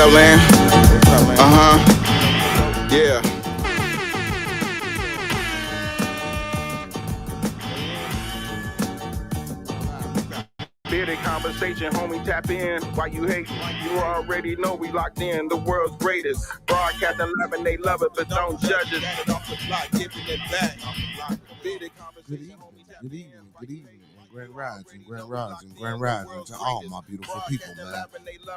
up, Lan? Yeah. Bearded conversation, homie, tap in. Why you hate? You already know we locked in. The world's greatest. Broadcasting live and they love it, but don't judge it. Good evening, and grand rising to all my beautiful people, man.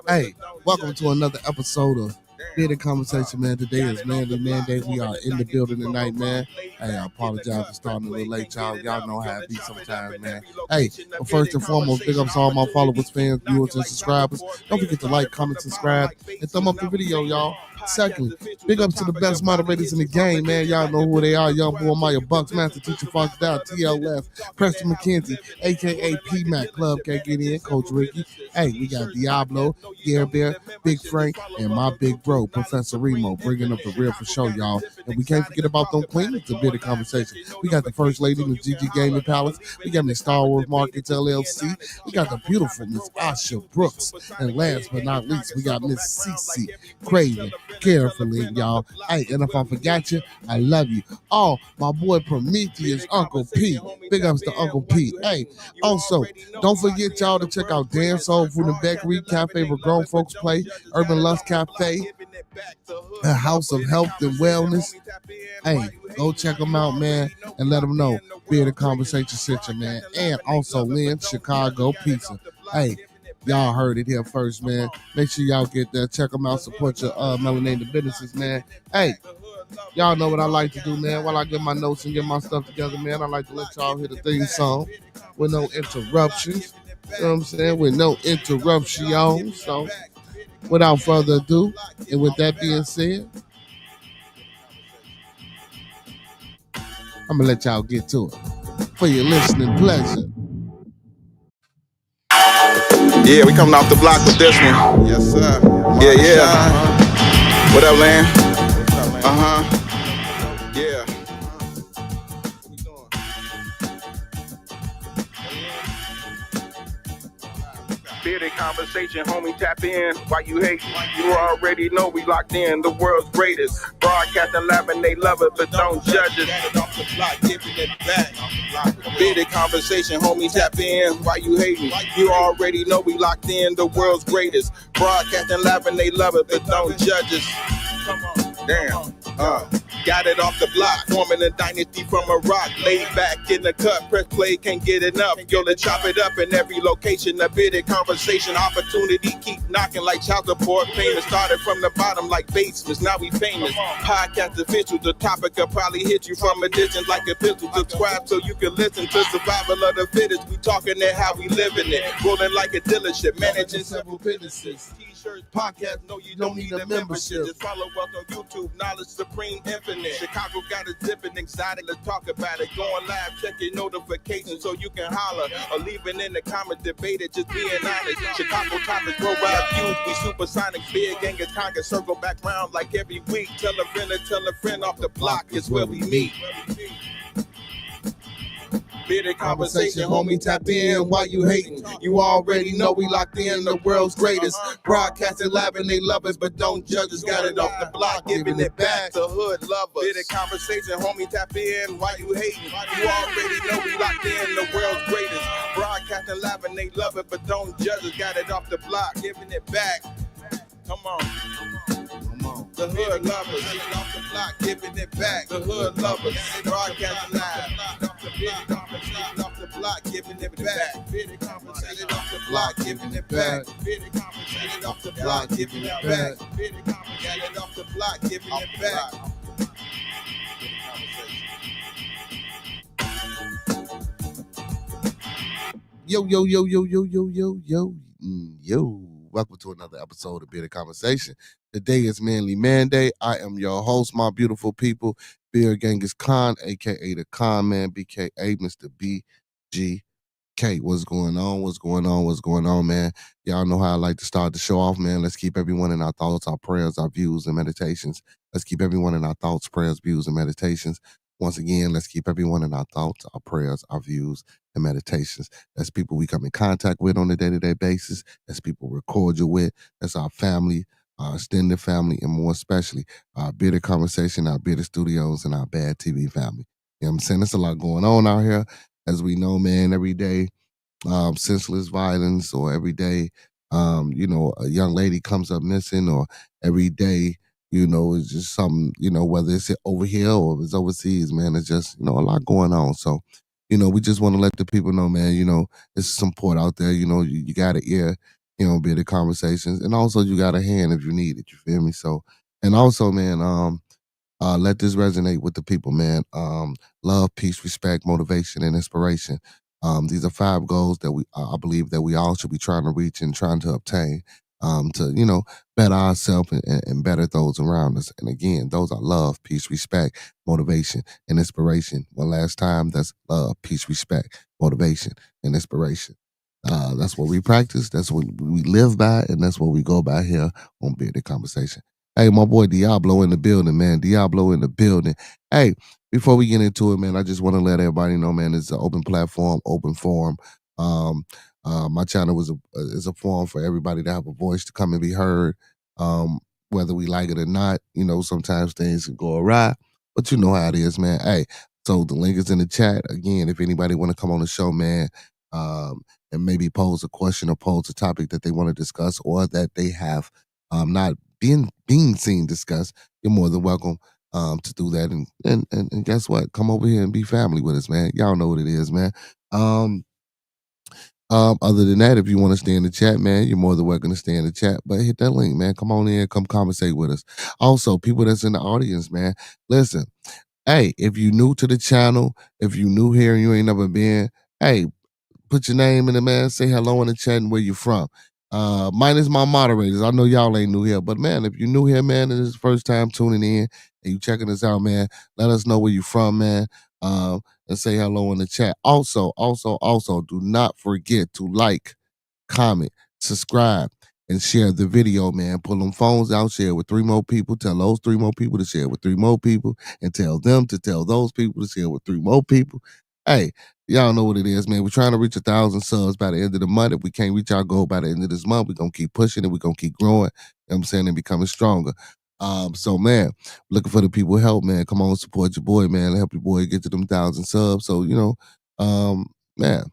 Hey, welcome to another episode of Bearded Conversation, man. Today is Manday. We are in the building tonight, man. Hey, I apologize for starting a little late, y'all. Y'all know how it be sometimes, man. Hey, but first and foremost, big ups to all my followers, fans, viewers, and subscribers. Don't forget to like, comment, subscribe, and thumb up the video, y'all. Secondly, big ups to the best moderators in the game, man. Y'all know who they are. Young boy Maya Bucks, Master Teacher Fox Down, TLF, Preston McKenzie, aka P-Mac, Club K, get in, Coach Ricky. Hey, we got Diablo, Gare Bear, Big Frank, and my big bro, Professor Remo, bringing up the real for show, y'all. And we can't forget about them queens to be the conversation. We got the First Lady, Miss GG Gaming Palace. We got Miss Star Wars Markets LLC. We got the beautiful Miss Asha Brooks. And last but not least, we got Miss CC Craven. Carefully, y'all. Hey, and if I forgot you, I love you. Oh, my boy Prometheus, Uncle P. Big ups to Uncle P. Hey, also, don't forget y'all to check out Dan Soul Food and Bakery Cafe where grown folks play, Urban Lust Cafe, a house of health and wellness. Hey, go check them out, man, and let them know Bearded Conversation sent you, man. And also Lynn, Chicago Pizza. Hey, y'all heard it here first, man. Make sure y'all get there. Check them out. Support your melanated businesses, man. Hey, y'all know what I like to do, man. While I get my notes and get my stuff together, man, I like to let y'all hear the theme song with no interruptions. You know what I'm saying? With no interruptions. So, without further ado, and with that being said, I'm going to let y'all get to it. For your listening pleasure. Yeah, we coming off the block with this one. Yes, sir. Yeah. What up, Lan? Yeah. Bearded conversation, homie, tap in. Why you hate? You already know we locked in. The world's greatest. Broadcasting live and they love it, but don't judge it. Off the block, giving it back. Bearded conversation, homie, tap in. Why you hating? You already know we locked in. The world's greatest. Broadcasting live and they love it, but don't judge us. Come on, damn. Got it off the block, forming a dynasty from a rock. Laid back in the cut, press play, can't get enough. Yo, let's chop it up in every location. A bearded conversation, opportunity keep knocking like child support. Famous started from the bottom like basements, now we famous. Podcast official, the topic will probably hit you from a distance like a pistol. Subscribe so you can listen to survival of the fittest. We talking it how we living it, rolling like a dealership, managing several businesses. T-shirts, podcast, no you don't need a membership. Just follow us on YouTube, Knowledge Supreme Infinite. Chicago got a zipping excited, let's talk about it. Going live, check your notifications so you can holler. Or leave it in the comments, debate it, just being honest. Chicago topics, worldwide views, we supersonic. Big gang is conquer, circle back round like every week. Tell a friend off the block is where we meet. Bearded conversation, homie, tap in. Why you hating? You already know we locked in. The world's greatest. Broadcasting live and they love us, but don't judge us. Got it off the block, giving it back to hood lovers. Bearded conversation, homie, tap in. Why you hating? You already know we locked in. The world's greatest. Broadcasting live and they love it, but don't judge us. Got it off the block, giving it back. Come on. The hood lovers, off the block, giving it back. The hood lovers, broadcasting live. Off the block, giving it back. Bearded conversation off the block, giving it back. Bearded conversation off the block, giving it back. Bearded conversation off the block, giving it back. Yo. Welcome to another episode of Bearded Conversation. Today is Manly Manday. I am your host, my beautiful people, Beard Genghis Khan, a.k.a. the Khan Man, b.k.a. Mr. BGK. What's going on, man? Y'all know how I like to start the show off, man. Let's keep everyone in our thoughts, our prayers, our views, and meditations. Let's keep everyone in our thoughts, prayers, views, and meditations. Once again, let's keep everyone in our thoughts, our prayers, our views, and meditations. That's people we come in contact with on a day-to-day basis. That's people we're cordial with. That's our family, our extended family, and more especially our Bearded Conversation, our Bearded Studios, and our Bad TV family. You know what I'm saying? There's a lot going on out here. As we know, man, every day senseless violence, or every day, a young lady comes up missing, or every day, it's just something, whether it's over here or if it's overseas, man, it's just, a lot going on. So, we just want to let the people know, man, there's support out there, you got an ear, be the conversations, and also you got a hand if you need it, you feel me? So, and also, man, let this resonate with the people, man. Love, peace, respect, motivation, and inspiration. These are 5 goals that I believe that we all should be trying to reach and trying to obtain. To better ourselves and better those around us. And again, those are love, peace, respect, motivation, and inspiration. One last time, that's love, peace, respect, motivation, and inspiration. That's what we practice. That's what we live by, and that's what we go by here on Bearded Conversation. Hey, my boy Diablo in the building, man. Diablo in the building. Hey, before we get into it, man, I just want to let everybody know, man, it's an open platform, open forum. My channel is a forum for everybody to have a voice, to come and be heard. Whether we like it or not, sometimes things can go awry, but you know how it is, man. Hey, so the link is in the chat. Again, if anybody want to come on the show, man, and maybe pose a question or pose a topic that they want to discuss, or that they have not being seen discussed, you're more than welcome to do that. And guess what? Come over here and be family with us, man. Y'all know what it is, man. Other than that, if you want to stay in the chat, man, you're more than welcome to stay in the chat. But hit that link, man. Come on in, come conversate with us. Also, people that's in the audience, man, listen. Hey, if you new to the channel, if you new here and you ain't never been, hey, put your name in the man, say hello in the chat and where you from. Minus my moderators. I know y'all ain't new here, but man, if you're new here, man, and it's the first time tuning in and you checking us out, man, let us know where you from, man. And say hello in the chat. Also, do not forget to like, comment, subscribe, and share the video, man. Pull them phones out, share with 3 more people. Tell those 3 more people to share with 3 more people, and tell them to tell those people to share with 3 more people. Hey, y'all know what it is, man. We're trying to reach 1,000 subs by the end of the month. If we can't reach our goal by the end of this month, we're going to keep pushing it. We're going to keep growing, you know what I'm saying, and becoming stronger. So, man, looking for the people help, man. Come on, support your boy, man. Help your boy get to them 1,000 subs. So, man.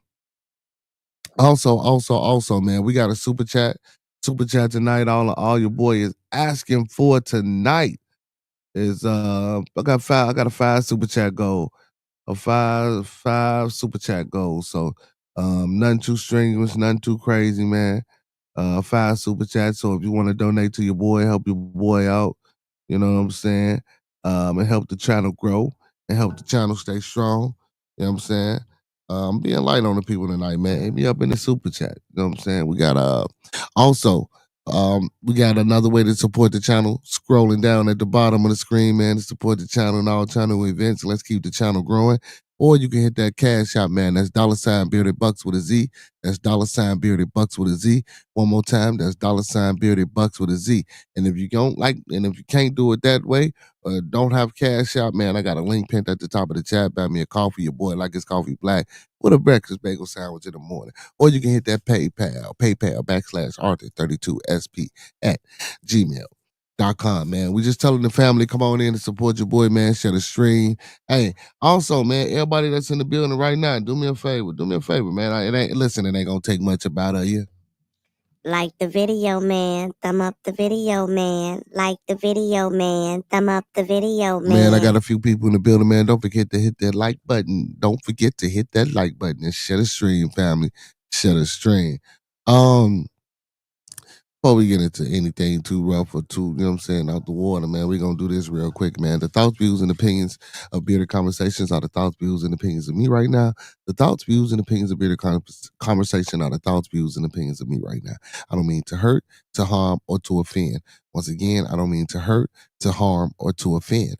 Also, man, we got a super chat. Super chat tonight. All your boy is asking for tonight is I got a 5 super chat goal. A five super chat goals. So nothing too strenuous, nothing too crazy, man. 5 super chats. So if you want to donate to your boy, help your boy out, you know what I'm saying? And help the channel grow and help the channel stay strong. You know what I'm saying? Being light on the people tonight, man. Hit me up in the super chat. You know what I'm saying? We got also we got another way to support the channel, scrolling down at the bottom of the screen, man, to support the channel and all channel events. Let's keep the channel growing. Or you can hit that CASHAPP, man. That's $BeardedBucks with a Z. That's $BeardedBucks with a Z. One more time, that's $BeardedBucks with a Z. And if you don't like, and if you can't do it that way, don't have CASHAPP, man, I got a link pinned at the top of the chat. Buy me a coffee. Your boy like his coffee black with a breakfast bagel sandwich in the morning. Or you can hit that PayPal /Arthur32SP at gmail.com, man. We just telling the family, come on in and support your boy, man. Share the stream. Hey, also, man, everybody that's in the building right now, do me a favor, man. It ain't gonna take much about you. Like the video, man. Thumb up the video, man. Like the video, man. Thumb up the video, man. Man, I got a few people in the building, man. Don't forget to hit that like button. Don't forget to hit that like button and share the stream, family. Share the stream. Before we get into anything too rough or too, you know what I'm saying, out the water, man, we're going to do this real quick, man. The thoughts, views, and opinions of Bearded Conversations are the thoughts, views, and opinions of me right now. The thoughts, views, and opinions of Bearded Conversation are the thoughts, views, and opinions of me right now. I don't mean to hurt, to harm, or to offend. Once again, I don't mean to hurt, to harm, or to offend.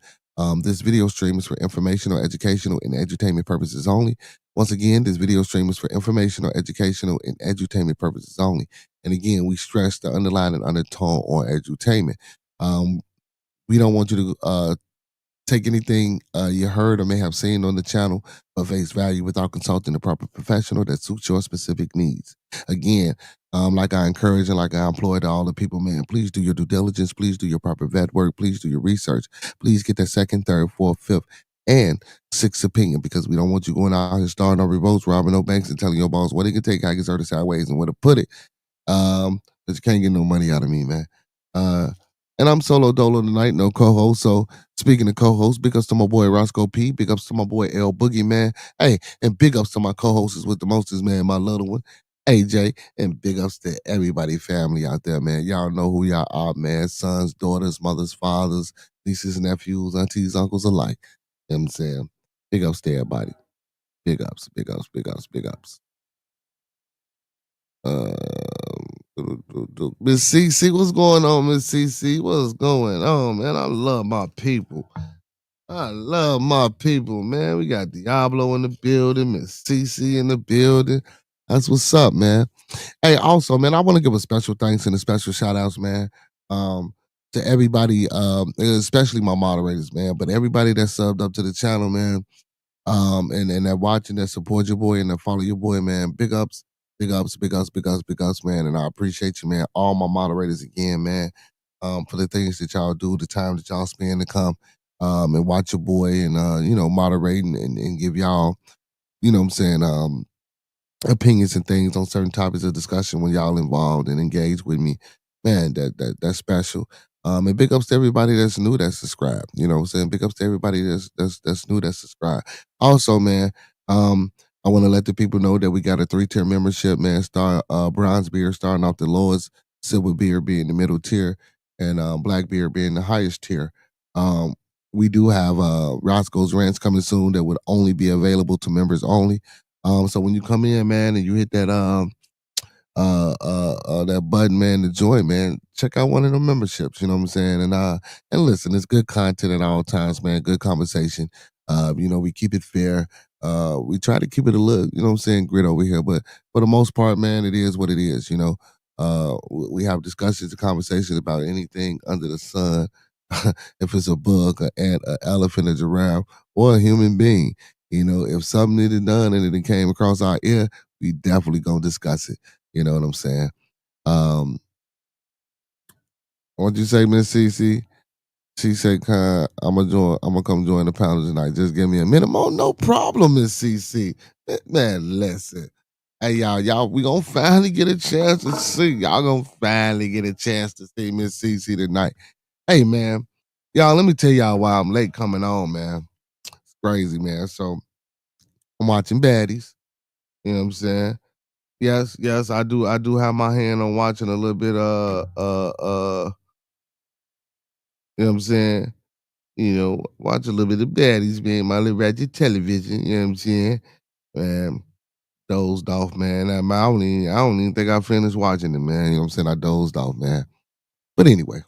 This video stream is for informational, educational, and edutainment purposes only. Once again, this video stream is for informational, educational, and edutainment purposes only. And again, we stress the underlying undertone on edutainment. We don't want you to take anything you heard or may have seen on the channel for face value without consulting the proper professional that suits your specific needs. Again, Like I encourage and like I employ to all the people, man, please do your due diligence. Please do your proper vet work. Please do your research. Please get that second, third, fourth, fifth, and sixth opinion because we don't want you going out here starting no revolts, robbing no banks, and telling your boss what they can take, how you can sideways, and where to put it. Because you can't get no money out of me, man. Uh, and I'm solo dolo tonight, no co-host. So speaking of co-host, big ups to my boy Roscoe P, big ups to my boy L Boogie, man. Hey, and big ups to my co-hosts with the mostest, man, my little one, AJ, and big ups to everybody family out there, man. Y'all know who y'all are, man. Sons, daughters, mothers, fathers, nieces, nephews, aunties, uncles alike. You know what I'm saying? Big ups to everybody. Big ups, big ups, big ups, big ups. Miss CC, what's going on, Miss CC? What's going on, man? I love my people. I love my people, man. We got Diablo in the building, Miss CC in the building. That's what's up, man. Hey, also, man, I want to give a special thanks and a special shout outs, man. To everybody, especially my moderators, man, but everybody that subbed up to the channel, man. And that watching, that support your boy and that follow your boy, man. Big ups, big ups, big ups, big ups, big ups, man. And I appreciate you, man. All my moderators again, man. For the things that y'all do, the time that y'all spend to come and watch your boy and moderate and give y'all, what I'm saying, opinions and things on certain topics of discussion when y'all involved and engaged with me. Man, that's special. And big ups to everybody that's new that's subscribed. You know what I'm saying? Big ups to everybody that's new that's subscribed. Also, man, I want to let the people know that we got a 3-tier membership, man. Bronze beer starting off the lowest, silver beer being the middle tier, and black beer being the highest tier. We do have Roscoe's Rants coming soon that would only be available to members only. So when you come in, man, and you hit that button, man, to join, man, check out one of the memberships. You know what I'm saying? And listen, it's good content at all times, man. Good conversation. We keep it fair. We try to keep it a little, you know what I'm saying, grit over here, but for the most part, man, it is what it is. We have discussions and conversations about anything under the sun. If it's a bug, an ant, an elephant, a giraffe, or a human being. If something needed done and it came across our ear, we definitely gonna discuss it. You know what I'm saying? What'd you say, Miss CC? She said, I'm gonna come join the panel tonight. Just give me a minute more. No problem, Miss CC. Man, listen. Hey, y'all, we gonna finally get a chance to see. Y'all gonna finally get a chance to see Miss CC tonight. Hey, man. Y'all, let me tell y'all why I'm late coming on, man. It's crazy, man. So I'm watching Baddies. You know what I'm saying? Yes, I do have my hand on watching a little bit you know what I'm saying? Watch a little bit of Baddies, man, my little ratchet television, you know what I'm saying? Man, dozed off, man. I don't even think I finished watching it, man. You know what I'm saying? I dozed off, man. But anyway,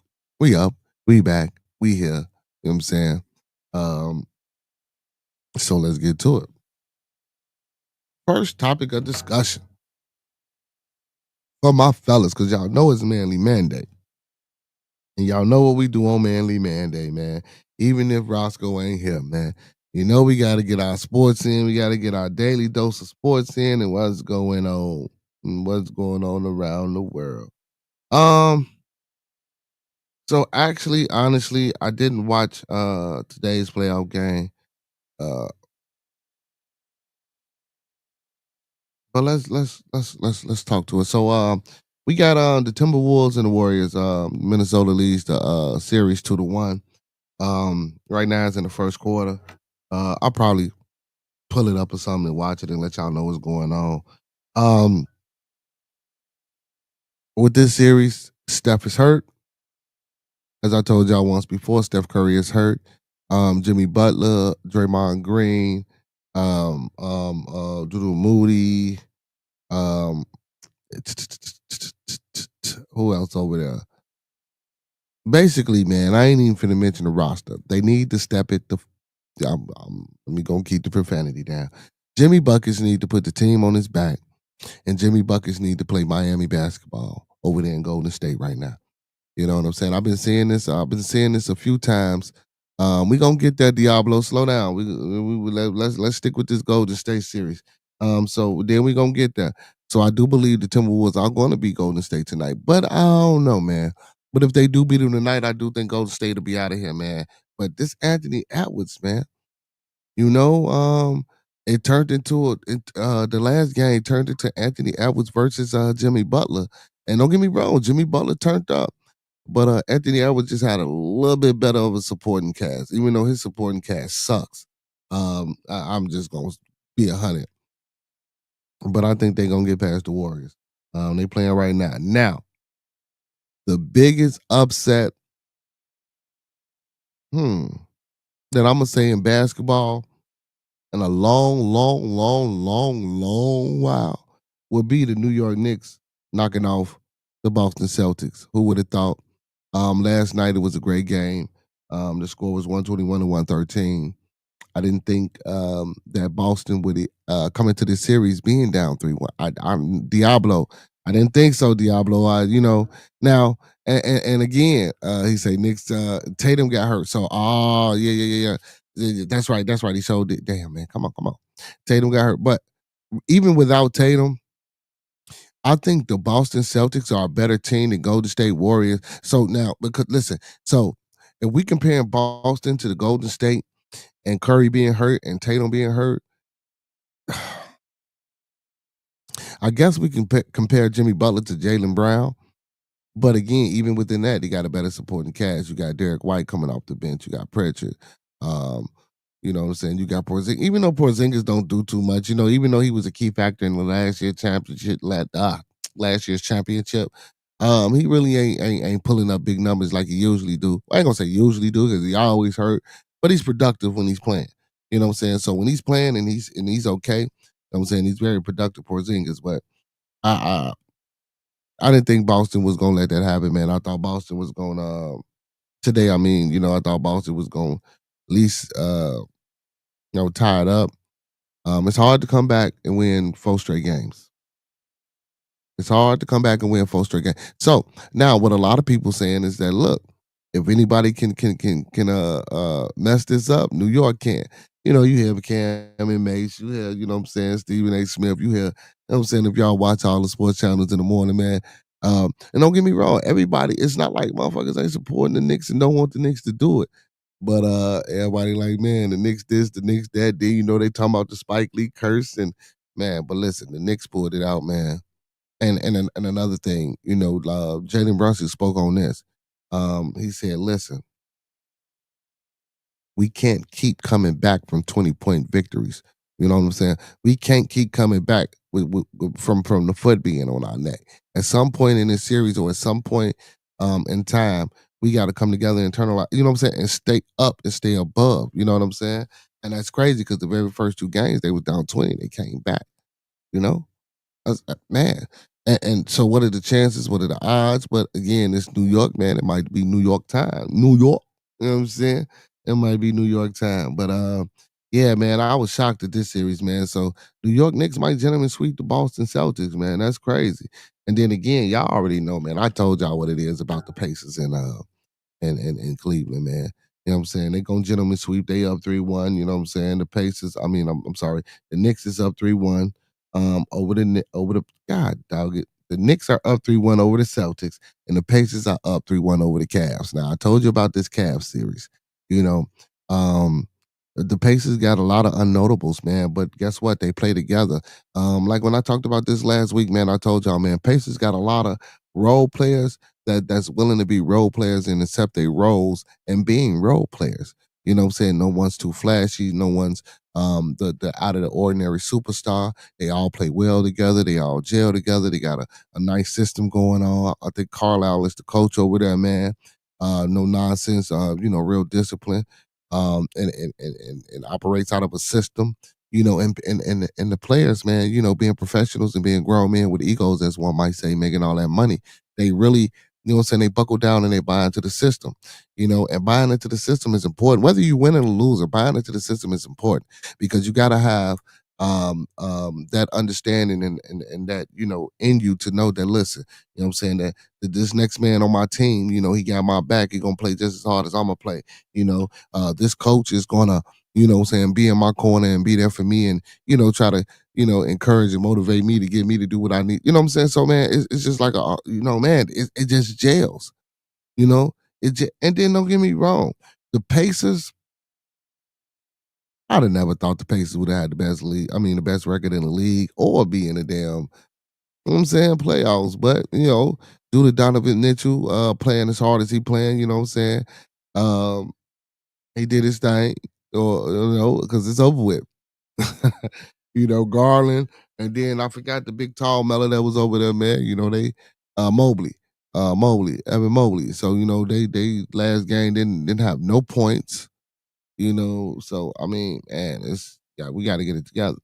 we up, we back, we here. You know what I'm saying? So let's get to it. First topic of discussion for my fellas, because y'all know it's Manly Manday. And y'all know what we do on Manly Manday, man. Even if Roscoe ain't here, man. We got to get our sports in. We got to get our daily dose of sports in and what's going on. And what's going on around the world. So actually, honestly, I didn't watch today's playoff game. But let's talk to it. So we got the Timberwolves and the Warriors. Minnesota leads the series 2-1. Right now it's in the first quarter. I'll probably pull it up or something and watch it and let y'all know what's going on. With this series, Steph is hurt. As I told y'all once before, Steph Curry is hurt. Jimmy Butler, Draymond Green, Drew Moody, who else over there? Basically, man, I ain't even finna mention the roster. They need to step it. Let me go keep the profanity down. Jimmy Buckets need to put the team on his back, and Jimmy Buckets need to play Miami basketball over there in Golden State right now. You know what I'm saying? I've been seeing this a few times. We gonna get that, Diablo. Slow down. Let's stick with this Golden State series. So then we gonna get there. So I do believe the Timberwolves are going to beat Golden State tonight. But I don't know, man. But if they do beat them tonight, I do think Golden State will be out of here, man. But this Anthony Edwards, man, you know, it turned into the last game turned into Anthony Edwards versus Jimmy Butler. And don't get me wrong, Jimmy Butler turned up. But Anthony Edwards just had a little bit better of a supporting cast, even though his supporting cast sucks. I'm just gonna be 100. But I think they're gonna get past the Warriors. They playing right now. Now, the biggest upset, that I'm gonna say in basketball in a long while would be the New York Knicks knocking off the Boston Celtics. Who would have thought? Last night it was a great game. The score was 121 to 113. I didn't think that Boston would come into this series being down 3-1. I'm Diablo. I didn't think so, Diablo. Now and again, he say Knicks Tatum got hurt. So yeah. That's right. He showed it. Damn, man. Come on. Tatum got hurt. But even without Tatum, I think the Boston Celtics are a better team than Golden State Warriors. So now, because listen, so if we compare Boston to the Golden State and Curry being hurt and Tatum being hurt, I guess we can compare Jimmy Butler to Jaylen Brown. But again, even within that, they got a better supporting cast. You got Derek White coming off the bench. You got Pritchard. You know what I'm saying? You got Porzingis. Even though Porzingis don't do too much, even though he was a key factor in the last year's championship, he really ain't pulling up big numbers like he usually do. I ain't gonna say usually do because he always hurt, but he's productive when he's playing. You know what I'm saying? So when he's playing and he's okay, you know what I'm saying, he's very productive, Porzingis. But I didn't think Boston was gonna let that happen, man. I thought Boston was gonna today. I thought Boston was gonna at least tie it up. It's hard to come back and win 4 straight games. It's hard to come back and win 4 straight games. So now, what a lot of people saying is that look, if anybody can mess this up, New York can. You have Cam and Mace, you have, Stephen A. Smith, you have, if y'all watch all the sports channels in the morning, man. And don't get me wrong, everybody, it's not like motherfuckers ain't supporting the Knicks and don't want the Knicks to do it. But everybody like, man, the Knicks this, the Knicks that. Then they talking about the Spike Lee curse and man. But listen, the Knicks pulled it out, man. And another thing, Jalen Brunson spoke on this. He said, listen, we can't keep coming back from 20-point victories. You know what I'm saying? We can't keep coming back from the foot being on our neck. At some point in this series or at some point in time, we got to come together and turn around, you know what I'm saying, and stay up and stay above. You know what I'm saying? And that's crazy because the very first 2 games, they were down 20. They came back, man. And so what are the chances? What are the odds? But again, it's New York, man. It might be New York time. New York. You know what I'm saying? It might be New York time. But yeah, man, I was shocked at this series, man. So New York Knicks might gentlemen sweep the Boston Celtics, man. That's crazy. And then again, y'all already know, man. I told y'all what it is about the Pacers and Cleveland, man. You know what I'm saying? They gonna gentlemen sweep. They up 3-1. You know what I'm saying? The Pacers, I'm sorry. The Knicks is up 3-1. Over the God dog it. The Knicks are up 3-1 over the Celtics, and the Pacers are up 3-1 over the Cavs. Now I told you about this Cavs series. The Pacers got a lot of unnotables, man. But guess what? They play together. Like when I talked about this last week, man, I told y'all, man, Pacers got a lot of role players that's willing to be role players and accept their roles and being role players. You know what I'm saying? No one's too flashy. No one's the out of the ordinary superstar. They all play well together. They all gel together. They got a nice system going on. I think Carlisle is the coach over there, man. No nonsense. Real discipline. And operates out of a system. And the players, man, being professionals and being grown men with egos, as one might say, making all that money. They really, they buckle down and they buy into the system, and buying into the system is important. Whether you win or lose, or buying into the system is important because you got to have that understanding and that, in you to know that, listen, you know what I'm saying, that this next man on my team, he got my back. He going to play just as hard as I'm going to play. This coach is going to, you know what I'm saying, be in my corner and be there for me and, try to, encourage and motivate me to get me to do what I need. You know what I'm saying? So man, it's just like man, it just gels, you know? And then don't get me wrong. The Pacers, I'd have never thought the Pacers would have had the best record in the league or be in the damn, you know what I'm saying, playoffs. But, due to Donovan Mitchell playing as hard as he playing, you know what I'm saying? Um, he did his thing, or because it's over with. Garland, and then I forgot the big tall mellow that was over there, man. They Mobley. Evan Mobley. So, they last game didn't have no points. So I mean, man, we gotta get it together.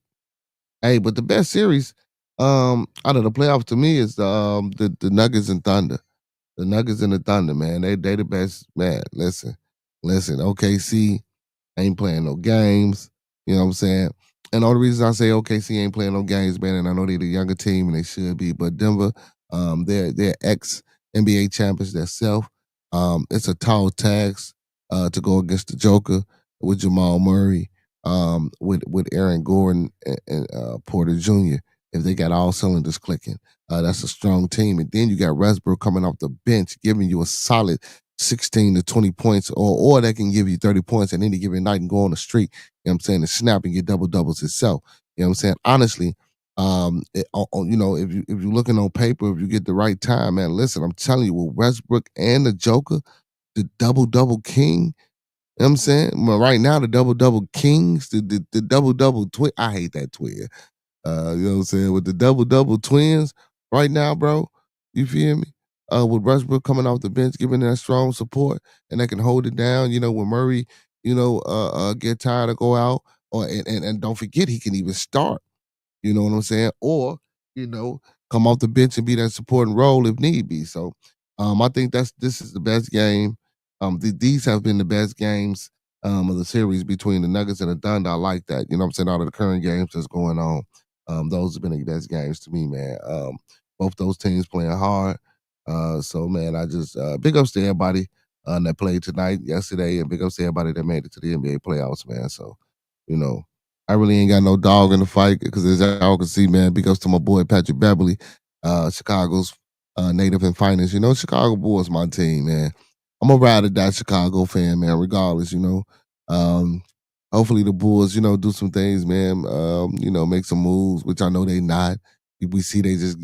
Hey, but the best series out of the playoffs to me is the Nuggets and Thunder. The Nuggets and the Thunder, man. They the best, man. Listen, OKC ain't playing no games. You know what I'm saying? And all the reasons I say OKC ain't playing no games, man, and I know they're the younger team and they should be, but Denver, they're ex NBA champions themselves. It's a tall task to go against the Joker with Jamal Murray, with Aaron Gordon and Porter Jr. If they got all cylinders clicking, that's a strong team. And then you got Westbrook coming off the bench, giving you a solid 16 to 20 points, or that can give you 30 points at any given night and go on the streak, you know what I'm saying, and snap and get double doubles itself. You know what I'm saying? Honestly, if you're looking on paper, if you get the right time, man, listen, I'm telling you, with Westbrook and the Joker, the double king, you know what I'm saying? Well, right now, the double kings, the double twin. I hate that twin. You know what I'm saying? With the double twins right now, bro, you feel me? With Westbrook coming off the bench, giving that strong support, and they can hold it down. When Murray, get tired to go out, and don't forget he can even start. You know what I'm saying? Or, you know, come off the bench and be that supporting role if need be. So I think this is the best game. These have been the best games of the series between the Nuggets and the Thunder. I like that. You know what I'm saying? Out of the current games that's going on. Those have been the best games to me, man. Both those teams playing hard. So man, I just big ups to everybody that played tonight, yesterday, and big ups to everybody that made it to the NBA playoffs, man. So, you know, I really ain't got no dog in the fight because as y'all can see, man, big ups to my boy Patrick Beverly, Chicago's native and finest. Chicago Bulls my team, man. I'm a ride or die Chicago fan, man, regardless, hopefully the Bulls, do some things, man. Make some moves, which I know they not. We see they just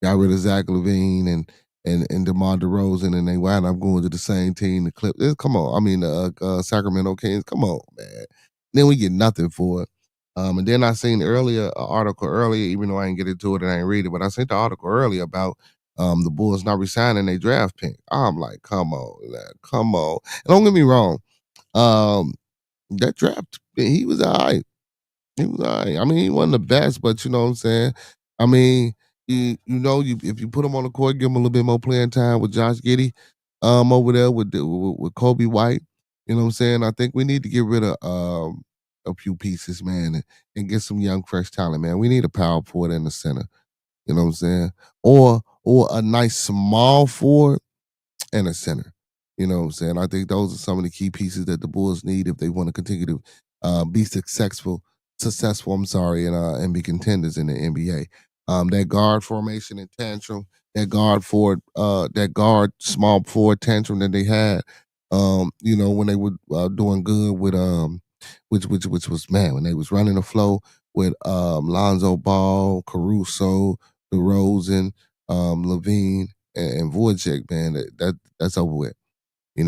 got rid of Zach LaVine and DeMar DeRozan, and they wind up going to the same team, the Clippers. Come on, I mean the Sacramento Kings. Come on, man. Then we get nothing for it. And then I seen an article earlier, even though I ain't get into it and I ain't read it, but I seen the article earlier about the Bulls not resigning their draft pick. I'm like, come on, man, come on. And don't get me wrong, that draft, he was all right. He was all right. I mean, he wasn't the best, but you know what I'm saying? I mean, if you put him on the court, give him a little bit more playing time with Josh Giddey over there with Kobe White. You know what I'm saying? I think we need to get rid of a few pieces, man, and get some young, fresh talent, man. We need a power forward in the center. You know what I'm saying? Or a nice small forward and a center. You know what I'm saying? I think those are some of the key pieces that the Bulls need if they want to continue to be successful, and be contenders in the NBA. That guard formation and tantrum, that guard small forward tantrum that they had, when they were doing good with which was, man, when they was running the flow with Lonzo Ball, Caruso, DeRozan, Levine, and Voracek, man, that's over with. Get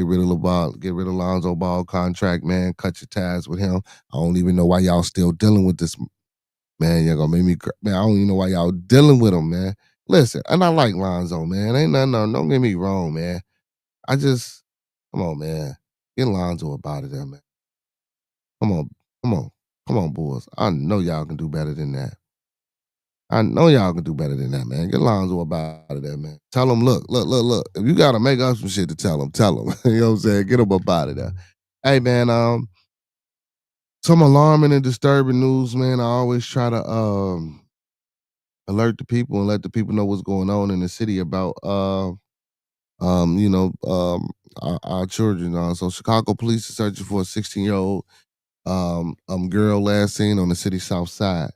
rid of LeBron, get rid of Lonzo Ball contract, man. Cut your ties with him. I don't even know why y'all still dealing with this, man. Y'all gonna make me cry. Man, I don't even know why y'all dealing with him, man. Listen, and I like Lonzo, man. Ain't nothing, no, don't get me wrong, man. Come on, man. Get Lonzo about it there, man. Come on, come on, come on, boys. I know y'all can do better than that. I know y'all can do better than that, man. Get Lonzo about it there, man. Tell him, look. If you gotta make up some shit to tell him. You know what I'm saying? Get him up out of there. Hey, man, some alarming and disturbing news, man. I always try to alert the people and let the people know what's going on in the city about Our children. So Chicago police are searching for a 16-year-old girl last seen on the city's south side.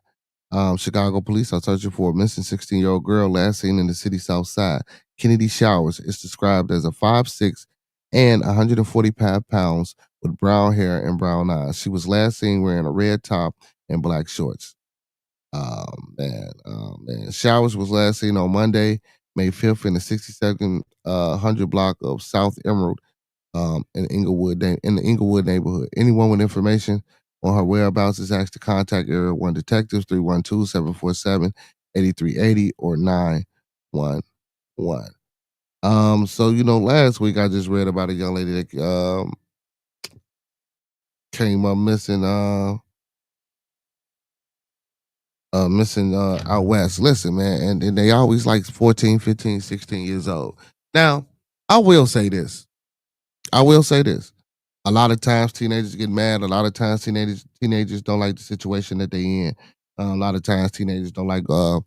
Chicago police are searching for a missing 16-year-old girl last seen in the city's south side. Kennedy Showers is described as a 5'6" and 145 pounds with brown hair and brown eyes. She was last seen wearing a red top and black shorts. Man. Showers was last seen on Monday, May 5th in the 62nd 100 block of South Emerald in in the Inglewood neighborhood. Anyone with information on her whereabouts is asked to contact Area 1 Detectives 312-747-8380 or 911. So last week I just read about a young lady that came up missing out west. Listen, man, and they always like 14, 15, 16 years old. Now, I will say this. I will say this. A lot of times teenagers get mad. A lot of times teenagers don't like the situation that they in. A lot of times teenagers don't like what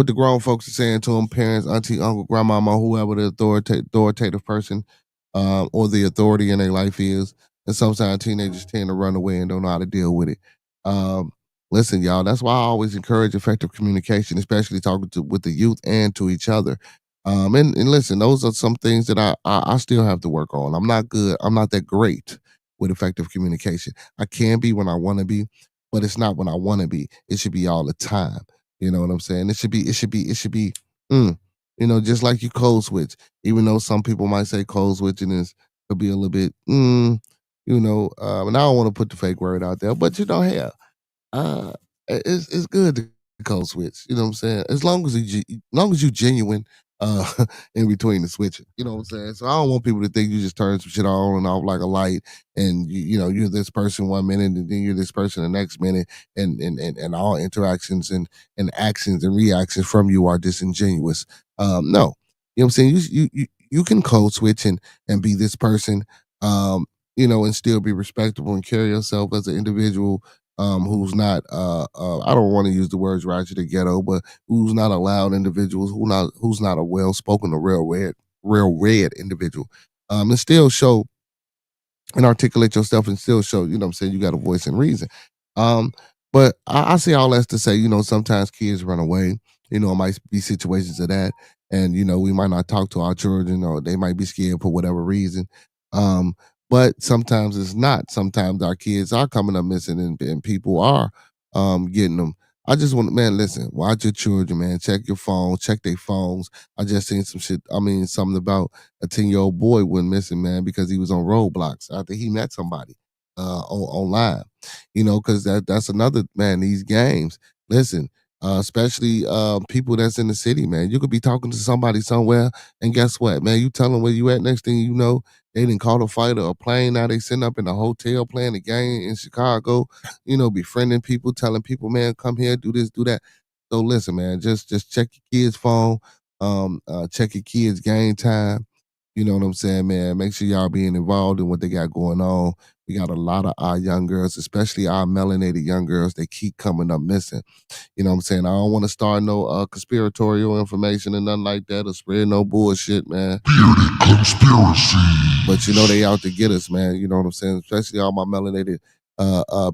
the grown folks are saying to them, parents, auntie, uncle, grandmama, whoever the authoritative person or the authority in their life is. And sometimes teenagers tend to run away and don't know how to deal with it. Um, Listen, y'all, that's why I always encourage effective communication, especially talking with the youth and to each other. And listen, those are some things that I still have to work on. I'm not good. I'm not that great with effective communication. I can be when I want to be, but it's not when I want to be. It should be all the time. You know what I'm saying? It should be. Mm, just like you code switch. Even though some people might say code switching is could be a little bit. And I don't want to put the fake word out there, but hell, uh, it's good to code switch. You know what I'm saying? As long as you genuine in between the switching. You know what I'm saying? So I don't want people to think you just turn some shit on and off like a light, and you're this person 1 minute and then you're this person the next minute, and all interactions and actions and reactions from you are disingenuous. No, you know what I'm saying? You can code switch and be this person. And still be respectable and carry yourself as an individual who's not I don't want to use the words ratchet or ghetto, but who's not a loud individual, who's not a well spoken or real red individual. And still show and articulate yourself and still show, what I'm saying, you got a voice and reason. Um, but I say all that to say, sometimes kids run away. It might be situations of that. And, we might not talk to our children or they might be scared for whatever reason. Um, but sometimes it's not. Sometimes our kids are coming up missing and people are getting them. I just want man, listen, watch your children, man. Check your phone, check their phones. I just seen some shit. I mean, something about a 10-year-old boy went missing, man, because he was on roadblocks after he met somebody online. Because that's another man. These games, listen, especially people that's in the city, man. You could be talking to somebody somewhere, and guess what, man? You tell them where you at. Next thing you know, they didn't call a fight or a plane. Now they sitting up in a hotel playing a game in Chicago. Befriending people, telling people, man, come here, do this, do that. So listen, man, just check your kids' phone. Check your kids' game time. You know what I'm saying, man? Make sure y'all being involved in what they got going on. We got a lot of our young girls, especially our melanated young girls, they keep coming up missing. You know what I'm saying? I don't want to start no conspiratorial information and nothing like that or spread no bullshit, man. Bearded conspiracy. But they out to get us, man. You know what I'm saying? Especially all my melanated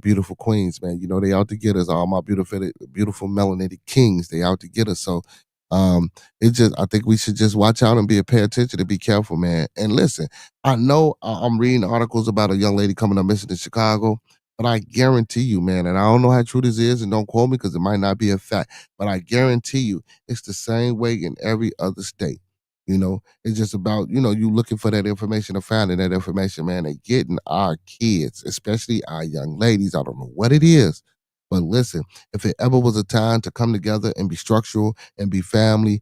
beautiful queens, man. They out to get us. All my beautiful melanated kings, they out to get us. So I think we should just watch out and pay attention and be careful, man. And listen, I know I'm reading articles about a young lady coming up missing in Chicago, but I guarantee you, man, and I don't know how true this is, and don't quote me because it might not be a fact, but I guarantee you it's the same way in every other state. It's just about, you looking for that information or finding that information, man, and getting our kids, especially our young ladies. I don't know what it is, but listen, if it ever was a time to come together and be structural and be family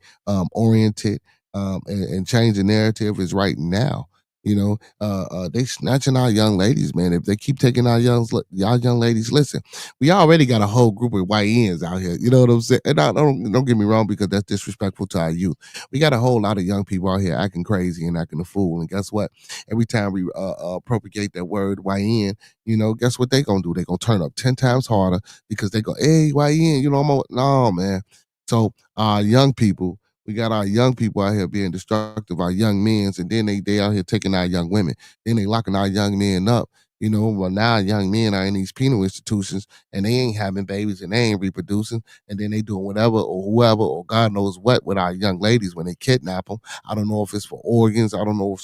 oriented and change the narrative, is right now. They snatching our young ladies, man. If they keep taking our young ladies, listen, we already got a whole group of YNs out here. You know what I'm saying? And don't get me wrong, because that's disrespectful to our youth. We got a whole lot of young people out here acting crazy and acting a fool. And guess what? Every time we propagate that word YN, guess what they gonna do? They gonna turn up 10 times harder because they go, hey, YN, I'm no, man. So young people, We got our young people out here being destructive, our young men, and then they out here taking our young women. Then they locking our young men up. Well, now young men are in these penal institutions and they ain't having babies and they ain't reproducing. And then they doing whatever or whoever or God knows what with our young ladies when they kidnap them. I don't know if it's for organs. I don't know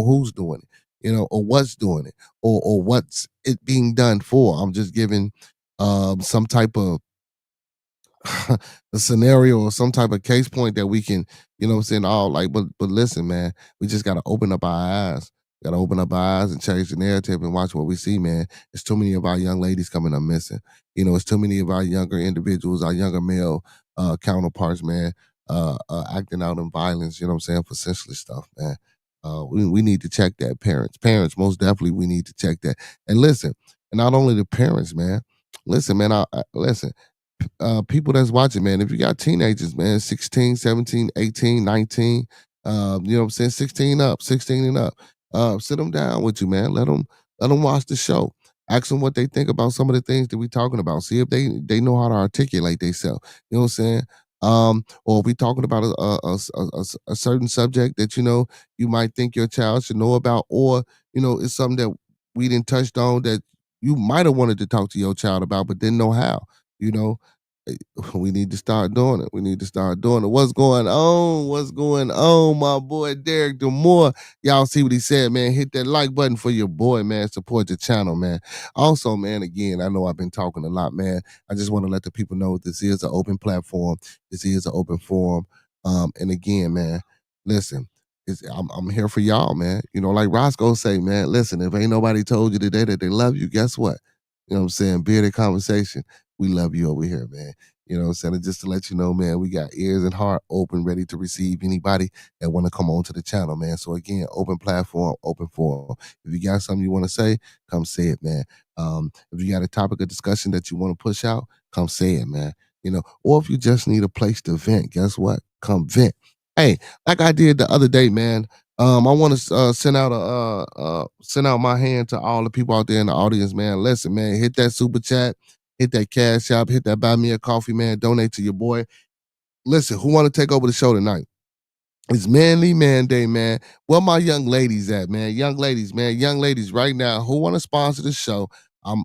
who's doing it, or what's doing it or what's it being done for. I'm just giving some type of a scenario or some type of case point that we can, all like, but listen, man, we just gotta open up our eyes. Gotta open up our eyes and change the narrative and watch what we see, man. It's too many of our young ladies coming up missing. It's too many of our younger individuals, our younger male counterparts, man, acting out in violence, for senseless stuff, man. We need to check that. Parents, most definitely, we need to check that. And listen, and not only the parents, man. Listen, man, listen, people that's watching, man, if you got teenagers, man, 16, 17, 18, 19, you know what I'm saying, 16 and up, sit them down with you, man. Let them watch the show. Ask them what they think about some of the things that we talking about. See if they know how to articulate themselves. You know what I'm saying? Or if we talking about a certain subject that you might think your child should know about, or it's something that we didn't touched on that you might have wanted to talk to your child about but didn't know how. You know, we need to start doing it. We need to start doing it. What's going on? What's going on, my boy Derek Demore? Y'all see what he said, man. Hit that like button for your boy, man. Support the channel, man. Also, man, again, I know I've been talking a lot, man. I just want to let the people know this is an open platform. This is an open forum. And again, man, listen, I'm here for y'all, man. Like Roscoe say, man, listen, if ain't nobody told you today that they love you, guess what? You know what I'm saying? Bearded Conversation. We love you over here, man. You know what I'm saying? And just to let you know, man, we got ears and heart open, ready to receive anybody that want to come on to the channel, man. So again, open platform, open forum. If you got something you want to say, come say it, man. If you got a topic of discussion that you want to push out, come say it, man. Or if you just need a place to vent, guess what? Come vent. Hey, like I did the other day, man. I want to send out my hand to all the people out there in the audience, man. Listen, man, hit that super chat. Hit that cash app, hit that buy me a coffee, man. Donate to your boy. Listen, who want to take over the show tonight? It's Manday, man. Where my young ladies at, man? Young ladies, man. Young ladies right now, who want to sponsor the show?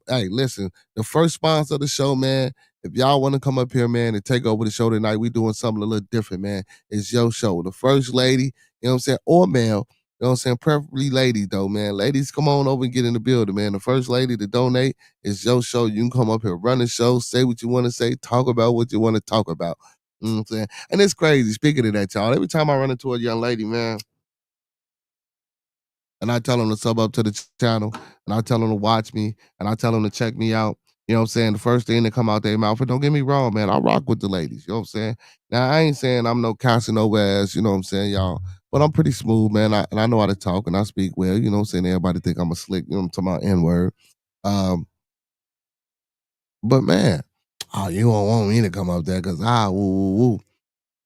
Hey, listen, the first sponsor of the show, man, if y'all want to come up here, man, and take over the show tonight, we doing something a little different, man. It's your show. The first lady, you know what I'm saying, or male, you know what I'm saying, preferably ladies, though, man. Ladies, come on over and get in the building, man. The first lady to donate is your show. You can come up here, run the show, say what you want to say, talk about what you want to talk about. You know what I'm saying? And it's crazy. Speaking of that, y'all, every time I run into a young lady, man, and I tell them to sub up to the channel, and I tell them to watch me, and I tell them to check me out. You know what I'm saying? The first thing that come out their mouth, and don't get me wrong, man, I rock with the ladies. You know what I'm saying? Now, I ain't saying I'm no Casanova ass, you know what I'm saying, y'all? But I'm pretty smooth, man, and I know how to talk, and I speak well. You know what I'm saying? Everybody think I'm a slick, you know what I'm talking about, N-word. But, man, oh, you don't want me to come up there because woo.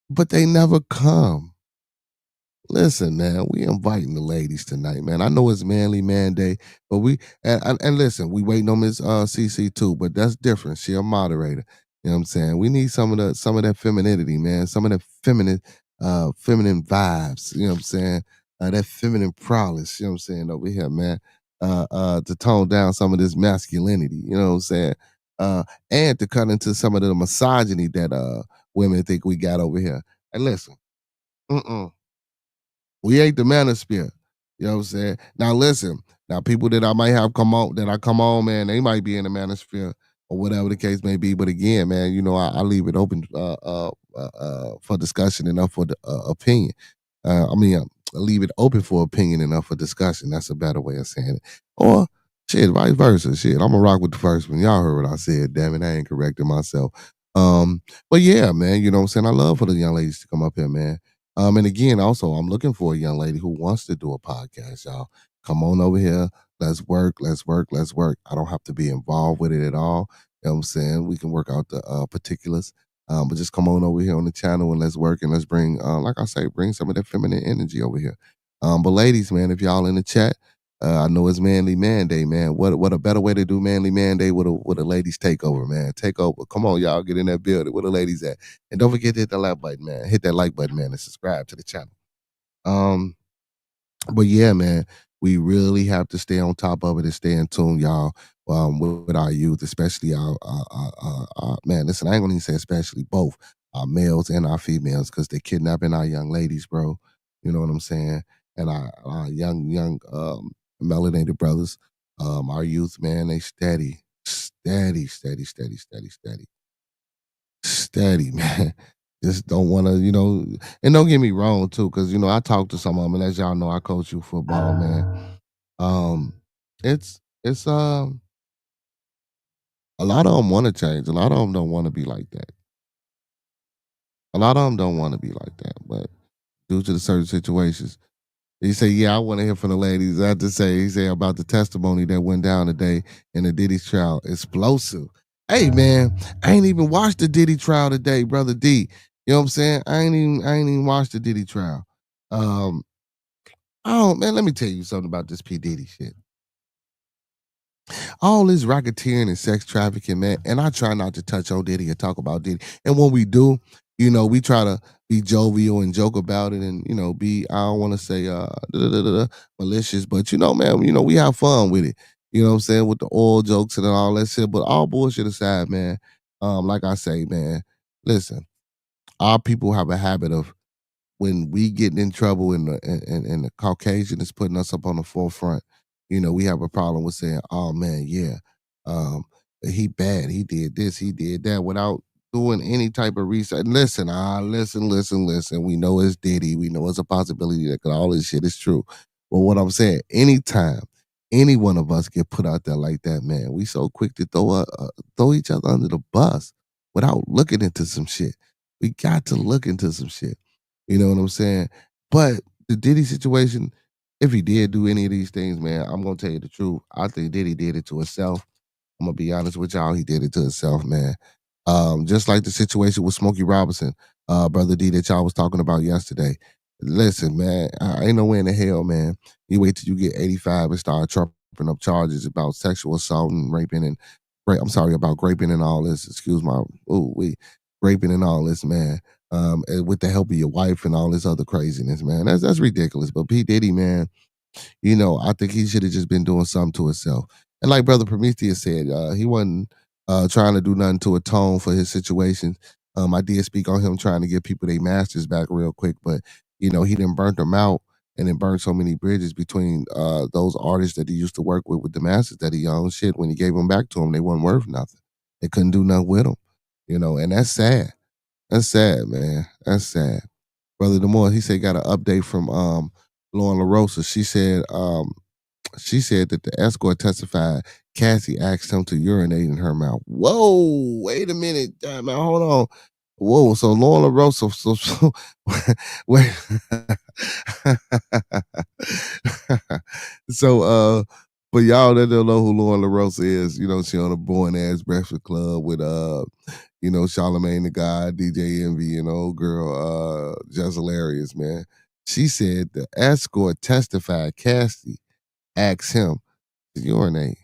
But they never come. Listen, man, we inviting the ladies tonight, man. I know it's Manday, but and listen, we waiting on Miss CC too, but that's different. She a moderator. You know what I'm saying? We need some of that femininity, man. Some of that feminine vibes. You know what I'm saying? That feminine prowess. You know what I'm saying over here, man. To tone down some of this masculinity. You know what I'm saying? And to cut into some of the misogyny that women think we got over here. And listen, we ain't the manosphere. You know what I'm saying? Now listen, now people that I might have come on, man, they might be in the manosphere or whatever the case may be. But again, man, I leave it open for discussion enough for the opinion. I leave it open for opinion enough for discussion. That's a better way of saying it. Or shit, vice versa. Shit, I'm gonna rock with the first one. Y'all heard what I said. Damn it, I ain't correcting myself. But yeah, man, you know what I'm saying? I love for the young ladies to come up here, man. And again, also, I'm looking for a young lady who wants to do a podcast, y'all. Come on over here. Let's work. I don't have to be involved with it at all. You know what I'm saying? We can work out the particulars. But just come on over here on the channel and let's work and let's bring, like I say, bring some of that feminine energy over here. But ladies, man, if y'all in the chat, I know it's Manly Manday, man. What a better way to do Manly Manday with a ladies takeover, man. Takeover. Come on, y'all, get in that building. Where the ladies at? And don't forget to hit that like button, man. Hit that like button, man, and subscribe to the channel. Um, but yeah, man, we really have to stay on top of it and stay in tune, y'all, with our youth, especially man. Listen, I ain't gonna even say especially, both our males and our females, because they're kidnapping our young ladies, bro. You know what I'm saying? And our young melanated brothers, our youth, man, they steady, man. Just don't want to, and don't get me wrong too, because I talk to some of them, and as y'all know, I coach you football, man. Um, it's a lot of them want to change. A lot of them don't want to be like that. A lot of them don't want to be like that, but due to the certain situations, he say, "Yeah, I want to hear from the ladies." I have to say, he say about the testimony that went down today in the Diddy trial, explosive. Hey, man, I ain't even watched the Diddy trial today, brother D. You know what I'm saying? I ain't even watched the Diddy trial. Um, oh man, let me tell you something about this P Diddy shit. All this racketeering and sex trafficking, man. And I try not to touch on Diddy and talk about Diddy. And when we do, we try to be jovial and joke about it, and be, I don't want to say malicious, but man, we have fun with it. You know what I'm saying? With the oil jokes and all that shit. But all bullshit aside, man, like I say, man, listen, our people have a habit of, when we getting in trouble and the Caucasian is putting us up on the forefront, we have a problem with saying, "Oh man, yeah, he bad, he did this, he did that," without doing any type of research. Listen, listen. We know it's Diddy, we know it's a possibility that all this shit is true. But what I'm saying, anytime any one of us get put out there like that, man, we so quick to throw each other under the bus without looking into some shit. We got to look into some shit. You know what I'm saying? But the Diddy situation, if he did do any of these things, man, I'm gonna tell you the truth. I think Diddy did it to himself. I'm gonna be honest with y'all. He did it to himself, man. Just like the situation with Smokey Robinson, brother D, that y'all was talking about yesterday. Listen, man, I ain't no way in the hell, man. You wait till you get 85 and start trumping up charges about sexual assault and raping and I'm sorry, about graping and all this. Excuse my, raping and all this, man. And with the help of your wife and all this other craziness, man. That's ridiculous. But P Diddy, man, I think he should have just been doing something to himself. And like Brother Prometheus said, he wasn't trying to do nothing to atone for his situation. I did speak on him trying to get people their masters back real quick, but he didn't burn them out and then burned so many bridges between those artists that he used to work with the masters that he owned. Shit, when he gave them back to him, they weren't worth nothing. They couldn't do nothing with them, and that's sad. That's sad, man. That's sad. Brother Demore, he said got an update from Lauren LaRosa. She said that the escort testified Cassie asked him to urinate in her mouth. Whoa, wait a minute. Man, hold on. Whoa, so Lauren LaRosa, so wait. So for y'all that don't know who Lauren LaRosa is, she on a boring ass breakfast club with Charlamagne the God, DJ Envy, and old girl, just hilarious, man. She said the escort testified Cassie asked him to urinate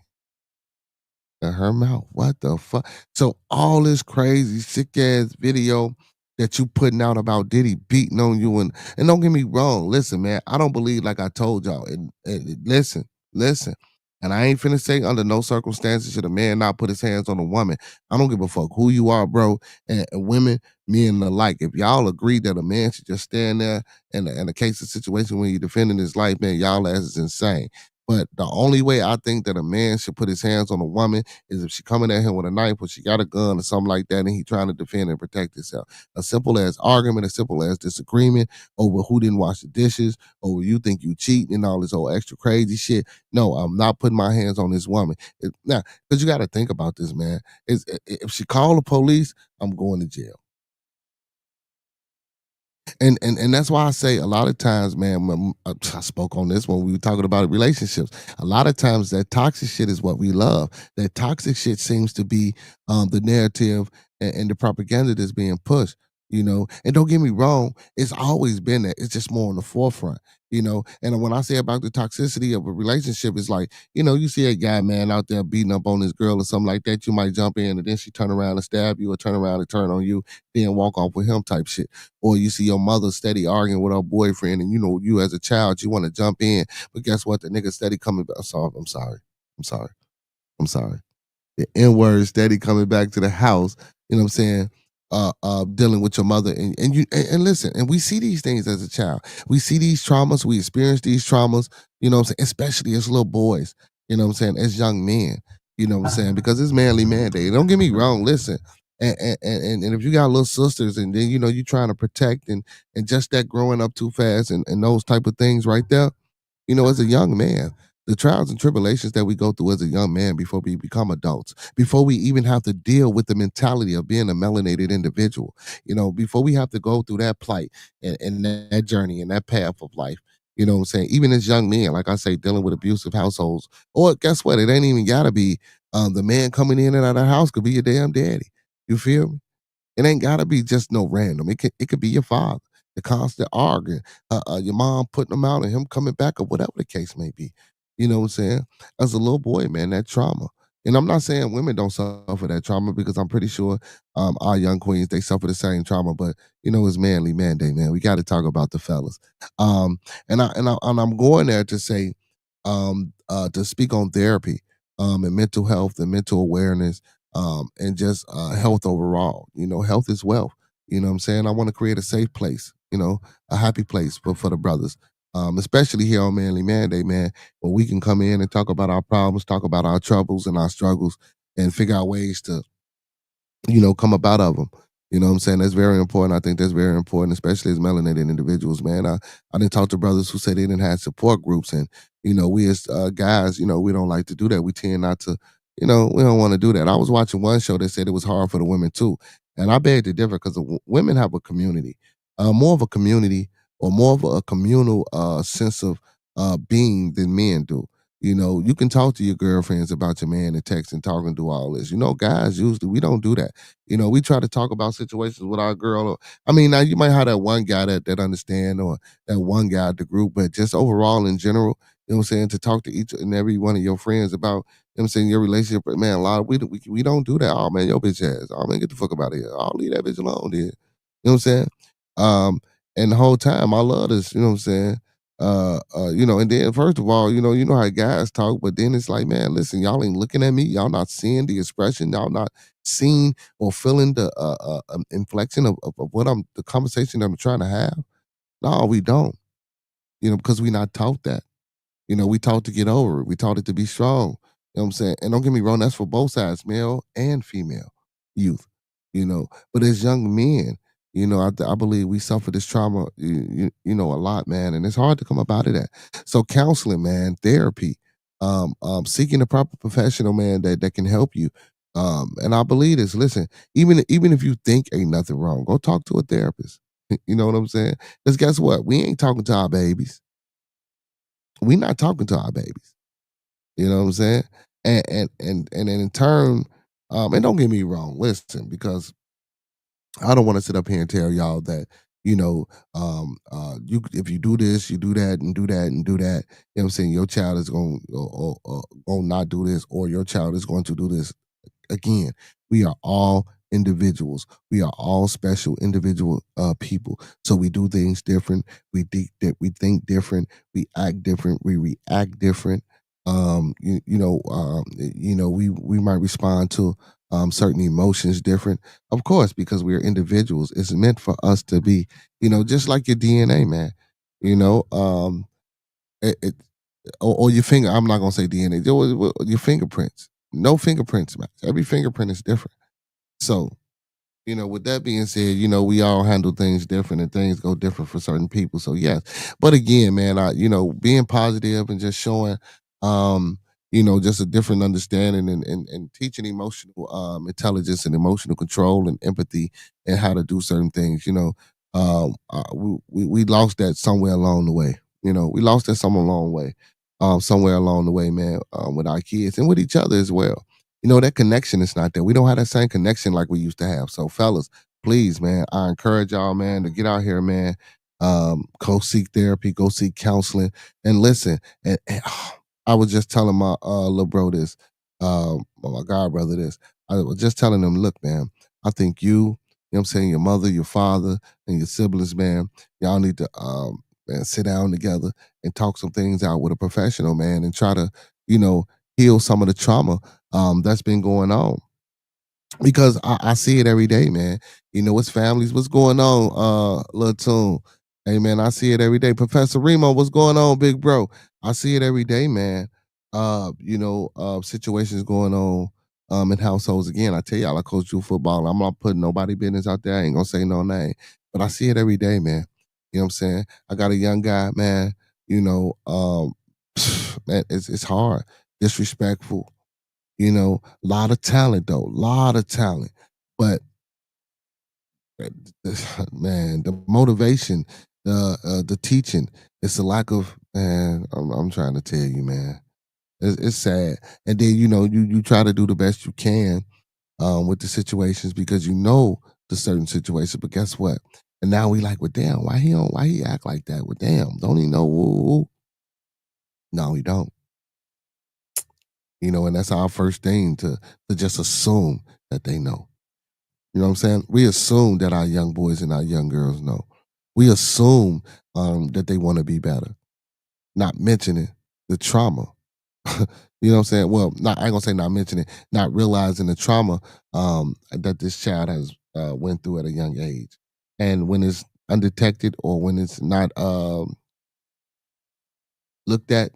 in her mouth. What the fuck? So all this crazy, sick ass video that you putting out about Diddy beating on you, and don't get me wrong, listen, man, I don't believe, like I told y'all, and listen. And I ain't finna say under no circumstances should a man not put his hands on a woman. I don't give a fuck who you are, bro. And women, men alike. If y'all agree that a man should just stand there in a case of situation when you're defending his life, man, y'all ass is insane. But the only way I think that a man should put his hands on a woman is if she coming at him with a knife or she got a gun or something like that and he trying to defend and protect himself. A simple as argument, a simple as disagreement over who didn't wash the dishes, over you think you cheating and all this old extra crazy shit. No, I'm not putting my hands on this woman. Now, because you got to think about this, man. If she called the police, I'm going to jail. And that's why I say a lot of times, man, I spoke on this when we were talking about relationships. A lot of times that toxic shit is what we love. That toxic shit seems to be the narrative and the propaganda that's being pushed. And don't get me wrong, it's always been there. It's just more on the forefront. And when I say about the toxicity of a relationship, it's like, you see a guy, man, out there beating up on his girl or something like that, you might jump in and then she turn around and stab you or turn around and turn on you, then walk off with him type shit. Or you see your mother steady arguing with her boyfriend and you as a child, you want to jump in, but guess what? The nigga steady coming back. I'm sorry. I'm sorry. I'm sorry. The N-word steady coming back to the house, you know what I'm saying? Dealing with your mother and listen, and we see these things as a child. We see these traumas, we experience these traumas, you know what I'm saying, especially as little boys, you know what I'm saying, as young men, you know what I'm saying, because it's manly Manday. Don't get me wrong, listen. And if you got little sisters and then you trying to protect and just that growing up too fast and those type of things right there, as a young man, the trials and tribulations that we go through as a young man before we become adults, before we even have to deal with the mentality of being a melanated individual, before we have to go through that plight and that journey and that path of life, you know what I'm saying? Even as young men, like I say, dealing with abusive households, or guess what? It ain't even gotta be the man coming in and out of the house could be your damn daddy. You feel me? It ain't gotta be just no random. It could be your father, the constant arguing, your mom putting him out and him coming back or whatever the case may be. You know what I'm saying? As a little boy, man, that trauma. And I'm not saying women don't suffer that trauma because I'm pretty sure our young queens they suffer the same trauma. But it's manly Monday, man. We got to talk about the fellas. And I'm going there to say to speak on therapy and mental health and mental awareness and just health overall. Health is wealth. You know what I'm saying? I want to create a safe place, a happy place for the brothers, especially here on Manly Monday, man, where we can come in and talk about our problems, talk about our troubles and our struggles, and figure out ways to come up out of them. You know what I'm saying? That's very important. I think that's very important, especially as melanated individuals, man. I didn't talk to brothers who said they didn't have support groups. And, we as guys, we don't like to do that. We tend not to, we don't want to do that. I was watching one show that said it was hard for the women too. And I beg to differ because women have a community, more of a community or more of a communal sense of being than men do. You can talk to your girlfriends about your man and text and talk and do all this. Guys usually we don't do that. We try to talk about situations with our girl. I mean, now you might have that one guy that understand or that one guy at the group, but just overall in general, what I'm saying, to talk to each and every one of your friends about, what I'm saying, your relationship, man, a lot of we don't do that. Oh man, your bitch ass. Oh man, get the fuck up out of here. I'll leave that bitch alone, dude. You know what I'm saying? And the whole time I love this, you know what I'm saying? And then first of all, you know how guys talk, but then it's like, man, listen, y'all ain't looking at me, y'all not seeing the expression, y'all not seeing or feeling the inflection of what the conversation that I'm trying to have. No, we don't, because we not taught that. We taught to get over it. We taught it to be strong. You know what I'm saying? And don't get me wrong, that's for both sides, male and female youth. But as young men, I believe we suffer this trauma, a lot, man, and it's hard to come up out of that. So counseling, man, therapy, seeking a proper professional, man, that can help you. And I believe this. Listen, even if you think ain't nothing wrong, go talk to a therapist. You know what I'm saying? Because guess what? We ain't talking to our babies. We not talking to our babies. You know what I'm saying? And in turn, and don't get me wrong, listen, because I don't want to sit up here and tell y'all that, you if you do this, you do that, and do that, and do that. You know what I'm saying? Your child is going to not do this, or your child is going to do this. Again, we are all individuals. We are all special individual people. So we do things different. We think different. We act different. We react different. We might respond to certain emotions different. Of course, because we are individuals. It's meant for us to be, just like your DNA, man. You know, it or your finger. I'm not gonna say DNA. Your fingerprints. No fingerprints match. Every fingerprint is different. So, with that being said, we all handle things different and things go different for certain people. So yes. But again, man, being positive and just showing just a different understanding and teaching emotional intelligence and emotional control and empathy and how to do certain things, we lost that somewhere along the way. We lost that somewhere along the way, man, with our kids and with each other as well. That connection is not there. We don't have that same connection like we used to have. So, fellas, please, man, I encourage y'all, man, to get out here, man. Go seek therapy, go seek counseling, and listen. I was just telling my little bro this, my god brother this. I was just telling him, look, man, I think you know what I'm saying, your mother, your father, and your siblings, man, y'all need to man, sit down together and talk some things out with a professional, man, and try to, you know, heal some of the trauma that's been going on because I see it every day, man. You know, it's families. What's going on, Lil Tune? Hey, man, I see it every day. Professor Remo, what's going on, big bro? I see it every day, man. Situations going on in households. Again, I tell y'all, I coach youth football. I'm not putting nobody business out there. I ain't gonna say no name, but I see it every day, man. You know what I'm saying? I got a young guy, man. You know, man, it's hard, disrespectful, you know, a lot of talent though, a lot of talent. But man, the motivation, the teaching, it's a lack of man. I'm trying to tell you, man, it's sad. And then you know, you try to do the best you can with the situations because you know the certain situation. But guess what? And now we like, well, damn, why he act like that? Well, damn, don't he know? Woo? No, he don't. You know, and that's our first thing to just assume that they know. You know what I'm saying? We assume that our young boys and our young girls know. We assume that they want to be better, not mentioning the trauma. You know what I'm saying? Well, not I ain't gonna say not mentioning, not realizing the trauma that this child has went through at a young age, and when it's undetected or when it's not looked at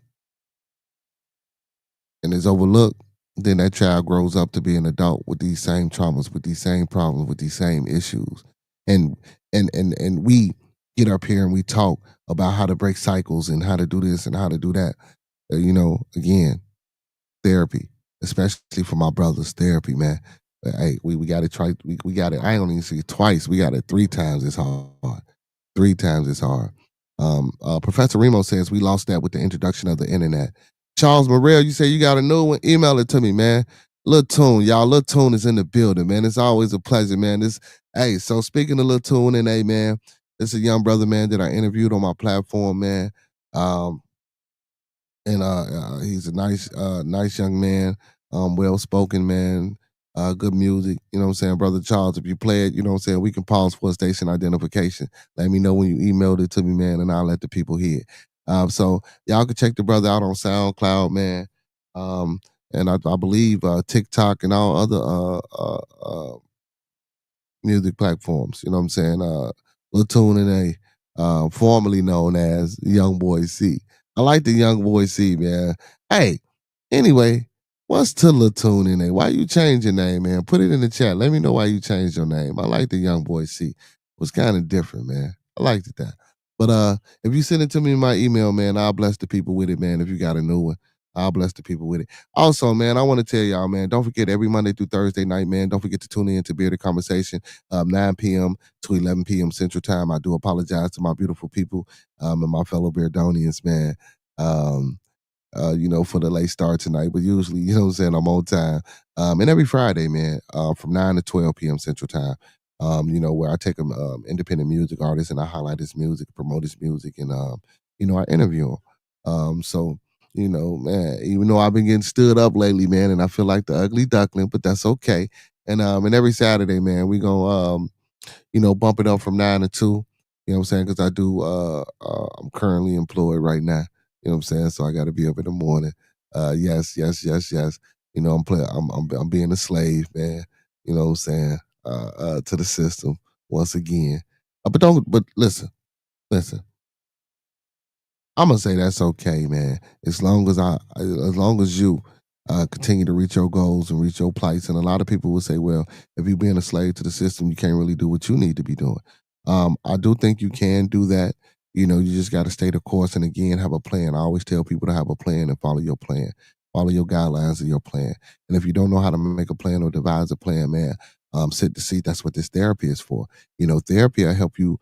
and is overlooked, then that child grows up to be an adult with these same traumas, with these same problems, with these same issues. And and we get up here and we talk about how to break cycles and how to do this and how to do that. You know, again, therapy, especially for my brothers, therapy, man. Hey, we got to try. We got it. I ain't gonna even say it twice. We got it 3 times as hard. 3 times as hard. Professor Remo says we lost that with the introduction of the internet. Charles Morrell, you say you got a new one? Email it to me, man. Lil Tune, y'all. Lil Tune is in the building, man. It's always a pleasure, man. Hey, so speaking of Lil Tune and hey, man, this is a young brother, man, that I interviewed on my platform, man. Um, and he's a nice young man, well spoken man, good music. You know what I'm saying, brother Charles? If you play it, you know what I'm saying. We can pause for station identification. Let me know when you emailed it to me, man, and I'll let the people hear it. So y'all can check the brother out on SoundCloud, man. Um, and I believe TikTok and all other music platforms. You know what I'm saying? Lil Tune and A, formerly known as Young Boy C. I like the Young Boy C, man. Hey, anyway, what's to Lil Tune and A? Why you change your name, man? Put it in the chat. Let me know why you changed your name. I like the Young Boy C. It was kind of different, man. I liked it that. But if you send it to me in my email, man, I'll bless the people with it, man. If you got a new one, I'll bless the people with it. Also, man, I want to tell y'all, man, don't forget every Monday through Thursday night, man, don't forget to tune in to Bearded Conversation, 9 p.m. to 11 p.m. Central Time. I do apologize to my beautiful people and my fellow Beardonians, man. You know, for the late start tonight, but usually, you know what I'm saying, I'm on time. And every Friday, man, from 9 to 12 p.m. Central Time, you know, where I take an independent music artist and I highlight his music, promote his music, and, you know, I interview him. So, you know, man, even though I've been getting stood up lately, man, and I feel like the ugly duckling, but that's okay. And every Saturday, man, we gonna you know, bump it up from 9 to 2. You know what I'm saying? Because I do I'm currently employed right now. You know what I'm saying? So I gotta be up in the morning. Yes. You know, I'm being a slave, man. You know what I'm saying? To the system once again. But listen. I'm gonna say that's okay, man. As long as you continue to reach your goals and reach your plights. And a lot of people will say, well, if you're being a slave to the system, you can't really do what you need to be doing. I do think you can do that. You know, you just got to stay the course and again have a plan. I always tell people to have a plan and follow your plan, follow your guidelines of your plan. And if you don't know how to make a plan or devise a plan, man, sit the seat. That's what this therapy is for. You know, therapy will help you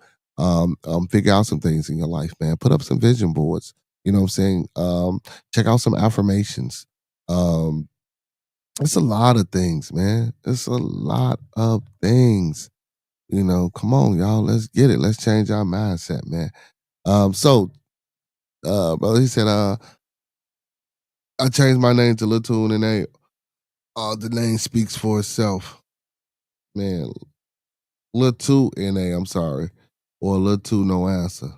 figure out some things in your life, man. Put up some vision boards. You know what I'm saying? Check out some affirmations. Um, it's a lot of things, man. It's a lot of things. You know, come on, y'all, let's get it. Let's change our mindset, man. Brother, he said, I changed my name to Lil Tune and the name speaks for itself. Man, Lil 2 NA, I'm sorry. Or Lil 2 no answer.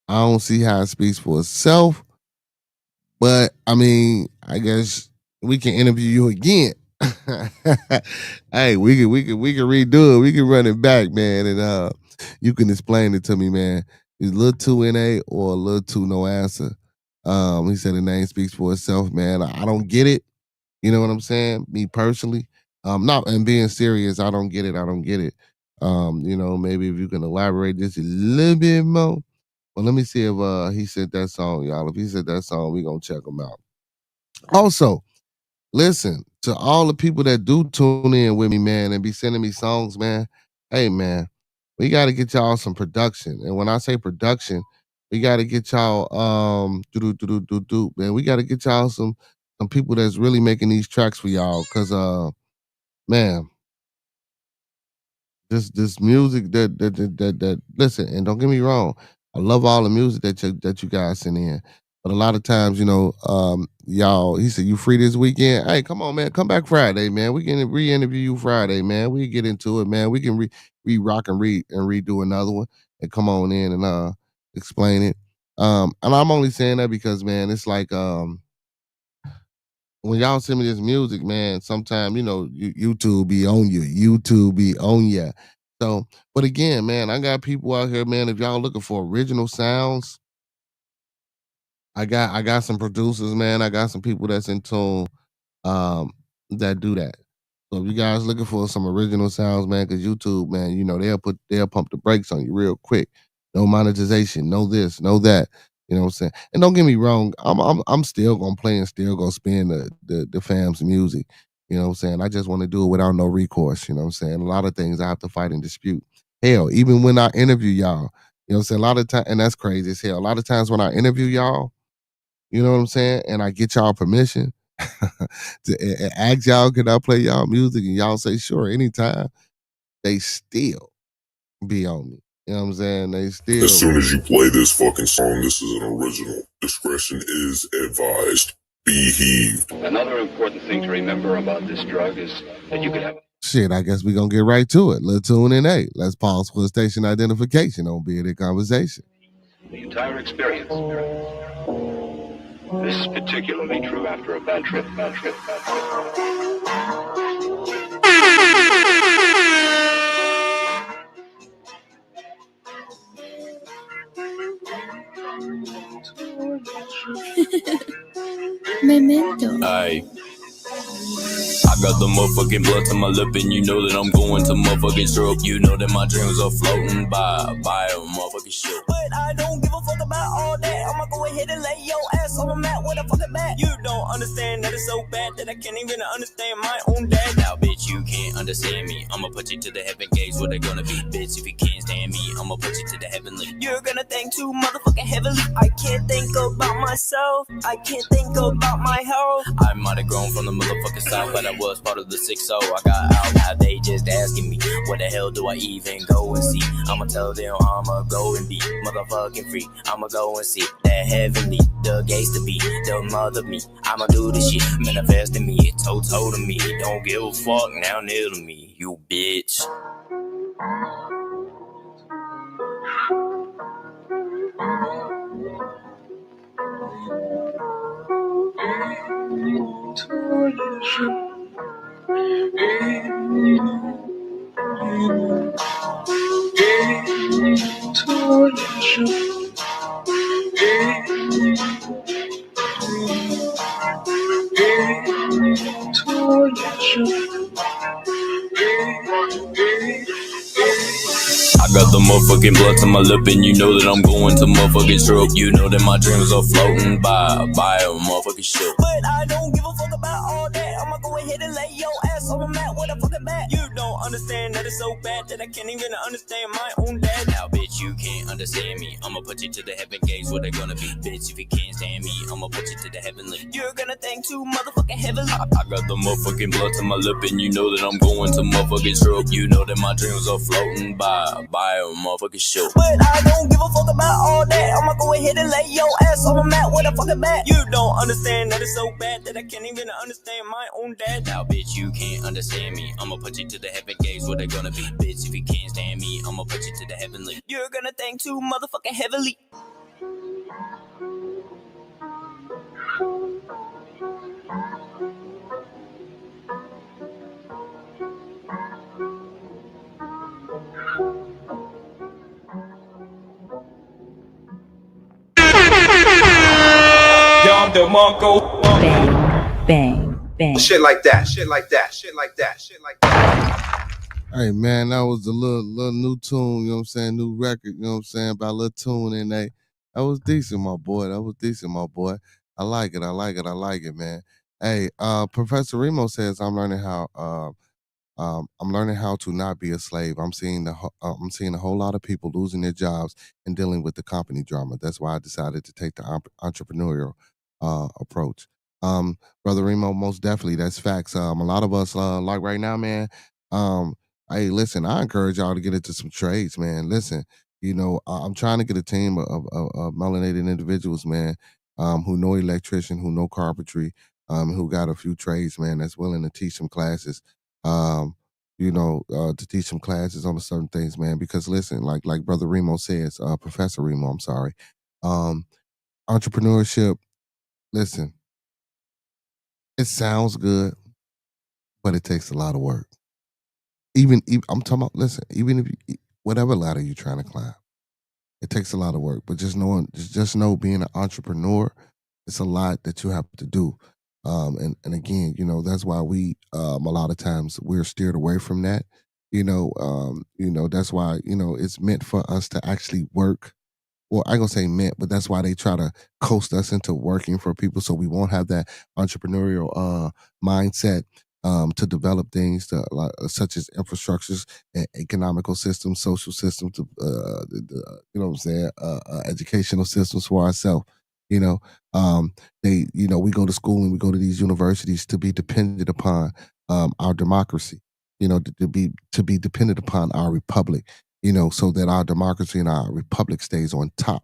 I don't see how it speaks for itself, but I mean, I guess we can interview you again. Hey, we can redo it. We can run it back, man, and you can explain it to me, man. Is Lil 2 NA or Lil 2 no answer? He said the name speaks for itself, man. I don't get it. You know what I'm saying? Me personally. Not and being serious, I don't get it. I don't get it. You know, maybe if you can elaborate just a little bit more. Well, let me see if he said that song, y'all. If he said that song, we gonna check him out. Also, listen to all the people that do tune in with me, man, and be sending me songs, man. Hey, man, we got to get y'all some production. And when I say production, we got to get y'all man. We got to get y'all some people that's really making these tracks for y'all, cause man, this music that listen, and don't get me wrong, I love all the music that you guys send in. But a lot of times, you know, y'all, he said, you free this weekend? Hey, come on, man. Come back Friday, man. We can re-interview you Friday, man. We can get into it, man. We can re-rock and redo another one and come on in and explain it. And I'm only saying that because, man, it's like when y'all send me this music, man, sometimes, you know, YouTube be on you. YouTube be on ya. So, but again, man, I got people out here, man. If y'all looking for original sounds, I got some producers, man. I got some people that's in tune that do that. So if you guys looking for some original sounds, man, because YouTube, man, you know, they'll pump the brakes on you real quick. No monetization, no this, no that. You know what I'm saying? And don't get me wrong, I'm still gonna play and still gonna spin the fam's music. You know what I'm saying? I just want to do it without no recourse. You know what I'm saying? A lot of things I have to fight and dispute. Hell, even when I interview y'all, you know what I'm saying? A lot of time, and that's crazy as hell. A lot of times when I interview y'all, you know what I'm saying? And I get y'all permission to ask y'all, can I play y'all music? And y'all say, sure, anytime. They still be on me. You know what I'm saying? They still. As soon as you play this fucking song, this is an original. Discretion is advised. Be heaved. Another important thing to remember about this drug is that you could have. Shit, I guess we're going to get right to it. Let's tune in. Let's pause for station identification on Bearded Conversation. The entire experience. This is particularly true after a bad trip. Memento. Aye. I got the motherfucking blood to my lip, and you know that I'm going to motherfucking stroke. You know that my dreams are floating by a motherfucking ship. But I don't give a fuck about all that. I'ma go ahead and lay your ass on the mat with a fucking bat. You don't understand that it's so bad that I can't even understand my own dad. Now, bitch, you can't understand me. I'ma put you to the heaven gates where they gonna be. Bitch, if you can't stand me, I'ma put you to the heavenly. You're gonna think too motherfucking heavily. I can't think about myself. I can't think about my health. I might have grown from the motherfucking south, but I was part of the 6-0. I got out, now they just asking me, where the hell do I even go and see? I'ma tell them I'ma go and be motherfucking free. I'ma go and see that heavenly, the gates to be, the mother me. I'ma do this shit, manifest in me, toe to me. Don't give a fuck, now near to me, you bitch. I got the motherfucking blood to my lip, and you know that I'm going to motherfucking stroke. You know that my dreams are floating by a motherfucking ship. But I don't give a fuck about all that. I'ma go ahead and lay your ass on the mat with a fucking bat. You don't understand that it's so bad that I can't even understand my own dad. Now, bitch, you can't can't understand me, I'ma put you to the heaven gates where they're gonna be. Bitch, if you can't stand me, I'ma put you to the heavenly. You're gonna think too motherfucking heavily. I got the motherfucking blood to my lip, and you know that I'm going to motherfucking stroke. You know that my dreams are floating by a motherfucking show. But I don't give a fuck about all that. I'ma go ahead and lay your ass on the mat with a fucking bat. You don't understand that it's so bad that I can't even understand my own dad. Now, bitch, you can't understand me, I'ma put you to the heaven gates where they're gonna be. Bitch, if you can't stand me, I'ma put you to the heavenly. You're gonna think too motherfucking heavily. Dom DeMarco. Bang, bang, bang. Shit like that, shit like that, shit like that, shit like that. Hey man, that was a little new tune, you know what I'm saying? New record, you know what I'm saying? About a little tune in there. That was decent, my boy. That was decent, my boy. I like it, I like it, I like it, man. Hey, Professor Remo says I'm learning how to not be a slave. I'm seeing a whole lot of people losing their jobs and dealing with the company drama. That's why I decided to take the entrepreneurial approach. Brother Remo, most definitely, that's facts. A lot of us, like right now, man. Hey, listen, I encourage y'all to get into some trades, man. Listen, I'm trying to get a team of melanated individuals, man, who know electrician, who know carpentry, who got a few trades, man, that's willing to teach some classes. To teach some classes on certain things, man. Because listen, like Brother Remo says, Professor Remo, I'm sorry. Entrepreneurship, listen, it sounds good, but it takes a lot of work. Even I'm talking about, listen, even if whatever ladder you're trying to climb, it takes a lot of work. But just know being an entrepreneur, it's a lot that you have to do. And again, that's why we a lot of times we're steered away from that. That's why, it's meant for us to actually work. Well, I ain't gonna say meant, but that's why they try to coast us into working for people so we won't have that entrepreneurial mindset to develop things such as infrastructures and economical systems, social systems, educational systems for ourselves. We go to school and we go to these universities to be dependent upon our democracy, to be dependent upon our republic, so that our democracy and our republic stays on top.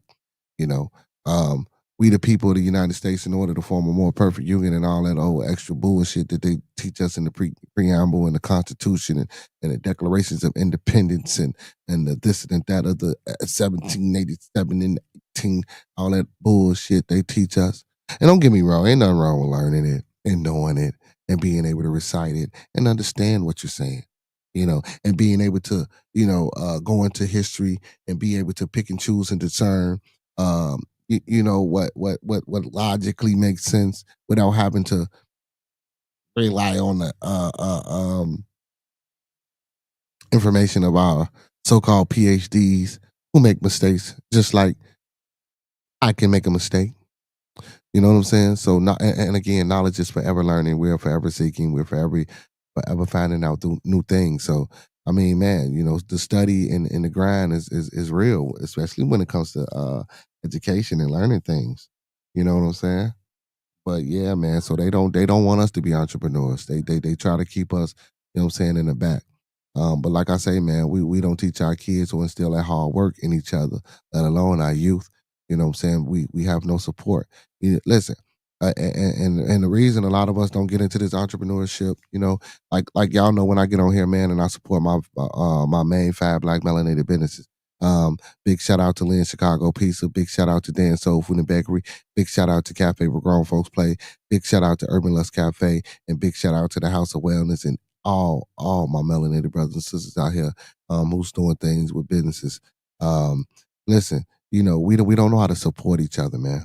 We the people of the United States, in order to form a more perfect union and all that old extra bullshit that they teach us in the preamble and the Constitution and the Declarations of Independence and the this and that of the 1787 and 18, all that bullshit they teach us. And don't get me wrong, ain't nothing wrong with learning it and knowing it and being able to recite it and understand what you're saying, and being able to, go into history and be able to pick and choose and discern what logically makes sense without having to rely on the information of our so-called PhDs who make mistakes, just like I can make a mistake. You know what I'm saying? So, and again, knowledge is forever learning. We're forever seeking. We're forever finding out new things. So, I mean, man, the study and the grind is real, especially when it comes to education and learning things. You know what I'm saying? But yeah, man. So they don't want us to be entrepreneurs. They try to keep us, in the back. But like I say, man, we don't teach our kids or instill that hard work in each other, let alone our youth. You know what I'm saying? We have no support. Listen, and the reason a lot of us don't get into this entrepreneurship, like y'all know when I get on here, man, and I support my main 5 Black melanated businesses. Big shout out to Lynn Chicago Pizza. Big shout out to Dan Soul Food and Bakery. Big shout out to Cafe Where Grown Folks Play. Big shout out to Urban Lust Cafe, and big shout out to the House of Wellness and all my melanated brothers and sisters out here who's doing things with businesses. Listen, we don't know how to support each other, man.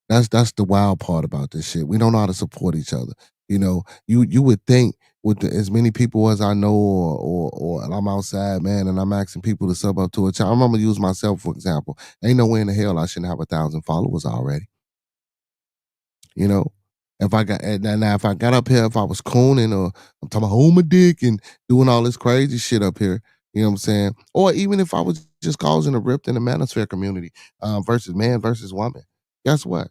That's the wild part about this shit. We don't know how to support each other. You would think with as many people as I know, or I'm outside, man, and I'm asking people to sub up to a channel. I'm gonna use myself for example. Ain't no way in the hell I shouldn't have 1,000 followers already. If I got up here, if I was cooning or I'm talking about my dick and doing all this crazy shit up here, You know what I'm saying? Or even if I was just causing a rift in the manosphere community versus man versus woman, guess what?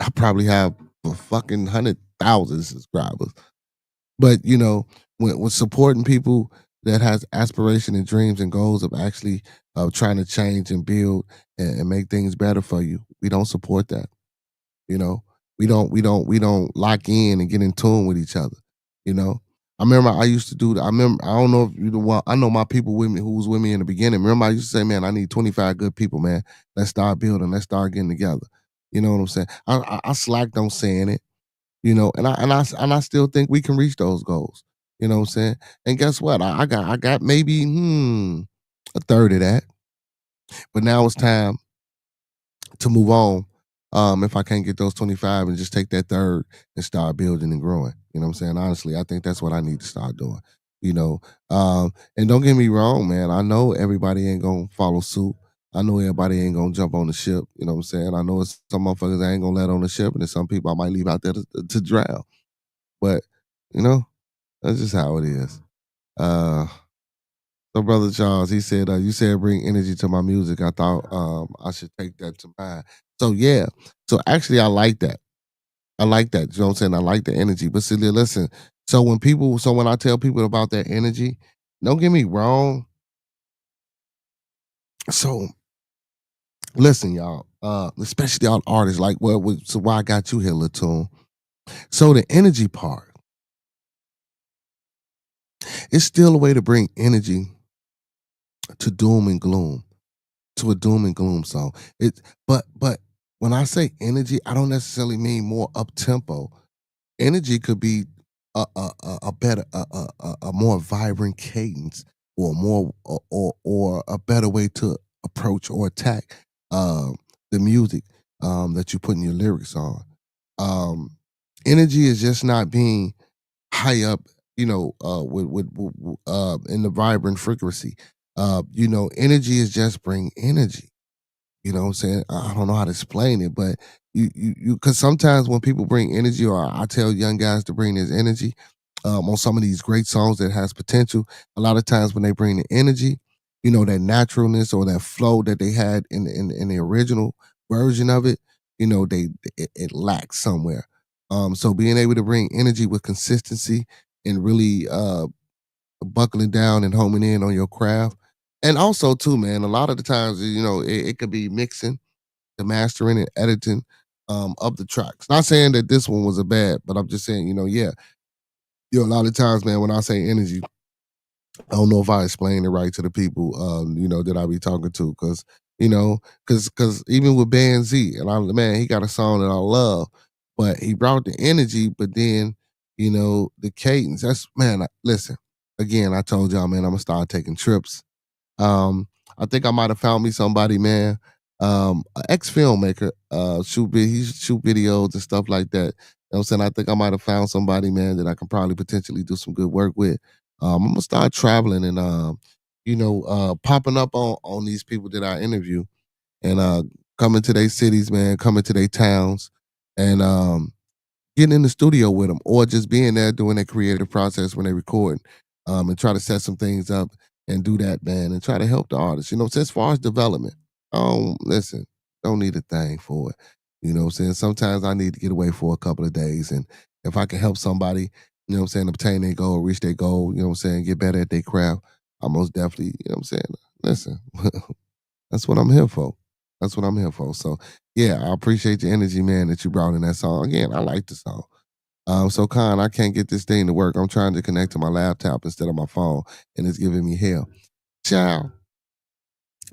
I probably have a fucking 100,000 subscribers. But when supporting people that has aspiration and dreams and goals of actually trying to change and build and make things better for you, we don't support that. You know, we don't lock in and get in tune with each other. You know, I remember I used to do that. I don't know if you know. Well, I know my people with me who was with me in the beginning. Remember, I used to say, "Man, I need 25 good people, man. Let's start building. Let's start getting together." You know what I'm saying? I slacked on saying it. And I still think we can reach those goals. You know what I'm saying? And guess what? I got maybe a third of that. But now it's time to move on. If I can't get those 25 and just take that third and start building and growing. You know what I'm saying? Honestly, I think that's what I need to start doing. You know, and don't get me wrong, man. I know everybody ain't gonna follow suit. I know everybody ain't gonna jump on the ship. You know what I'm saying? I know it's some motherfuckers I ain't gonna let on the ship, and there's some people I might leave out there to drown. But that's just how it is. Uh, so brother Charles, he said, you said bring energy to my music. I thought I should take that to mine. So yeah. So actually I like that. I like that. You know what I'm saying? I like the energy. But see, listen, when I tell people about that energy, don't get me wrong. So listen, y'all, especially y'all artists, like so why I got you here, Latoon. So the energy part, it's still a way to bring energy to doom and gloom, to a doom and gloom song. But when I say energy, I don't necessarily mean more up tempo. Energy could be a better a more vibrant cadence or more or a better way to approach or attack the music that you put in your lyrics on. Um, Energy is just not being high up, in the vibrant frequency. Energy is just bring energy. You know what I'm saying? I don't know how to explain it, but because sometimes when people bring energy, or I tell young guys to bring this energy on some of these great songs that has potential, a lot of times when they bring the energy, that naturalness or that flow that they had in the original version of it, it lacks somewhere. So being able to bring energy with consistency and really buckling down and homing in on your craft. And also too, man, a lot of the times, it could be mixing, the mastering and editing of the tracks. Not saying that this one was a bad, but I'm just saying, yeah. A lot of times, man, when I say energy, I don't know if I explain it right to the people, that I be talking to, because even with Band Z, and man, he got a song that I love, but he brought the energy, but then, the cadence. That's man. Listen, again, I told y'all, man, I'm gonna start taking trips. I think I might have found me somebody, man. An ex filmmaker, he shoot videos and stuff like that. You know what I'm saying? I think I might have found somebody, man, that I can probably potentially do some good work with. I'm gonna start traveling and popping up on these people that I interview and coming to their cities, man, coming to their towns, and getting in the studio with them, or just being there doing their creative process when they record, and try to set some things up and do that, man, and try to help the artists. So as far as development, listen, don't need a thing for it. You know what I'm saying? Sometimes I need to get away for a couple of days, and if I can help somebody, obtain their goal, reach their goal, get better at their craft, I most definitely, listen, that's what I'm here for. That's what I'm here for. So yeah, I appreciate the energy, man, that you brought in that song. Again, I like the song. So Khan, I can't get this thing to work. I'm trying to connect to my laptop instead of my phone, and it's giving me hell. Ciao.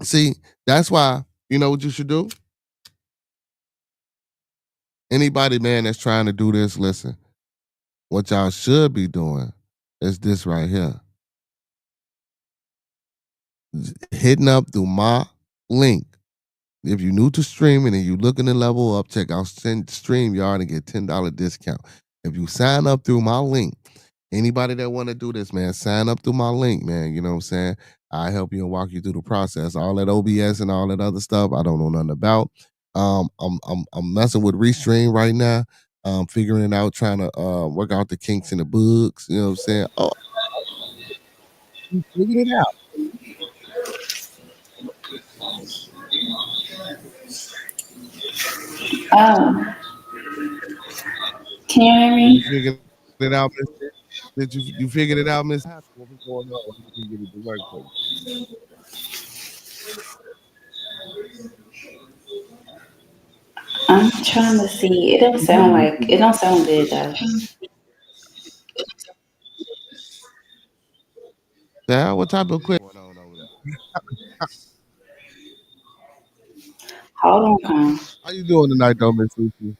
See, that's why, you know what you should do? Anybody, man, that's trying to do this, listen, what y'all should be doing is this right here. Hitting up through my link. If you're new to streaming and you're looking to level up, check out StreamYard and get $10 discount. If you sign up through my link, anybody that want to do this, man, sign up through my link, man. You know what I'm saying? I help you and walk you through the process. All that OBS and all that other stuff, I don't know nothing about. I'm messing with Restream right now. Figuring it out, trying to work out the kinks and the bugs. You know what I'm saying? Oh, You figured it out. Can you hear You me? figured it out, Miss? Did you figured it out, Miss? What was going on? Why you couldn't get it to work for you? I'm trying to see. It don't sound good though. Yeah, what type of going on over there? Hold on, Con. How you doing tonight, though, Miss Lucy?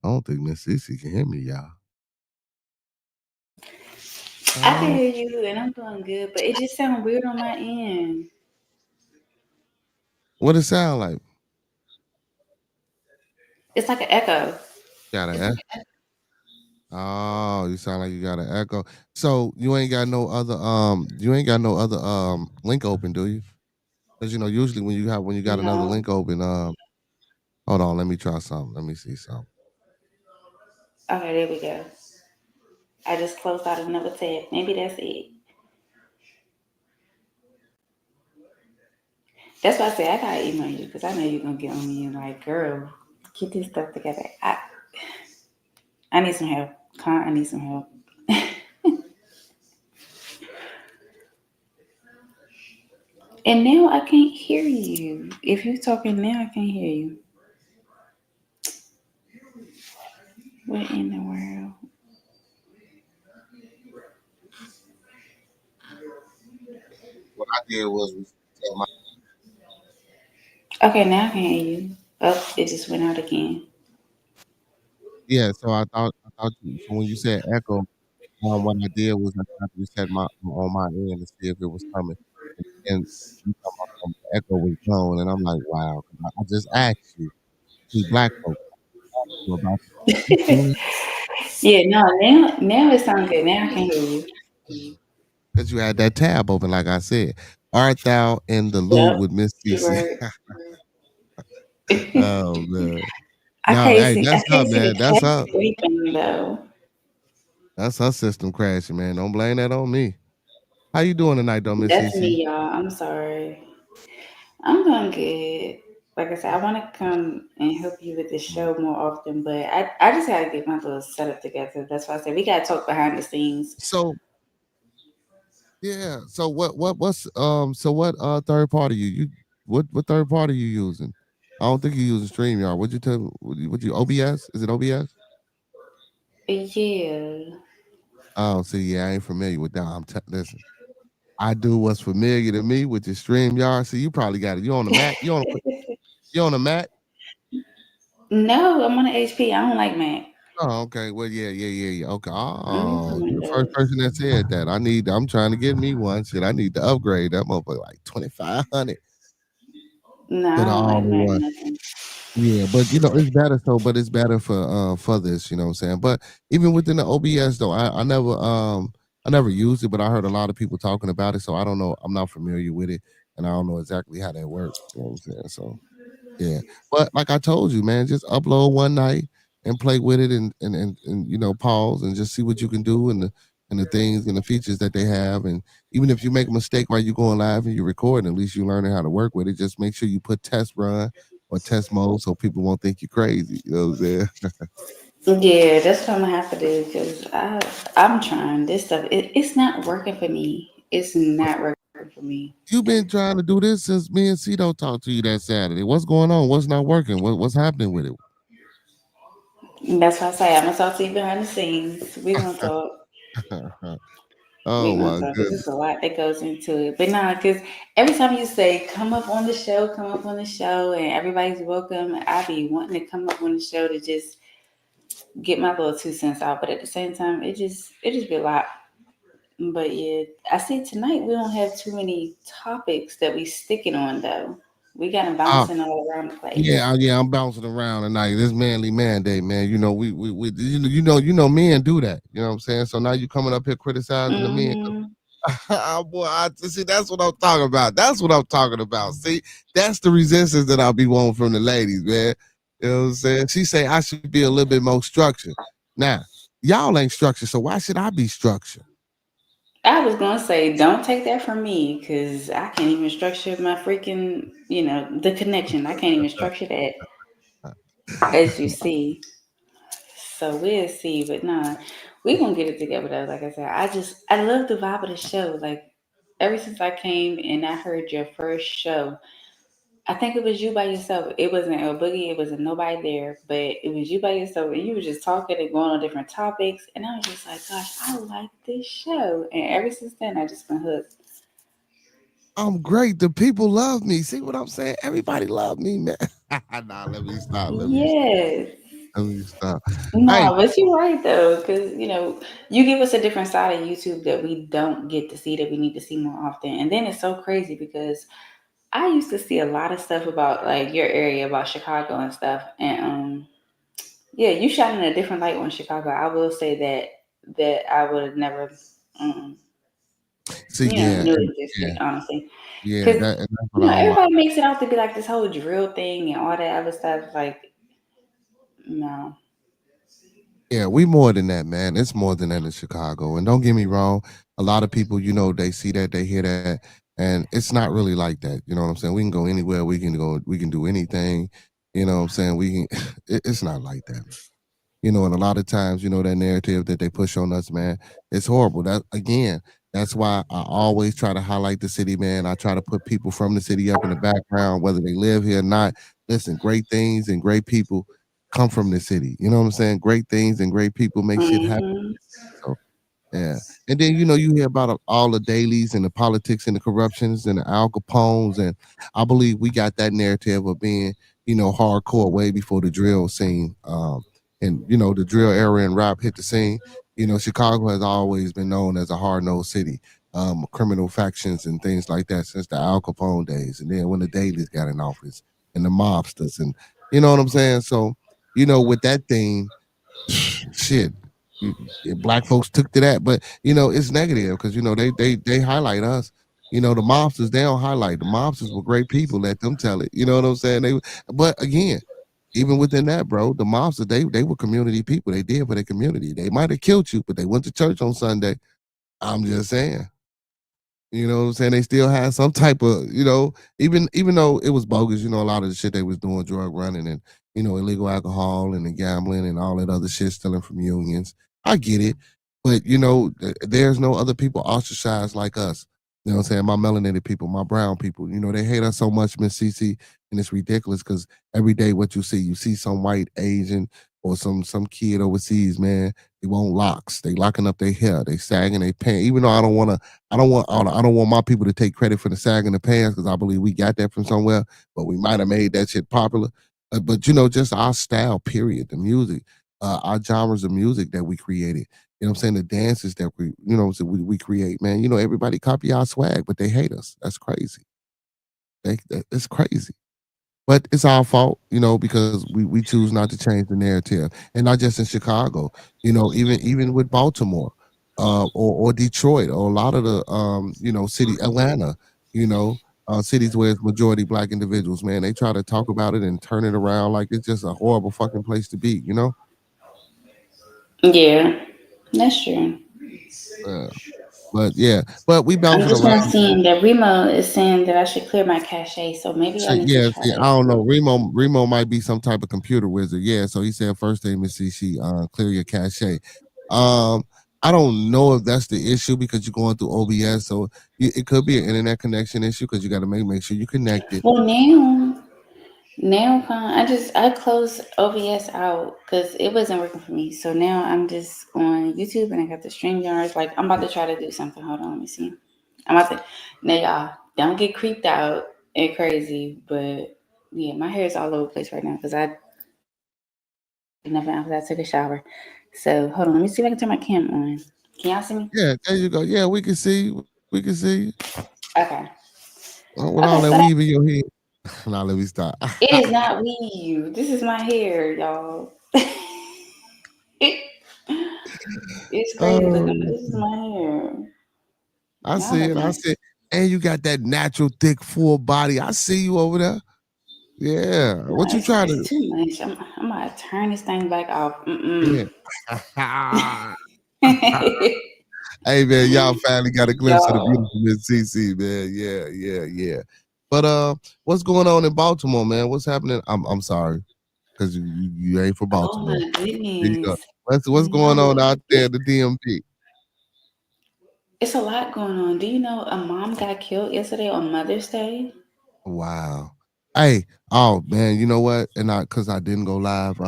I don't think Miss Cece can hear me, y'all. I can hear you and I'm doing good, but it just sounds weird on my end. What it sound like? It's like an echo. Got an echo. Oh, you sound like you got an echo. So you ain't got no other link open, do you? Because usually when you got another No. link open, hold on, let me try something. Let me see something. Okay, there we go. I just closed out another tab. Maybe that's it. That's why I say I gotta email you because I know you're gonna get on me and like, girl, get this stuff together. I need some help. Con, I need some help. And now I can't hear you. If you're talking now, I can't hear you. What in the world? What I did was tell my Okay, now I can hear you. Oh, it just went out again. so I thought so when you said echo, what I did was I tried to reset my on my end to see if it was coming, and you talking about the echo was gone, and I'm like, wow, 'cause I just asked you, see black folks, you about Yeah, no, now it sounds good. Now I can hear you. because you had that tab open, like I said. Art thou in the loop Yep. with Miss Good CC? word. Oh man, no, hey, I that's her, can't see the man. That's chat her. sleeping though. That's her system crashing, man. Don't blame that on me. How you doing tonight, though, Miss That's CC? me, y'all. I'm sorry. I'm doing good. Like I said, I want to come and help you with the show more often, but I just got to get my little setup together. That's why I said we got to talk behind the scenes. So yeah, so what third party what third party you using? I don't think you're using StreamYard. What'd you tell? What you OBS? Is it OBS? Yeah. Oh, see, yeah, I ain't familiar with that. Listen. I do what's familiar to me, which is StreamYard. See, you probably got it. You on the Mac? You on the Mac? No, I'm on an HP. I don't like Mac. Oh, okay. Well, yeah. Okay. I'm Oh, from you the first Windows. person that said that. I'm trying to get me one. Shit, I need to upgrade that motherfucker like 2,500 No, I to the don't all like in Mac one. nothing. Yeah, but it's better for this, you know what I'm saying? But even within the OBS though, I never used it, but I heard a lot of people talking about it, so I don't know. I'm not familiar with it and I don't know exactly how that works. You know what I'm saying? So yeah. But like I told you, man, just upload one night and play with it and pause and just see what you can do and the things and the features that they have. And even if you make a mistake while you're going live and you record, at least you're learning how to work with it. Just make sure you put test run or test mode so people won't think you're crazy. You know what I'm saying? Yeah, that's what I'm gonna have to do because I'm trying this stuff. It's not working for me. It's not working for me. You've been trying to do this since me and C don't talk to you that Saturday. What's going on? What's not working? What's happening with it? And that's why I say I'm gonna talk to you behind the scenes. We gonna talk. Oh We gonna my talk because goodness. there's a lot that goes into it. But nah, because every time you say come up on the show, and everybody's welcome, I be wanting to come up on the show to just get my little 2 cents out. But at the same time, it just be a lot. But yeah, I see tonight we don't have too many topics that we sticking on though. We got them bouncing all around the place. Yeah, I'm bouncing around tonight. This manly Manday, man. You know, we men do that. You know what I'm saying? So now you coming up here criticizing the men. Mm-hmm. Boy, see, that's what I'm talking about. That's what I'm talking about. See, that's the resistance that I'll be wanting from the ladies, man. You know what I'm saying? She say I should be a little bit more structured. Now, Y'all ain't structured, so why should I be structured? I was gonna say, don't take that from me, because I can't even structure my freaking, the connection. I can't even structure that, as you see. So we'll see, but nah, we gonna get it together though. Like I said, I love the vibe of the show. Like ever since I came and I heard your first show, I think it was you by yourself. It wasn't a boogie, it wasn't nobody there, but it was you by yourself, and you were just talking and going on different topics, and I was just like, gosh, I like this show, and ever since then, I just been hooked. I'm great. The people love me. See what I'm saying? Everybody love me, man. Nah, let me stop. Yes. Let me stop. Hey, No, but you're right though, because you give us a different side of YouTube that we don't get to see, that we need to see more often. And then it's so crazy because I used to see a lot of stuff about like your area, about Chicago and stuff. And yeah, you shine in a different light on Chicago. I will say that I would have never see, yeah, knew it existed, honestly. yeah. Because That's what I don't like. everybody makes it out to be like this whole drill thing and all that other stuff. Like, no. Yeah, we more than that, man. It's more than that in Chicago. And don't get me wrong, a lot of people, they see that, they hear that, and it's not really like that. You know what I'm saying? We can go anywhere, we can do anything. You know what I'm saying? We can it's not like that. And a lot of times, that narrative that they push on us, man, it's horrible. That's why I always try to highlight the city, man. I try to put people from the city up in the background, whether they live here or not. Listen, great things and great people come from the city. You know what I'm saying? Great things and great people make shit happen. Hmm. So yeah. And then you hear about all the dailies and the politics and the corruptions and the Al Capones, and I believe we got that narrative of being, hardcore way before the drill scene. And the drill era and rap hit the scene. Chicago has always been known as a hard nosed city. Criminal factions and things like that since the Al Capone days, and then when the dailies got in office and the mobsters, and you know what I'm saying. So with that thing, shit, black folks took to that, but it's negative because they highlight us. The mobsters, they don't highlight. The mobsters were great people. Let them tell it. You know what I'm saying? But again, even within that, bro, the mobsters, they were community people. They did for their community. They might have killed you, but they went to church on Sunday. I'm just saying. You know what I'm saying? They still had some type of, even though it was bogus, a lot of the shit they was doing, drug running and, illegal alcohol and the gambling and all that other shit, stealing from unions. I get it. But, there's no other people ostracized like us. You know what I'm saying? My melanated people, my brown people, they hate us so much, Miss CC, and it's ridiculous because every day what you see some white Asian or some kid overseas, man, they want locks. They locking up their hair. They sagging their pants. Even though I don't want my people to take credit for the sagging the pants because I believe we got that from somewhere, but we might have made that shit popular. But just our style, period, the music, our genres of music that we created. You know what I'm saying? The dances that we create, man. Everybody copy our swag, but they hate us. That's crazy. It's crazy. But it's our fault, because we choose not to change the narrative, and not just in Chicago. Even with Baltimore, or Detroit, or a lot of the city, Atlanta, cities where it's majority black individuals. Man, they try to talk about it and turn it around like it's just a horrible fucking place to be. Yeah, that's true. Uh, but yeah, but we I'm bouncing just around. not seeing that Remo is saying that I should clear my cache, so maybe I Shit, need to yeah, try see, I that don't know. too. Remo might be some type of computer wizard. Yeah, so he said first thing, Miss CC, clear your cache. Um, I don't know if that's the issue because you're going through OBS, so it could be an internet connection issue because you got to make sure you connected. Well, now, I closed OBS out because it wasn't working for me. So now I'm just on YouTube and I got the StreamYards. Like I'm about to try to do something. Hold on, let me see. I'm about to. Now y'all don't get creeped out and crazy, but yeah, my hair is all over the place right now because I did nothing after I took a shower. So hold on, let me see if I can turn my cam on. Can y'all see me? Yeah, there you go. Yeah, we can see. We can see. Okay. With all Okay, that so weave in your head. Now let me stop. it is not weave. This is my hair, y'all. It's crazy looking, but Oh, this is my hair. I Y'all see it. I looking. see it. And you got that natural, thick, full body. I see you over there. Yeah. What you trying It's to? too much. I'm gonna turn this thing back off. Yeah. Hey man, y'all finally got a glimpse of the Yo, beautiful Miss CC, man. Yeah. But what's going on in Baltimore, man? What's happening? I'm sorry, because you ain't from oh my Baltimore. There you go. goodness. What's going No, on out there in the DMV? it's a lot going on. Do you know a mom got killed yesterday on Mother's Day? Wow. Hey, oh man, you know what? And cause I didn't go live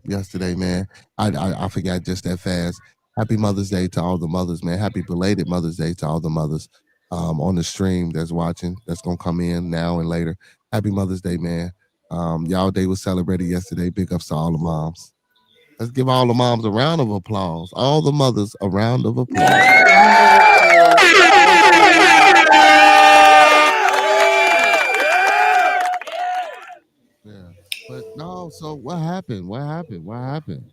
yesterday, man. I forgot just that fast. Happy Mother's Day to all the mothers, man. Happy belated Mother's Day to all the mothers on the stream that's watching, that's gonna come in now and later. Happy Mother's Day, man. Y'all day was celebrated yesterday. Big ups to all the moms. Let's give all the moms a round of applause. All the mothers a round of applause. Round of applause to all the moms. Yeah. But no, so what happened? What happened? What happened?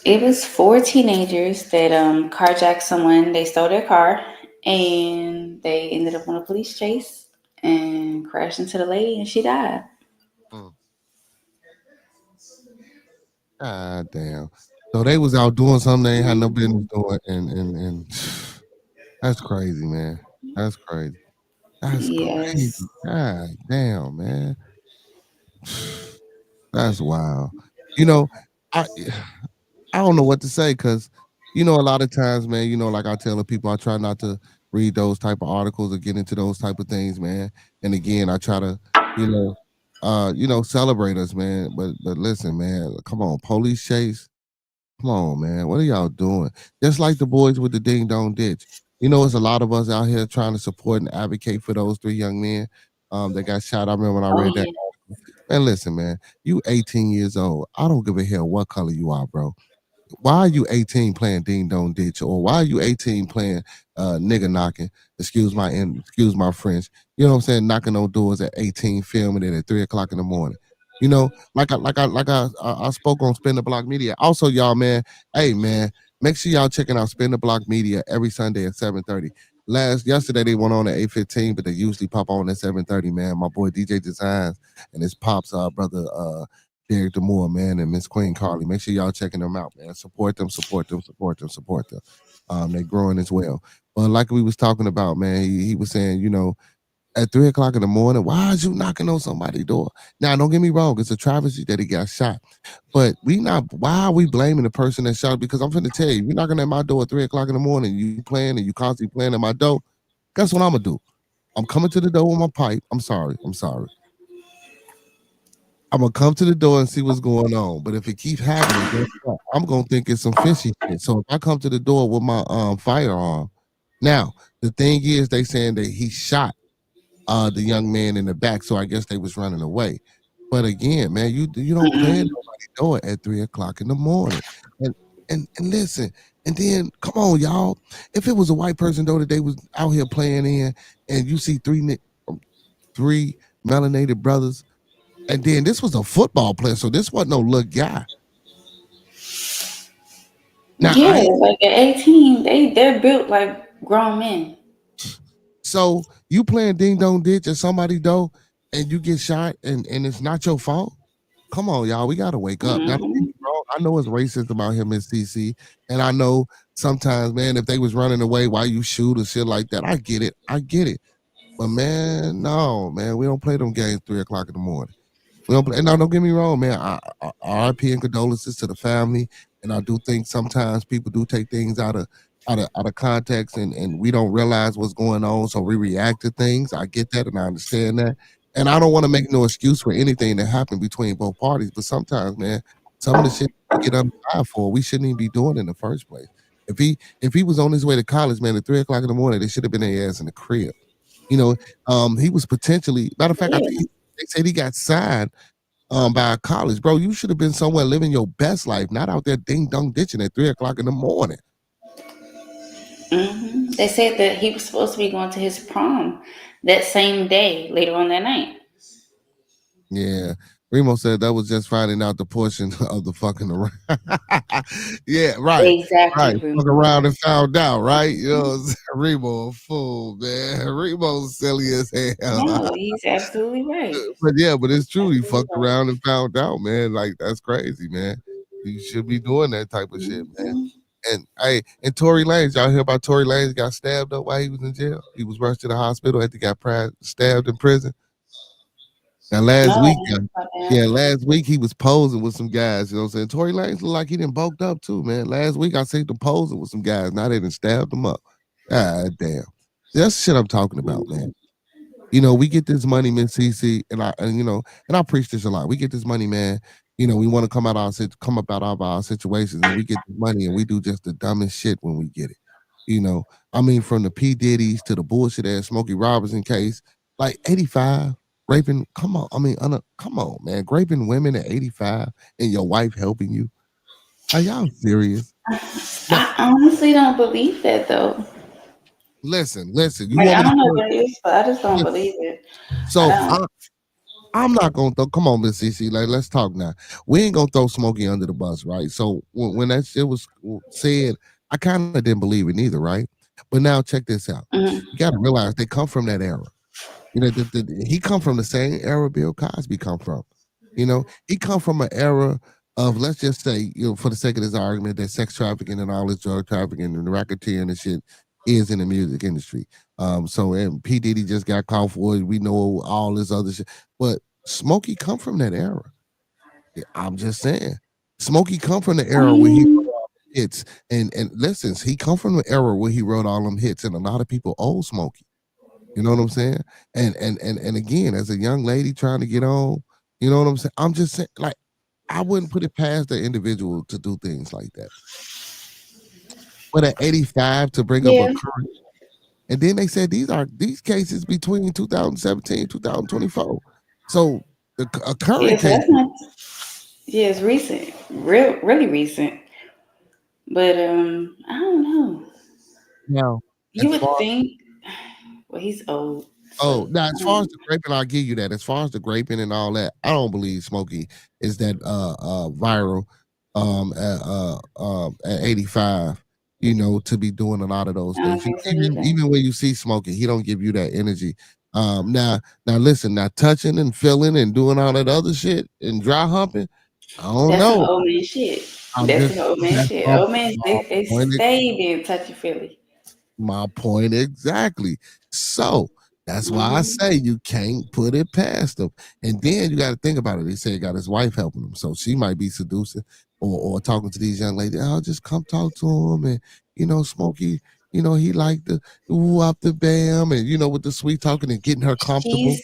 It was four teenagers that carjacked someone. They stole their car and they ended up on a police chase and crashed into the lady and she died. Mm. God damn. So they was out doing something they ain't had no business doing, and that's crazy, man. That's crazy. That's crazy. Yes. God damn, man. That's wild. You know, I I don't know what to say because a lot of times, man, like I tell the people, I try not to read those type of articles or get into those type of things, man. And again, I try to, celebrate us, man. But listen, man, come on, police chase. Come on, man. What are y'all doing? Just like the boys with the ding dong ditch. It's a lot of us out here trying to support and advocate for those three young men that got shot. I remember when I Oh read that yeah. article. Man, listen, man. You 18 years old. I don't give a hell what color you are, bro. Why are you 18 playing ding dong ditch, or why are you 18 playing nigga knocking? Excuse my French. You know what I'm saying? Knocking on doors at 18, filming it at 3 o'clock in the morning. I spoke on Spin the Block Media. Also, y'all, man, hey man, make sure y'all checking out Spin the Block Media every Sunday at 7:30. Yesterday they went on at 8:15, but they usually pop on at 7:30, man. My boy DJ Designs and his pops brother Derek Demore, man, and Miss Queen Carly. Make sure y'all checking them out, man. Support them, support them, support them, support them. They're growing as well. But like we was talking about, man, he was saying, at 3 o'clock in the morning, why is you knocking on somebody's door? Now, don't get me wrong, it's a travesty that he got shot. But why are we blaming the person that shot? Because I'm finna tell you, you're knocking at my door at 3 o'clock in the morning, you playing and you constantly playing at my door. Guess what I'm gonna do? I'm coming to the door with my pipe. I'm sorry. I'm gonna come to the door and see what's going on. But if it keeps happening, guess what? I'm gonna think it's some fishy shit. So if I come to the door with my firearm, now the thing is, they saying that he shot the young man in the back, so I guess they was running away. But again, man, you don't play at Mm-mm. nobody's door at 3 o'clock in the morning. And and listen, and then come on, y'all. If it was a white person though that they was out here playing in, and you see three melanated brothers. And then this was a football player, so this wasn't no little guy. Now Yeah, like at 18, they're built like grown men. so you playing ding dong ditch at somebody though, and you get shot, and it's not your fault. Come on, y'all, we gotta wake up. Now, don't get Mm-hmm. me wrong, I know it's racist about him in CC, and I know sometimes, man, if they was running away, why you shoot or shit like that? I get it. But man, no, man, we don't play them games 3 o'clock in the morning. We don't play. Now, don't get me wrong, man. RIP and condolences to the family. And I do think sometimes people do take things out of context, and we don't realize what's going on, so we react to things. I get that, and I understand that. And I don't want to make no excuse for anything that happened between both parties. But sometimes, man, some of the shit we get upset for, we shouldn't even be doing in the first place. If he was on his way to college, man, at 3 o'clock in the morning, they should have been their ass in the crib. He was potentially. Matter of fact, I think Yeah. they said he got signed by a college, bro. You should have been somewhere living your best life, not out there ding dong ditching at 3 o'clock in the morning. Mm-hmm. They said that he was supposed to be going to his prom that same day, later on that night. Yeah. Remo said that was just finding out the portion of the fucking around. Yeah, right. Exactly, Right. Fuck Remo. around and found out, right? You know what I'm saying? Remo a fool, man. Remo's silly as hell. No, he's absolutely right. But yeah, but it's true. He Absolutely fucked around and found out, man. Like, that's crazy, man. You should be doing that type of shit, man. Mhm. And hey, and Tory Lanez, y'all hear about Tory Lanez got stabbed up while he was in jail? He was rushed to the hospital after he got stabbed in prison. Now No, I last week, didn't know about that. last week he was posing with some guys. You know what I'm saying? Tory Lanez looked like he done bulked up too, man. Last week I seen him posing with some guys. Now they done stabbed him up. God damn. That's the shit I'm talking about, man. You know, we get this money, Miss CC, and I preach this a lot. We get this money, man. You know, we want to come up out of our situations, and we get the money, and we do just the dumbest shit when we get it. You know, I mean, from the P Diddy's to the bullshit ass Smokey Robinson case, like 85 raping. Come on, I mean, come on, man, raping women at 85, and your wife helping you. Are y'all serious? I honestly don't believe that though. Listen. You Like, want I me to don't know tell what it is, but I just don't you? believe it. I So don't. I'm not gonna throw. Come on, Miss CC. Like, let's talk now. We ain't gonna throw Smokey under the bus, right? So when that shit was said, I kind of didn't believe it neither, right? But now check this out. Mhm. You got to realize they come from that era. You know, he come from the same era Bill Cosby come from. You know, he come from an era of, let's just say, you know, for the sake of this argument, that sex trafficking and all this drug trafficking and the racketeering and shit is in the music industry. So and P Diddy just got caught for it. We know all this other shit, but Smokey come from that era. Yeah, I'm just saying, Smokey come from the I era where he mean, wrote all the hits, and listen, he come from the era where he wrote all them hits, and a lot of people owe Smokey. You know what I'm saying? And again, as a young lady trying to get on, you know what I'm saying? I'm just saying, like, I wouldn't put it past the individual to do things like that. But at 85 to bring up a yeah, current, and then they said these cases between 2017 2024. So a yeah. current So case. that's not. Yeah, it's recent, really recent. But I don't know. Now, You as would far think. Well, he's old, so Oh, now I as far as don't. the graping, I'll give you that. As far as the graping and all that, I don't believe Smokey is that viral at 85, you know, to be doing a lot of those I don't things. You think so know, even either. even when you see Smokey, he don't give you that energy. Now listen, now touching and feeling and doing all that other shit and dry humping, I don't That's some know. old man shit. I'm That's just some old man that's shit. Old man, they point stay being touchy feely. my point exactly. So that's why I Hmm. say you can't put it past him. And then you got to think about it. They say he got his wife helping him, so she might be seducing or talking to these young ladies. I'll just come talk to him, and Smokey. He liked the ooh up the bam, and with the sweet talking and getting her comfortable.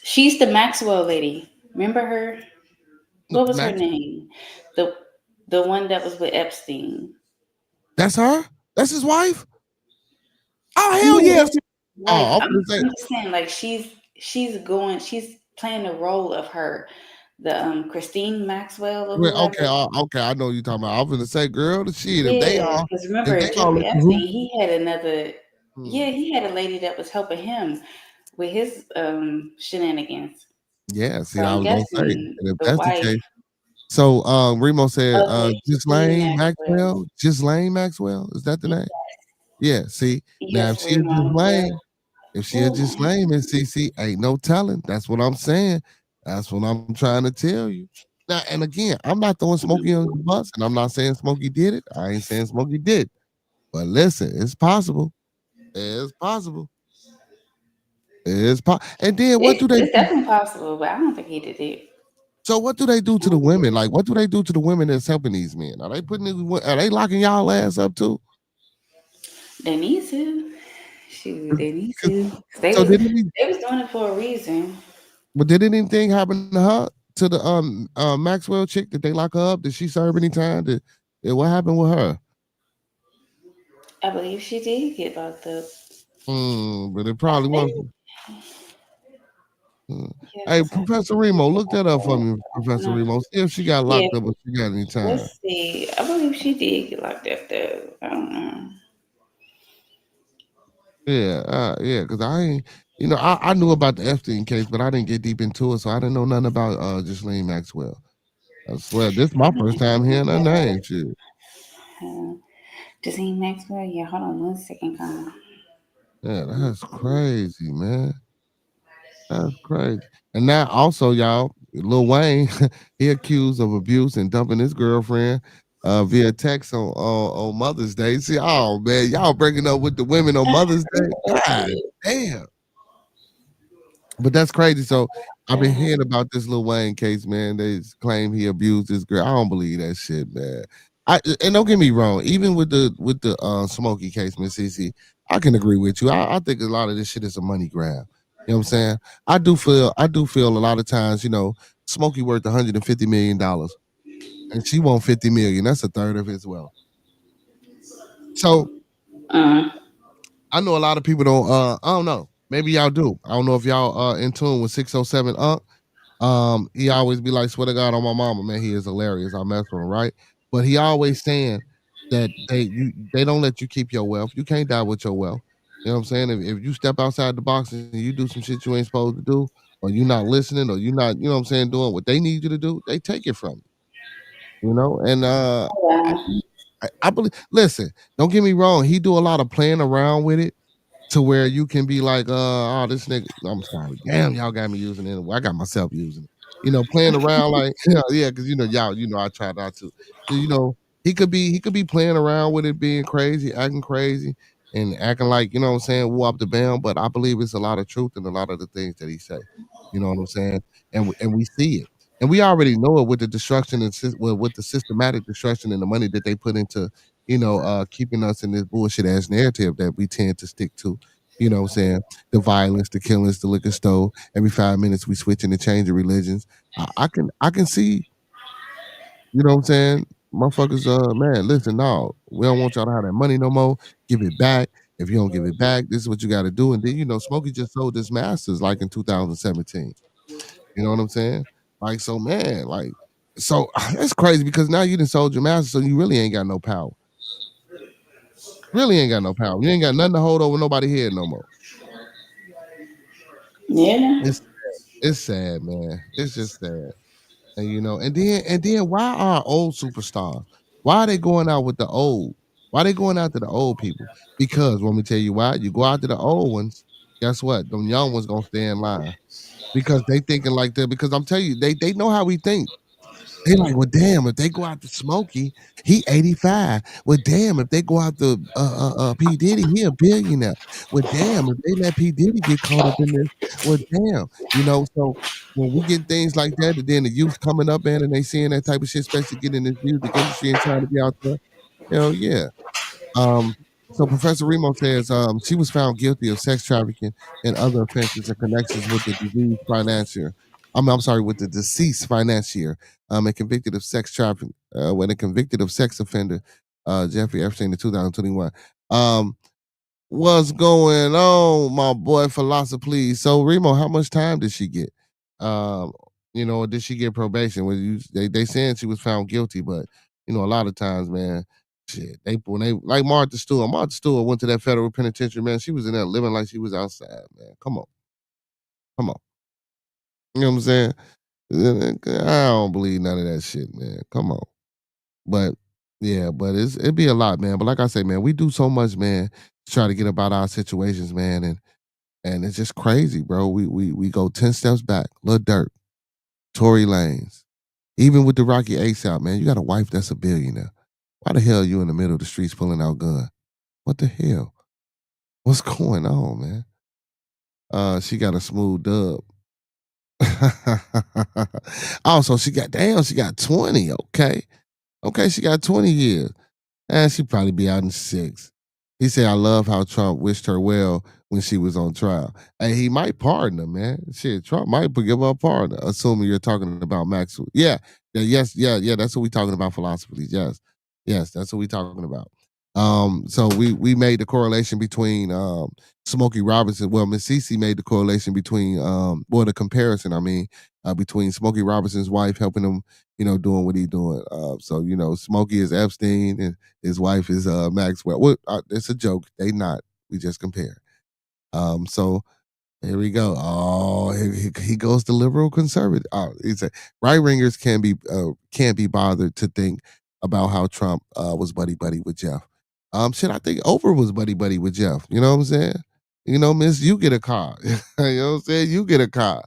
She's the Maxwell lady. Remember her? What was her Max, name? The the one that was with Epstein. that's her. That's his wife. Oh hell No, yes. that's not Oh, wife. I'm I'm gonna say I'm just saying, like she's playing the role of her, the Christine Maxwell or well, whoever. okay. Okay, I know what you're talking about. I'm gonna say, girl, the shit. Yeah, because If remember they all Jeffrey in cahoots. Epstein, he had another. Hmm. Yeah, he had a lady that was helping him with his shenanigans. Yeah, So see, I I'm was gonna say, guessing and if the that's the wife case, so Remo said, of the Christine Ghislaine Maxwell. Maxwell, Ghislaine Maxwell, is that the name? Yeah, see, now Yes, if she a Remo. Yeah. Ghislaine, if she a Ooh. Ghislaine and CC, ain't no telling. That's what I'm saying. That's what I'm trying to tell you. Now, and again, I'm not throwing Smokey on the bus, and I'm not saying Smokey did it. I ain't saying Smokey did. But listen, it's possible. It's possible. And then what do they It's do? definitely possible, but I don't think he did it. So what do they do I to the don't think he women? did. Like, what do they do to the women that's helping these men? Are they locking y'all ass up too? They need to. Shoot, they need 'Cause- to. 'Cause They So was did any, they was doing it for a reason. but did anything happen to her, to the Maxwell chick? Did they lock her up? Did she serve any time? What happened with her? I believe she did get locked up. But it I probably think. wasn't. Mm. Yeah, Hey, because I think Professor she Remo, did get look that up for me, locked Professor up. No. Remo. See if she got Yeah, locked up or she got any time. let's see. I believe she did get locked up though. I don't know. Yeah, because I ain't. I knew about the Epstein case, but I didn't get deep into it, so I didn't know nothing about Ghislaine Maxwell. I swear, this is my first time hearing her name. Shit. Justine Maxwell. Yeah, hold on 1 second, Con. Yeah, that's crazy, man. That's crazy. And now also, y'all, Lil Wayne, he accused of abuse and dumping his girlfriend via text on Mother's Day. See, oh man, y'all breaking up with the women on Mother's Day. God damn. But that's crazy. So I've been hearing about this Lil Wayne case, man. They claim he abused his girl. I don't believe that shit, man. And don't get me wrong, even with the Smokey case, Miss Cece, I can agree with you. I think a lot of this shit is a money grab. You know what I'm saying? I do feel a lot of times, Smokey worth $150 million and she want 50 million. That's a third of his wealth. So I know a lot of people don't I don't know. Maybe y'all do. I don't know if y'all in tune with 607 Unc. He always be like, swear to God on my mama, man, he is hilarious. I mess with him, right? But he always saying that they don't let you keep your wealth. You can't die with your wealth. You know what I'm saying? If you step outside the box and you do some shit you ain't supposed to do, or you're not listening, or you're not, you know what I'm saying, doing what they need you to do, they take it from you. And I believe. Listen, don't get me wrong. He do a lot of playing around with it to where you can be like, oh, this nigga. I'm sorry. Damn, y'all got me using it. I got myself using it. Playing around like, yeah, because y'all, I try not to. So, he could be playing around with it, being crazy, acting crazy, and acting like, what I'm saying, woo up the band. But I believe it's a lot of truth in a lot of the things that he say. You know what I'm saying? And we see it. And we already know it with the destruction and with the systematic destruction and the money that they put into, keeping us in this bullshit ass narrative that we tend to stick to. You know what I'm saying? The violence, the killings, the liquor store. Every 5 minutes we switching and changing religions. I can see, you know what I'm saying? Motherfuckers, man, listen, no, we don't want y'all to have that money no more. Give it back. If you don't give it back, this is what you got to do. And then, Smokey just sold his masters like in 2017. You know what I'm saying? Like, so man, like, so that's crazy because now you done sold your master, so you really ain't got no power. Really ain't got no power. You ain't got nothing to hold over nobody head no more. Yeah. It's sad, man. It's just sad. And then why are old superstars? Why are they going out with the old? Why they going out to the old people? Because let me tell you why. You go out to the old ones, guess what? Them young ones gonna stay in line. Because they thinking like that. Because I'm telling you, they know how we think. They like, well, damn, if they go out to Smokey, he 85. Well, damn, if they go out to P. Diddy, he a billionaire. Well, damn, if they let P. Diddy get caught up in this, well, damn. So when we get things like that, and then the youth coming up, man, and they seeing that type of shit, especially getting in this music industry and trying to be out there, hell yeah. Um, so Professor Remo says she was found guilty of sex trafficking and other offenses in connections with the diseased financier. I'm sorry, with the deceased financier, and convicted of sex trafficking, when a convicted of sex offender, Jeffrey Epstein in 2021. What's going on, my boy Philosophy? Please. So Remo, how much time did she get? Um, did she get probation? They saying she was found guilty, but a lot of times, man, shit, when they like Martha Stewart. Martha Stewart went to that federal penitentiary, man. She was in there living like she was outside, man. Come on. Come on. You know what I'm saying? I don't believe none of that shit, man. Come on. But yeah, but it'd be a lot, man. But like I say, man, we do so much, man, to try to get about our situations, man, and it's just crazy, bro. We go 10 steps back. Lil Durk, Tory Lanez. Even with the Rocky ASAP, man, you got a wife that's a billionaire. Why the hell you in the middle of the streets pulling out gun? What the hell? What's going on, man? She got a smooth dub. Also, she got 20. Okay, she got 20 years. And she probably be out in 6. He said, I love how Trump wished her well when she was on trial. And he might pardon her, man. Shit, Trump might give her a pardon, assuming you're talking about Maxwell. Yeah, that's what we talking about, Philosophy. Yes, that's what we talking about. So we made the correlation between Smokey Robinson. Well, Miss Cece made the correlation between the comparison, between Smokey Robinson's wife helping him, doing what he doing. So Smokey is Epstein and his wife is Maxwell. Well, it's a joke. They not. We just compare. So Here we go. Oh, he goes to liberal conservative. Oh, he said right wingers can't be bothered to think about how Trump was buddy with Jeff. Shit, I think Oprah was buddy with Jeff. You know what I'm saying? You know, Miss, you get a car. You know what I'm saying? You get a car.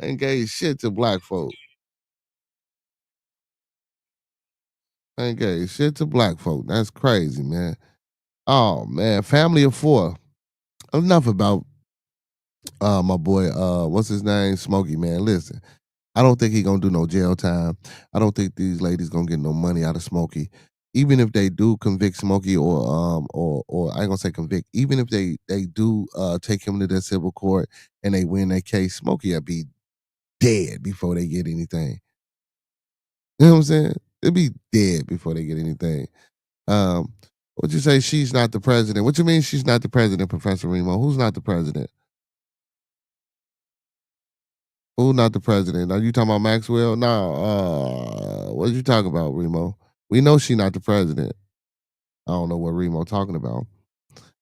Ain't gave shit to black folk. Ain't gave shit to black folk. That's crazy, man. Oh man, family of four. Enough about my boy, what's his name? Smokey, man. Listen, I don't think he gonna do no jail time. I don't think these ladies gonna get no money out of Smokey. Even if they do convict Smokey or I ain't gonna say convict, even if they do take him to their civil court and they win that case, Smokey will be dead before they get anything. You know what I'm saying? They'll be dead before they get anything. What you say she's not the president? What you mean she's not the president, Professor Remo? Who's not the president? Who's not the president? Are you talking about Maxwell? No. What you talking about, Remo? We know she not the president. I don't know what Remo talking about.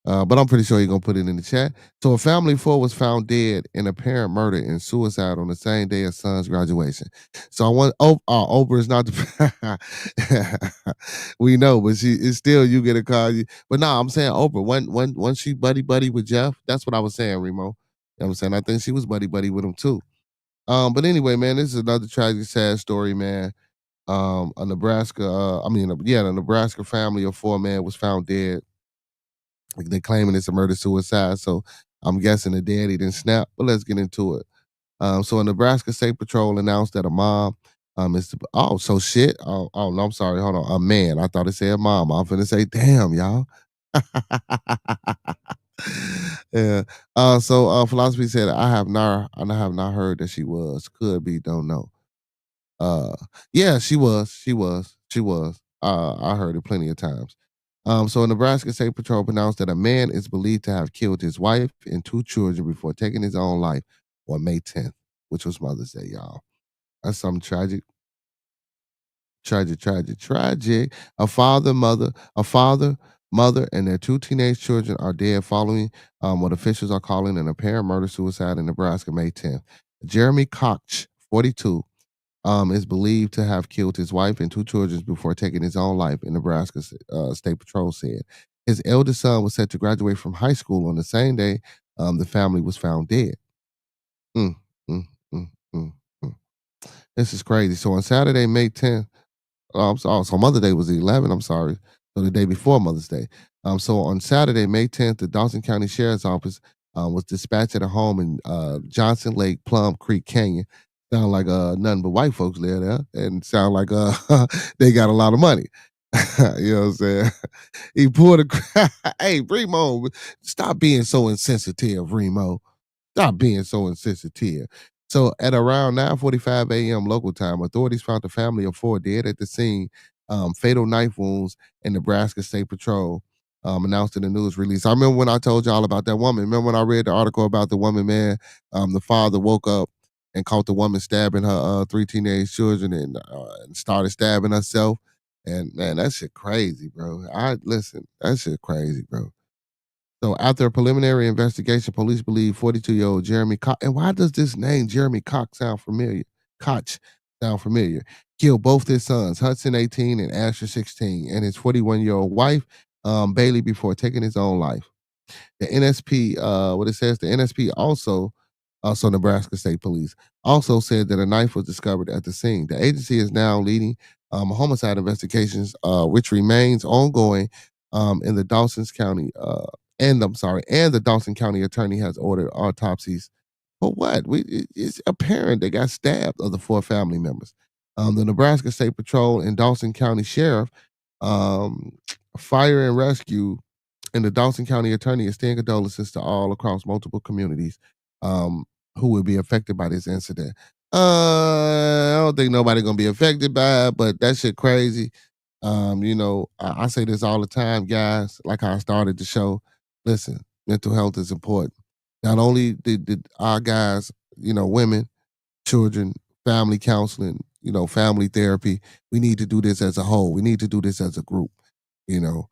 But I'm pretty sure he's gonna put it in the chat. So a family of four was found dead in apparent murder and suicide on the same day as son's graduation. So I want Oprah is not the we know, but she is still you get a call. But no, I'm saying Oprah, when she buddy with Jeff, that's what I was saying, Remo. You know what I'm saying? I think she was buddy with him too. But anyway, man, this is another tragic, sad story, man. A Nebraska, the Nebraska family of four, man, was found dead. They claiming it's a murder suicide, so I'm guessing the daddy didn't snap. But let's get into it. So a Nebraska State Patrol announced that a mom no, I'm sorry, hold on, a man. I thought it said mom. I'm finna say, damn, y'all. Yeah. Philosophy said, I have not heard that she was. Could be, don't know. Yeah, she was. I heard it plenty of times. So a Nebraska State Patrol announced that a man is believed to have killed his wife and two children before taking his own life on May 10th, which was Mother's Day, y'all. That's something tragic. Tragic. A father, mother, and their two teenage children are dead following what officials are calling an apparent murder suicide in Nebraska, May 10th. Jeremy Koch, 42, is believed to have killed his wife and two children before taking his own life, in Nebraska State Patrol said. His eldest son was set to graduate from high school on the same day the family was found dead. Mm, mm, mm, mm, mm. This is crazy. So on Saturday, May 10th, so Mother's Day was the 11th, I'm sorry. So the day before Mother's Day. So on Saturday, May 10th, the Dawson County Sheriff's Office was dispatched at a home in Johnson Lake, Plum Creek Canyon. Sound like nothing but white folks live there, and sound like they got a lot of money. You know what I'm saying? He pulled a hey, Remo, stop being so insensitive, Remo. Stop being so insensitive. So at around 9:45 a.m. local time, authorities found a family of four dead at the scene, fatal knife wounds, and Nebraska State Patrol announced in the news release. I remember when I told y'all about that woman. Remember when I read the article about the woman, man? The father woke up and caught the woman stabbing her three teenage children and started stabbing herself. And man, that shit crazy, bro. That shit crazy, bro. So after a preliminary investigation, police believe 42-year-old Jeremy Koch, and why does this name Jeremy Koch sound familiar? Koch sound familiar. Killed both his sons, Hudson 18 and Asher 16, and his 41-year-old wife, Bailey, before taking his own life. The NSP, the NSP also Nebraska State Police, also said that a knife was discovered at the scene. The agency is now leading homicide investigations, which remains ongoing in the Dawson County and the Dawson County attorney has ordered autopsies. But what? It's apparent they got stabbed of the four family members. The Nebraska State Patrol and Dawson County Sheriff, Fire and Rescue, and the Dawson County attorney extend condolences to all across multiple communities who will be affected by this incident. I don't think nobody gonna be affected by it, but that shit crazy. I say this all the time, guys, like how I started the show. Listen, mental health is important. Not only did our guys, women, children, family counseling, family therapy, we need to do this as a whole. We need to do this as a group, you know.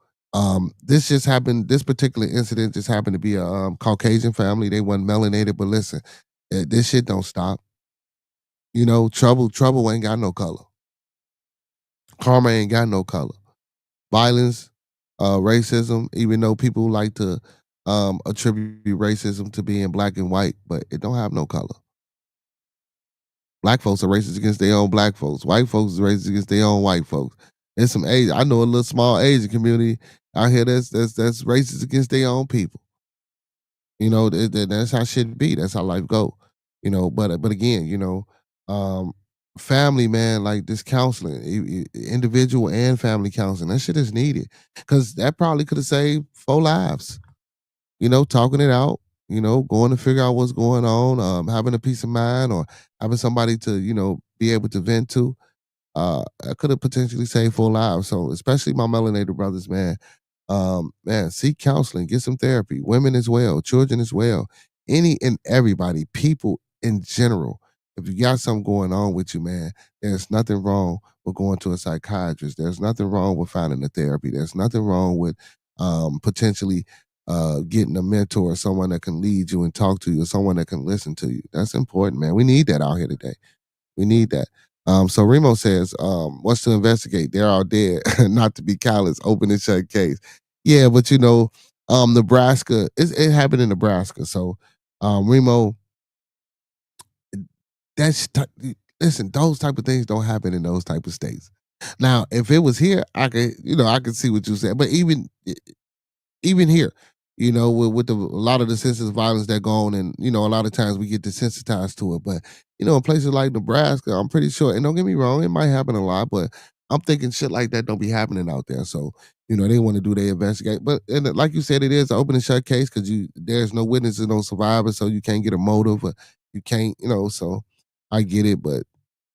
This just happened. This particular incident just happened to be a Caucasian family. They weren't melanated, but listen, this shit don't stop. You know, trouble ain't got no color. Karma ain't got no color. Violence, racism, even though people like to attribute racism to being black and white, but it don't have no color. Black folks are racist against their own black folks. White folks is racist against their own white folks. There's some Asian. I know a little small Asian community out here that's racist against their own people. You know, that's how shit be. That's how life go. You know, but again, you know, family, man, like this counseling, individual and family counseling, that shit is needed because that probably could have saved 4 lives. You know, talking it out. You know, going to figure out what's going on, having a peace of mind, or having somebody to be able to vent to. I could have potentially saved 4 lives. So, especially my melanated brothers, man. Man, seek counseling, get some therapy. Women as well, children as well. Any and everybody, people in general. If you got something going on with you, man, there's nothing wrong with going to a psychiatrist. There's nothing wrong with finding a therapy. There's nothing wrong with potentially getting a mentor, someone that can lead you and talk to you, or someone that can listen to you. That's important, man. We need that out here today. We need that. So Remo says, what's to investigate? They're all dead. Not to be callous. Open and shut case. Yeah, but you know, Nebraska, it happened in Nebraska. So Remo, listen, those type of things don't happen in those type of states. Now, if it was here, I could see what you said. But even here, you know, with a lot of the senseless violence that go on, and you know, a lot of times we get desensitized to it. But you know, in places like Nebraska, I'm pretty sure, and don't get me wrong, it might happen a lot, but I'm thinking shit like that don't be happening out there. So you know, they want to do they investigate. But and like you said, it is an open and shut case because there's no witnesses, no survivors, so you can't get a motive, or you can't, you know. So I get it, but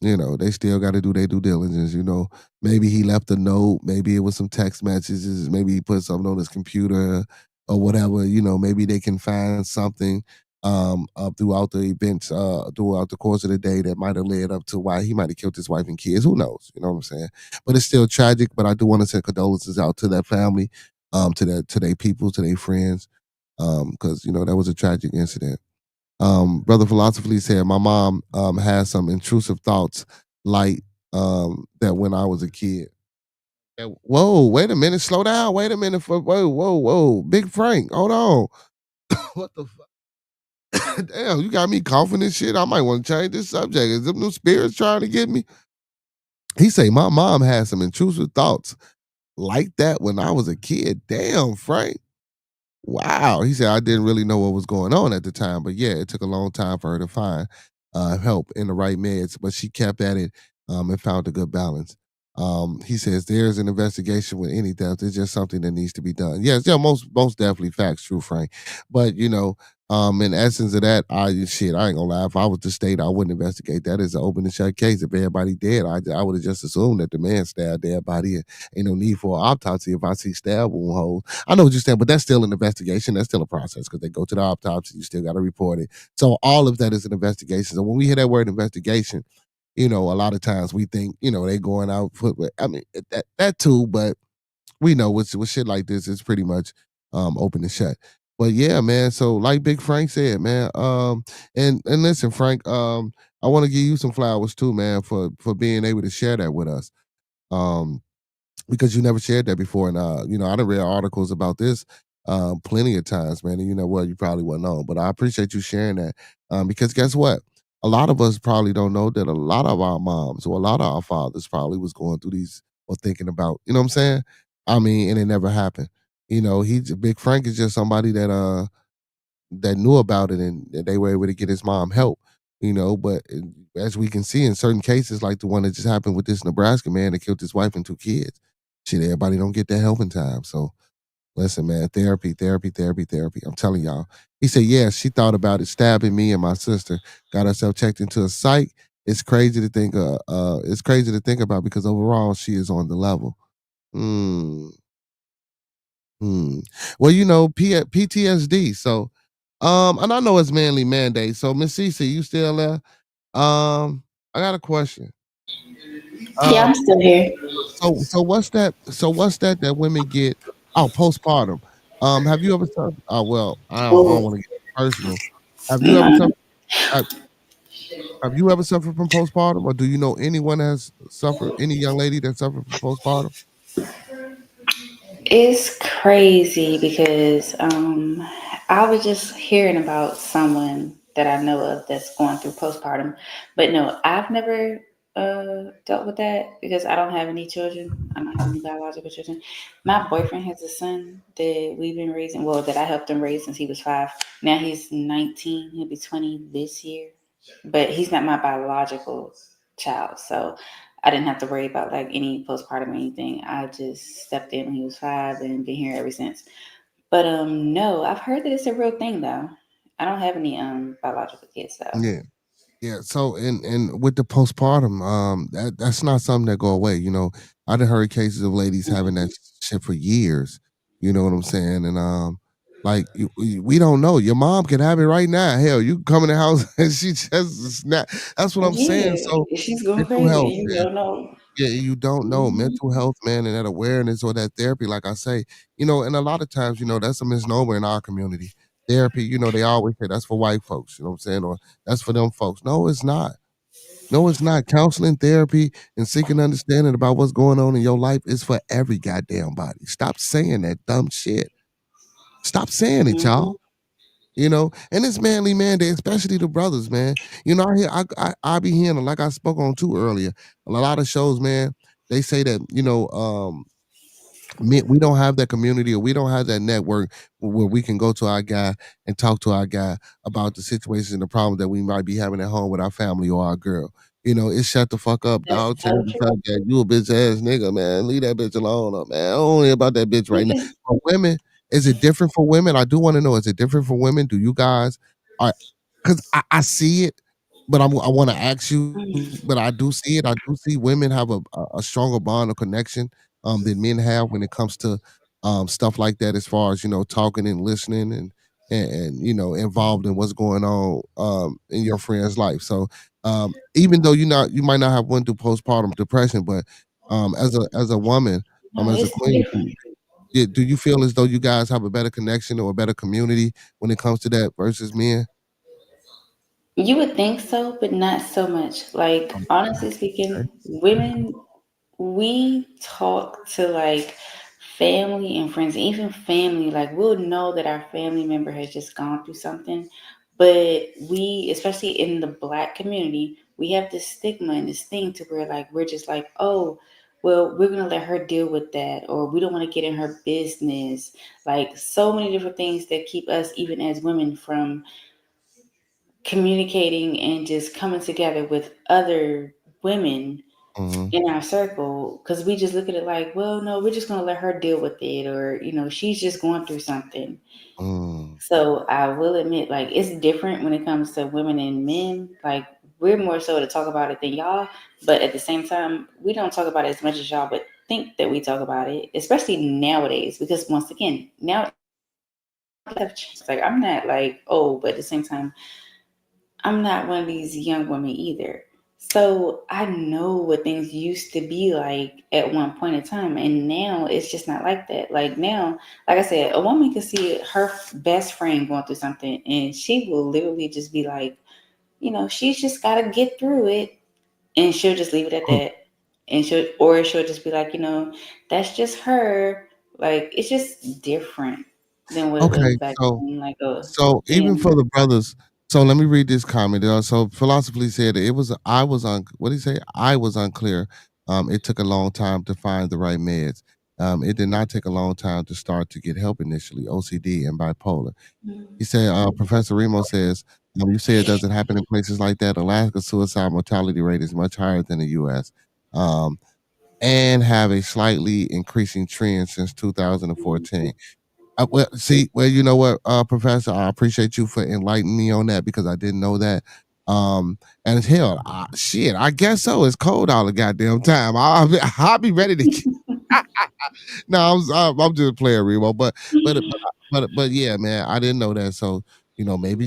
you know, they still got to do their due diligence. You know, maybe he left a note, maybe it was some text messages, maybe he put something on his computer or whatever. You know, maybe they can find something throughout the events, throughout the course of the day that might have led up to why he might have killed his wife and kids. Who knows? You know what I'm saying? But it's still tragic. But I do want to send condolences out to that family, to their people, to their friends, because you know that was a tragic incident. Brother Philosophy said, my mom had some intrusive thoughts like that when I was a kid. Whoa, wait a minute, slow down. Wait a minute. Whoa. Big Frank, hold on. What the fuck? Damn, you got me coughing and shit. I might want to change this subject. Is them new spirits trying to get me? He say, my mom had some intrusive thoughts like that when I was a kid. Damn, Frank. Wow. He said, I didn't really know what was going on at the time, but yeah, it took a long time for her to find help in the right meds, but she kept at it and found a good balance. He says there's an investigation with any theft. It's just something that needs to be done. Yes, yeah, most definitely facts, true, Frank. But you know, in essence of that, I ain't gonna lie. If I was the state, I wouldn't investigate that as an open and shut case. If everybody dead, I would have just assumed that the man stabbed everybody. And ain't no need for an autopsy if I see stab wound holes. I know what you're saying, but that's still an investigation. That's still a process because they go to the autopsy. You still got to report it. So all of that is an investigation. So when we hear that word investigation, you know, a lot of times we think, you know, they going out. I mean, that too, but we know with shit like this, it's pretty much open and shut. But yeah, man. So like Big Frank said, man. And listen, Frank. I want to give you some flowers too, man, for being able to share that with us. Um, because you never shared that before. And you know, I done read articles about this plenty of times, man. And you know what, you probably wouldn't know. But I appreciate you sharing that. Because guess what? A lot of us probably don't know that a lot of our moms or a lot of our fathers probably was going through these or thinking about, you know what I'm saying? I mean, and it never happened. You know, Big Frank is just somebody that knew about it and they were able to get his mom help, you know. But as we can see in certain cases, like the one that just happened with this Nebraska man that killed his wife and 2 kids, shit, everybody don't get that help in time. So listen, man, therapy. I'm telling y'all. He said, yeah, she thought about it, stabbing me and my sister, got herself checked into a psych. It's crazy to think about because overall she is on the level. Hmm. Well, you know, PTSD. So and I know it's manly mandate. So Miss Cece, you still there? I got a question. Yeah, Um, I'm still here. so what's that that women get? Oh, postpartum. Have you ever suffered? Oh well, I don't Well, want to get personal. Have you ever nah, suffered? Have, have you ever suffered from postpartum, or do you know anyone that has suffered? Any young lady that suffered from postpartum? it's crazy because I was just hearing about someone that I know of that's going through postpartum, but no, I've never dealt with that because I don't have any children. I don't have any biological children. My boyfriend has a son that we've been raising, well, that I helped him raise since he was 5. Now he's 19. He'll be 20 this year, but he's not my biological child, so I didn't have to worry about like any postpartum or anything. I just stepped in when he was 5 and been here ever since. But no, I've heard that it's a real thing though. I don't have any biological kids though. Yeah. Yeah, so and with the postpartum, that's not something that go away. I done heard cases of ladies having that shit for years. You know what I'm saying? And like we don't know. Your mom can have it right now. Hell, you can come in the house and she just snap. That's what I'm saying. Yeah, So she's going mental crazy health, and you man. don't know. Yeah, you don't know Mhm. mental health, man, and that awareness or that therapy. Like I say, and a lot of times, that's a misnomer in our community. Therapy, they always say that's for white folks. You know what I'm saying? Or that's for them folks. No, it's not. No, it's not. Counseling, therapy, and seeking understanding about what's going on in your life is for every goddamn body. Stop saying that dumb shit. Stop saying it, Mhm. y'all. And it's manly Monday, especially the brothers, man. I be hearing, like I spoke on too earlier, a lot of shows, man. They say that we don't have that community or we don't have that network where we can go to our guy and talk to our guy about the situations and the problems that we might be having at home with our family or our girl. It's shut the fuck up, That's dog. so Change the true. fact that you a bitch ass nigga, man. Leave that bitch alone, man. I don't hear about that bitch right now. For women, is it different for women? I do want to know, is it different for women? Do you guys are because I see it, but I want to ask you, but I do see it. I do see women have a stronger bond or connection than men have when it comes to stuff like that, as far as talking and listening and involved in what's going on in your friend's life. So even though you might not have went through postpartum depression, but as a woman, No, as a it's queen, different. do you feel as though you guys have a better connection or a better community when it comes to that versus men? You would think so, but not so much. Like honestly Okay. speaking, women we talk to like family and friends, even family, like we'll know that our family member has just gone through something. But we, especially in the black community, we have this stigma and this thing to where like we're just like, oh, well, we're gonna let her deal with that, or we don't want to get in her business. Like so many different things that keep us, even as women, from communicating and just coming together with other women Mm-hmm. in our circle because we just look at it like, well, no, we're just going to let her deal with it, or she's just going through something. Mm, So I will admit, like, it's different when it comes to women and men. Like, we're more so to talk about it than y'all, but at the same time, we don't talk about it as much as y'all but think that we talk about it, especially nowadays, because once again, now have changed. Like, I'm not like, oh, but at the same time, I'm not one of these young women either. So I know what things used to be like at one point in time. And now it's just not like that. Like now, like I said, a woman can see her best friend going through something and she will literally just be like, she's just got to get through it. And she'll just leave it at mm. that. And she'll just be like, that's just her. Like it's just different than what it was Okay, back so then. Like even and for the brothers, so let me read this comment. So philosophically said it was I was on what did he say? I was unclear. It took a long time to find the right meds. It did not take a long time to start to get help initially, OCD and bipolar. He said, Professor Remo says, you say it doesn't happen in places like that. Alaska's suicide mortality rate is much higher than the US. Um, and have a slightly increasing trend since 2014. Well, see, well, you know what, Professor, I appreciate you for enlightening me on that because I didn't know that. And hell, shit, I guess so. It's cold all the goddamn time. I'll be ready to. No, I'm just playing Remo, but yeah, man, I didn't know that. So maybe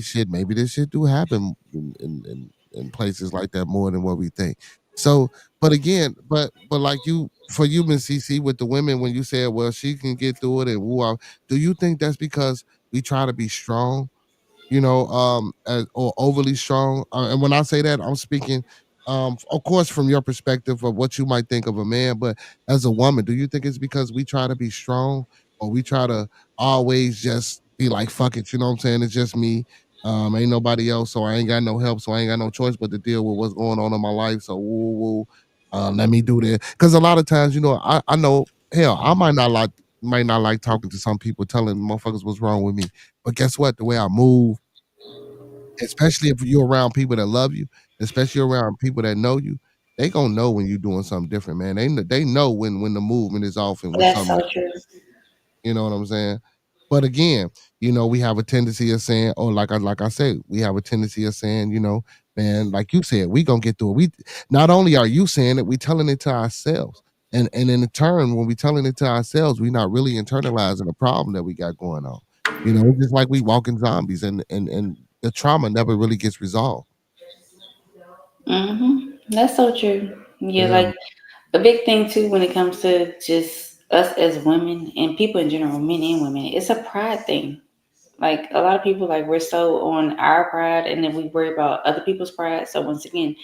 this shit do happen in places like that more than what we think. So, but again, but like you for you, Miss CC, with the women, when you said, well, she can get through it and woo out, do you think that's because we try to be strong, or overly strong? And when I say that, I'm speaking, of course, from your perspective of what you might think of a man, but as a woman, do you think it's because we try to be strong, or we try to always just be like, fuck it, you know what I'm saying? It's just me. Ain't nobody else, so I ain't got no help, so I ain't got no choice but to deal with what's going on in my life. So woo woo, let me do that. Because a lot of times, I know, hell, I might not like talking to some people, telling motherfuckers what's wrong with me. But guess what? The way I move, especially if you're around people that love you, especially around people that know you, they gonna know when you're doing something different, man. They know when the movement is off and when That's something so is, true. you know what I'm saying? But again, we have a tendency of saying, oh, like I say, we have a tendency of saying, man, like you said, we gonna get through it. We not only are you saying it, we telling it to ourselves. And in turn, when we telling it to ourselves, we not really internalizing the problem that we got going on. It's just like we walking zombies, and the trauma never really gets resolved. That's so true. Yeah, Yeah. like a big thing too when it comes to just us as women and people in general, men and women, it's a pride thing. Like a lot of people, like we're so on our pride, and then we worry about other people's pride. So once again,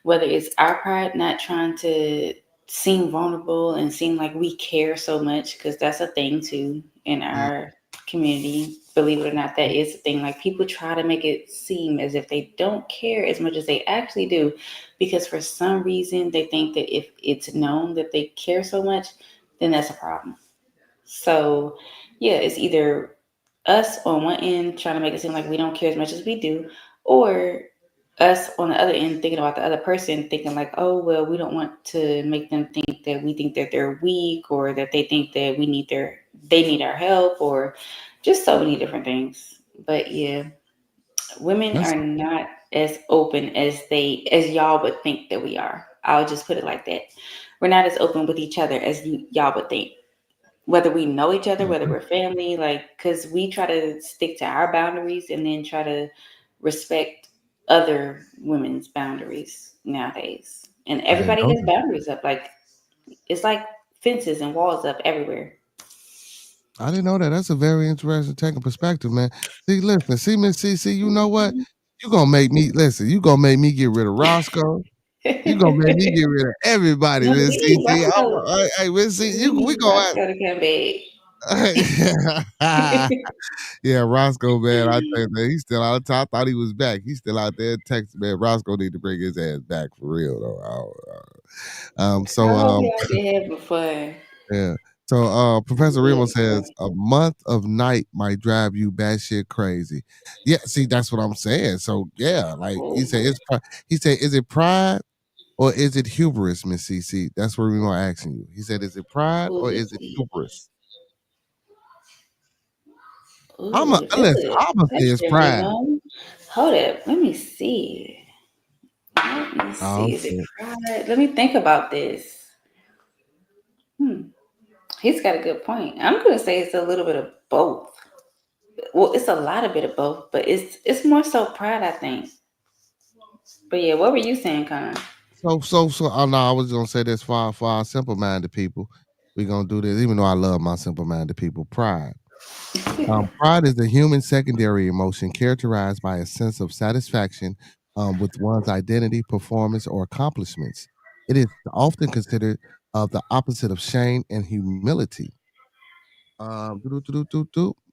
whether it's our pride not trying to seem vulnerable and seem like we care so much, because that's a thing too in Mm. our community. Believe it or not, that is a thing. Like people try to make it seem as if they don't care as much as they actually do, because for some reason they think that if it's known that they care so much, then that's a problem. So, yeah, it's either us on one end trying to make it seem like we don't care as much as we do, or us on the other end thinking about the other person, thinking like, oh, well, we don't want to make them think that we think that they're weak, or that they think that they need our help, or just so many different things. But yeah, women That's are not as open as y'all would think that we are. I'll just put it like that. We're not as open with each other as y'all would think, whether we know each other, whether Mhm. we're family, like, because we try to stick to our boundaries and then try to respect other women's boundaries nowadays. And I didn't everybody know has that. boundaries up. Like, it's like fences and walls up everywhere. I didn't know that. That's a very interesting taking perspective, man. See, listen, see, Miss CC, you know what? You gonna make me listen. You gonna make me get rid of Roscoe. You gonna make me get rid of everybody, No, Miss we need CC. Roscoe. Hey, Miss C, We we need gonna Roscoe to come have. back. Yeah, Roscoe, man. I tell you, man, he's still out. I thought he was back. He's still out there in Texas, man. Roscoe need to bring his ass back for real, though. I hope y'all be having fun. Yeah. So Professor Remo says a month of night might drive you batshit crazy. Yeah, see, that's what I'm saying. So yeah, like he said, he said, is it pride or is it hubris, Miss CC? That's what Remo asking you. He said, is it pride Ooh, or let's is it see. hubris? Ooh, that's Listen, a I'm gonna say it's question, pride. Remo. Hold up. Let me see. Let me Oh see. Is it shit. pride? Let me think about this. Hmm. He's got a good point. I'm gonna say it's a little bit of both. Well, it's a lot of bit of both, but it's more so pride, I think. But yeah, what were you saying, Con? So. Oh no, I was gonna say this for our simple minded people. We're gonna do this, even though I love my simple minded people. Pride. Pride is a human secondary emotion characterized by a sense of satisfaction with one's identity, performance, or accomplishments. It is often considered the opposite of shame and humility. Let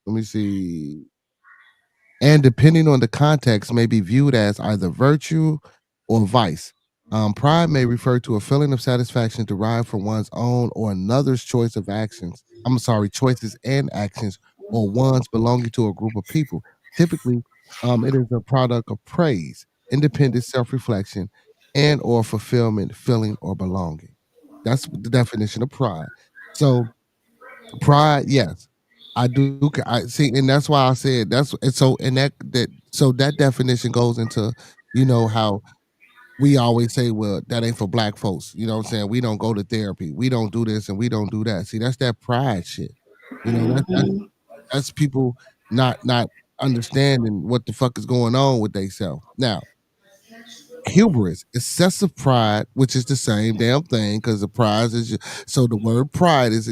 me see. And depending on the context, may be viewed as either virtue or vice. Pride may refer to a feeling of satisfaction derived from one's own or another's choice of actions. I'm sorry, choices and actions, or one's belonging to a group of people. Typically, it is a product of praise, independent self-reflection, and or fulfillment, feeling, or belonging. That's the definition of pride. So pride, yes. I do. I see, and that's why I said that's and so and that definition goes into how we always say, well, that ain't for black folks. You know what I'm saying? We don't go to therapy. We don't do this and we don't do that. See, that's that pride shit. Hmm. That's people not understanding what the fuck is going on with themselves. Now, Hubris, excessive pride, which is the same damn thing because the prize is so the word pride is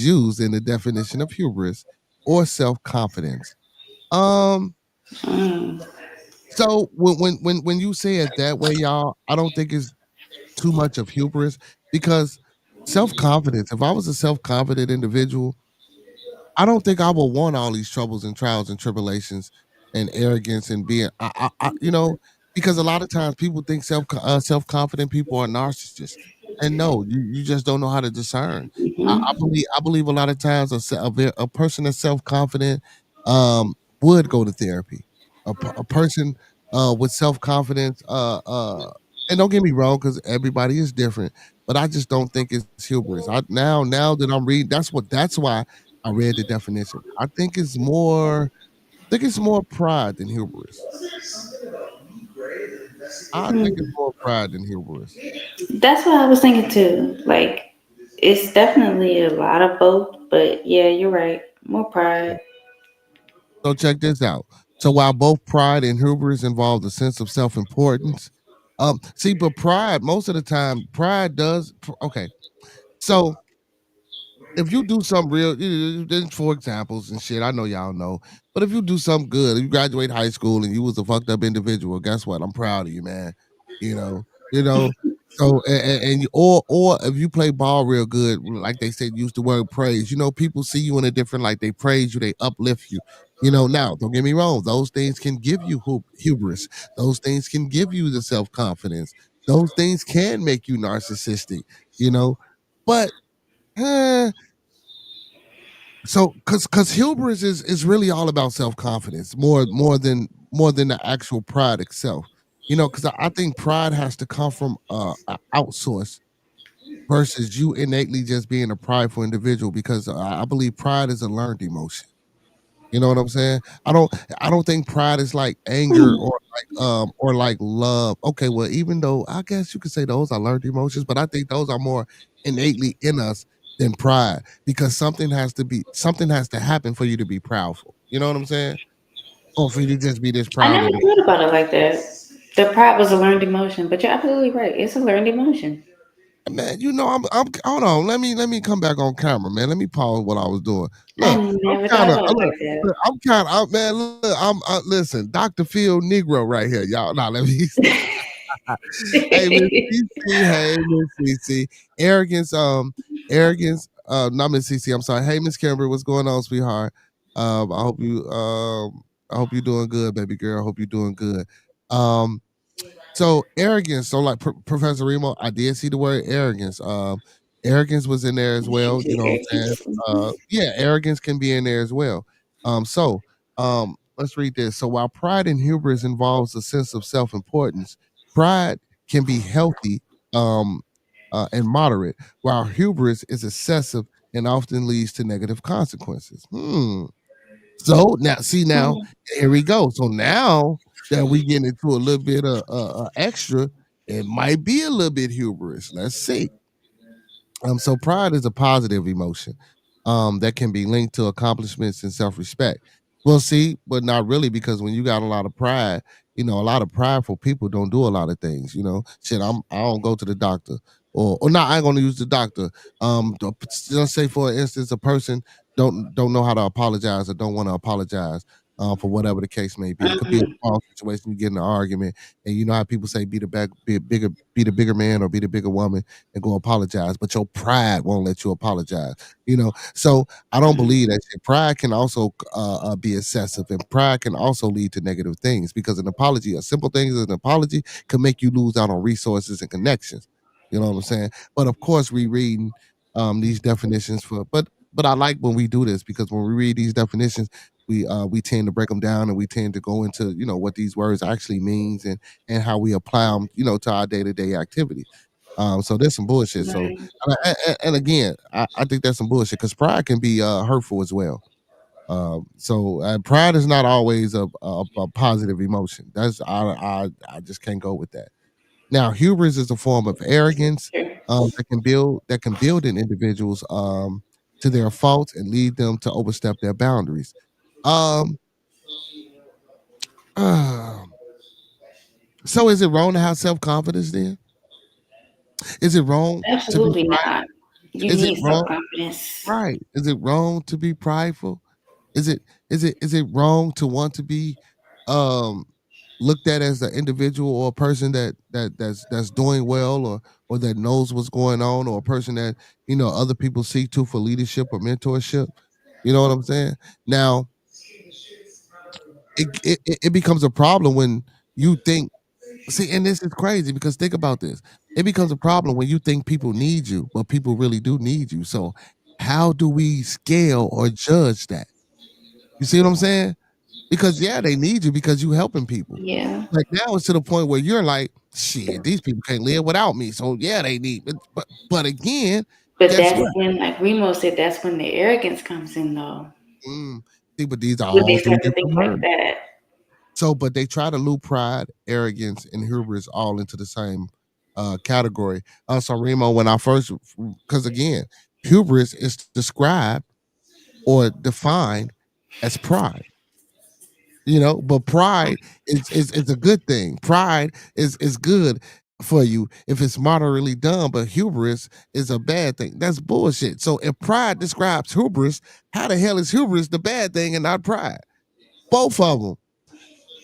used in the definition of hubris or self confidence. Um, Mm. so when you say it that way, y'all, I don't think it's too much of hubris because self confidence. If I was a self confident individual, I don't think I will want all these troubles and trials and tribulations and arrogance and being, because a lot of times people think self confident people are narcissists, and no, you just don't know how to discern. I believe a lot of times a person that's self confident would go to therapy. A person with self confidence, and don't get me wrong, because everybody is different, but I just don't think it's hubris. Now that I'm reading, that's why I read the definition. I think it's more pride than hubris. I think it's more pride than hubris. That's what I was thinking too. Like, it's definitely a lot of both, but yeah, you're right. More pride. So check this out. So while both pride and hubris involve a sense of self-importance, see, but pride, most of the time, pride does okay. So if you do something real, there's for examples and shit. I know y'all know, but if you do something good, you graduate high school and you was a fucked up individual, guess what? I'm proud of you, man. You know. So or if you play ball real good, like they said, use the word praise. People see you in a different light. They praise you, they uplift you. Now don't get me wrong; those things can give you hubris. Those things can give you the self confidence. Those things can make you narcissistic. You know, but. eh, so, cause hubris is really all about self confidence more than the actual pride itself. Because I think pride has to come from a outsource versus you innately just being a prideful individual. Because I believe pride is a learned emotion. You know what I'm saying? I don't think pride is like anger or like love. Okay, well, even though I guess you could say those are learned emotions, but I think those are more innately in us than pride because something has to happen for you to be proudful. You know what I'm saying? Or for you to just be this I proud never individual. thought about it like that. The pride was a learned emotion, but you're absolutely right. It's a learned emotion. Man, I'm hold on. Let me come back on camera, man. Let me pause what I was doing. I Look, I'm never thought kind of about it like that. look, I'm kind of man. Look, listen, Dr. Phil Negro right here, y'all. Now let me hey, Miss CC. Hey, Miss CC. Arrogance. Not Miss CC. I'm sorry. Hey, Miss Kimber. What's going on, sweetheart? I hope you're doing good, baby girl. I hope you're doing good. Um, so arrogance. So like Professor Remo, I did see the word arrogance. Arrogance was in there as well. You know what I'm saying? Yeah, arrogance can be in there as well. Let's read this. So while pride and hubris involves a sense of self-importance, pride can be healthy and moderate, while hubris is excessive and often leads to negative consequences. So now, here we go. So now that we get into a little bit of extra, it might be a little bit hubris. Let's see. So pride is a positive emotion that can be linked to accomplishments and self-respect. Well, see, but not really because when you got a lot of pride, a lot of prideful people don't do a lot of things. Shit, I don't go to the doctor, or not. I ain't gonna use the doctor. Let's say for instance, a person don't know how to apologize or don't want to apologize. For whatever the case may be, it could be a small situation. You get in an argument, and you know how people say, be the bigger man or be the bigger woman and go apologize, but your pride won't let you apologize. So I don't believe that shit. Pride can also be excessive, and pride can also lead to negative things because an apology, a simple thing as an apology, can make you lose out on resources and connections. You know what I'm saying? But of course, we reading these definitions but I like when we do this because when we read these definitions, we tend to break them down and we tend to go into what these words actually means and how we apply them to our day to day activity. So there's some bullshit. So Right. and again, I think that's some bullshit because pride can be hurtful as well. So pride is not always a positive emotion. I just can't go with that. Now, hubris is a form of arrogance that can build in individuals to their faults and lead them to overstep their boundaries. Um, uh, So is it wrong to have self-confidence then? Is it wrong to be Absolutely prideful? not. You Is it need self wrong? confidence. Right. Is it wrong to be prideful? Is it wrong to want to be um looked at as an individual or a person that's doing well or that knows what's going on or a person that other people seek to for leadership or mentorship? You know what I'm saying? Now it becomes a problem when you think see, and this is crazy because think about this. It becomes a problem when you think people need you, but people really do need you. So how do we scale or judge that? You see what I'm saying? Because yeah, they need you because you helping people. Yeah. Like now it's to the point where you're like, shit, these people can't live without me. So yeah, they need but again, But guess that's what? when, like Remo said, that's when the arrogance comes in, though. Mm, see, but these are When they all three start to different think like words. that. So, but they try to loop pride, arrogance, and hubris all into the same category. So, Remo, when I first, because again, hubris is described or defined as pride. But pride is a good thing. Pride is good for you if it's moderately done, but hubris is a bad thing. That's bullshit. So if pride describes hubris, how the hell is hubris the bad thing and not pride? Both of them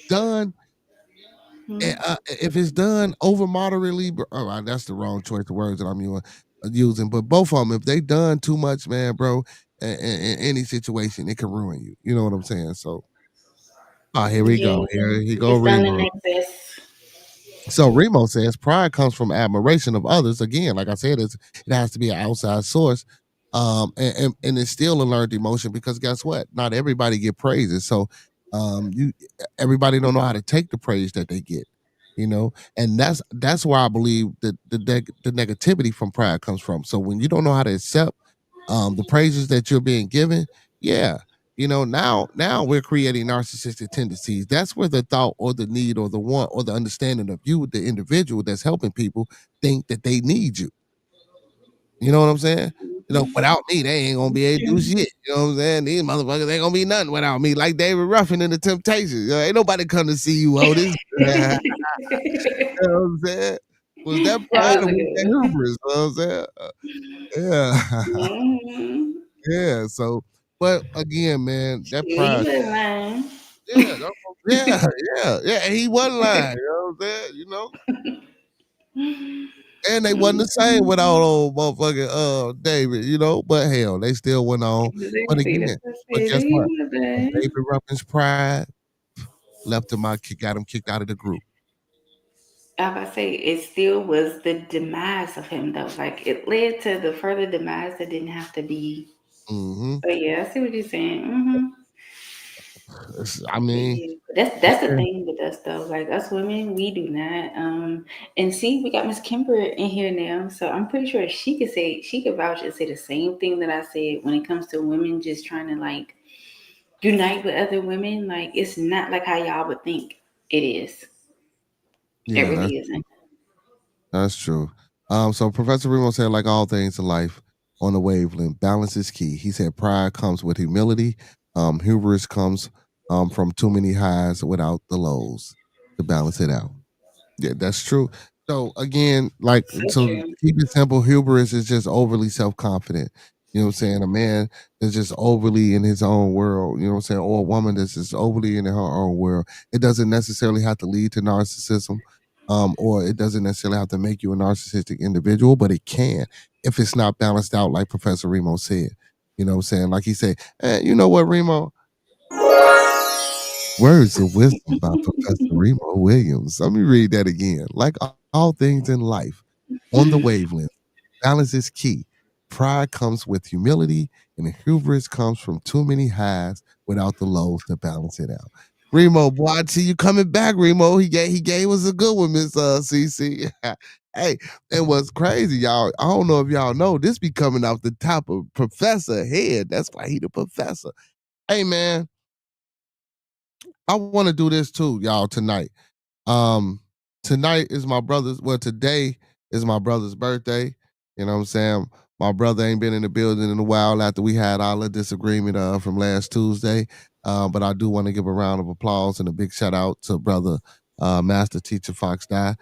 done. If it's done over moderately, that's the wrong choice of words that I'm using. But both of them, if they done too much, man, bro, in any situation, it can ruin you. You know what I'm saying? So, here we Yeah. go. Here he If go, it's done in Remo. excess. So Remo says pride comes from admiration of others. Again, like I said, it has to be an outside source. And it's still a learned emotion because guess what? Not everybody get praises. So you everybody don't know how to take the praise that they get. And that's where I believe that the negativity from pride comes from. So when you don't know how to accept the praises that you're being given, yeah, now we're creating narcissistic tendencies. That's where the thought or the need or the want or the understanding of you, the individual that's helping people, think that they need you. You know what I'm saying? Without me, they ain't gonna be able to do shit. You know what I'm saying? These motherfuckers ain't gonna be nothing without me. Like David Ruffin in the Temptations. Ain't nobody come to see you, Otis. You know what I'm saying? Was that That pride was or a was good that one. hubris? You know what I'm saying? Yeah. Mm-hmm. Yeah. So, but again, man, that You pride. was lying. Yeah, yeah. And he wasn't lying. You know what I'm saying? And they wasn't the same without old motherfucking David. But hell, they still went on. But Exactly. That's again, what I but said. guess He what? was When lying. David Ruffin's pride left him out, got him kicked out of the group. I was about to say it still was the demise of him though. Like it led to the further demise that didn't have to be. Mm-hmm. But yeah, I see what you're saying. Mm-hmm. I mean, Yeah. That's the thing with us though. Like us women, we do not. And see, we got Miss Kimber in here now, so I'm pretty sure she could vouch and say the same thing that I said when it comes to women just trying to like unite with other women. Like it's not like how y'all would think it is. It yeah, really isn't. that's true. So Professor Remo said, like all things in life, on the wavelength, balance is key. He said pride comes with humility. Hubris comes from too many highs without the lows to balance it out. Yeah, that's true. So again, So so to true. keep it simple, hubris is just overly self-confident. You know what I'm saying? A man that's just overly in his own world, you know what I'm saying? Or a woman that's just overly in her own world. It doesn't necessarily have to lead to narcissism, or it doesn't necessarily have to make you a narcissistic individual, but it can if it's not balanced out, like Professor Remo said. You know what I'm saying? Like he said, you know what, Remo? Words of wisdom by Professor Remo Williams. Let me read that again. Like all things in life, on the wavelength, balance is key. Pride comes with humility, and hubris comes from too many highs without the lows to balance it out. Remo, boy, I see you coming back, Remo. He gave us a good one, Miss CC. Hey, and what's crazy, y'all? I don't know if y'all know, this be coming off the top of Professor Head. That's why he the professor. Hey, man, I want to do this too, y'all, tonight. Um, Tonight is my brother's. Well, today is my brother's birthday. You know what I'm saying? My brother ain't been in the building in a while after we had our little disagreement from last Tuesday. But I do want to give a round of applause and a big shout out to brother Master Teacher Fox died.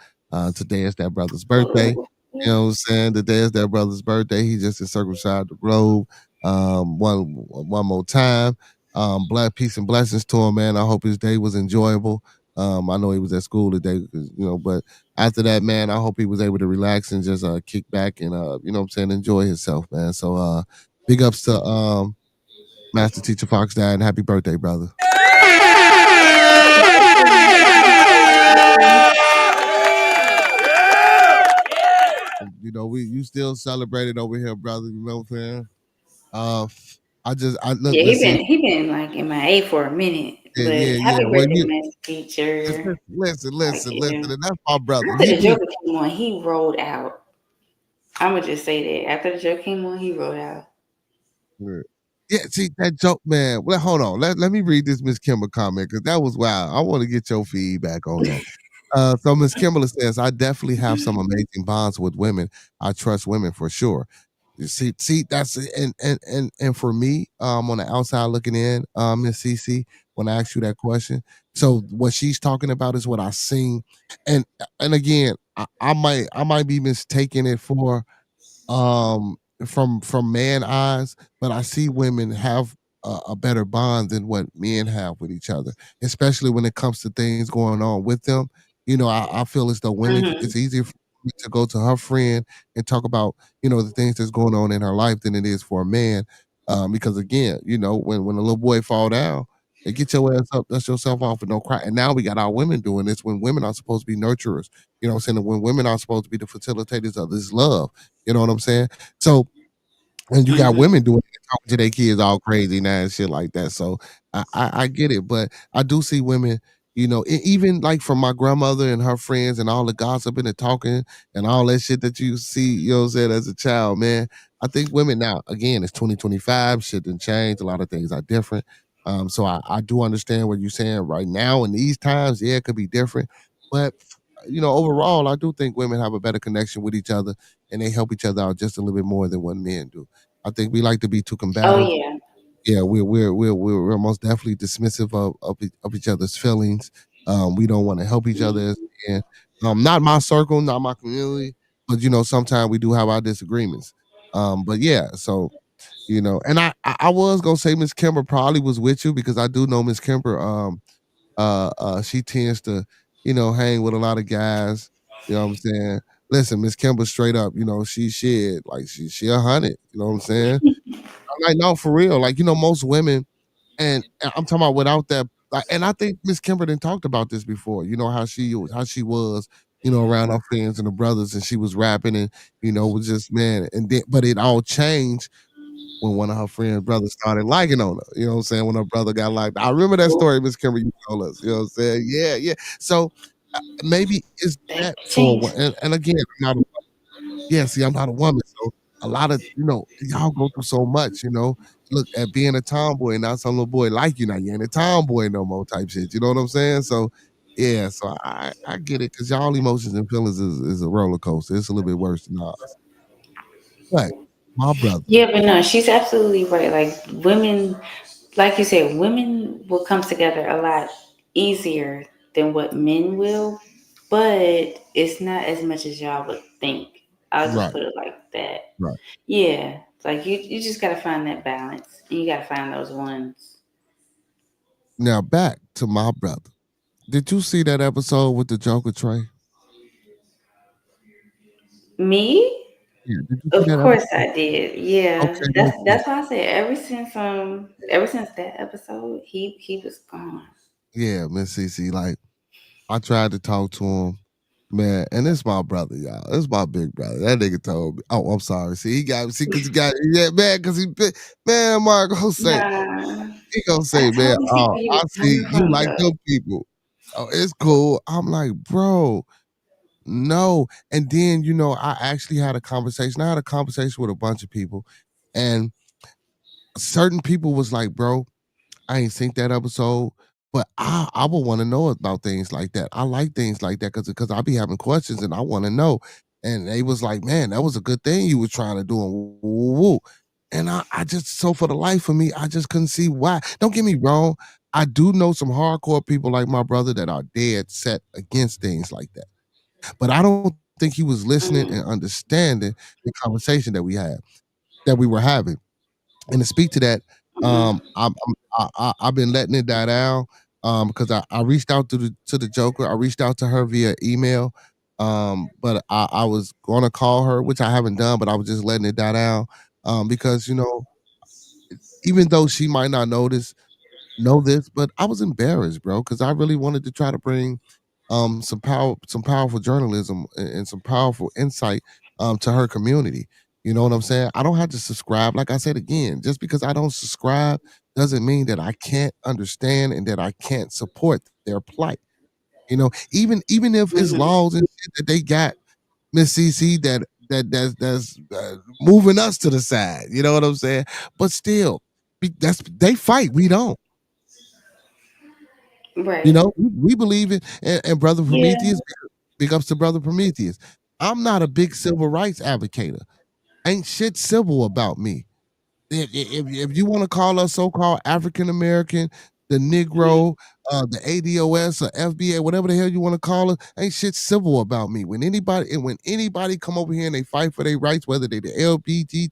Today is that brother's birthday. You know what I'm saying? Today is that brother's birthday. He just encircled the globe one more time. Black peace and blessings to him, man. I hope his day was enjoyable. I know he was at school today, but after that, man, I hope he was able to relax and just kick back and you know what I'm saying, enjoy himself, man. So big ups to Master Teacher Fox died and happy birthday, brother. You know, you still celebrated over here, brother. You know what I'm saying? I look, Yeah, Miss C. he been like MIA for a minute. But Yeah. happy Well, birthday, Master Teacher. listen, and that's my brother. After the Joker came on, he rolled out. I'ma just say that. After the joke came on, he rolled out. Yeah, see that joke, man. Well, hold on. Let me read this Miss Kimber comment because that was wild. I want to get your feedback on that. So Miss Kimberly says, I definitely have some amazing bonds with women. I trust women for sure. You see, that's and for me, on the outside looking in, Miss CC, when I asked you that question. So what she's talking about is what I seen, and again, I might be mistaking it for um from man eyes, but I see women have a better bond than what men have with each other, especially when it comes to things going on with them. You know, I feel as though women, Mhm. it's easier for me to go to her friend and talk about, the things that's going on in her life than it is for a man. Because again, when a little boy fall down, they get your ass up, dust yourself off, and don't cry. And now we got our women doing this when women are supposed to be nurturers. You know what I'm saying? When women are supposed to be the facilitators of this love. You know what I'm saying? So, and you got Mhm. women doing it, talking to their kids all crazy now and shit like that. So I get it, but I do see women, even like from my grandmother and her friends and all the gossiping and talking and all that shit that you see, you know what I'm saying, as a child, man. I think women now, again, it's 2025, shit didn't change. A lot of things are different. So I do understand what you're saying right now in these times. Yeah, it could be different. But overall, I do think women have a better connection with each other and they help each other out just a little bit more than what men do. I think we like to be too Oh combative. yeah. Yeah, we're most definitely dismissive of each other's feelings. We don't want to help each other as men. Not my circle, not my community, but sometimes we do have our disagreements. But yeah, so and I was gonna say Miss Kimber probably was with you because I do know Miss Kimber. She tends to, hang with a lot of guys. You know what I'm saying? Listen, Miss Kimber straight up, she 100. You know what I'm saying? I'm like, no, for real. Like, most women, and I'm talking about without that. Like, and I think Miss Kimberton talked about this before. You know how she was, around her friends and the brothers, and she was rapping and was just man. And then, but it all changed when one of her friends' brothers started liking on her. You know what I'm saying? When her brother got liked. I remember that story, Miss Kimber, you told us. You know what I'm saying? Yeah, yeah. So maybe it's That that for changed. one. And again, see, I'm not a woman, so a lot of y'all go through so much. Look at being a tomboy, and now some little boy like you now. You ain't a tomboy no more, type shit. You know what I'm saying? So yeah, so I get it because y'all emotions and feelings is a roller coaster. It's a little bit worse than ours. But my brother, Yeah, but no, she's absolutely right. Like women, like you said, women will come together a lot easier than what men will, but it's not as much as y'all would think. I'll just right, put it like that. right. Yeah, like you just gotta find that balance, and you gotta find those ones. Now back to my brother. Did you see that episode with the Joker Trey? Me? Yeah, did you see Of that course episode? I did. Yeah, Okay, that's why I said ever since that episode, he was gone. yeah, Miss CC. Like I tried to talk to him, man, and it's my brother, y'all. It's my big brother. That nigga told me. Oh, I'm sorry. See, he got because he got man, because man, Mark gonna say Nah, he gonna I say, man, totally see oh, where you I was see coming you from, like though. them people. Oh, it's cool. I'm like, bro, no. And then I actually had a conversation. I had a conversation with a bunch of people, and certain people was like, bro, I ain't seen that episode, but I would want to know about things like that. I like things like that because I be having questions and I want to know. And they was like, man, that was a good thing you was trying to do. And woo, woo, woo. And I just so for the life of me, I just couldn't see why. Don't get me wrong. I do know some hardcore people like my brother that are dead set against things like that. But I don't think he was listening and understanding the conversation that we were having. And to speak to that, I've been letting it die down because I reached out to the Joker. I reached out to her via email, but I was going to call her, which I haven't done, but I was just letting it die down because even though she might not know this, but I was embarrassed, bro, because I really wanted to try to bring some powerful journalism and some powerful insight to her community. You know what I'm saying? I don't have to subscribe. Like I said again, just because I don't subscribe doesn't mean that I can't understand and that I can't support their plight. Even if it's laws and shit that they got, Miss CC, that's moving us to the side. You know what I'm saying? But still, they fight. We don't. Right. We believe it. And Brother Yeah. Prometheus, big ups to Brother Prometheus. I'm not a big civil rights advocate. Ain't shit civil about me. If you want to call us so-called African American, the Negro, the ADOS or FBA, whatever the hell you want to call us, ain't shit civil about me. When anybody come over here and they fight for their rights, whether they the LBG,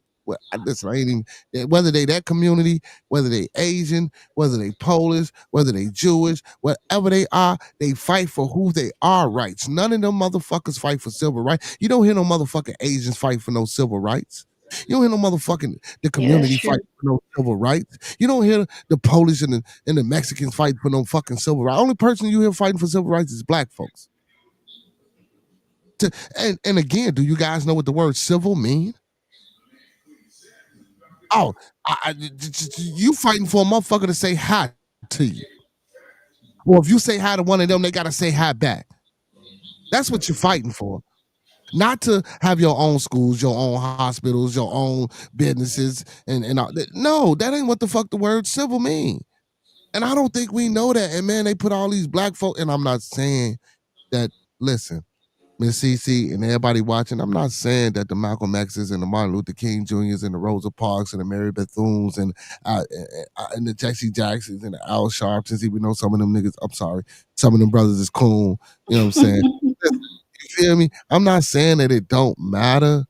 listen, I ain't even whether they that community, whether they Asian, whether they Polish, whether they Jewish, whatever they are, they fight for who they are rights. None of them motherfuckers fight for civil rights. You don't hear no motherfucking Asians fight for no civil rights. You don't hear no motherfucking the community fight for no civil rights. You don't hear the Polish and the Mexicans fight for no fucking civil rights. Only person you hear fighting for civil rights is black folks. And again, do you guys know what the word civil mean? Oh, you fighting for a motherfucker to say hi to you. Well, if you say hi to one of them, they gotta say hi back. That's what you're fighting for. Not to have your own schools, your own hospitals, your own businesses, and all that. No, that ain't what the fuck the word civil mean. And I don't think we know that. And man, they put all these black folk, and I'm not saying that, listen, Miss CC and everybody watching, I'm not saying that the Malcolm X's and the Martin Luther King Jr.'s and the Rosa Parks and the Mary Bethunes and the Jesse Jacksons and the Al Sharptons, even though some of them niggas, I'm sorry, some of them brothers is cool. You know what I'm saying? You feel me? I'm not saying that it don't matter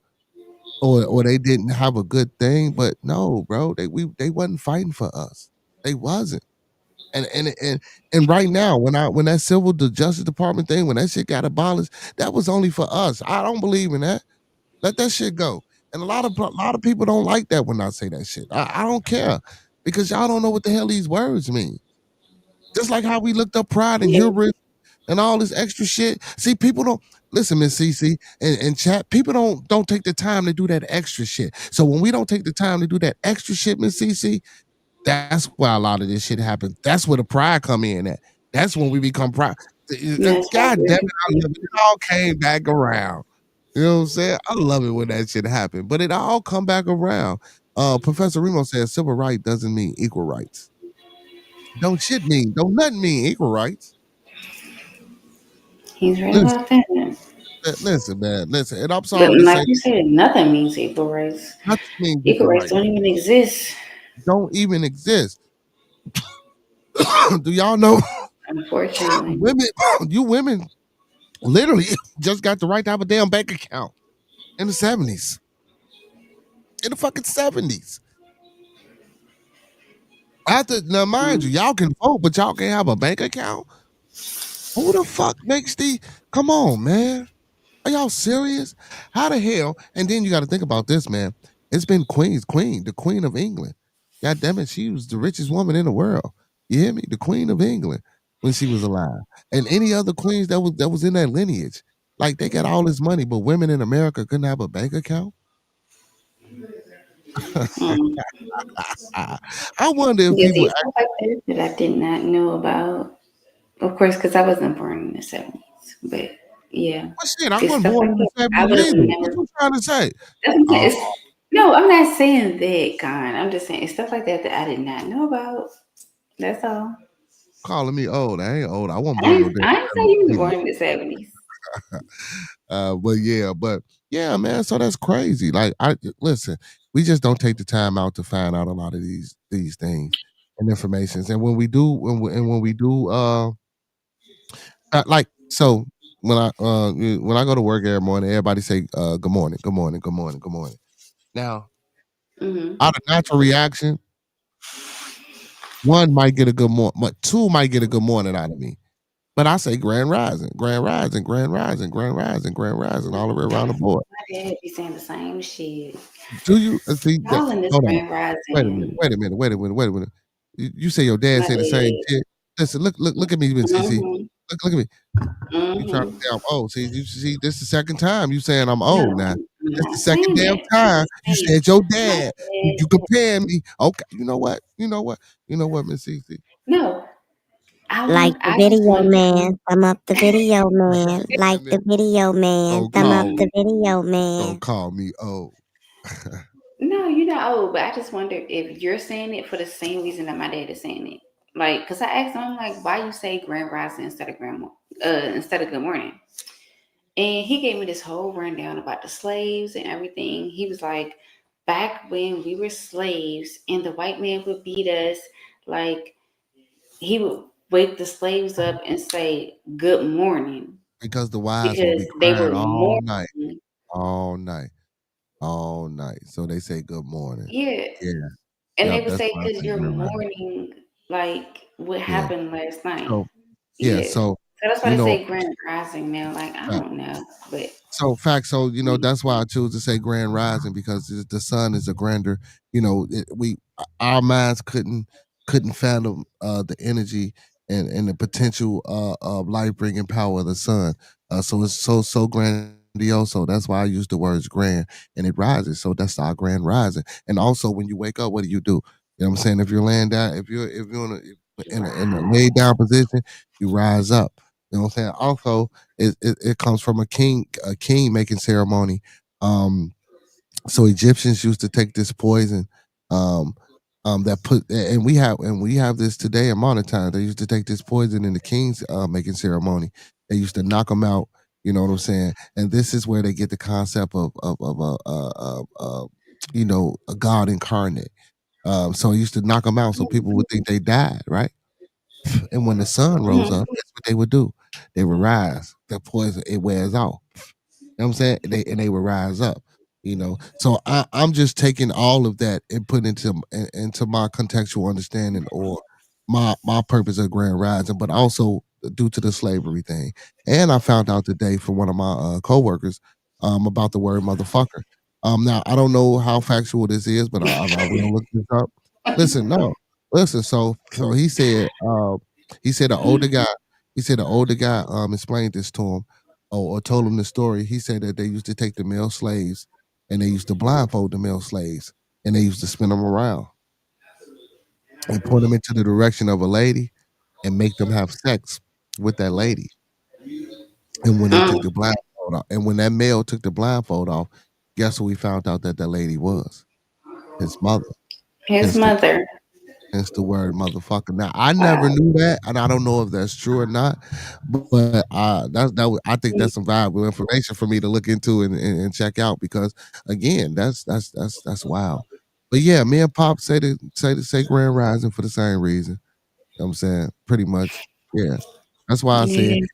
or they didn't have a good thing, but no, bro, they wasn't fighting for us. They wasn't. And right now, when that the Justice Department thing, when that shit got abolished, that was only for us. I don't believe in that. Let that shit go. And a lot of people don't like that when I say that shit. I don't care because y'all don't know what the hell these words mean. Just like how we looked up pride and hubris and all this extra shit. See, people don't listen, Miss CC and chat. People don't take the time to do that extra shit. So when we don't take the time to do that extra shit, Miss CC, that's why a lot of this shit happens. That's where the pride come in at. That's when we become pride. God damn it, I love it. It all came back around. You know what I'm saying? I love it when that shit happened. But it all come back around. Professor Remo says civil right doesn't mean equal rights. Don't nothing mean equal rights. He's right about that. Listen, man, listen. And I'm But sorry to like say, you said, nothing means equal rights. nothing means Equal rights don't even exist. Don't even exist. Do y'all know? Unfortunately, women literally just got the right to have a damn bank account in the 70s. In the fucking 70s. Now, mind you, y'all can vote, but y'all can't have a bank account? Who the fuck makes come on, man. Are y'all serious? How the hell? And then you got to think about this, man. It's been the Queen of England. God damn it, she was the richest woman in the world. You hear me? The Queen of England when she was alive. And any other queens that was in that lineage. Like they got all this money, but women in America couldn't have a bank account. I wonder if people stuff like that I did not know about. Of course, because I wasn't born in the 70s. But yeah. Well, shit, I wasn't born in the 70s either. What you trying to say? No, I'm not saying that, Con. I'm just saying it's stuff like that I did not know about. That's all. Calling me old. I ain't old. I wasn't born in the I didn't say you was born in the 70s. but yeah, man. So that's crazy. Like, listen, we just don't take the time out to find out a lot of these things. and informations. And when we do, when we do, like so, when I go to work every morning, everybody say, "Good morning, good morning, good morning, good morning." Now, Mm-hmm. out of natural reaction, one might get a good morning, but two might get a good morning out of me. But I say grand rising, grand rising, grand rising, grand rising, grand rising, all the way around the board. My dad be saying the same shit. Do you see that? Calling this Hold on. grand Wait a minute. rising. Wait a minute. Wait a minute. Wait a minute. You say your dad My say the same dad. shit. Listen, look at me, Miss CC. Mm-hmm. Look at me. You trying to Mm-hmm. say I'm old. See, you see, this is the second time you saying I'm No, old now. I'm That's the not second saying damn that. I'm time just you saying said your my dad. You dad. compare me. Okay, you know what? You know what? You know what, Miss CC? No, Like the I just video wonder. man, thumb up the video man. Like the video man, Don't thumb up call, the video don't man. call me old. No, you're not old, but I just wonder if you're saying it for the same reason that my dad is saying it. Like, cause I asked him, I'm like, why you say grand rising instead of good morning? And he gave me this whole rundown about the slaves and everything. He was like, back when we were slaves and the white man would beat us, like he would wake the slaves up and say good morning Because the wives will because be they were crying all night, mourning. all night, all night. So they say good morning. Yeah. Yeah. And they Yep. would That's say, why I because say you're grand rising. mourning like what Yeah. happened last night. So yeah. Yeah. So So that's why you they know, say grand rising now. Like, I don't know. But so fact, so that's why I choose to say grand rising, because the sun is a grander. We our minds couldn't fathom the energy and the potential of life bringing power of the sun. So it's so grandiose. So that's why I use the words grand, and it rises. So that's our grand rising. And also, when you wake up, what do? You know what I'm saying? If you're laying down, if you're in a laid down position, you rise up. You know what I'm saying? Also, it comes from a king making ceremony. Um, so Egyptians used to take this poison, um, that put and we have this today in modern times. They used to take this poison in the king's making ceremony. They used to knock them out. You know what I'm saying? And this is where they get the concept of a God incarnate. So he used to knock them out so people would think they died, right? And when the sun rose mhm. up, guess what they would do? They would rise. The poison, it wears off. You know what I'm saying? They would rise up. So I'm just taking all of that and putting into my contextual understanding, or my purpose of grand rising, but also due to the slavery thing. And I found out today from one of my coworkers about the word motherfucker. Now I don't know how factual this is, but I will look this up. Listen, no, listen. So he said the older guy. He said the older guy explained this to him, or told him the story. He said that they used to take the male slaves and they used to blindfold the male slaves and they used to spin them around and point them into the direction of a lady and make them have sex with that lady. And when they took the blindfold off, and when that male took the blindfold off, guess who we found out that lady was? His mother. His Hence the mother. hence the word motherfucker. Now I never knew that, and I don't know if that's true or not. But I think that's some valuable information for me to look into and check out, because again, that's wild. But yeah, me and Pop say Grand Rising for the same reason. You know what I'm saying? Pretty much. Yeah. That's why I said, Yeah.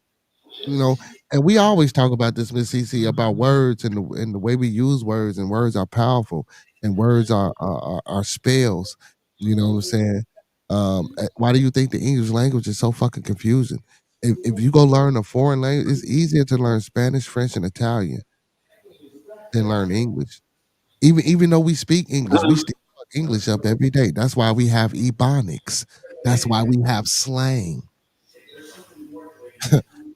you know, and we always talk about this, Miss CC, about words and the way we use words, and words are powerful, and words are spells. You know what I'm saying? Why do you think the English language is so fucking confusing? If you go learn a foreign language, it's easier to learn Spanish, French, and Italian than learn English. Even though we speak English, we still fuck English up every day. That's why we have ebonics. That's why we have slang.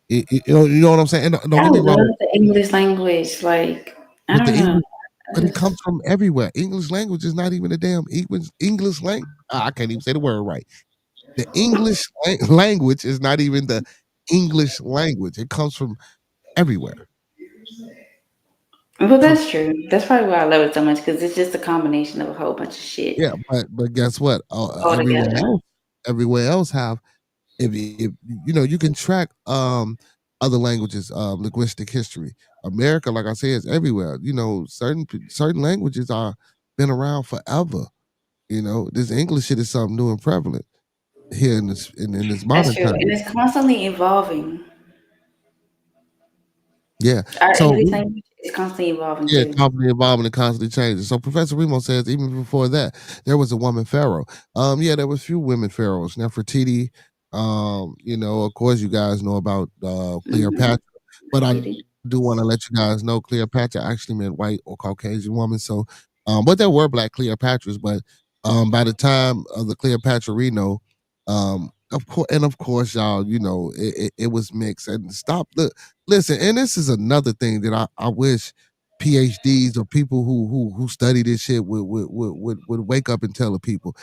You know what I'm saying? And don't I get me love wrong. the English language. Like, I But the don't know. English, but it comes from everywhere. English language is not even a damn English language. I can't even say the word right. The English language is not even the English language. It comes from everywhere. Well, From that's true. That's probably why I love it so much because it's just a combination of a whole bunch of shit Yeah, but guess what? all together. Everywhere else have, if you can track other languages, linguistic history. America, like I said, is everywhere. Certain languages are been around forever. You know, this English shit is something new and prevalent here in this That's modern true, time. and it's constantly evolving. Yeah. Our So English language is constantly evolving yeah, too. constantly evolving and constantly changing. So Professor Remo says even before that, there was a woman pharaoh. Yeah, there was few women pharaohs. Nefertiti, you know, of course you guys know about Mhm. Cleopatra, but I We do. do want to let you guys know Cleopatra actually meant white or Caucasian woman. So but there were black Cleopatras, but by the time of the Cleopatra Reno, of course, y'all, you know, it was mixed and stop the listen, and this is another thing that I wish PhDs or people who study this shit would wake up and tell the people.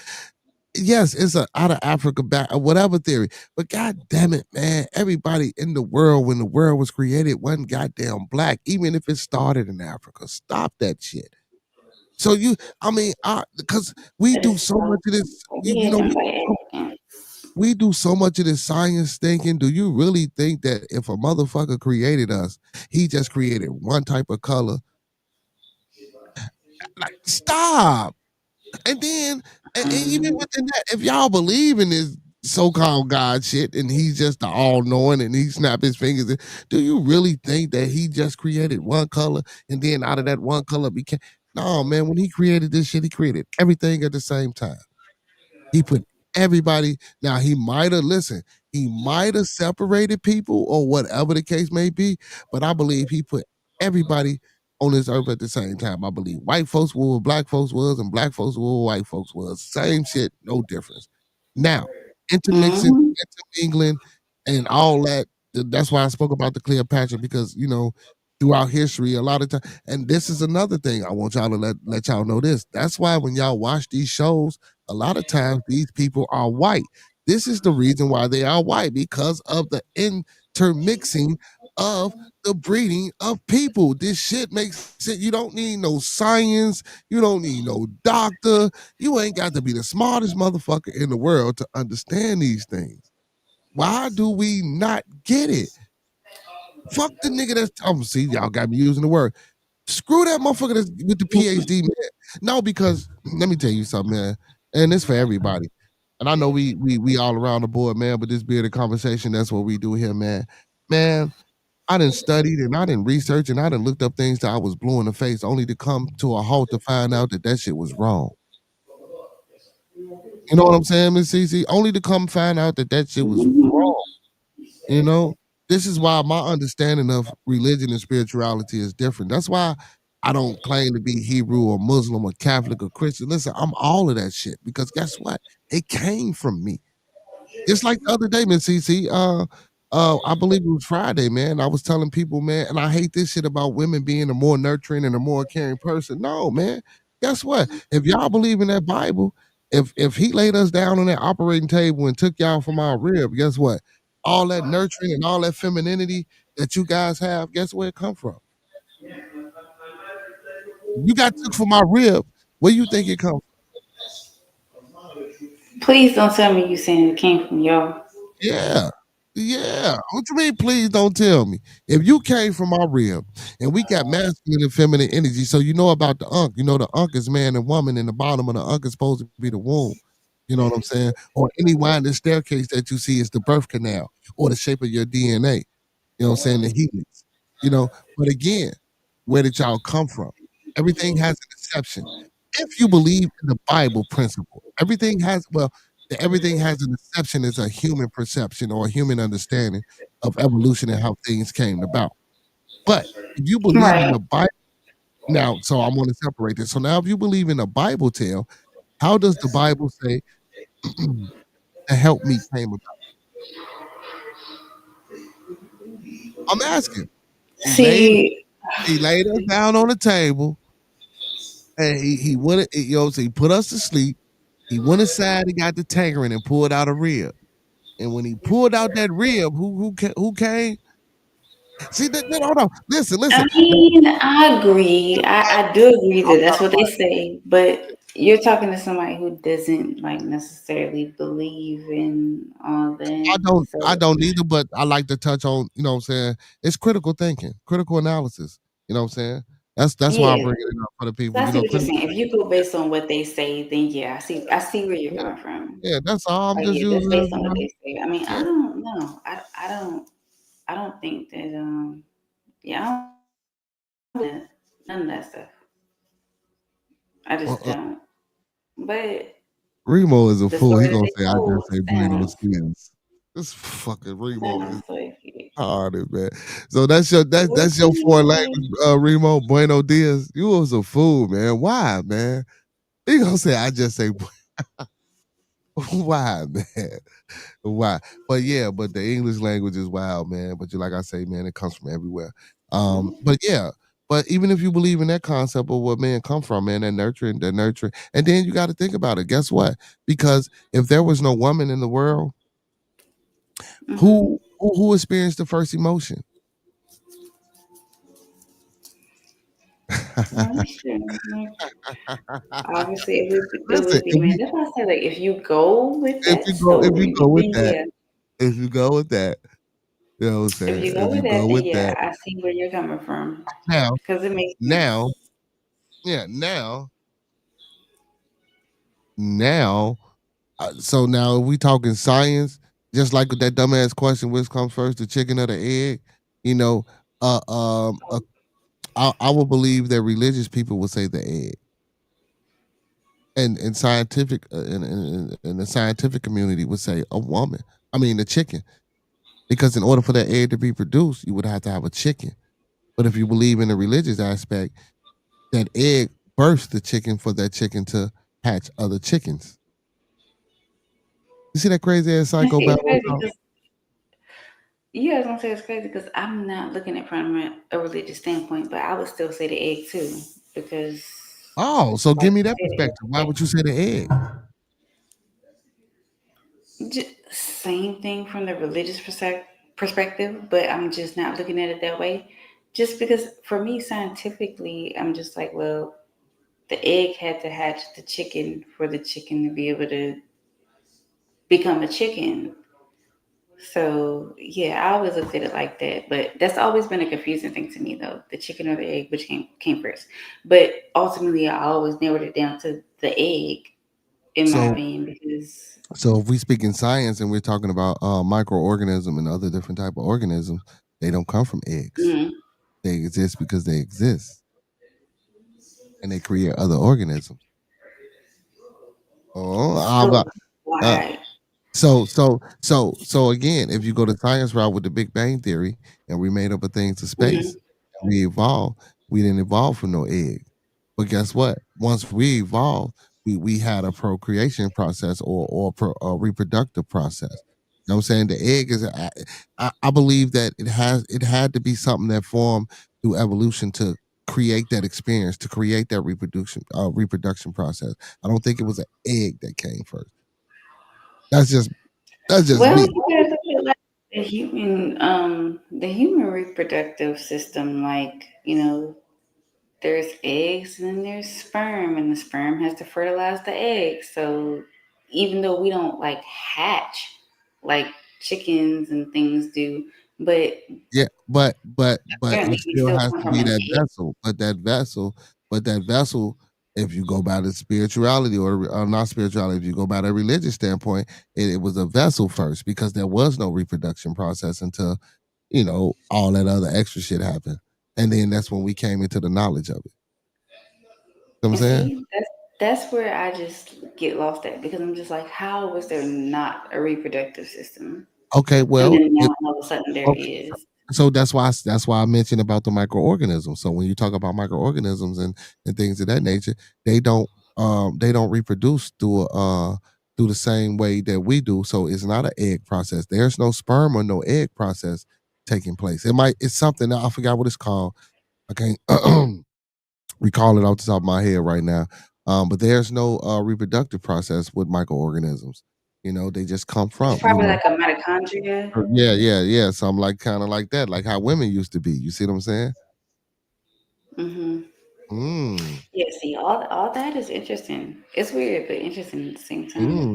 Yes, it's a out of Africa back or whatever theory, but god damn it, man, everybody in the world when the world was created wasn't goddamn black, even if it started in Africa. Stop that shit. So I mean, because we That do is so so much of this, you weird know, and like arrogant. we do so much of this science thinking. Do you really think that if a motherfucker created us, he just created one type of color? Like, stop. And then, and even Mhm. within that, if y'all believe in this so-called God shit, and he's just the all-knowing, and he snap his fingers, do you really think that he just created one color, and then out of that one color became? No, man. When he created this shit, he created everything at the same time. He put everybody. Now he might have listen. He might have separated people or whatever the case may be, but I believe he put everybody on this earth at the same time. I believe white folks were what black folks was, and black folks were what white folks was. Same shit, no difference. Now, intermixing, Mhm. intermingling, and all that. That's why I spoke about the Cleopatra because you know throughout history, a lot of time. And this is another thing I want y'all to let y'all know this. That's why when y'all watch these shows, a lot of times these people are white. This is the reason why they are white because of the intermixing of the breeding of people. This shit makes it. You don't need no science. You don't need no doctor. You ain't got to be the smartest motherfucker in the world to understand these things. Why do we not get it? Fuck the nigga that's see, y'all got me using the word. Screw that motherfucker that's with the PhD, man. No, because let me tell you something, man. And it's for everybody. And I know we all around the board, man, but this being a conversation, that's what we do here, man. Man, I done studied and I done researched and I done looked up things that I was blue in the face only to come to a halt to find out that that shit was wrong. You know what I'm saying, Miss Cece? Only to come find out that that shit was Mhm. wrong. You know, this is why my understanding of religion and spirituality is different. That's why I don't claim to be Hebrew or Muslim or Catholic or Christian. Listen, I'm all of that shit because guess what? It came from me. Just like the other day, Miss CC, I believe it was Friday, man. I was telling people, man, and I hate this shit about women being a more nurturing and a more caring person. No, man. Guess what? If y'all believe in that Bible, if he laid us down on that operating table and took y'all from our rib, guess what? All that nurturing and all that femininity that you guys have, guess where it come from? You got took from my rib. Where you think it come? Please don't tell me you saying it came from y'all. Yeah. Yeah. What you mean, please don't tell me? If you came from our rib and we got masculine and feminine energy, so you know about the unk. You know the unk is man and woman, and the bottom of the unk is supposed to be the womb. You know what I'm saying? Or any winding staircase that you see is the birth canal or the shape of your DNA. You know what I'm saying? The helix. You know, but again, where did y'all come from? Everything has an exception. If you believe in the Bible principle, everything has an exception is a human perception or a human understanding of evolution and how things came about. But if you believe in Right. the Bible, now, so I want to separate this. So now, if you believe in a Bible tale, how does the Bible say the help me came about? I'm asking. He laid See, he laid us down on the table, and he went, you know, so he put us to sleep. He went inside and got the tangerine and pulled out a rib. And when he pulled out that rib, who came? See that? Hold on. Listen, I listen. mean, I agree. I do agree I'm that not that's what a they say, but you're talking to somebody who doesn't like necessarily believe in all I that. don't So I don't either, but I like to touch on, you know what I'm saying? It's critical thinking, critical analysis. You know what I'm saying? That's why I'm Yeah. bringing it up for the So people. I You see know, what you're 'cause saying. If you go based on what they say, then yeah, I see where you're yeah, coming from. yeah, that's all. I'm Like just yeah, that's using it, based on what they say. I mean, I yeah. don't know. I don't think that yeah, I don't believe none of that stuff. I Uh, just uh, don't. But Remo is a the fool. He story that gonna they say I told just say Buenos sounds Dias. This fucking Remo is like it. retarded, man. So that's your What that's your can foreign you language, Remo. Bueno Dias. You was a fool, man. Why, man? He gonna say I just say why, man? Why? But yeah, but the English language is wild, man. But you like I say, man, it comes from everywhere. But yeah, but even if you believe in that concept of what men come from, man, that nurturing, and then you got to think about it. Guess what? Because if there was no woman in the world, mm-hmm. who experienced the first emotion? No, that's true. Like, obviously, it would Listen, be man. That's why I say like if you go with that if you story, go with then that, yeah. if you go with that, you know what I'm If saying? you go If with you that, go then with yeah, that, I see where you're coming from now, because it makes now, sense. yeah, now, so now we talking science, just like with that dumbass question, which comes first, the chicken or the egg? You know, uh, um, uh, I would believe that religious people would say the egg, and scientific, and the scientific community would say a woman. I mean, the chicken, because in order for that egg to be produced, you would have to have a chicken. But if you believe in the religious aspect, that egg births the chicken for that chicken to hatch other chickens. You see that crazy ass And psycho see, it's Babylon? crazy because yeah, I was gonna say it's crazy because I'm not looking at from a religious standpoint, but I would still say the egg too because, Oh, so like give me you that said, perspective. Why would you say the egg? same thing from the religious perspective, but I'm just not looking at it that way. Just because for me, scientifically, I'm just like, well, the egg had to hatch the chicken for the chicken to be able to become a chicken. So yeah, I always looked at it like that. But that's always been a confusing thing to me though, the chicken or the egg, which came first. But ultimately I always narrowed it down to the egg, in my So opinion, because so if we speak in science and we're talking about microorganism and other different type of organisms, they don't come from eggs. mm, They exist because they exist and they create other organisms. Oh, so uh, why? so again, if you go the science route with the Big Bang Theory and we made up of things to space, Mhm. and we evolved, we didn't evolve from no egg. But guess what? Once we evolved, we had a procreation process or a reproductive process. You know what I'm saying? The egg is I believe that it had to be something that formed through evolution to create that experience, to create that reproduction process. I don't think it was an egg that came first. That's just that's just Well, me. you gotta look at like the human reproductive system, like, there's eggs and then there's sperm, and the sperm has to fertilize the egg. So even though we don't like hatch like chickens and things do, but Yeah, but apparently it we still still has come to from be an that egg. vessel. But that vessel, if you go by the spirituality or not spirituality, if you go by the religious standpoint, it was a vessel first because there was no reproduction process until all that other extra shit happened, and then that's when we came into the knowledge of it. You know what I'm And saying? see, that's where I just get lost at because I'm just like, how was there not a reproductive system? Okay, And well, then now all of a sudden there okay. is. So that's why I mentioned about the microorganisms. So when you talk about microorganisms and things of that nature, they don't they don't reproduce through the same way that we do. So it's not an egg process. There's no sperm or no egg process taking place. It's something I forgot what it's called. I can't recall it off the top of my head right now. But there's no reproductive process with microorganisms. They just come It's from, probably like a mitochondria. yeah, yeah, yeah. Something like kind of like that, like how women used to be. You see what I'm saying? Hmm. Mm, Yeah, see, all that is interesting. It's weird, but interesting at the same time.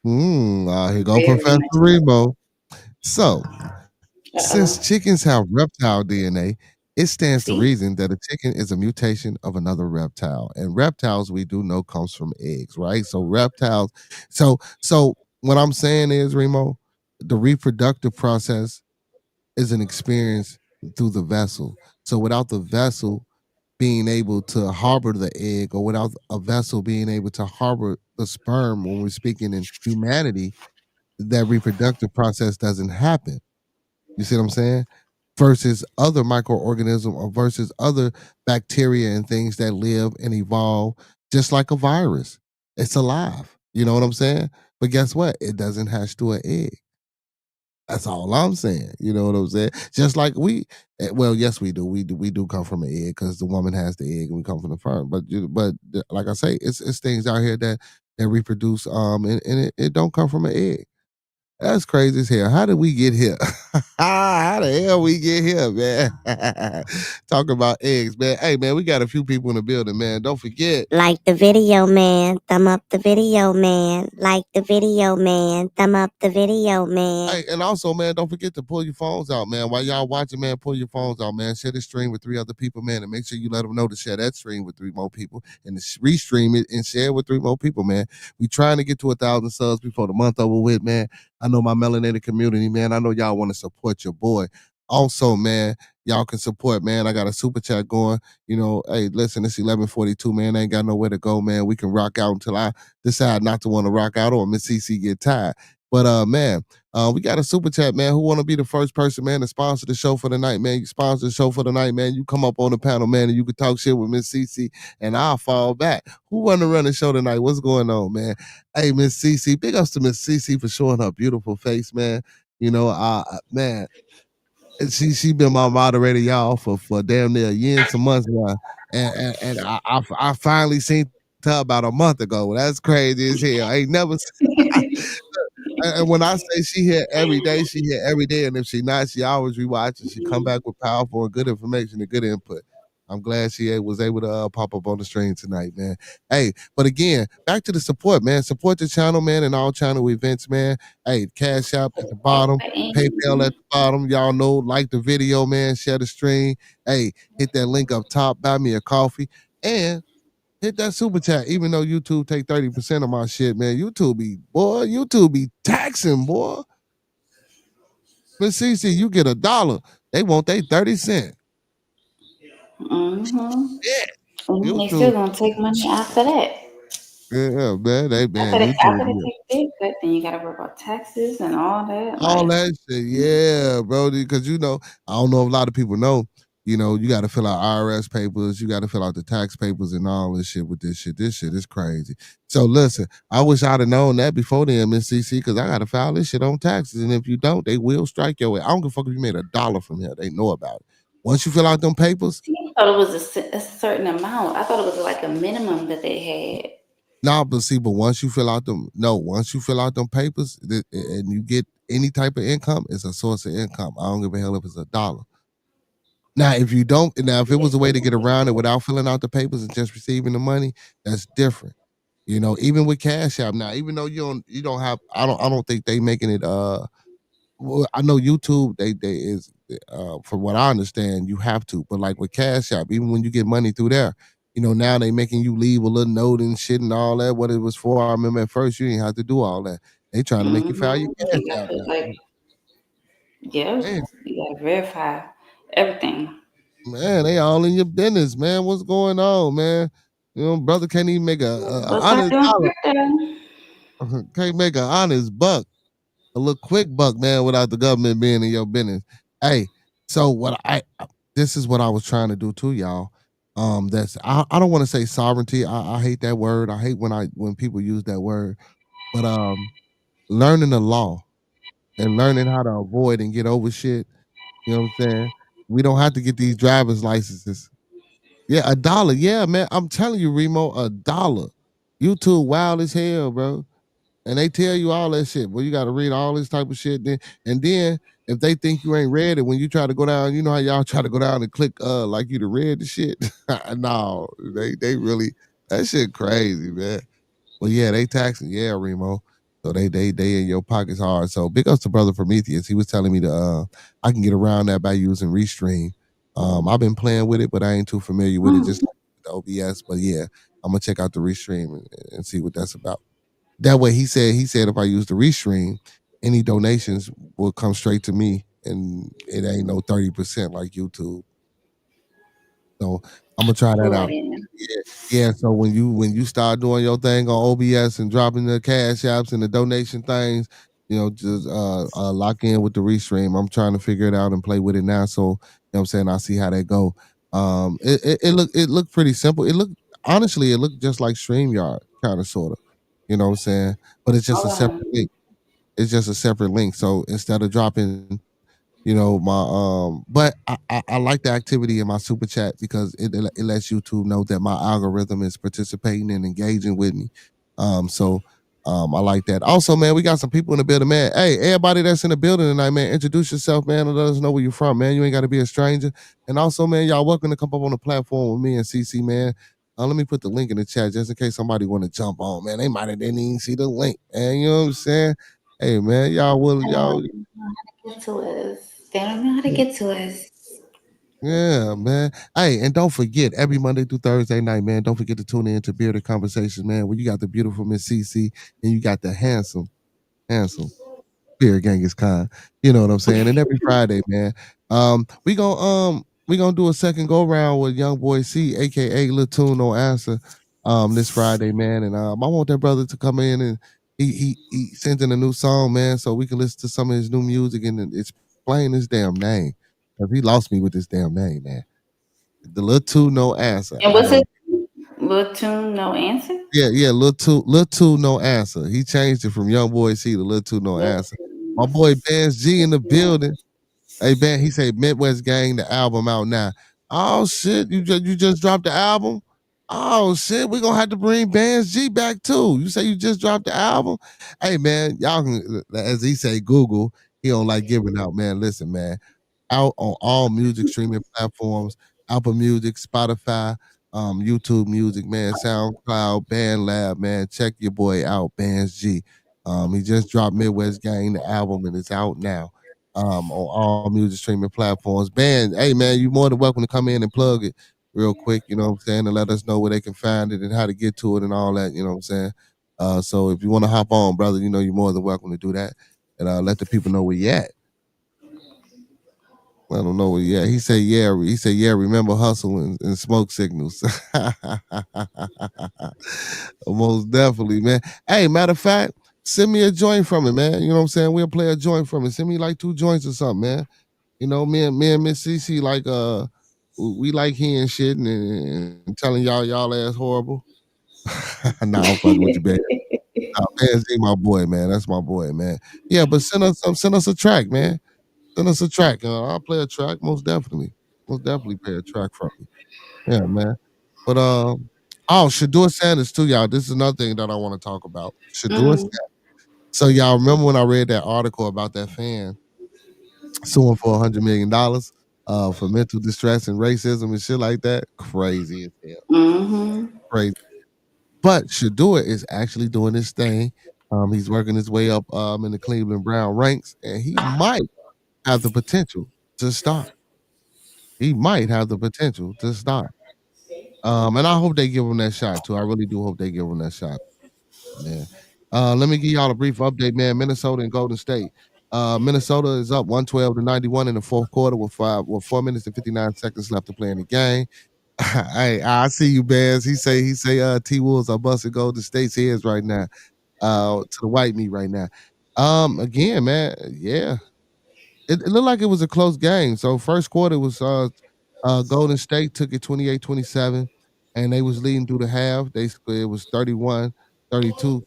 mm, here go Very Professor much so. Remo. So, since Uh-oh. chickens have reptile DNA, It stands to See? reason that a chicken is a mutation of another reptile, and reptiles we do know comes from eggs, right? So reptiles. So what I'm saying is, Remo, the reproductive process is an experience through the vessel. So without the vessel being able to harbor the egg, or without a vessel being able to harbor the sperm, when we're speaking in humanity, that reproductive process doesn't happen. You see what I'm saying? Versus other microorganism, or versus other bacteria and things that live and evolve just like a virus. It's alive. You know what I'm saying? But guess what? It doesn't hatch to an egg. That's all I'm saying. You know what I'm saying? Just like well, yes, we do. We do come from an egg because the woman has the egg and we come from the farm. But like I say, it's things out here that reproduce and it don't come from an egg. That's crazy as hell. How did we get here? How the hell we get here, man? Talking about eggs, man. Hey, man, we got a few people in the building, man. Don't forget. Like the video, man. Thumb up the video, man. Like the video, man. Thumb up the video, man. Hey, and also, man, don't forget to pull your phones out, man. While y'all watching, man, pull your phones out, man. Share the stream with 3 other people, man, and make sure you let them know to share that stream with 3 more people and to restream it and share it with 3 more people, man. We trying to get to 1,000 subs before the month over with, man. I know my melanated community, man. I know y'all want to support your boy. Also, man, y'all can support, man. I got a super chat going. You know, hey, listen, it's 11:42, man. I ain't got nowhere to go, man. We can rock out until I decide not to want to rock out, or Miss CC get tired. But man, we got a super chat, man. Who want to be the first person, man, to sponsor the show for the night, man? You sponsor the show for the night, man. You come up on the panel, man, and you can talk shit with Miss CC, and I'll fall back. Who want to run the show tonight? What's going on, man? Hey, Miss CC, big ups to Miss CC for showing her beautiful face, man. You know, man, she been my moderator, y'all, for damn near a year and some months now, and I finally seen her about a month ago. That's crazy as hell. I ain't never. And when I say she here every day, she here every day. And if she not, she always rewatch and she come back with powerful and good information and good input. I'm glad she was able to pop up on the stream tonight, man. Hey, but again, back to the support, man. Support the channel, man, and all channel events, man. Hey, Cash App at the bottom, PayPal at the bottom. Y'all know, like the video, man. Share the stream. Hey, hit that link up top. Buy me a coffee. And hit that super chat. Even though YouTube take 30% of my shit, man. YouTube be taxing, boy. Miss CC, you get $1. They want they 30 cents. Mm-hmm. Yeah. And they still gonna take money after that. Yeah, man. After YouTube. they take big cut, then you gotta worry about taxes and all that. All that shit, yeah, bro. Because I don't know if a lot of people know. You got to fill out IRS papers. You got to fill out the tax papers and all this shit with this shit. This shit is crazy. So listen, I wish I'd have known that before then, Miss CC, because I got to file this shit on taxes. And if you don't, they will strike your way. I don't give a fuck if you made $1 from here. They know about it. Once you fill out them papers. I thought it was a certain amount. I thought it was like a minimum that they had. No, but once you fill out them papers and you get any type of income, it's a source of income. I don't give a hell if it's $1. Now, if it was a way to get around it without filling out the papers and just receiving the money, that's different. Even with Cash App now, even though you don't have, I don't think they making it. Well, I know YouTube, they is from what I understand, you have to, but like with Cash App, even when you get money through there, now they making you leave a little note and shit and all that. What it was for, I remember at first you didn't have to do all that. They trying to make you file your Cash App. Yeah, man. You gotta verify everything. Man, they all in your business, man. What's going on, man? Brother can't even make a honest dollar. Can't make an honest buck, a little quick buck, man, without the government being in your business. Hey, so this is what I was trying to do too, y'all. I don't want to say sovereignty. I hate that word. I hate when people use that word. But learning the law and learning how to avoid and get over shit. You know what I'm saying? We don't have to get these driver's licenses. Yeah, $1. Yeah, man. I'm telling you, Remo, $1. YouTube wild as hell, bro. And they tell you all that shit. Well, you got to read all this type of shit. And then if they think you ain't read it, when you try to go down, you know how y'all try to go down and click like you to read the shit. No, they really, that shit crazy, man. Well, yeah, they taxing, yeah, Remo. So they in your pockets hard. So big ups to brother Prometheus. He was telling me I can get around that by using Restream. I've been playing with it, but I ain't too familiar with it, just like the OBS. But yeah, I'm gonna check out the restream and see what that's about. That way, he said if I use the restream, any donations will come straight to me, and it ain't no 30% like YouTube. So I'm gonna try that Oh, I out. didn't know. Yeah, yeah. So when you start doing your thing on OBS and dropping the cash apps and the donation things, just lock in with the restream. I'm trying to figure it out and play with it now. So what I'm saying, I see how that go. It looked pretty simple. Honestly, it looked just like StreamYard, kind of sorta. You know what I'm saying? But it's just Oh, a wow. separate link. It's just a separate link. So instead of dropping my but I like the activity in my super chat because it lets YouTube know that my algorithm is participating and engaging with me. So I like that. Also, man, we got some people in the building, man. Hey, everybody that's in the building tonight, man, introduce yourself, man, and let us know where you're from, man. You ain't got to be a stranger. And also, man, y'all welcome to come up on the platform with me and CC, man. Let me put the link in the chat just in case somebody want to jump on, man. They might have didn't even see the link, man. You know what I'm saying? Hey, man, y'all. Get to us. They don't know how to get to us. Yeah, man. Hey, and don't forget, every Monday through Thursday night, man, don't forget to tune in to Bearded Conversations, man, where you got the beautiful Miss CC and you got the handsome Beard Genghis Khan. You know what I'm saying? And every Friday, man, we gonna do a second go round with Young Boy C, aka Lil Tune No Answer, this Friday, man. And I want that brother to come in and he sends in a new song, man, so we can listen to some of his new music and explain his damn name. Cause he lost me with this damn name, man. The Lil Two No Answer. And what's it? Little tune, no answer? Yeah, Lil Two No Answer. He changed it from Young Boy C to Lil Two No Answer. My boy Benz G in the building. Hey Ben, he said Midwest Gang, the album out now. Oh shit, you just dropped the album? Oh shit, we gonna have to bring Benz G back too. You say you just dropped the album? Hey man, y'all can, as he say, Google. He don't like giving out, man. Listen, man, out on all music streaming platforms, Apple Music, Spotify, YouTube Music, man, SoundCloud, BandLab, man. Check your boy out, Bands G. He just dropped Midwest Gang, the album, and it's out now. On all music streaming platforms. Band, hey man, you more than welcome to come in and plug it real quick, you know what I'm saying, and let us know where they can find it and how to get to it and all that, you know what I'm saying. So if you want to hop on, brother, you're more than welcome to do that. And let the people know where you at. I don't know. Yeah, he said, yeah. He said, yeah. Remember hustle and smoke signals. Most definitely, man. Hey, matter of fact, send me a joint from it, man. You know what I'm saying? We'll play a joint from it. Send me like 2 joints or something, man. Me and Miss CC like we like hearing shit and telling y'all ass horrible. Nah, I'm fucking with you, man. Nah, man, Z my boy, man. That's my boy, man. Yeah, but send us a track, man. Send us a track. I'll play a track, most definitely. Most definitely play a track from you. Yeah, man. But Shador Sanders too, y'all. This is another thing that I want to talk about. Shador Sanders. So y'all remember when I read that article about that fan suing for $100 million for mental distress and racism and shit like that? Crazy as hell. Mm-hmm. Crazy. But Shador is actually doing this thing. He's working his way up in the Cleveland Brown ranks, and he might have the potential to start. He might have the potential to start. And I hope they give him that shot too. I really do hope they give him that shot, man. Let me give y'all a brief update, man. Minnesota and Golden State. Minnesota is up 112-91 in the fourth quarter with 4 minutes and 59 seconds left to play in the game. Hey, I see you, Bears. He say T Wolves are busting Golden State's heads right now. To the white meat right now. Again, man, yeah. It looked like it was a close game. So first quarter was Golden State took it 28-27, and they was leading through the half. It was 31-32.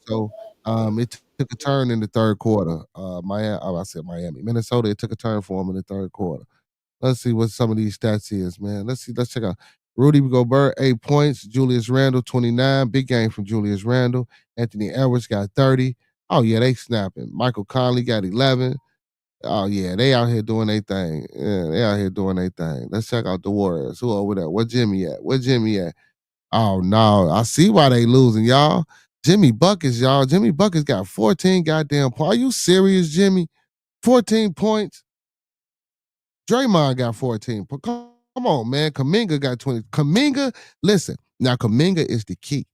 So it took a turn in the third quarter. I said Miami. Minnesota, it took a turn for them in the third quarter. Let's see what some of these stats is, man. Let's check out. Rudy Gobert, 8 points. Julius Randle, 29. Big game from Julius Randle. Anthony Edwards got 30. Oh, yeah, they snapping. Michael Conley got 11. Oh yeah, they out here doing their thing. Yeah, they out here doing their thing. Let's check out the Warriors. Who over there? Where Jimmy at? Where Jimmy at? Oh no, I see why they losing, y'all. Jimmy Buckets, y'all. Jimmy Buckets got 14 goddamn points. Are you serious, Jimmy? 14 points. Draymond got 14. Come Come on, man. Kuminga got 20. Kuminga, listen. Now, Kuminga is the key.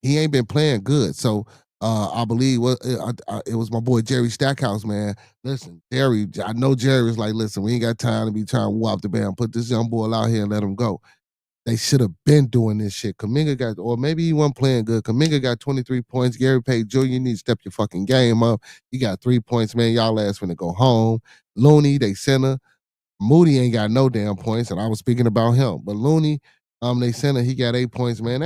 He ain't been playing good. So I believe it was my boy Jerry Stackhouse, man. Listen, Jerry, I know Jerry was like, listen, we ain't got time to be trying to whoop the band. Put this young boy out here and let him go. They should have been doing this shit. Kuminga got, or maybe he wasn't playing good. Kuminga got 23 points. Gary Payne Jr., you need to step your fucking game up. He got 3 points, man. Y'all ass finna go home. Looney, they center. Moody ain't got no damn points, and I was speaking about him. But Looney, they center, he got 8 points, man.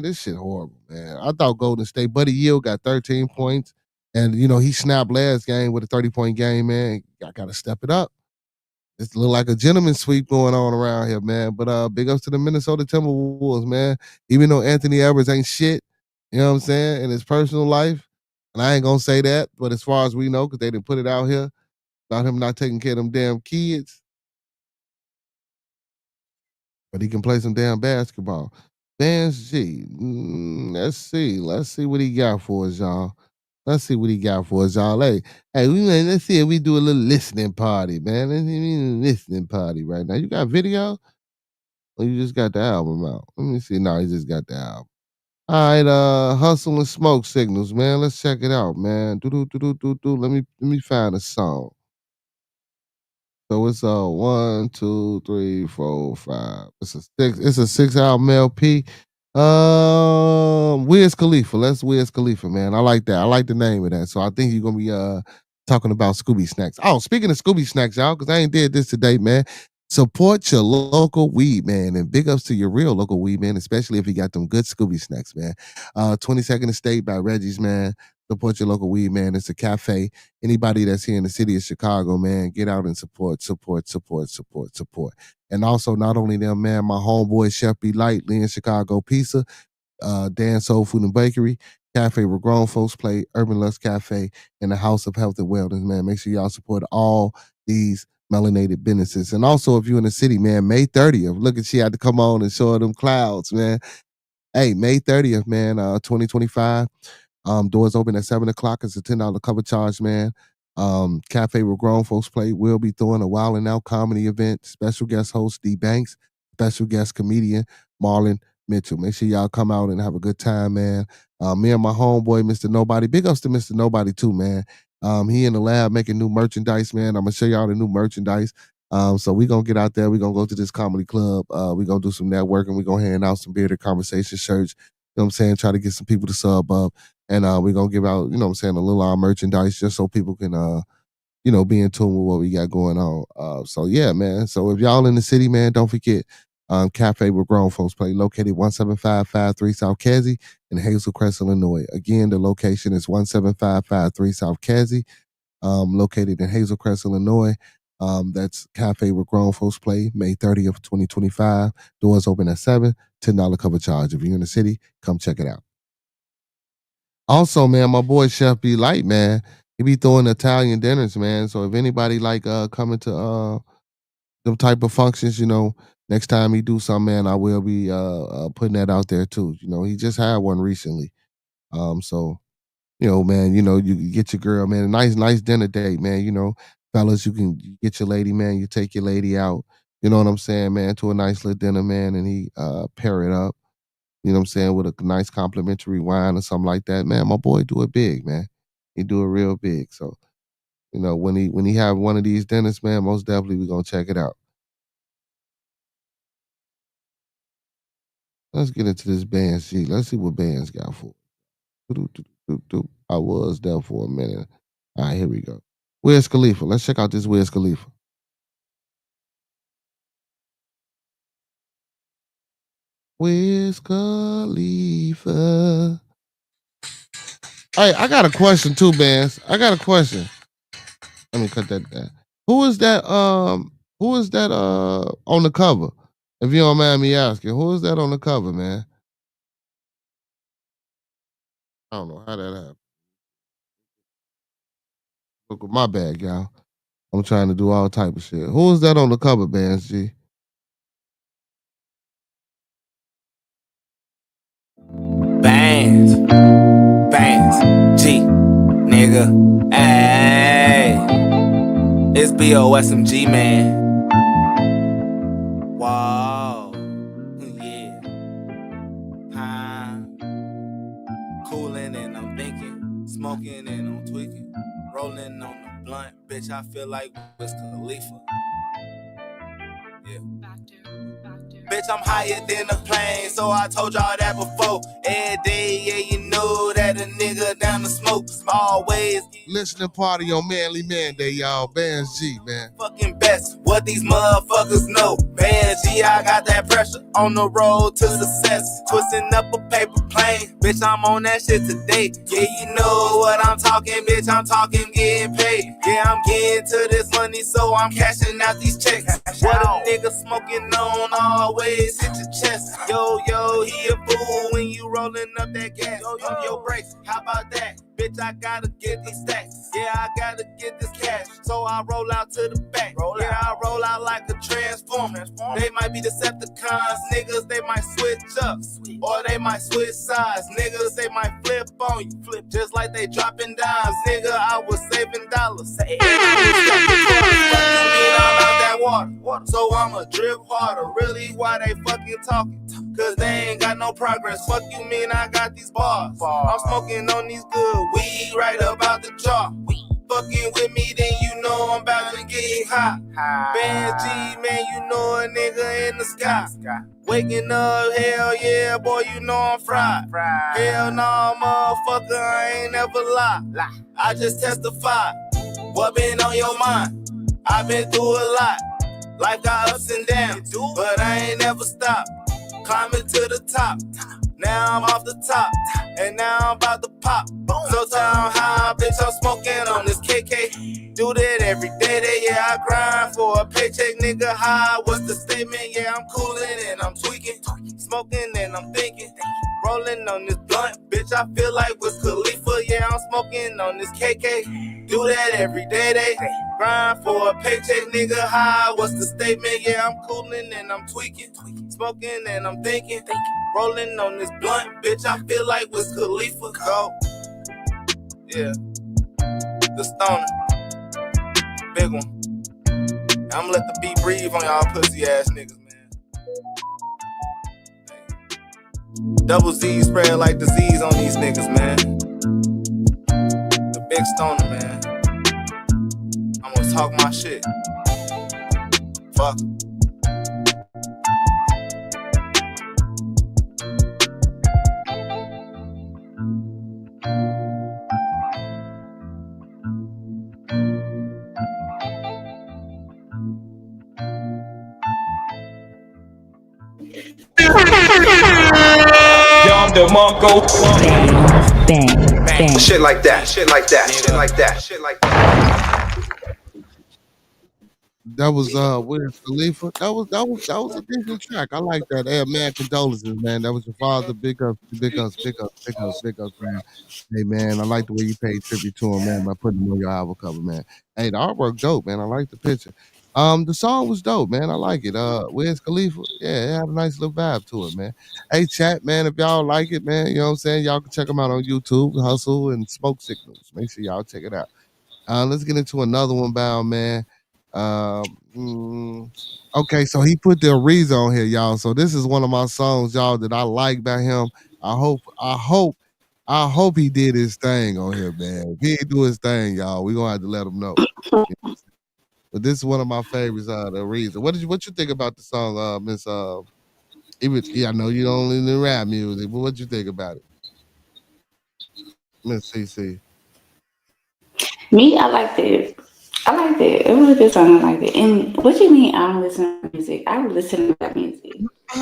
This shit horrible, man. I thought Golden State, Buddy Yield got 13 points. And, he snapped last game with a 30-point game, man. I got to step it up. It's look like a gentleman's sweep going on around here, man. But big ups to the Minnesota Timberwolves, man. Even though Anthony Edwards ain't shit, you know what I'm saying, in his personal life. And I ain't going to say that, but as far as we know, because they didn't put it out here about him not taking care of them damn kids. But he can play some damn basketball. Vance G. Let's see what he got for us, y'all. Let's see what he got for us, y'all. Hey, let's see if we do a little listening party, man. Let's see a listening party right now. You got video? Or you just got the album out? Let me see. No, he just got the album. All right, Hustle and Smoke Signals, man. Let's check it out, man. Let me find a song. So it's 1, 2, 3, 4, 5. It's a 6 album LP. Wiz Khalifa. Let's Wiz Khalifa, man. I like that. I like the name of that. So I think you're gonna be talking about Scooby Snacks. Oh, speaking of Scooby Snacks, y'all, because I ain't did this today, man. Support your local weed man, and big ups to your real local weed man, especially if you got them good Scooby Snacks, man. 22nd Estate by Reggie's, man. Support your local weed man. It's a cafe. Anybody that's here in the city of Chicago, man, get out and support. And also, not only them, man, my homeboy Chef B. Lightly in Chicago Pizza, Dan Soul Food and Bakery, Cafe where grown folks play, Urban Lust Cafe, and the House of Health and Wellness, man. Make sure y'all support all these melanated businesses. And also, if you're in the city, man, May 30th, look at she had to come on and show them clouds, man. Hey, May 30th, man, 2025. Doors open at 7 o'clock. It's a $10 cover charge, man. Cafe where grown folks play. We'll be throwing a Wild and Out comedy event. Special guest host D Banks. Special guest comedian Marlon Mitchell. Make sure y'all come out and have a good time, man. Me and my homeboy, Mr. Nobody. Big ups to Mr. Nobody too, man. He in the lab making new merchandise, man. I'm gonna show y'all the new merchandise. So we gonna get out there. We gonna go to this comedy club. We gonna do some networking. We gonna hand out some Bearded Conversation shirts. You know what I'm saying? Try to get some people to sub up. And we're going to give out, you know what I'm saying, a little merchandise just so people can, be in tune with what we got going on. So, yeah, man. So if y'all in the city, man, don't forget Cafe where grown folks play, located 17553 South Casey in Hazel Crest, Illinois. Again, the location is 17553 South Casey, located in Hazel Crest, Illinois. That's Cafe where grown folks play, May 30th, 2025. Doors open at 7, $10 cover charge. If you're in the city, come check it out. Also, man, my boy Chef B. Light, man, he be throwing Italian dinners, man. So if anybody like coming to them type of functions, next time he do something, man, I will be putting that out there too. He just had one recently. So, man, you get your girl, man, a nice dinner date, man. Fellas, you can get your lady, man. You take your lady out, you know what I'm saying, man, to a nice little dinner, man, and he pair it up. You know what I'm saying, with a nice complimentary wine or something like that, man. My boy do it big, man. He do it real big. So, when he have one of these dinners, man, most definitely we gonna check it out. Let's get into this band sheet. Let's see what bands got for. I was there for a minute. All right, here we go. Wiz Khalifa. Let's check out this Wiz Khalifa. Wiz Khalifa. Hey, I got a question too, Bands. I got a question. Let me cut that down. Who is that on the cover? If you don't mind me asking, who is that on the cover, man? I don't know how that happened. Look at my bag, y'all. I'm trying to do all type of shit. Who is that on the cover, Bands G? Bands G, nigga. Ayy, it's BOSMG, man. bitch, I feel like Wiz Khalifa. Yeah. Bitch, I'm higher than a plane, so I told y'all that before. Every day, yeah, you know that a nigga down the smoke. Always listening party on Manly Manday, y'all. Bands G, man. Fucking best, what these motherfuckers know. Man, G, I got that pressure on the road to success. Twisting up a paper plane, bitch, I'm on that shit today. Yeah, you know what I'm talking, bitch, I'm talking getting paid. Yeah, I'm getting to this money, so I'm cashing out these checks. What a nigga smoking on, always hit your chest. Yo, he a fool when you rolling up that gas. Pump your brakes, how about that? Bitch, I gotta get these stacks. Yeah, I gotta get this cash. So I roll out to the back. I roll out like a transformer. They might be Decepticons, niggas, they might switch up. Or they might switch sides. Niggas, they might flip on you. Flip just like they dropping dimes. Nigga, I was saving dollars. Fuck you mean I'm out that water. So I'ma drip harder. Really, why they fucking talking? Cause they ain't got no progress. Fuck you mean I got these bars. I'm smoking on these good weed right about the jar. Fucking with me, then you know I'm about to get hot. Band G, man, you know a nigga in the sky. Waking up, hell yeah, boy, you know I'm fried. Hell no, motherfucker, I ain't never lie. I just testify. What been on your mind? I've been through a lot. Life got ups and downs, but I ain't never stopped. Climbing to the top. Now I'm off the top, and now I'm about to pop. So time high, bitch, I'm smoking on this KK. Do that every day, yeah, I grind for a paycheck, nigga. High, what's the statement? Yeah, I'm cooling and I'm tweaking, smoking and I'm thinking. Rolling on this blunt, bitch, I feel like Wiz Khalifa. Yeah, I'm smoking on this KK. Do that every day, grind for a paycheck, nigga. High, what's the statement? Yeah, I'm cooling and I'm tweaking, smoking and I'm thinking. Rolling on this blunt, bitch, I feel like Wiz Khalifa. Go. Yeah. The stoner. Big one. I'ma let the beat breathe on y'all pussy ass niggas, man. Double Z spread like disease on these niggas, man. The big stoner, man. I'm gonna talk my shit. Fuck. Bang. Shit like that. That was Wiz Khalifa. That was a decent track. I like that. Hey, man, condolences, man. That was your father. Big ups, man. Hey, man, I like the way you paid tribute to him, man, by putting him on your album cover, man. Hey, the artwork dope, man. I like the picture. The song was dope, man. I like it. Wiz Khalifa, yeah, it had a nice little vibe to it, man. Hey, chat, man, if y'all like it, man, you know what I'm saying? Y'all can check them out on YouTube, Hustle and Smoke Signals. Make sure y'all check it out. Let's get into another one, Bound, man. Okay, so he put the Ariza on here, y'all. So this is one of my songs, y'all, that I like by him. I hope he did his thing on here, man. If he didn't do his thing, y'all, we gonna have to let him know. But this is one of my favorites, the Ariza. What you think about the song, Miss? I know you don't listen to rap music, but what you think about it, Miss CC? Me, I liked it. It was a good song. I liked it. And what you mean I don't listen to music? I would listen to rap music. I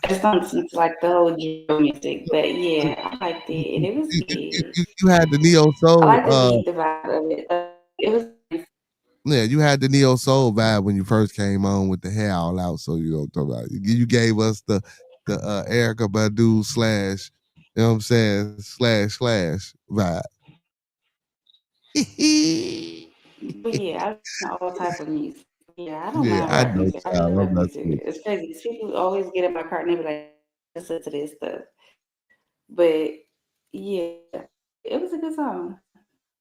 just don't listen to like the whole drill music. But yeah, I liked it. And it was good. You had the neo soul. I like the vibe of it. It was. Yeah, you had the neo soul vibe when you first came on with the hair all out. So you know, talk about it. You gave us the Erykah Badu / you know what I'm saying, / vibe. But yeah, I listen to all type of music. Yeah, I don't mind I rap know, music. I child. love rap music. It's crazy. People always get in my car and they be like, listen to this stuff. But yeah, it was a good song.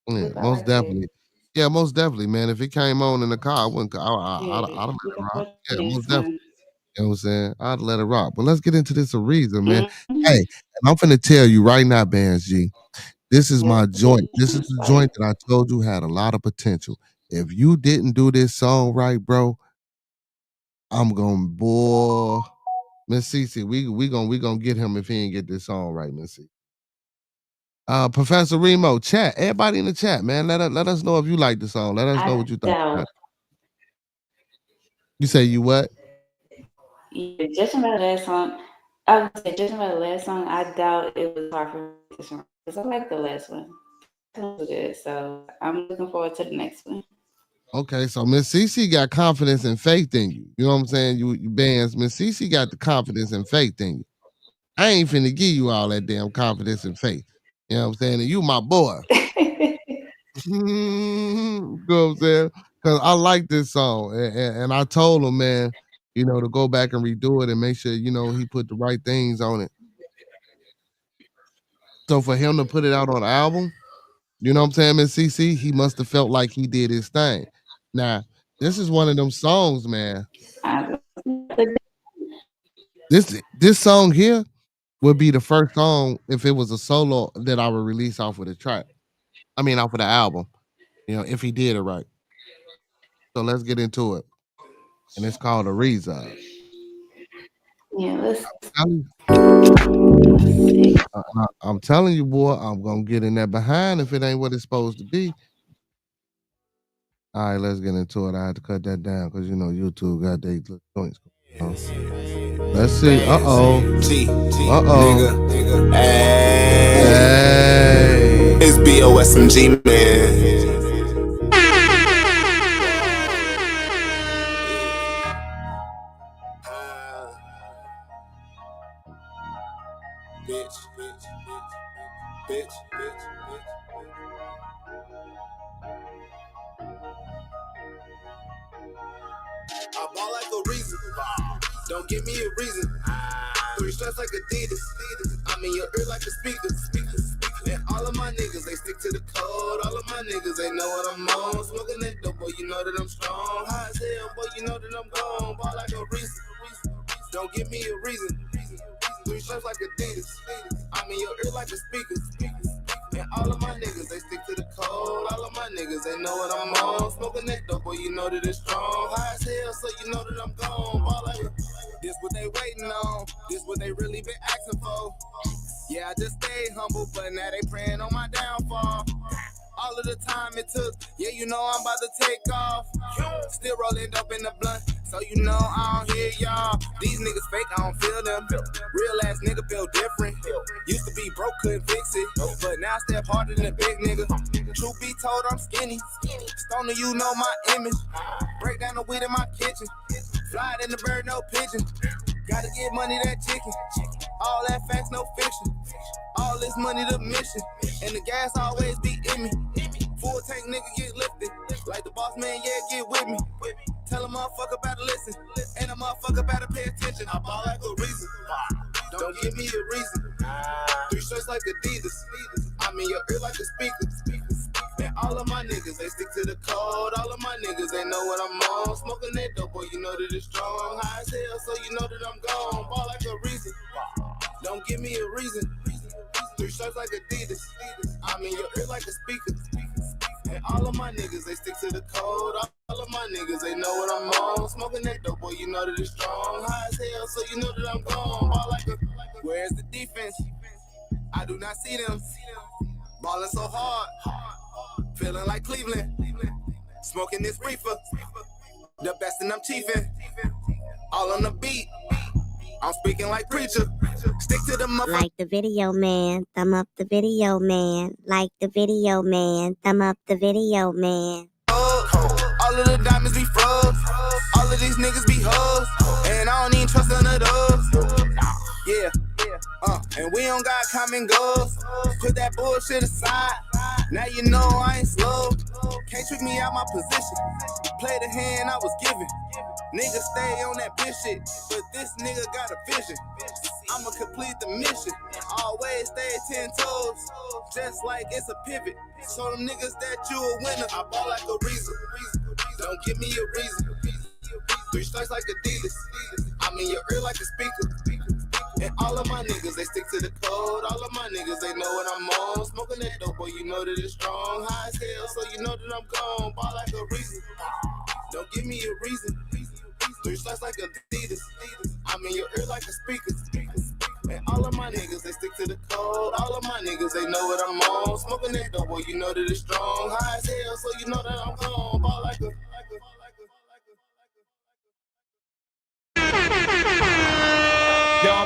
Yeah, most definitely. Yeah, most definitely, man. If it came on in the car, I wouldn't. I'd let it rock. Yeah, most definitely. You know what I'm saying? I'd let it rock. But let's get into this Ariza, man. Hey, and I'm finna tell you right now, Bands G, This is my joint. This is the joint that I told you had a lot of potential. If you didn't do this song right, bro, I'm gonna boy. Miss Cece, we gonna get him if he ain't get this song right, Miss Cece. Professor Remo, chat. Everybody in the chat, man. Let us know if you like the song. Let us know what you think about it. You say you what? Yeah, judging by the last song, I would say judging by the last song, I doubt it was hard for this one because I like the last one. It was good, so I'm looking forward to the next one. Okay, so Miss Cece got confidence and faith in you. You know what I'm saying? You bands, Miss Cece got the confidence and faith in you. I ain't finna give you all that damn confidence and faith. You know what I'm saying? And you my boy. You know what I'm saying? Because I like this song. And I told him, man, you know, to go back and redo it and make sure, you know, he put the right things on it. So for him to put it out on the album, you know what I'm saying, Miss CC, he must have felt like he did his thing. Now, this is one of them songs, man. This song here would be the first song if it was a solo that I would release off of the track. I mean, off of the album. You know, if he did it right. So let's get into it. And it's called A Reason. Yeah, let's. I'm telling you, boy, I'm gonna get in that behind if it ain't what it's supposed to be. All right, let's get into it. I had to cut that down because you know YouTube got their little joints. Let's see. Hey. It's BOSMG, man. Bitch. I ball like a reason. Don't give me a reason. 3 stripes like Adidas. I'm in your ear like a speaker. And all of my niggas, they stick to the code. All of my niggas, they know what I'm on. Smoking that dope, boy, you know that I'm strong. High as hell, boy, you know that I'm gone. Ball like a reason. Don't give me a reason. 3 stripes like Adidas. I'm in your ear like a speaker. And all of my niggas, they stick to the code. All of my niggas, they know what I'm on. Smoking that dope, boy, you know that it's strong. High as hell, so you know that I'm gone. Ball like this what they waiting on. This what they really been asking for. Yeah, I just stayed humble, but now they praying on my downfall. All of the time it took, yeah, you know I'm about to take off. Still rolling dope in the blunt, so you know I don't hear y'all. These niggas fake, I don't feel them. Real ass nigga feel different. Used to be broke, couldn't fix it, but now I step harder than a big nigga. Truth be told, I'm skinny. Stoner, you know my image. Break down the weed in my kitchen. Fly it in the bird, no pigeon. Gotta get money, that chicken. All that facts, no fiction. All this money, the mission. And the gas always be in me. Full tank nigga get lifted. Like the boss man, yeah, get with me. Tell a motherfucker better listen. And a motherfucker better pay attention. I ball like a reason. Don't give me a reason. 3 stripes like Adidas. I'm in your ear like a speaker. And all of my niggas, they stick to the code. All of my niggas, they know what I'm on. Smoking that dope, boy, you know that it's strong. High as hell, so you know that I'm gone. Ball like a reason. Don't give me a reason. 3 stripes like Adidas. I'm in your ear like a speaker. And all of my niggas, they stick to the code. All of my niggas, they know what I'm on. Smoking that dope, boy, you know that it's strong. High as hell, so you know that I'm gone. Ball like a, where's the defense? I do not see them. Balling so hard. Feeling like Cleveland. Smoking this reefer. The best and I'm chiefin'. All on the beat. I'm speaking like preacher. Stick to the mother. Like the video, man. Thumb up the video, man. Like the video, man. Thumb up the video, man. All of the diamonds be froze. All of these niggas be hoes. And I don't even trust none of those. Yeah. And we don't got common goals. Put that bullshit aside. Now you know I ain't slow. Can't trick me out my position. Play the hand I was given. Niggas stay on that bitch shit, but this nigga got a vision. I'ma complete the mission. Always stay 10 toes, just like it's a pivot. Show them niggas that you a winner. I ball like a reason. Don't give me a reason. 3 stripes like Adidas. I'm in your ear like a speaker. And all of my niggas, they stick to the code. All of my niggas, they know what I'm on. Smoking smoking that dope, boy, you know that it's strong. High as hell, so you know that I'm gone. Ball like a reason. Don't give me a reason. 3 slices like Adidas. I'm in your ear like a speaker. And all of my niggas, they stick to the code. All of my niggas, they know what I'm on. Smoking that dope, boy, you know that it's strong. High as hell, so you know that I'm gone. Ball like a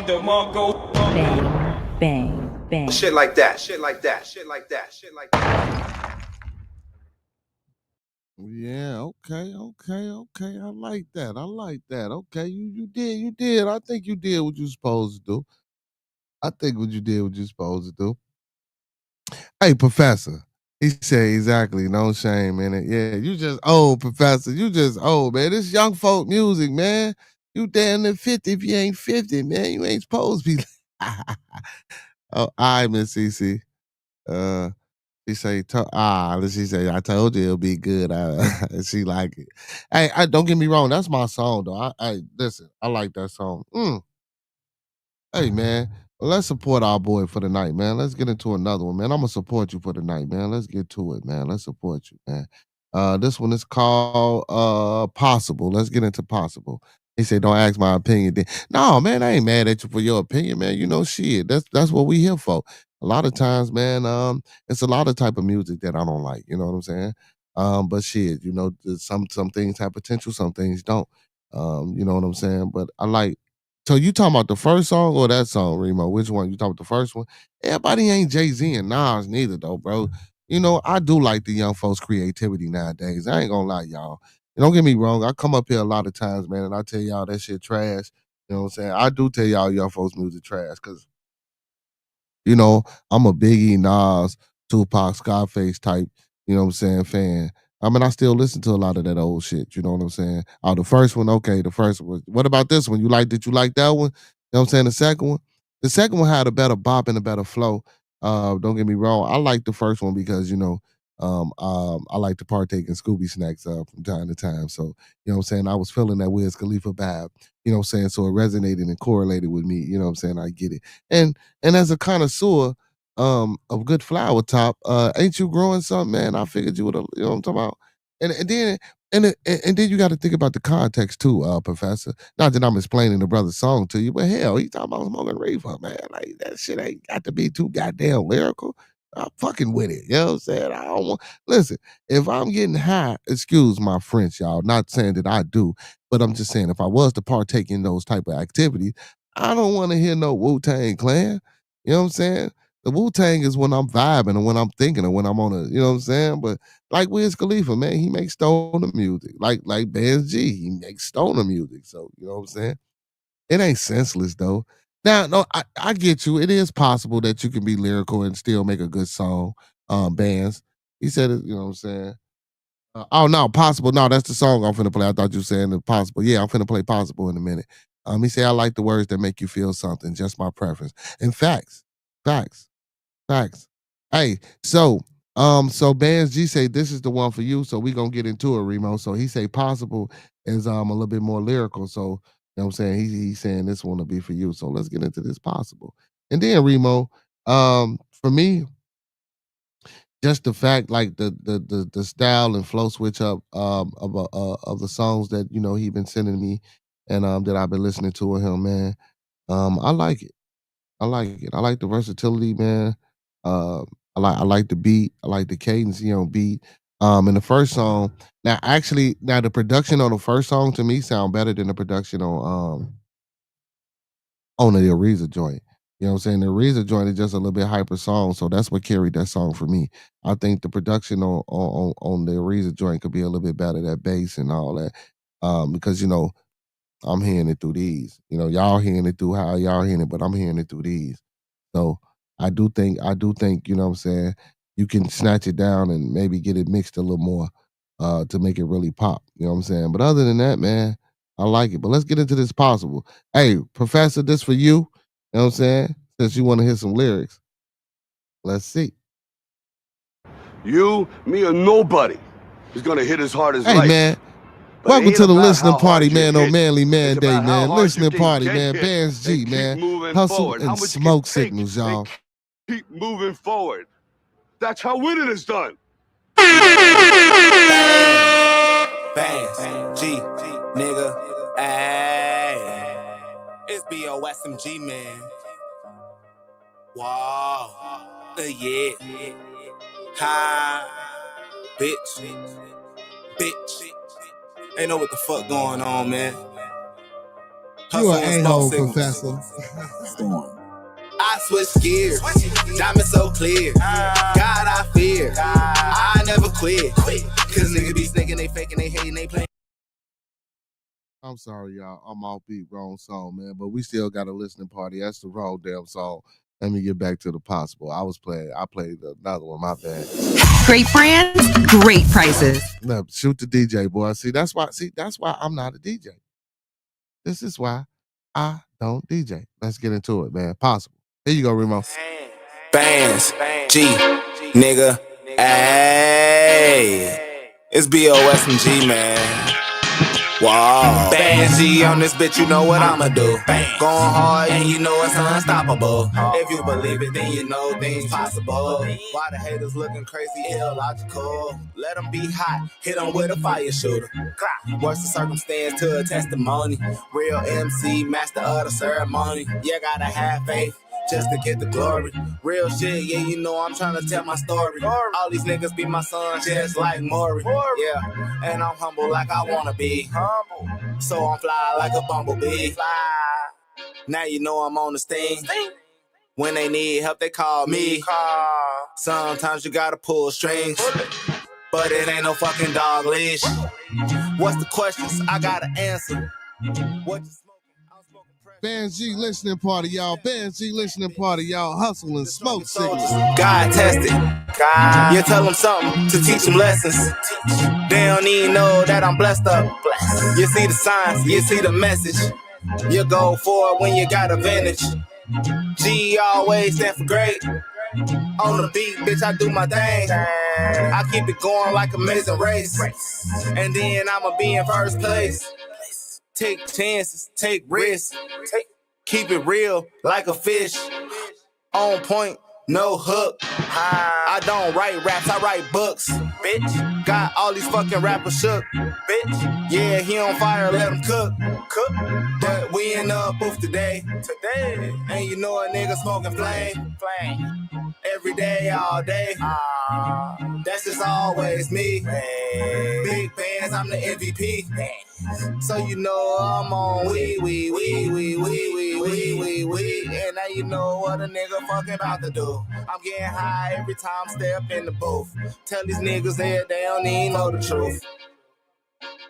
Bang, bang, bang. Shit like that, shit like that, shit like that, shit like that. Yeah, okay. I like that. Okay, you did. I think you did what you supposed to do. Hey, Professor. He said exactly, no shame in it. Yeah, you just old, Professor. You just old, man. This young folk music, man. You damn near 50 if you ain't 50, man. You ain't supposed to be. Oh, all right, Miss CC. She say, she say, I told you it'll be good. She like it. Hey, don't get me wrong. That's my song, though. Listen, I like that song. Hey, man, let's support our boy for the night, man. Let's get into another one, man. I'm gonna support you for the night, man. Let's get to it, man. Let's support you, man. This one is called Possible. Let's get into Possible. He said, "Don't ask my opinion." Then, no, man, I ain't mad at you for your opinion, man. You know, shit. That's what we here for. A lot of times, man, it's a lot of type of music that I don't like. You know what I'm saying? But shit, you know, some things have potential, some things don't. You know what I'm saying? But I like. So you talking about the first song or that song, Remo? Which one? You talking about the first one? Everybody ain't Jay-Z and Nas neither, though, bro. You know, I do like the young folks' creativity nowadays. I ain't gonna lie, y'all. And don't get me wrong, I come up here a lot of times, man, and I tell y'all that shit trash. You know what I'm saying? I do tell y'all young folks' music trash, because you know, I'm a Biggie, Nas, Tupac, Scarface type, you know what I'm saying, fan. I mean, I still listen to a lot of that old shit, you know what I'm saying? Oh, the first one, okay, the first one. What about this one? Did you like that one? You know what I'm saying? The second one? The second one had a better bop and a better flow. Don't get me wrong. I like the first one because, you know, I like to partake in Scooby snacks from time to time. So, you know what I'm saying? I was feeling that Wiz Khalifa vibe, you know what I'm saying? So it resonated and correlated with me, you know what I'm saying? I get it. And as a connoisseur of good flower top, ain't you growing something, man? I figured you would have, you know what I'm talking about? And then you got to think about the context too, Professor. Not that I'm explaining the brother's song to you, but hell, he talking about smoking reefer, man. Like that shit ain't got to be too goddamn lyrical. I'm fucking with it. You know what I'm saying? I don't want listen, if I'm getting high, excuse my French, y'all. Not saying that I do, but I'm just saying if I was to partake in those type of activities, I don't want to hear no Wu-Tang Clan. You know what I'm saying? The Wu-Tang is when I'm vibing and when I'm thinking and when I'm on a, you know what I'm saying? But like Wiz Khalifa, man, he makes stoner music. Like Bands G, he makes stoner music. So, you know what I'm saying? It ain't senseless though. Now, no, I get you. It is possible that you can be lyrical and still make a good song. Bands. He said it, you know what I'm saying? Oh no, Possible. No, that's the song I'm finna play. I thought you were saying Impossible. Yeah, I'm finna play Possible in a minute. He said I like the words that make you feel something, just my preference. And facts. Facts. Hey, so Bands G say this is the one for you. So we gonna get into it, Remo. So he say Possible is a little bit more lyrical. So you know what I'm saying? He's saying this one will be for you. So let's get into this Possible. And then Remo, for me, just the fact like the style and flow switch up of the songs that you know he been sending me and that I've been listening to of him, man. I like it. I like it. I like the versatility, man. Uh, I like the beat. I like the cadence he on beat. And the first song, now the production on the first song to me sound better than the production on the Ariza joint. You know what I'm saying? The Ariza joint is just a little bit hyper song, so that's what carried that song for me. I think the production on the Ariza joint could be a little bit better, that bass and all that. Because you know, I'm hearing it through these. You know, y'all hearing it through how y'all hearing it, but I'm hearing it through these. So I do think, you know what I'm saying, you can snatch it down and maybe get it mixed a little more to make it really pop. You know what I'm saying? But other than that, man, I like it. But let's get into this Possible. Hey, Professor, this for you. You know what I'm saying? Since you want to hear some lyrics. Let's see. You, me, or nobody is gonna hit as hard as Hey, life. man. But it Welcome ain't to the about listening how party, hard you man, on hit. Manly It's Manday, about how man. hard you Listening can party, get man. hit Bands G, and keep man. moving Hustle forward. How and much you can smoke take signals, and y'all. keep moving forward. That's how winning is done. Bands, G, nigga, ayy. It's BOSMG, man. Wow, yeah. Hi, bitch. Ain't know what the fuck going on, man. You an a-hole, Professor. I switch gears, diamond so clear. God I fear, I never quit. Cause niggas be snaking, they faking, they hating, they playing. I'm sorry, y'all. I'm off beat, wrong song, man. But we still got a listening party. That's the wrong damn song. Let me get back to the possible. I played another one, my bad. Great brands, great prices. No, shoot the DJ, boy. That's why I'm not a DJ. This is why I don't DJ. Let's get into it, man. Possible. Here you go, Remo. Bands, G, nigga, ayy. It's BOSMG, man. Wow. Bands G on this bitch, you know what I'ma do. Going hard and you know it's unstoppable. If you believe it, then you know things possible. Why the haters looking crazy, illogical? Let them be hot, hit them with a fire shooter. Worst the circumstance to a testimony. Real MC, master of the ceremony. You gotta have faith just to get the glory. Real shit, yeah, you know I'm trying to tell my story. All these niggas be my sons just like Maury. Yeah, and I'm humble like I wanna be. So I'm fly like a bumblebee. Now you know I'm on the sting. When they need help, they call me. Sometimes you gotta pull strings, but it ain't no fucking dog leash. What's the questions? I gotta answer. What you Bands G listening party, y'all. Bands G listening party, y'all. Hustle and smoke signals. God tested. You tell them something to teach them lessons. They don't even know that I'm blessed up. You see the signs, you see the message. You go for it when you got a advantage. G always stand for great. On the beat, bitch, I do my thing. I keep it going like Amazing Race. And then I'ma be in first place. Take chances, take risks. Keep it real like a fish. On point, no hook. I don't write raps, I write books. Bitch, got all these fucking rappers shook. Bitch, yeah, he on fire, let him cook. But we in the booth today. And you know a nigga smoking flame. Every day, all day. That's just always me. Big bands, I'm the MVP. So you know I'm on we. And now you know what a nigga fucking about to do. I'm getting high every time I step in the booth. Tell these niggas that they don't even know the truth.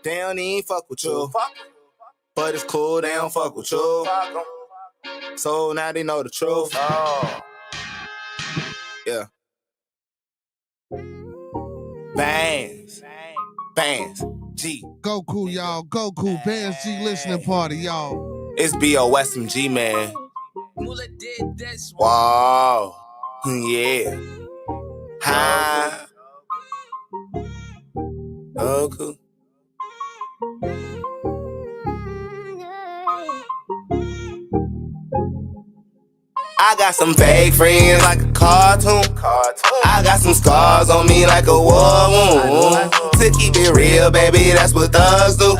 They don't even fuck with you. But it's cool, they don't fuck with you. So now they know the truth. Yeah. Bands, G. Goku, y'all. Goku, Bands G listening party, y'all. It's BOSMG, man. Wow. Yeah. Hi. Goku. I got some fake friends like a cartoon. I got some scars on me like a war wound. To keep it real, baby, that's what thugs do.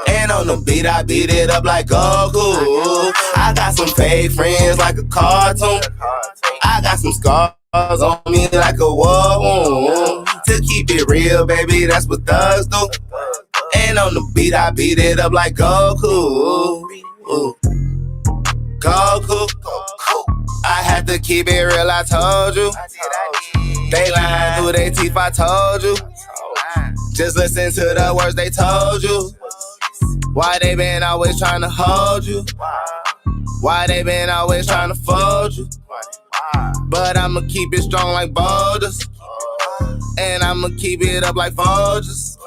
And on the beat, I beat it up like Goku. I got some fake friends like a cartoon. I got some scars on me like a war wound. To keep it real, baby, that's what thugs do. And on the beat, I beat it up like Goku. Goku. I had to keep it real, I told you. They lying through their teeth, I told you. Just listen to the words they told you. Why they been always trying to hold you? Why they been always trying to fold you? But I'ma keep it strong like boulders. And I'ma keep it up like Folgers.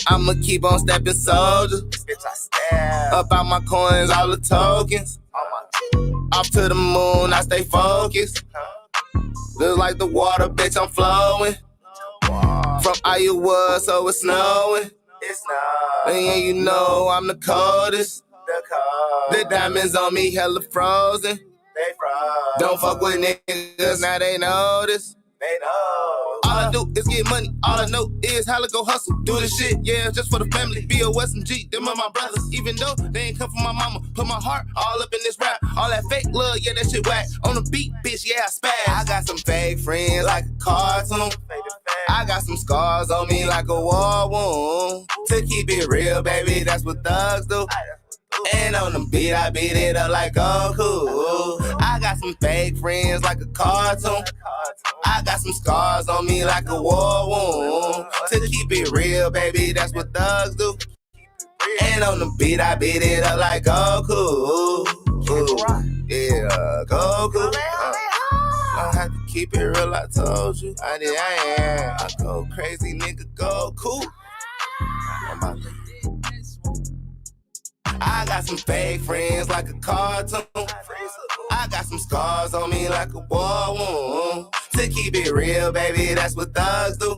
I'ma keep on stepping soldiers. Up out my coins, all the tokens. Off to the moon, I stay focused. Look like the water, bitch, I'm flowing. From Iowa, so it's snowing. And you know I'm the coldest. The diamonds on me hella frozen. Don't fuck with niggas, now they notice. All I do is get money. All I know is how to go hustle. Do this shit, yeah, just for the family. Be a Western G, them are my brothers. Even though they ain't come from my mama. Put my heart all up in this rap. All that fake love, yeah, that shit whack. On the beat, bitch, yeah, I spaz. I got some fake friends like a cartoon. I got some scars on me like a war wound. To keep it real, baby, that's what thugs do. And on the beat, I beat it up like Goku. I got some fake friends like a cartoon. I got some scars on me like a war wound. To keep it real, baby, that's what thugs do. And on the beat, I beat it up like Goku. Yeah, Goku. I have to keep it real, I told you. I go crazy, nigga, Goku. I got some fake friends like a cartoon. I got some scars on me like a war wound. To keep it real, baby, that's what thugs do.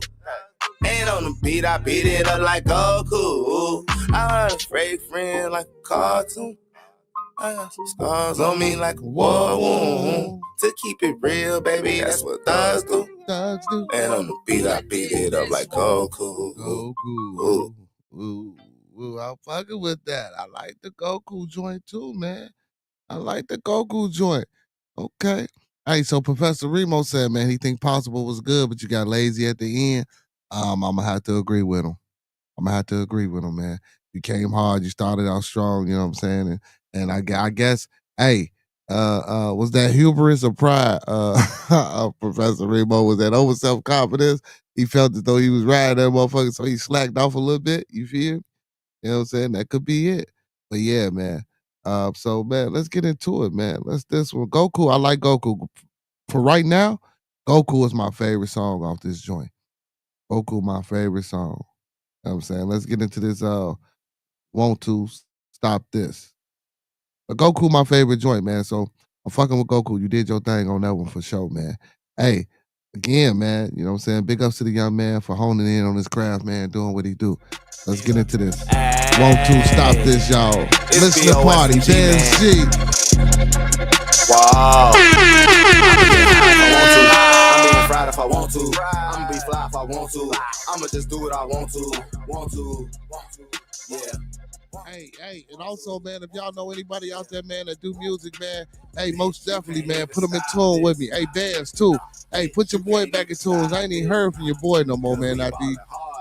And on the beat, I beat it up like Goku. I got a fake friend like a cartoon. I got some scars on me like a war wound. To keep it real, baby, that's what thugs do. And on the beat, I beat it up like Goku. Ooh, I'm fucking with that. I like the Goku joint too, man. I like the Goku joint. Okay. Hey, so Professor Remo said, man, he think Possible was good, but you got lazy at the end. I'm gonna have to agree with him. Man. You came hard, you started out strong, you know what I'm saying? And I guess, hey, was that hubris or pride? Professor Remo, was that over self-confidence? He felt as though he was riding that motherfucker, so he slacked off a little bit. You feel? You know what I'm saying? That could be it. But yeah, man. So man, let's get into it, man. This one. Goku, I like Goku. For right now, Goku is my favorite song off this joint. Goku, my favorite song. You know what I'm saying? Let's get into this Want to Stop This. But Goku, my favorite joint, man. So I'm fucking with Goku. You did your thing on that one for sure, man. Hey, again, man, you know what I'm saying? Big ups to the young man for honing in on his craft, man, doing what he do. Let's get into this. Want to Stop This, y'all. Listen to party, Dance G. Wow. I'm being fried if I want to. I'ma be fly if I want to. I'ma just do what I want to. Yeah. Hey, and also, man, if y'all know anybody out there, man, that do music, man, hey, most definitely, man, put them in tune with me. Hey, bands, too. Hey, put your boy back in tunes. I ain't even heard from your boy no more, man, after you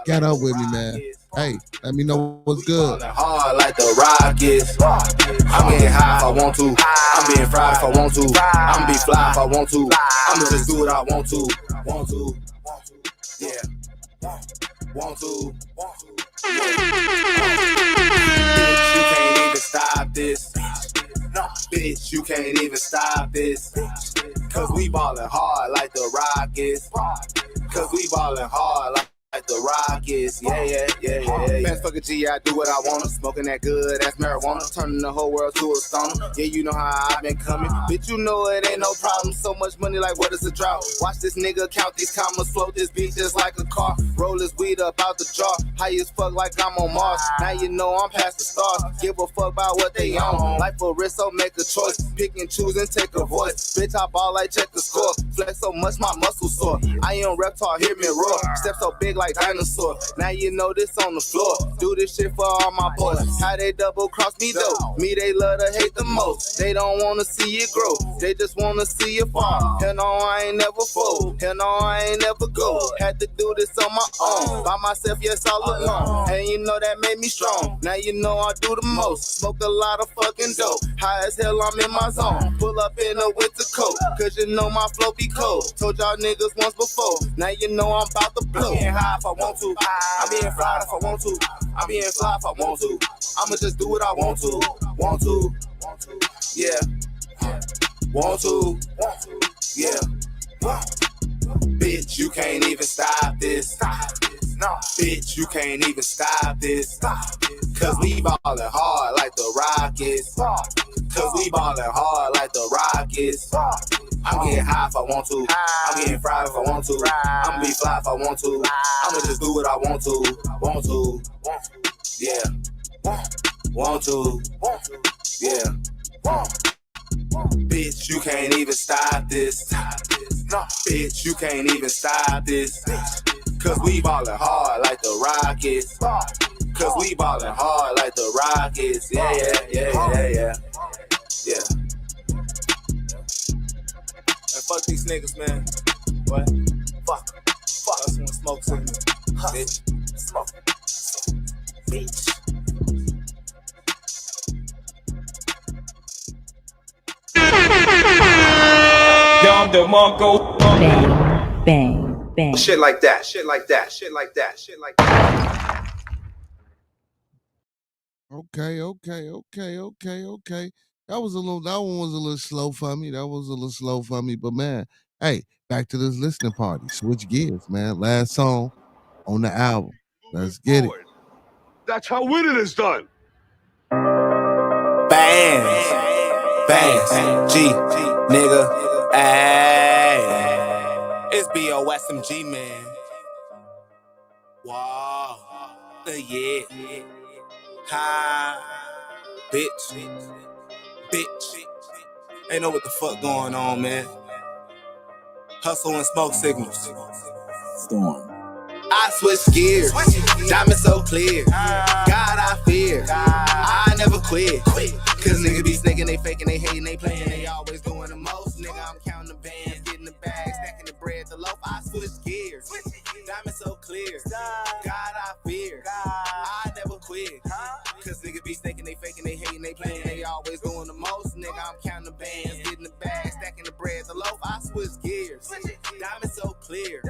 got up with me, man. Hey, let me know what's good. Hard like the Rockets. I'm getting high if I want to. I'm being fried if I want to. I'ma be fly if I want to. I'ma just do what I want to. Yeah. Want to. Bitch, you can't even stop this. Bitch, you can't even stop this. Cause we ballin' hard like the Rockets. Cause we ballin' hard like the Rockets, yeah. Man, fuck a G, I do what I wanna. Smoking that good ass marijuana, turning the whole world to a stoner. Yeah, you know how I've been coming. Bitch, you know it ain't no problem. So much money, like what is a drought? Watch this nigga count these commas, float this beat just like a car. Roll this weed up out the jar. High as fuck like I'm on Mars. Now you know I'm past the stars. Give a fuck about what they own. Life for risk, so make a choice. Pick and choose and take a voice. Bitch, I ball like check the score. Flex so much my muscles sore. I am reptile, hear me roar. Step so big like dinosaur. Now you know this on the floor. Do this shit for all my boys. How they double cross me though? Me they love to hate the most. They don't wanna see it grow. They just wanna see it fall. Hell no, I ain't never fold. Hell no, I ain't never go. Had to do this on my own. By myself, yes, all alone. And you know that made me strong. Now you know I do the most. Smoke a lot of fucking dope. High as hell, I'm in my zone. Pull up in a winter coat. Cause you know my flow be cold. Told y'all niggas once before. Now you know I'm about to blow. I'm being high if I want to. I'm being fried if I want to. I'm being fly if I want to. I'ma just do what I want to. Yeah. Want to. Yeah. Bitch, you can't even stop this. No, bitch, you can't even stop this. Cause we ballin' hard like the Rockets. Cause we ballin' hard like the Rockets. I'm getting high if I want to. I'm getting fried if I want to. I'ma be fly if I want to. I'ma just do what I want to. Yeah. Want to. Yeah. Bitch, you can't even stop this. Bitch, you can't even stop this. Cause we ballin' hard like the Rockets. Cause we ballin' hard like the Rockets. Yeah. And fuck these niggas, man. What? Fuck. Us when smoke signal. Bitch. Smoke. Bitch. Dom DeMarco. Bang, bang, bang. Shit like that, shit like that, shit like that, shit like that. Okay. That one was a little slow for me. But man, hey, back to this listening party. Switch gears, man. Last song on the album. Let's get it. That's how winning is done. Bands, G, nigga, ayy. It's BOSMG, man. Wow, yeah. Ha, bitch. Ain't know what the fuck going on, man. Hustle and smoke signals. Storm. I switch gears, diamond so clear. God I fear, I never quit. Cause niggas be snaking, they faking, they hating, they playing, they always doing the most. Nigga, I'm counting the bands, getting the bag, stacking the bread, the loaf. I switch gears, diamond so clear. God I fear, I never quit. Cause niggas be snaking, they faking, they hating, they playing, they always doing the most. Nigga, I'm counting the bands, getting the bag, stacking the bread, the loaf. I switch gears, diamond so clear.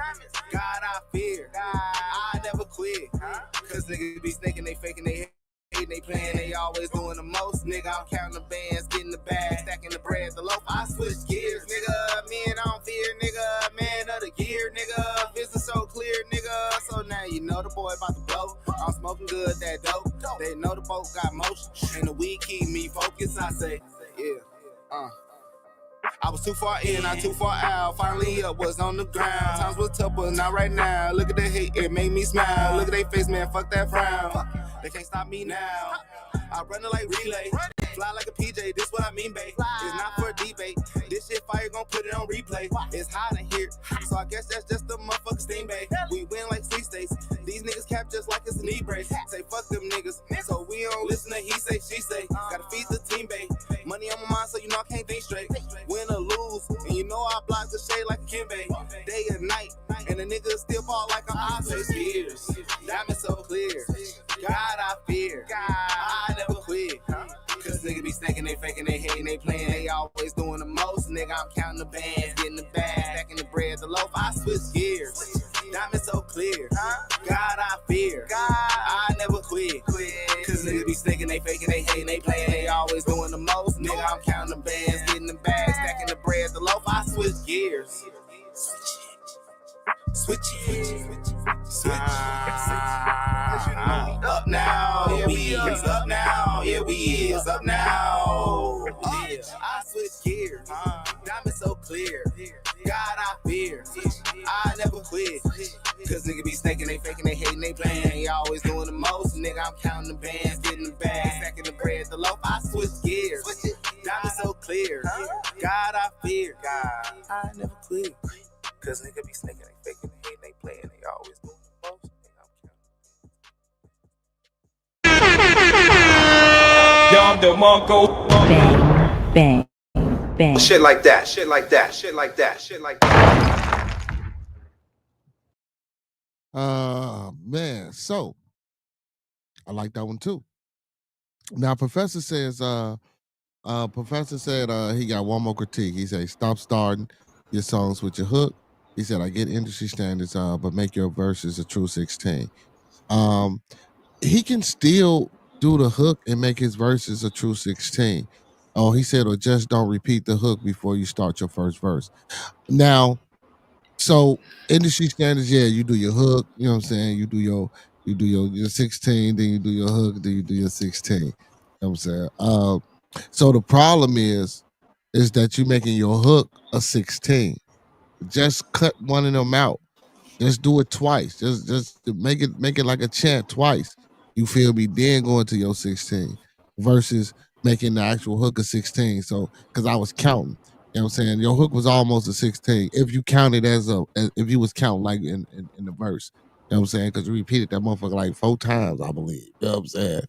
God I fear, I never quit. Cause niggas be snaking, they faking, they hating, they playing, they always doing the most. Nigga, I'm counting the bands, getting the bag, stacking the bread, the loaf. I switch gears, nigga. Man, I don't fear, nigga. Man of the year, nigga. Vision so clear, nigga. So now you know the boy about to blow. I'm smoking good, that dope. They know the boat got motion, and the weed keep me focused. I say, yeah, I was too far in, not too far out. Finally up, was on the ground. Times was tough, but not right now. Look at the hate, it made me smile. Look at they face, man, fuck that frown. They can't stop me now. I run it like relay. Fly like a PJ, this what I mean, babe. It's not for a debate. This shit fire, gon' put it on replay. It's hot in here, so I guess that's just the motherfucking steam, babe. We win like 6 states. These niggas cap just like it's a knee brace. Say fuck them niggas, so we don't listen to he say, she say. Gotta feed the team, babe. Money on my mind, so you know I can't think straight. Win or lose, and you know I block the shade like a Kimbe. Day and night, and the niggas still ball like I'm I say spears. Diamond so clear. God I fear. I never quit. Cause niggas be snaking, they faking, they hating, they playing, they always doing the most. Nigga, I'm counting the bands, getting the bag, stacking the bread, the loaf. I switch gears. Diamond so clear. God I fear. I never quit. Cause niggas be snaking, they faking, they hating, they playing, they always doing the most. Nigga, I'm counting the bands, getting the bag, stacking the bread, the loaf. I switch gears. Switch it. Up now, here we is. Up now, here we is. Up now. I switch gears. Diamond so clear. God I fear. I never quit. Cause niggas be snaking, they faking, they hating, they playing, they always doing the most. Nigga, I'm counting the bands, getting the bag, stacking the bread, the loaf. I switch gears. Diamond so clear. God I fear. God I never quit. Cause niggas be snaking, they faking, they hating, they playing, they always doing the most. Dom DeMarco. Bang, bang. Shit like that, shit like that, shit like that, shit like that. Man, so I like that one too. Now, Professor says, Professor said he got one more critique. He said, stop starting your songs with your hook. He said, I get industry standards, but make your verses a true 16. He can still do the hook and make his verses a true 16. Oh, he said, or just don't repeat the hook before you start your first verse. Now, so industry standards, yeah, you do your hook, you know what I'm saying? You do your 16, then you do your hook, then you do your 16. You know what I'm saying? So the problem is that you're making your hook a 16. Just cut one of them out. Just do it twice. Just make it like a chant twice. You feel me? Then going to your 16 versus making the actual hook a 16. So because I was counting. You know what I'm saying? Your hook was almost a 16 if you counted if you was counting like in the verse. You know what I'm saying? Because you repeated that motherfucker like 4 times, I believe. You know what I'm saying?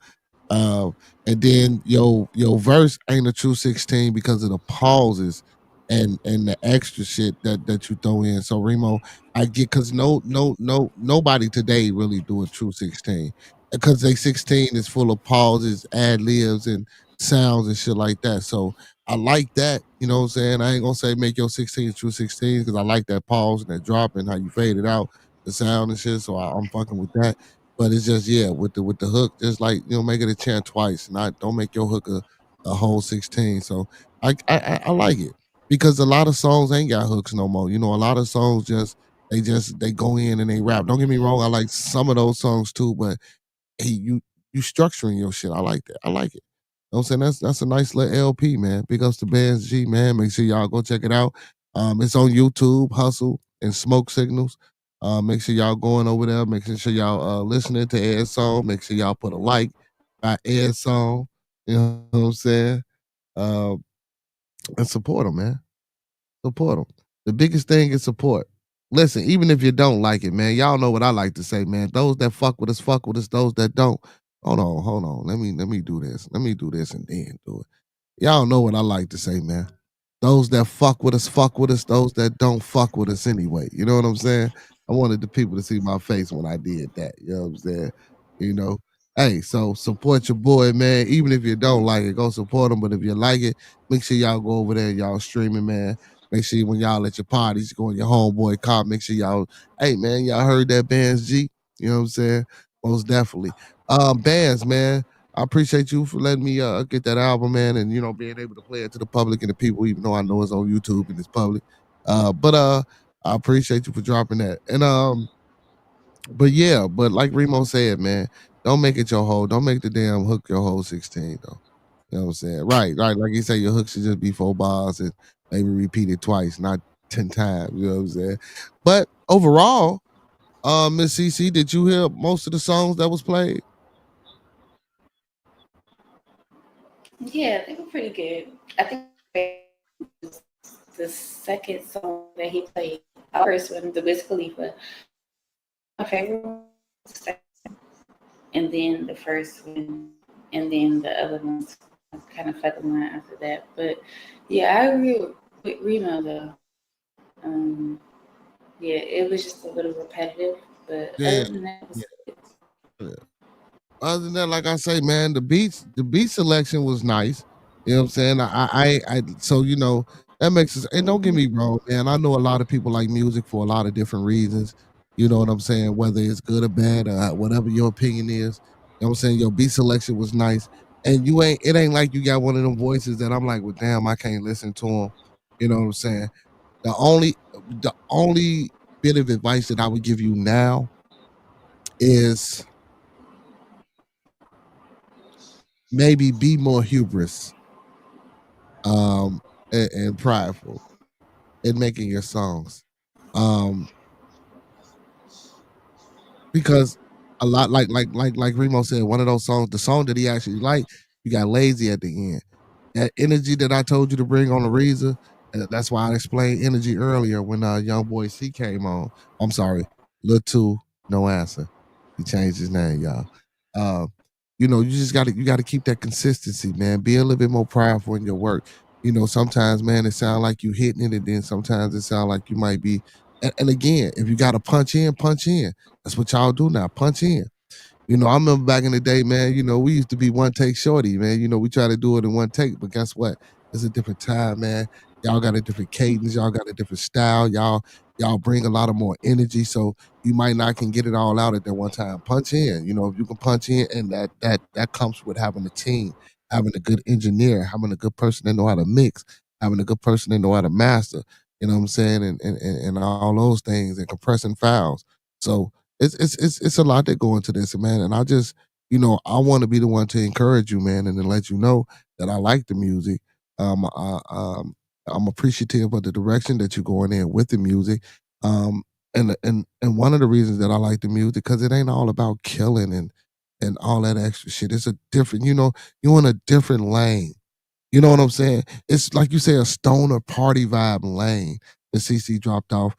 Um, and then your verse ain't a true 16 because of the pauses and the extra shit that you throw in. So Remo, I get because nobody today really do a true 16 because they 16 is full of pauses, ad libs, and sounds and shit like that. So I like that. You know what I'm saying? I ain't gonna say make your 16 true 16 because I like that pause and that drop and how you fade it out, the sound and shit. So I'm fucking with that. But it's just with the hook, just like make it a chant twice, not don't make your hook a whole 16. So I like it because a lot of songs ain't got hooks no more. A lot of songs they go in and they rap. Don't get me wrong, I like some of those songs too, but hey, you structuring your shit. I like that. I like it. You know what I'm saying? That's a nice little LP, man. Big ups to Bands G, man. Make sure y'all go check it out. It's on YouTube, Hustle and Smoke Signals. Make sure y'all going over there. Make sure y'all listening to Ed's song. Make sure y'all put a like by Ed's song. You know what I'm saying? Uh, and support him, man. Support them. The biggest thing is support. Listen, even if you don't like it, man, y'all know what I like to say, man. Those that fuck with us, fuck with us. Those that don't, hold on. Let me do this. Let me do this and then do it. Y'all know what I like to say, man. Those that fuck with us, fuck with us. Those that don't fuck with us anyway. You know what I'm saying? I wanted the people to see my face when I did that. You know what I'm saying? You know. Hey, so support your boy, man. Even if you don't like it, go support him. But if you like it, make sure y'all go over there and y'all streaming, man. Make sure when y'all at your parties, go in your homeboy car. Make sure y'all, hey man, y'all heard that Bands G. You know what I'm saying? Most definitely. Bands, man. I appreciate you for letting me get that album, man, and being able to play it to the public and the people, even though I know it's on YouTube and it's public. But I appreciate you for dropping that. And but yeah, but like Remo said, man, don't make it your whole, don't make the damn hook your whole 16 though. You know what I'm saying? Right. Like you say, your hook should just be 4 bars and maybe repeat it twice, not 10 times. You know what I'm saying? But overall, Miss CC, did you hear most of the songs that was played? Yeah, they were pretty good. I think the second song that he played, the first one, the Wiz Khalifa, my favorite one, and then the first one, and then the other ones kind of fell in line after that. But yeah, I agree with Remo though. Yeah, it was just a little repetitive, but Yeah. other than that, it was Yeah. Other than that, like I say, man, the beat selection was nice. You know what I'm saying? So that makes us. And don't get me wrong, man. I know a lot of people like music for a lot of different reasons. You know what I'm saying? Whether it's good or bad, or whatever your opinion is. You know what I'm saying? Your beat selection was nice, and it ain't like you got one of them voices that I'm like, well, damn, I can't listen to them. You know what I'm saying? The only bit of advice that I would give you now is maybe be more hubris and prideful in making your songs. Um because a lot like Remo said, one of those songs, the song that he actually liked, you got lazy at the end. That energy that I told you to bring on the Reza, that's why I explained energy earlier when Young Boy C came on. I'm sorry, Lil Two, no answer. He changed his name, y'all. Uh, you just gotta keep that consistency, man. Be a little bit more prideful in your work. Sometimes, man, it sounds like you hitting it, and then sometimes it sounds like you might be. And again, if you gotta punch in, punch in. That's what y'all do now. Punch in. I remember back in the day, man, we used to be one take shorty, man. We try to do it in one take, but guess what? It's a different time, man. Y'all got a different cadence, y'all got a different style, y'all bring a lot of more energy. So you might not can get it all out at that one time. Punch in. If you can punch in, and that comes with having a team, having a good engineer, having a good person that know how to mix, having a good person that know how to master, you know what I'm saying? And all those things and compressing files. So it's a lot that go into this, man. And I just, I want to be the one to encourage you, man, and to let you know that I like the music. I'm appreciative of the direction that you're going in with the music. And one of the reasons that I like the music because it ain't all about killing and all that extra shit. It's a different, you're in a different lane. You know what I'm saying? It's like you say, a stoner party vibe lane. Miss CC dropped off.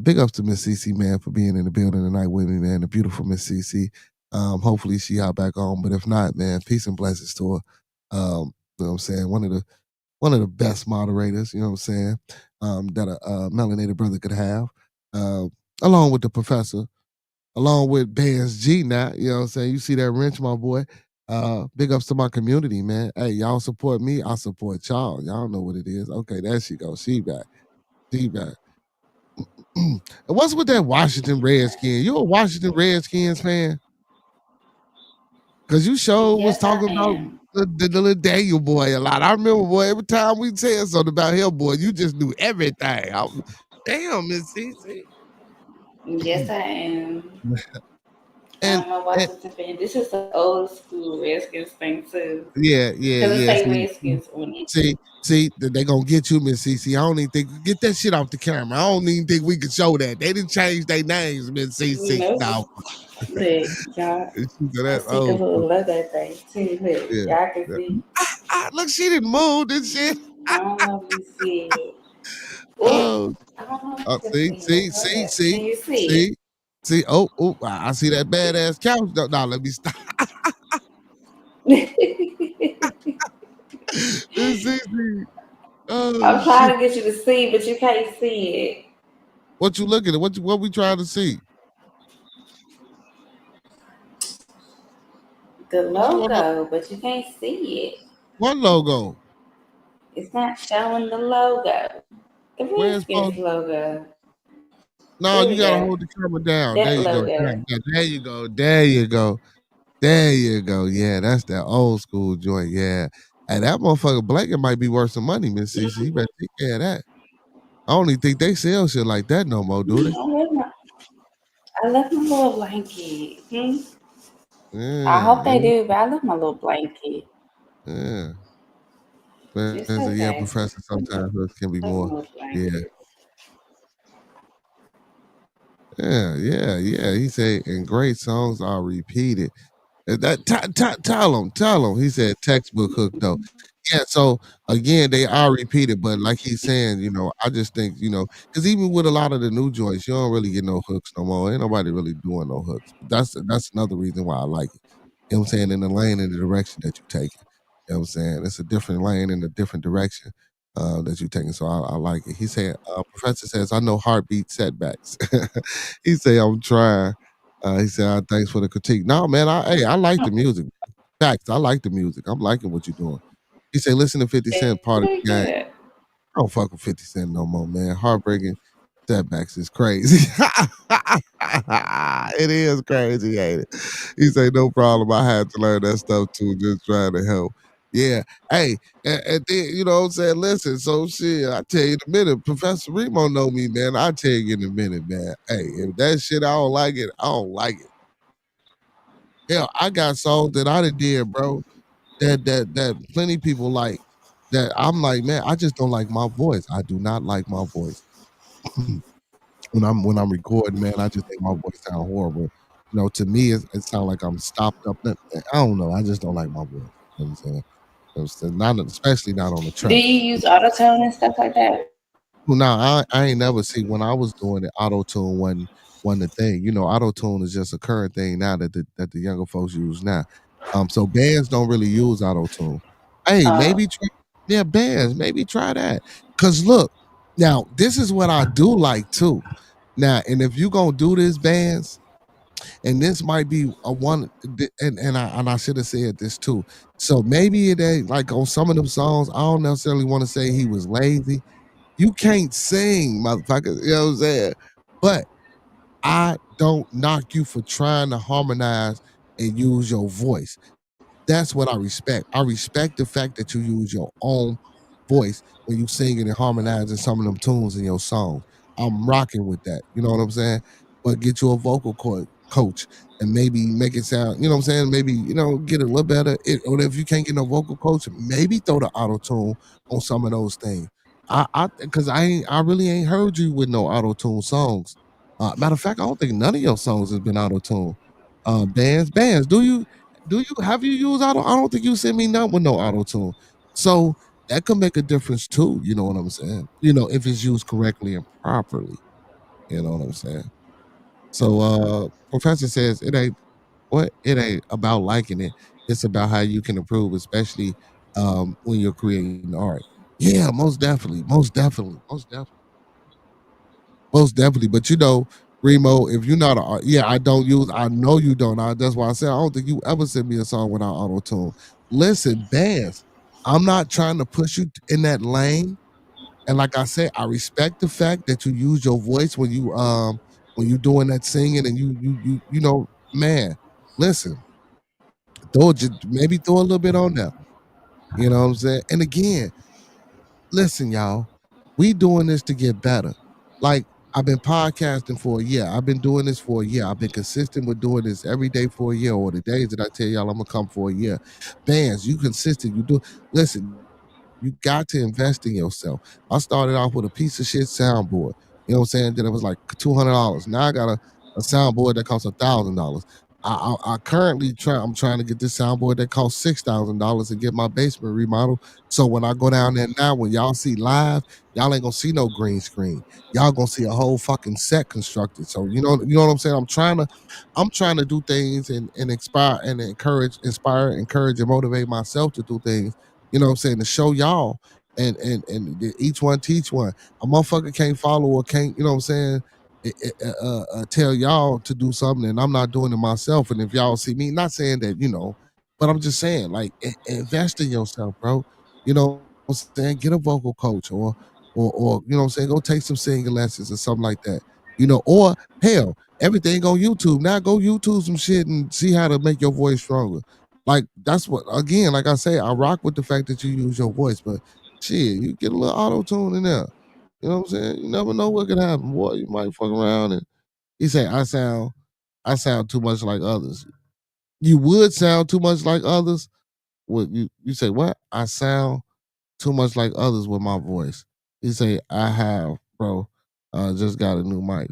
Big ups to Miss CC, man, for being in the building tonight with me, man. The beautiful Miss CC. Hopefully she out back on, but if not, man, peace and blessings to her. You know what I'm saying? One of the best moderators, you know what I'm saying, that a melanated brother could have. Along with the professor, along with Bands G now, you know what I'm saying? You see that wrench, my boy. Big ups to my community, man. Hey, y'all support me, I support y'all. Y'all know what it is. Okay, there she goes. She back. She back. And what's with that Washington Redskins? You a Washington Redskins fan? Cause you sure was Yes, I talking about am. the little Daniel boy a lot. I remember, boy, every time we said something about him, boy, you just knew everything. Damn, Miss CC. Yes, I am. and, I'm a and Washington fan. This is the old school Redskins thing too. yeah, Because it yeah. say Redskins on it. See, they gonna get you, Miss CC. I don't even think get that shit off the camera. I don't even think we can show that. They didn't change their names, Miss CC. Nope. No. Look, y'all. She said I that. see the Oh, little logo thing too. Look, yeah. y'all can see. Look, she didn't move, did she? I don't know if you see it. Oh, I don't know if you can see. see it. Can you see See. Oh, I see that badass couch. No, let me stop. it? Miss CC. Oh I'm shit. trying to get you to see, but you can't see it. What you looking at? What we trying to see? The What you want? logo, but you can't see it. What logo? It's not showing the logo. The Where's Redskins supposed? logo. No, There you we gotta go. hold the camera down. There That you go. logo. There you go. There you go. There you go. Yeah, that's that old school joint. Yeah. And that motherfucker blanket might be worth some money, Miss CC. You better take care of that. I don't even think they sell shit like that no more, do they? I love my little blanket. I Yeah, hope they do, but I love my little blanket. yeah. It's Yeah, okay. Professor, sometimes those can be I love my more. little Yeah. blanket. Yeah. He said, and great songs are repeated. That tell him. He said textbook hook though. Yeah, so again, they are repeated, but like he's saying, I just think, because even with a lot of the new joints, you don't really get no hooks no more. Ain't nobody really doing no hooks. But that's another reason why I like it. You know what I'm saying? In the lane and the direction that you're taking. You know what I'm saying? It's a different lane in a different direction that you're taking. So I like it. He said, Professor says, I know heartbeat setbacks. He said, I'm trying. He said, thanks for the critique. No, man, I like the music. Facts, I like the music. I'm liking what you're doing. He said, listen to 50 Cent part of Very the game. good. I don't fuck with 50 Cent no more, man. Heartbreaking setbacks is crazy. It is crazy, ain't it? He said, no problem. I had to learn that stuff too, just trying to help. Yeah. Hey, and then, you know what I'm saying? Listen, so shit, I tell you in a minute. Professor Remo know me, man. I tell you in a minute, man. Hey, if that shit, I don't like it, I don't like it. Hell, I got songs that I did, bro, that plenty people like, that I'm like, man, I just don't like my voice. I do not like my voice. When I'm recording, man, I just think my voice sound horrible. To me, it sounds like I'm stopped up. I don't know. I just don't like my voice. You know what I'm saying? You know what I'm saying? Not especially not on the Do track. you use autotune and stuff like that? Well, now I ain't never see when I was doing it. Auto tune wasn't the thing. Auto tune is just a current thing now that the younger folks use now. So bands don't really use auto tune. Hey, maybe bands maybe try that. Cause look, now this is what I do like too. Now, and if you gonna do this, bands, and this might be a one, and I should have said this too. So maybe it ain't like on some of them songs. I don't necessarily want to say he was lazy. You can't sing, motherfucker. You know what I'm saying? But I don't knock you for trying to harmonize and use your voice. That's what I respect. I respect the fact that you use your own voice when you singing and harmonizing some of them tunes in your songs. I'm rocking with that. You know what I'm saying? But get you a vocal coach and maybe make it sound, you know what I'm saying? Maybe, get it a little better. Or if you can't get no vocal coach, maybe throw the auto tune on some of those things. Because I really ain't heard you with no auto tune songs. Matter of fact, I don't think none of your songs has been auto tune. Bands, do you have you used auto? I don't think you sent me none with no auto tune. So that could make a difference too, you know what I'm saying? You know, if it's used correctly and properly. You know what I'm saying? So Professor says it ain't about liking it. It's about how you can improve, especially when you're creating art. Yeah, most definitely, most definitely, most definitely, most definitely. But you know, Remo, if you're not yeah, I don't use. I know you don't. That's why I said I don't think you ever send me a song without auto tune. Listen, bands, I'm not trying to push you in that lane. And like I said, I respect the fact that you use your voice when you doing that singing and you know, man, listen, maybe throw a little bit on there. You know what I'm saying? And again, listen, y'all, we doing this to get better. Like I've been podcasting for a year. I've been doing this for a year. I've been consistent with doing this every day for a year, or the days that I tell y'all I'm gonna come for a year. Bands, you consistent. You do listen. You got to invest in yourself. I started off with a piece of shit soundboard. You know what I'm saying? Then it was like $200. Now I got a soundboard that costs $1,000. I currently I'm trying to get this soundboard that costs $6,000 and get my basement remodeled. So when I go down there now, when y'all see live, y'all ain't gonna see no green screen. Y'all gonna see a whole fucking set constructed. So you know what I'm saying? I'm trying to do things and inspire, encourage, and motivate myself to do things, you know what I'm saying, to show y'all and each one teach one. A motherfucker can't follow or can't, you know what I'm saying, tell y'all to do something and I'm not doing it myself. And if y'all see me, not saying that, you know, but I'm just saying, like, invest in yourself, bro. You know what I'm saying? Get a vocal coach or you know what I'm saying, go take some singing lessons or something like that. You know, or hell, everything on YouTube. Now go YouTube some shit and see how to make your voice stronger. Like that's what again, like I say, I rock with the fact that you use your voice, but shit, you get a little auto tune in there. You know what I'm saying? You never know what could happen, boy. You might fuck around and he say, I sound too much like others. You would sound too much like others. What you say, what? I sound too much like others with my voice. He say, I have, bro. Just got a new mic.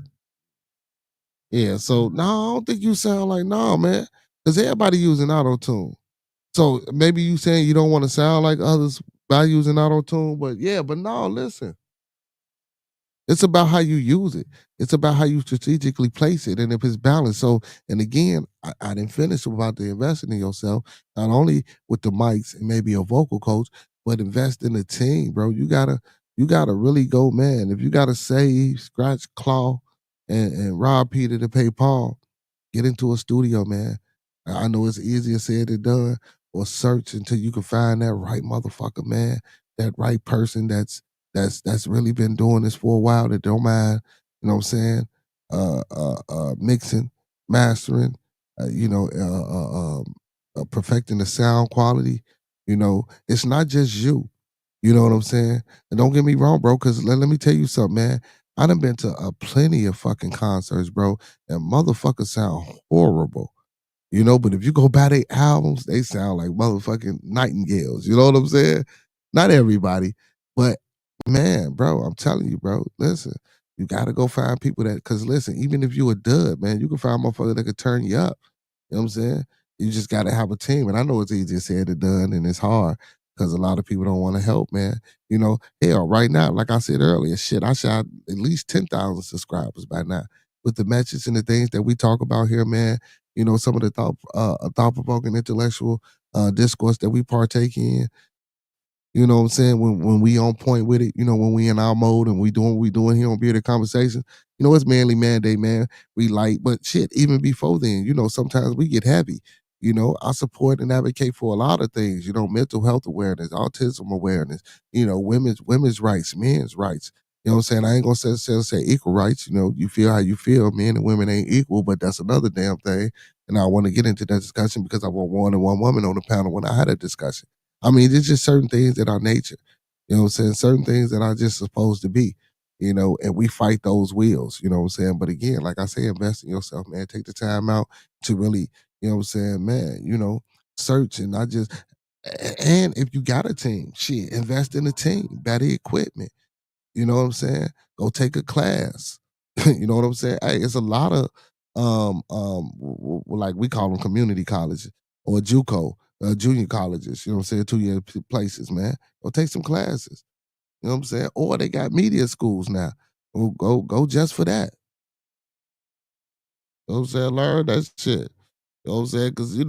Yeah, so no, I don't think you sound like no, man. Because everybody using auto tune. So maybe you saying you don't want to sound like others by using auto tune, but yeah, but no, listen. It's about how you use it. It's about how you strategically place it and if it's balanced. So, and again, I didn't finish about the investing in yourself, not only with the mics and maybe a vocal coach, but invest in the team, bro. You gotta really go, man. If you gotta save, scratch, claw, and rob Peter to pay Paul, get into a studio, man. I know it's easier said than done, or search until you can find that right motherfucker, man. That right person that's really been doing this for a while that don't mind, you know what I'm saying? Mixing, mastering, you know, perfecting the sound quality. You know, it's not just you. You know what I'm saying? And don't get me wrong, bro, because let me tell you something, man. I done been to plenty of fucking concerts, bro, and motherfuckers sound horrible. You know, but if you go buy their albums, they sound like motherfucking nightingales. You know what I'm saying? Not everybody, but man, bro, I'm telling you, bro, listen, you gotta go find people that, cause listen, even if you a dud, man, you can find motherfuckers that can turn you up. You know what I'm saying? You just gotta have a team. And I know it's easier said than done and it's hard because a lot of people don't want to help, man. You know, hell, right now, like I said earlier, shit, I shot at least 10,000 subscribers by now. With the messages and the things that we talk about here, man, you know, some of the thought-provoking intellectual discourse that we partake in, you know what I'm saying? When we on point with it, you know, when we in our mode and we doing what we doing here on Bearded Conversations, you know, it's manly Manday, man. We light, but shit, even before then, you know, sometimes we get heavy. You know, I support and advocate for a lot of things, you know, mental health awareness, autism awareness, you know, women's rights, men's rights. You know what I'm saying? I ain't gonna say equal rights, you know, you feel how you feel, men and women ain't equal, but that's another damn thing. And I want to get into that discussion because I want more than one woman on the panel when I had a discussion. I mean, there's just certain things that are nature. You know what I'm saying? Certain things that are just supposed to be, you know, and we fight those wheels, you know what I'm saying? But again, like I say, invest in yourself, man. Take the time out to really, you know what I'm saying, man, you know, search and not just, and if you got a team, shit, invest in the team, buy the equipment. You know what I'm saying? Go take a class. You know what I'm saying? Hey, it's a lot of like we call them community colleges or JUCO. junior colleges, you know what I'm saying, 2-year places, man. Go take some classes. You know what I'm saying? Or they got media schools now. Go just for that. You know what I'm saying? Learn that shit. You know what I'm saying? Because, we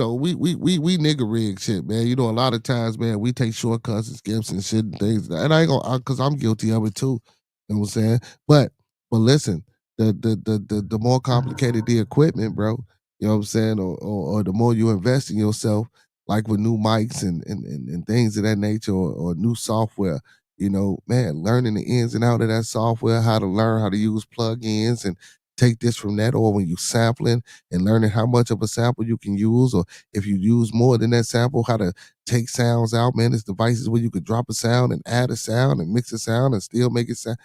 nigga rig shit, man. A lot of times, man, we take shortcuts and skips and shit and things. And I ain't gonna, because I'm guilty of it too. You know what I'm saying? But listen, the more complicated the equipment, bro, you know what I'm saying? Or the more you invest in yourself, like with new mics and things of that nature or new software, man, learning the ins and out of that software, how to learn how to use plugins and take this from that, or when you sampling and learning how much of a sample you can use, or if you use more than that sample, how to take sounds out, man. There's devices where you could drop a sound and add a sound and mix a sound and still make it sound.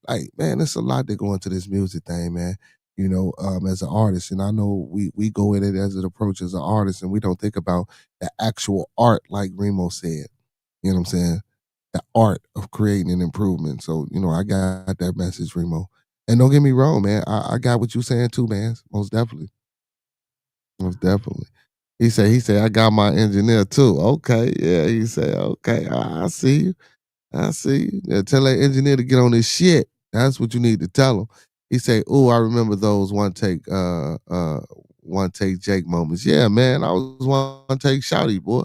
Like, man, there's a lot that go into this music thing, man. As an artist, and I know we go in it as an approach as an artist, and we don't think about the actual art, like Remo said. You know what I'm saying? The art of creating an improvement. So, I got that message, Remo. And don't get me wrong, man. I got what you saying too, man. Most definitely. Most definitely. He said, I got my engineer too. Okay, yeah. He said, okay, I see you. I see you. Yeah, tell that engineer to get on his shit. That's what you need to tell him. He say, "Oh, I remember those one take Jake moments. Yeah, man, I was one take shouty, boy.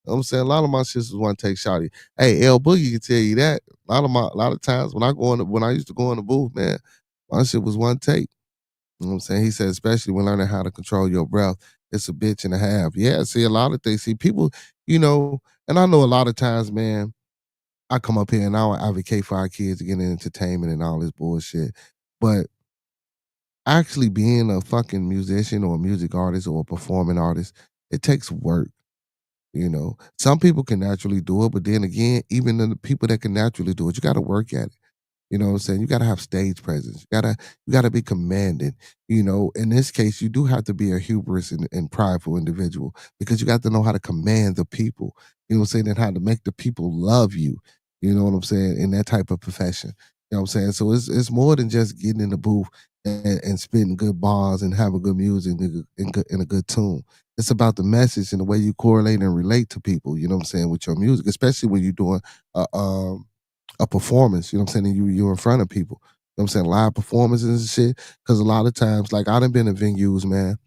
I'm saying a lot of my shit was one take shouty. Hey, L Boogie can tell you that. A lot of times when I used to go in the booth, man, my shit was one take. You know what I'm saying? He said, especially when learning how to control your breath, it's a bitch and a half. Yeah, see, a lot of things. See, people, and I know a lot of times, man, I come up here and I advocate for our kids to get in entertainment and all this bullshit. But actually being a fucking musician or a music artist or a performing artist, it takes work. Some people can naturally do it, but then again, even the people that can naturally do it, you got to work at it. You know what I'm saying? You gotta have stage presence. You gotta be commanding. In this case, you do have to be a hubris and prideful individual because you got to know how to command the people. You know what I'm saying? And how to make the people love you. You know what I'm saying? In that type of profession. You know what I'm saying? So it's more than just getting in the booth and spitting good bars and having good music and a good tune. It's about the message and the way you correlate and relate to people, you know what I'm saying, with your music, especially when you're doing a performance, you know what I'm saying? And you're in front of people. You know what I'm saying? Live performances and shit. Cause a lot of times, like I done been in venues, man.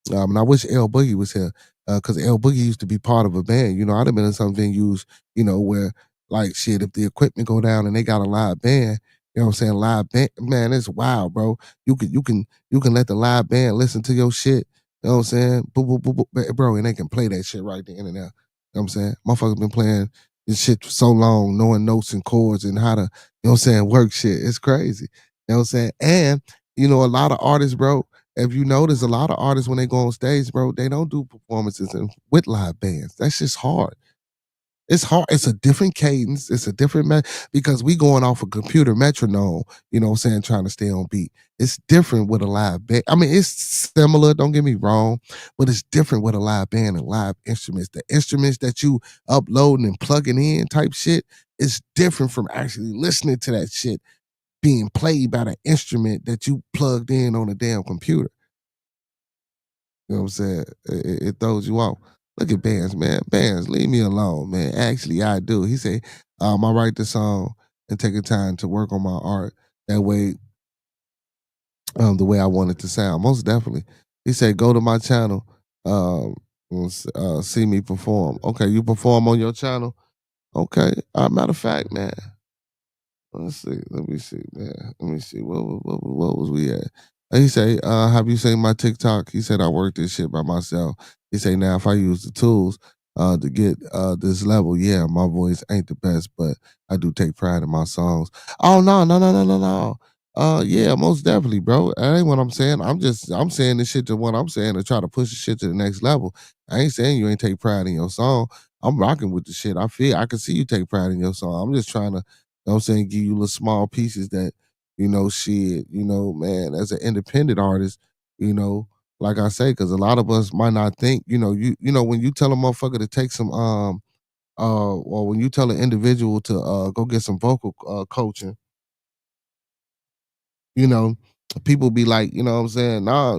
And I wish L Boogie was here. Cause L Boogie used to be part of a band. I done been in some venues, where like shit, if the equipment go down and they got a live band, you know what I'm saying? Live band, man, it's wild, bro. You can let the live band listen to your shit. You know what I'm saying? Boop, boop, boop, boop, bro, and they can play that shit right there and there. You know what I'm saying? Motherfuckers been playing this shit for so long, knowing notes and chords and how to, what I'm saying, work shit. It's crazy. You know what I'm saying? And, a lot of artists, bro, if you notice, a lot of artists, when they go on stage, bro, they don't do performances with live bands. That's just hard. It's hard. It's a different cadence. It's a different because we going off a computer metronome, you know what I'm saying, trying to stay on beat. It's different with a live band. I mean, it's similar, don't get me wrong, but it's different with a live band and live instruments. The instruments that you uploading and plugging in type shit is different from actually listening to that shit being played by the instrument that you plugged in on a damn computer. You know what I'm saying? It throws you off. Look at Bands, man. Bands, leave me alone, man. Actually, I do. He said, I write the song and take the time to work on my art. That way, the way I want it to sound. Most definitely. He said, go to my channel, see me perform. Okay, you perform on your channel? Okay. Matter of fact, man. Let's see. Let me see, man. Let me see. What was we at? He say, have you seen my TikTok? He said, I work this shit by myself. He say, now if I use the tools to get this level, yeah, my voice ain't the best, but I do take pride in my songs. Oh no, no, no, no, no, no. Yeah, most definitely, bro. That ain't what I'm saying. I'm saying this shit to what I'm saying to try to push the shit to the next level. I ain't saying you ain't take pride in your song. I'm rocking with the shit. I can see you take pride in your song. I'm just trying to, you know what I'm saying, give you little small pieces that, shit, man, as an independent artist, like I say, because a lot of us might not think, when you tell a motherfucker to take some, or when you tell an individual to go get some vocal coaching, you know, people be like, you know what I'm saying? Nah,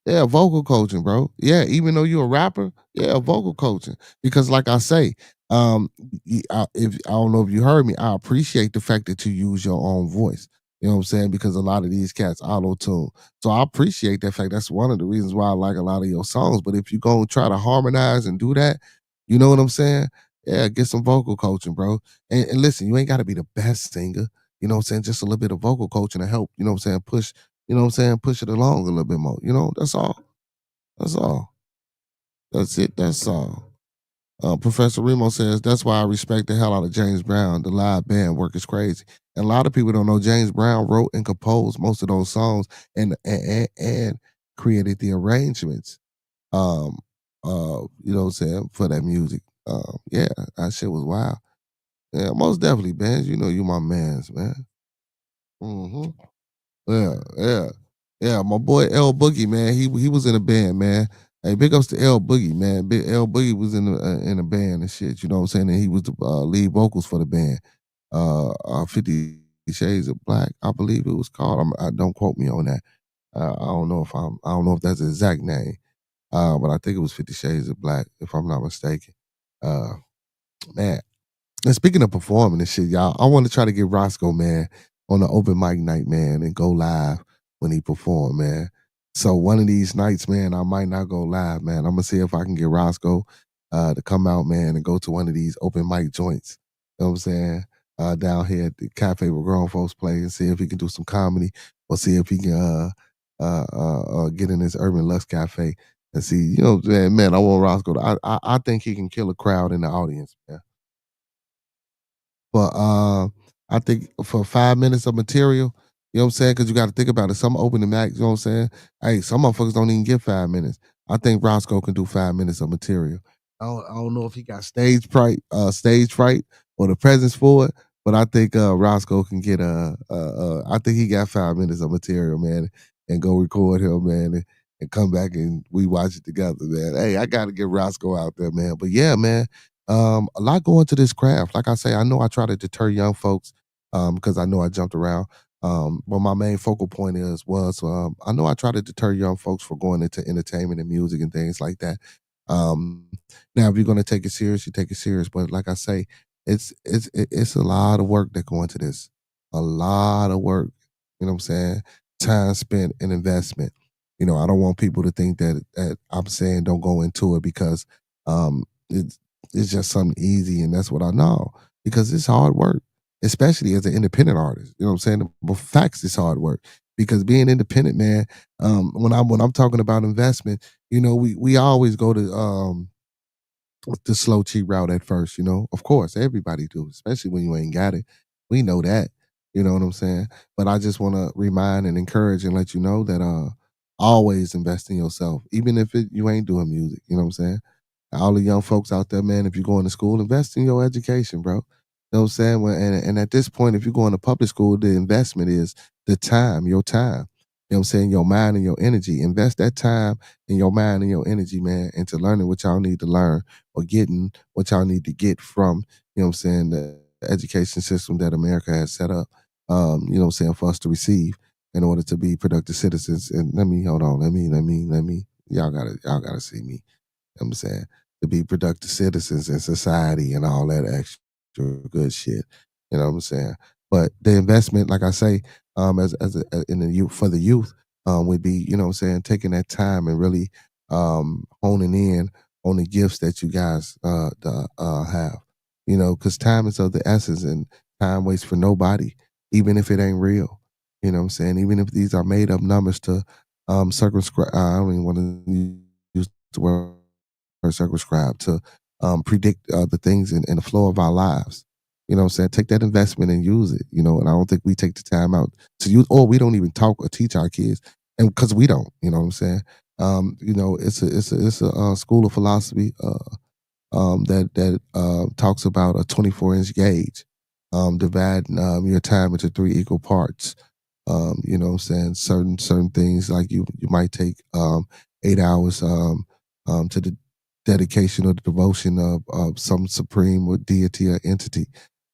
yeah, vocal coaching, bro. Yeah, even though you're a rapper, yeah, vocal coaching. Because like I say, if I don't know if you heard me, I appreciate the fact that you use your own voice. You know what I'm saying? Because a lot of these cats auto tune. So I appreciate that fact. That's one of the reasons why I like a lot of your songs. But if you go and try to harmonize and do that, you know what I'm saying? Yeah, get some vocal coaching, bro. And listen, you ain't got to be the best singer. You know what I'm saying? Just a little bit of vocal coaching to help, you know what I'm saying, push, you know what I'm saying, push it along a little bit more. You know, that's all. That's all. That's it. That's all. Professor Remo says, that's why I respect the hell out of James Brown. The live band work is crazy. And a lot of people don't know James Brown wrote and composed most of those songs and created the arrangements. You know what I'm saying, for that music. Yeah, that shit was wild. Yeah, most definitely, bands. You know you my mans, man. Mm-hmm. Yeah, yeah, yeah. My boy L Boogie, man, he was in a band, man. Hey, big ups to L Boogie, man. Big L Boogie was in a band and shit. You know what I'm saying? And he was the lead vocals for the band. 50 Shades of Black, I believe it was called. Don't quote me on that. I don't know if that's the exact name. But I think it was 50 Shades of Black, if I'm not mistaken. Uh, man, and speaking of performing and shit, y'all, I want to try to get Roscoe, man, on the open mic night, man, and go live when he perform, man. So one of these nights, man, I might not go live, man. I'm gonna see if I can get Roscoe to come out, man, and go to one of these open mic joints. You know what I'm saying? Down here at the cafe where grown folks play, and see if he can do some comedy, or see if he can get in this Urban Lux Cafe and see. You know what I'm saying? Man, I want Roscoe. I think he can kill a crowd in the audience, man. But I think for 5 minutes of material, you know what I'm saying? Because you got to think about it. Some open the mic, you know what I'm saying? Hey, some motherfuckers don't even get 5 minutes. I think Roscoe can do 5 minutes of material. I don't know if he got stage fright or the presence for it, but I think Roscoe can get I think he got 5 minutes of material, man, and go record him, man, and come back and we watch it together, man. Hey, I got to get Roscoe out there, man. But yeah, man, a lot going to this craft. Like I say, I know I try to deter young folks because I know I jumped around. But my main focal point was I know I try to deter young folks from going into entertainment and music and things like that. Um, Now, if you're gonna take it serious, you take it serious. But like I say, it's a lot of work that go into this. A lot of work. You know what I'm saying? Time spent and investment. You know, I don't want people to think that I'm saying don't go into it because it's just something easy and that's what I know. Because it's hard work, especially as an independent artist. You know what I'm saying? But facts, it's hard work. Because being independent, man, when I'm talking about investment, you know, we always go to the slow cheap route at first, you know. Of course, everybody do, especially when you ain't got it. We know that. You know what I'm saying? But I just want to remind and encourage and let you know that always invest in yourself, even if you ain't doing music. You know what I'm saying? All the young folks out there, man, if you're going to school, invest in your education, bro. You know what I'm saying? And at this point, if you're going to public school, the investment is the time, your time. You know what I'm saying? Your mind and your energy. Invest that time in your mind and your energy, man, into learning what y'all need to learn or getting what y'all need to get from, you know what I'm saying, the education system that America has set up, you know what I'm saying, for us to receive in order to be productive citizens. And hold on, y'all gotta see me. You know what I'm saying, to be productive citizens in society and all that extra good shit. You know what I'm saying? But the investment, like I say, in the youth for the youth, would be, you know what I'm saying, taking that time and really honing in on the gifts that you guys have. You know, because time is of the essence and time waits for nobody, even if it ain't real. You know what I'm saying? Even if these are made up numbers to circumscribe, I don't even want to use the word circumscribe to predict the things in the flow of our lives. You know what I'm saying? Take that investment and use it. You know, and I don't think we take the time out to use, or we don't even talk or teach our kids, and because we don't. You know what I'm saying? You know, it's a school of philosophy that talks about a 24-inch gauge, dividing your time into three equal parts. You know what I'm saying? Certain things like you might take 8 hours to the dedication or the devotion of some supreme or deity or entity,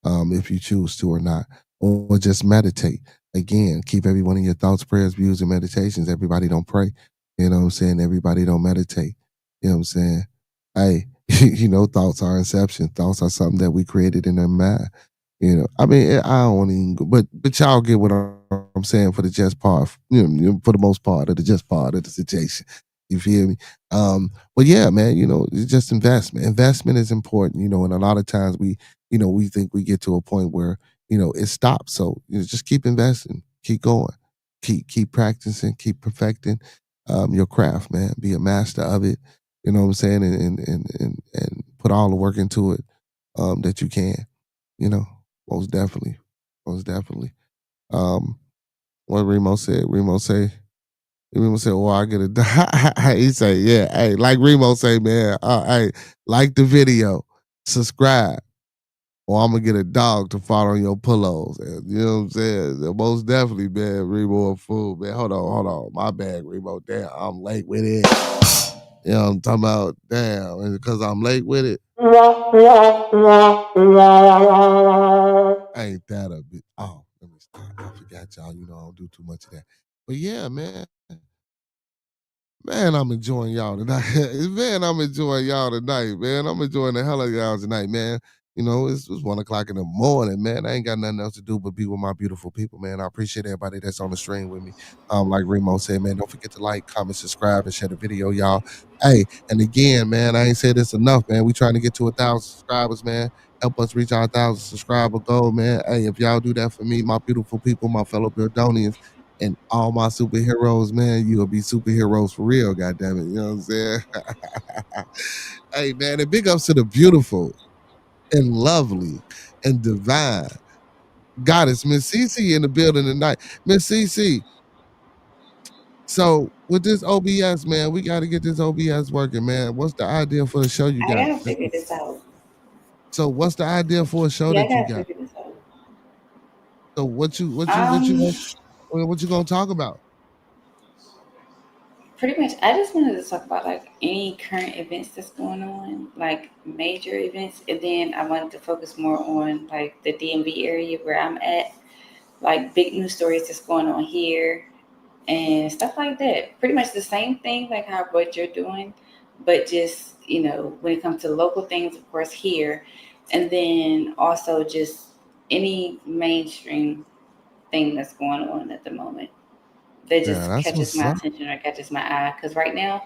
if you choose to or not, or just meditate. again, keep everyone in your thoughts, prayers, views, and meditations. Everybody don't pray. You know what I'm saying? Everybody don't meditate. You know what I'm saying? Hey, thoughts are inception. Thoughts are something that we created in our mind. I mean, I don't want to even go, but y'all get what I'm saying for the just part, for the most part of the just part of the situation. You feel me? But yeah, man, it's just investment. Investment is important, and a lot of times we think we get to a point where, it stops. So, just keep investing, keep going, keep practicing, keep perfecting your craft, man. Be a master of it. You know what I'm saying? And put all the work into it that you can, you know. Most definitely. Most definitely. What Remo said, well, I get a he say, yeah, hey, like Remo say, man, hey, like the video, subscribe, or I'm gonna get a dog to fart on your pillows. And, you know what I'm saying? Most definitely, man, Remo a fool, man. Hold on. My bad, Remo. Damn, I'm late with it. You know what I'm talking about? Damn, and because I'm late with it. Ain't that a bit? Oh, let me stop. I forgot y'all. I don't do too much of that. But yeah, man. Man, I'm enjoying y'all tonight. Man, I'm enjoying y'all tonight, man. I'm enjoying the hell of y'all tonight, man. It's 1:00 in the morning, man. I ain't got nothing else to do but be with my beautiful people, man. I appreciate everybody that's on the stream with me. Like Remo said, man, don't forget to like, comment, subscribe, and share the video, y'all. Hey, and again, man, I ain't said this enough, man. We trying to get to 1,000 subscribers, man. Help us reach our 1,000 subscriber goal, man. Hey, if y'all do that for me, my beautiful people, my fellow Buildonians, and all my superheroes, man, you'll be superheroes for real, goddammit. You know what I'm saying? Hey, man, and big ups to the beautiful and lovely and divine goddess, Miss Cece, in the building tonight. Miss Cece, so with this OBS, man, we got to get this OBS working, man. What's the idea for the show you I got? gotta figure this out. So what's the idea for a show Yeah, I that you gotta got? figure this out. So what you Um, gonna talk about? Pretty much, I just wanted to talk about like any current events that's going on, like major events, and then I wanted to focus more on like the DMV area where I'm at, like big news stories that's going on here and stuff like that. Pretty much the same thing, like how what you're doing, but just when it comes to local things, of course, here, and then also just any mainstream thing that's going on at the moment that Yeah, just that's catches what's my up. attention or catches my eye. Because right now,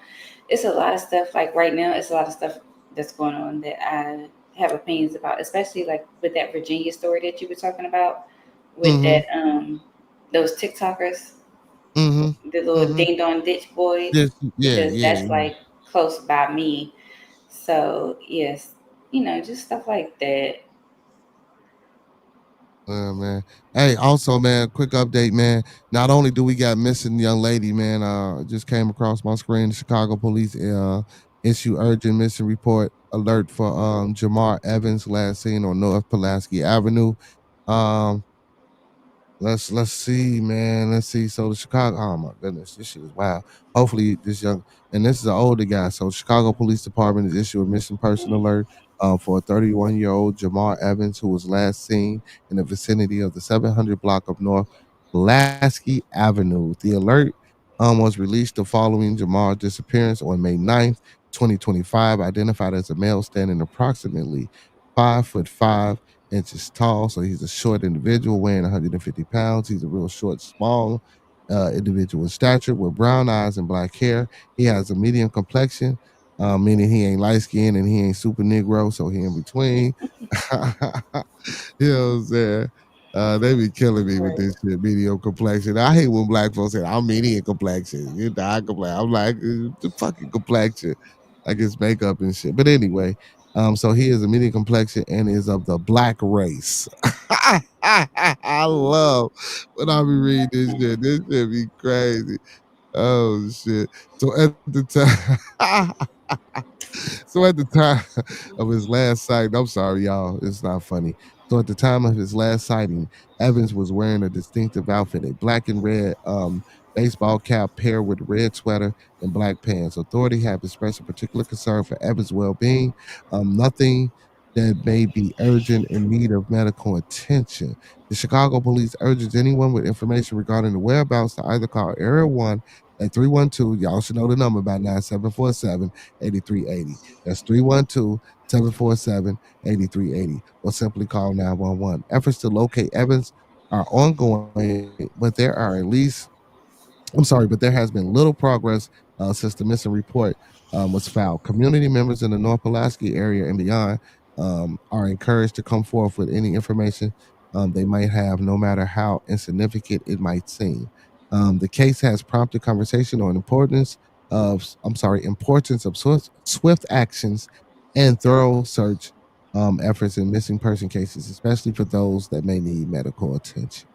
it's a lot of stuff. Like right now, it's a lot of stuff that's going on that I have opinions about, especially like with that Virginia story that you were talking about with Mm-hmm. that those TikTokers, Mm-hmm. the little Mm-hmm. ding dong ditch boys, Yes, because yeah. that's like close by me. So yes, just stuff like that. Man. Hey, also, man, quick update, man. Not only do we got missing young lady, man, just came across my screen. The Chicago police issue urgent missing report alert for Jamar Evans, last seen on North Pulaski Avenue. Um, let's see, man. Let's see. So the Chicago, oh my goodness, this shit is wild. Hopefully, this young, and this is an older guy. So Chicago Police Department has issued a missing person alert for a 31-year-old Jamar Evans, who was last seen in the vicinity of the 700 block of North Pulaski Avenue. The alert was released the following Jamar's disappearance on May 9th, 2025, identified as a male standing approximately 5'5" inches tall. So he's a short individual weighing 150 pounds. He's a real short, small individual in stature with brown eyes and black hair. He has a medium complexion, meaning he ain't light skinned and he ain't super Negro, so he in between. You know what I'm saying? They be killing me with this shit, medium complexion. I hate when black folks say, I'm medium complexion. You know, I'm like, the fucking complexion. Like it's makeup and shit. But anyway, so he is a medium complexion and is of the black race. I love when I be reading this shit. This shit be crazy. Oh shit. So at the time So at the time of his last sighting, I'm sorry, y'all, it's not funny. So at the time of his last sighting, Evans was wearing a distinctive outfit, a black and red baseball cap paired with red sweater and black pants. Authority have expressed a particular concern for Evans' well-being. Nothing that may be urgent in need of medical attention. The Chicago police urges anyone with information regarding the whereabouts to either call Area 1 at 312, y'all should know the number by now, 747-8380. That's 312-747-8380, or simply call 911. Efforts to locate Evans are ongoing, but there has been little progress since the missing report was filed. Community members in the North Pulaski area and beyond are encouraged to come forth with any information they might have, no matter how insignificant it might seem. The case has prompted conversation on importance of swift actions and thorough search efforts in missing person cases, especially for those that may need medical attention.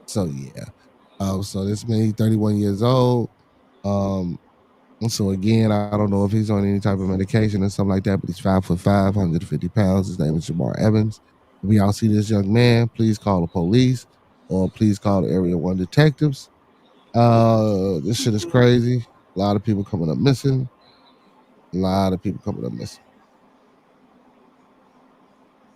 So yeah. So this man, he's 31 years old. So again, I don't know if he's on any type of medication or something like that, but he's 5'5", 150 pounds. His name is Jamar Evans. If y'all see this young man, please call the police or please call the Area 1 detectives. This shit is crazy. A lot of people coming up missing. A lot of people coming up missing.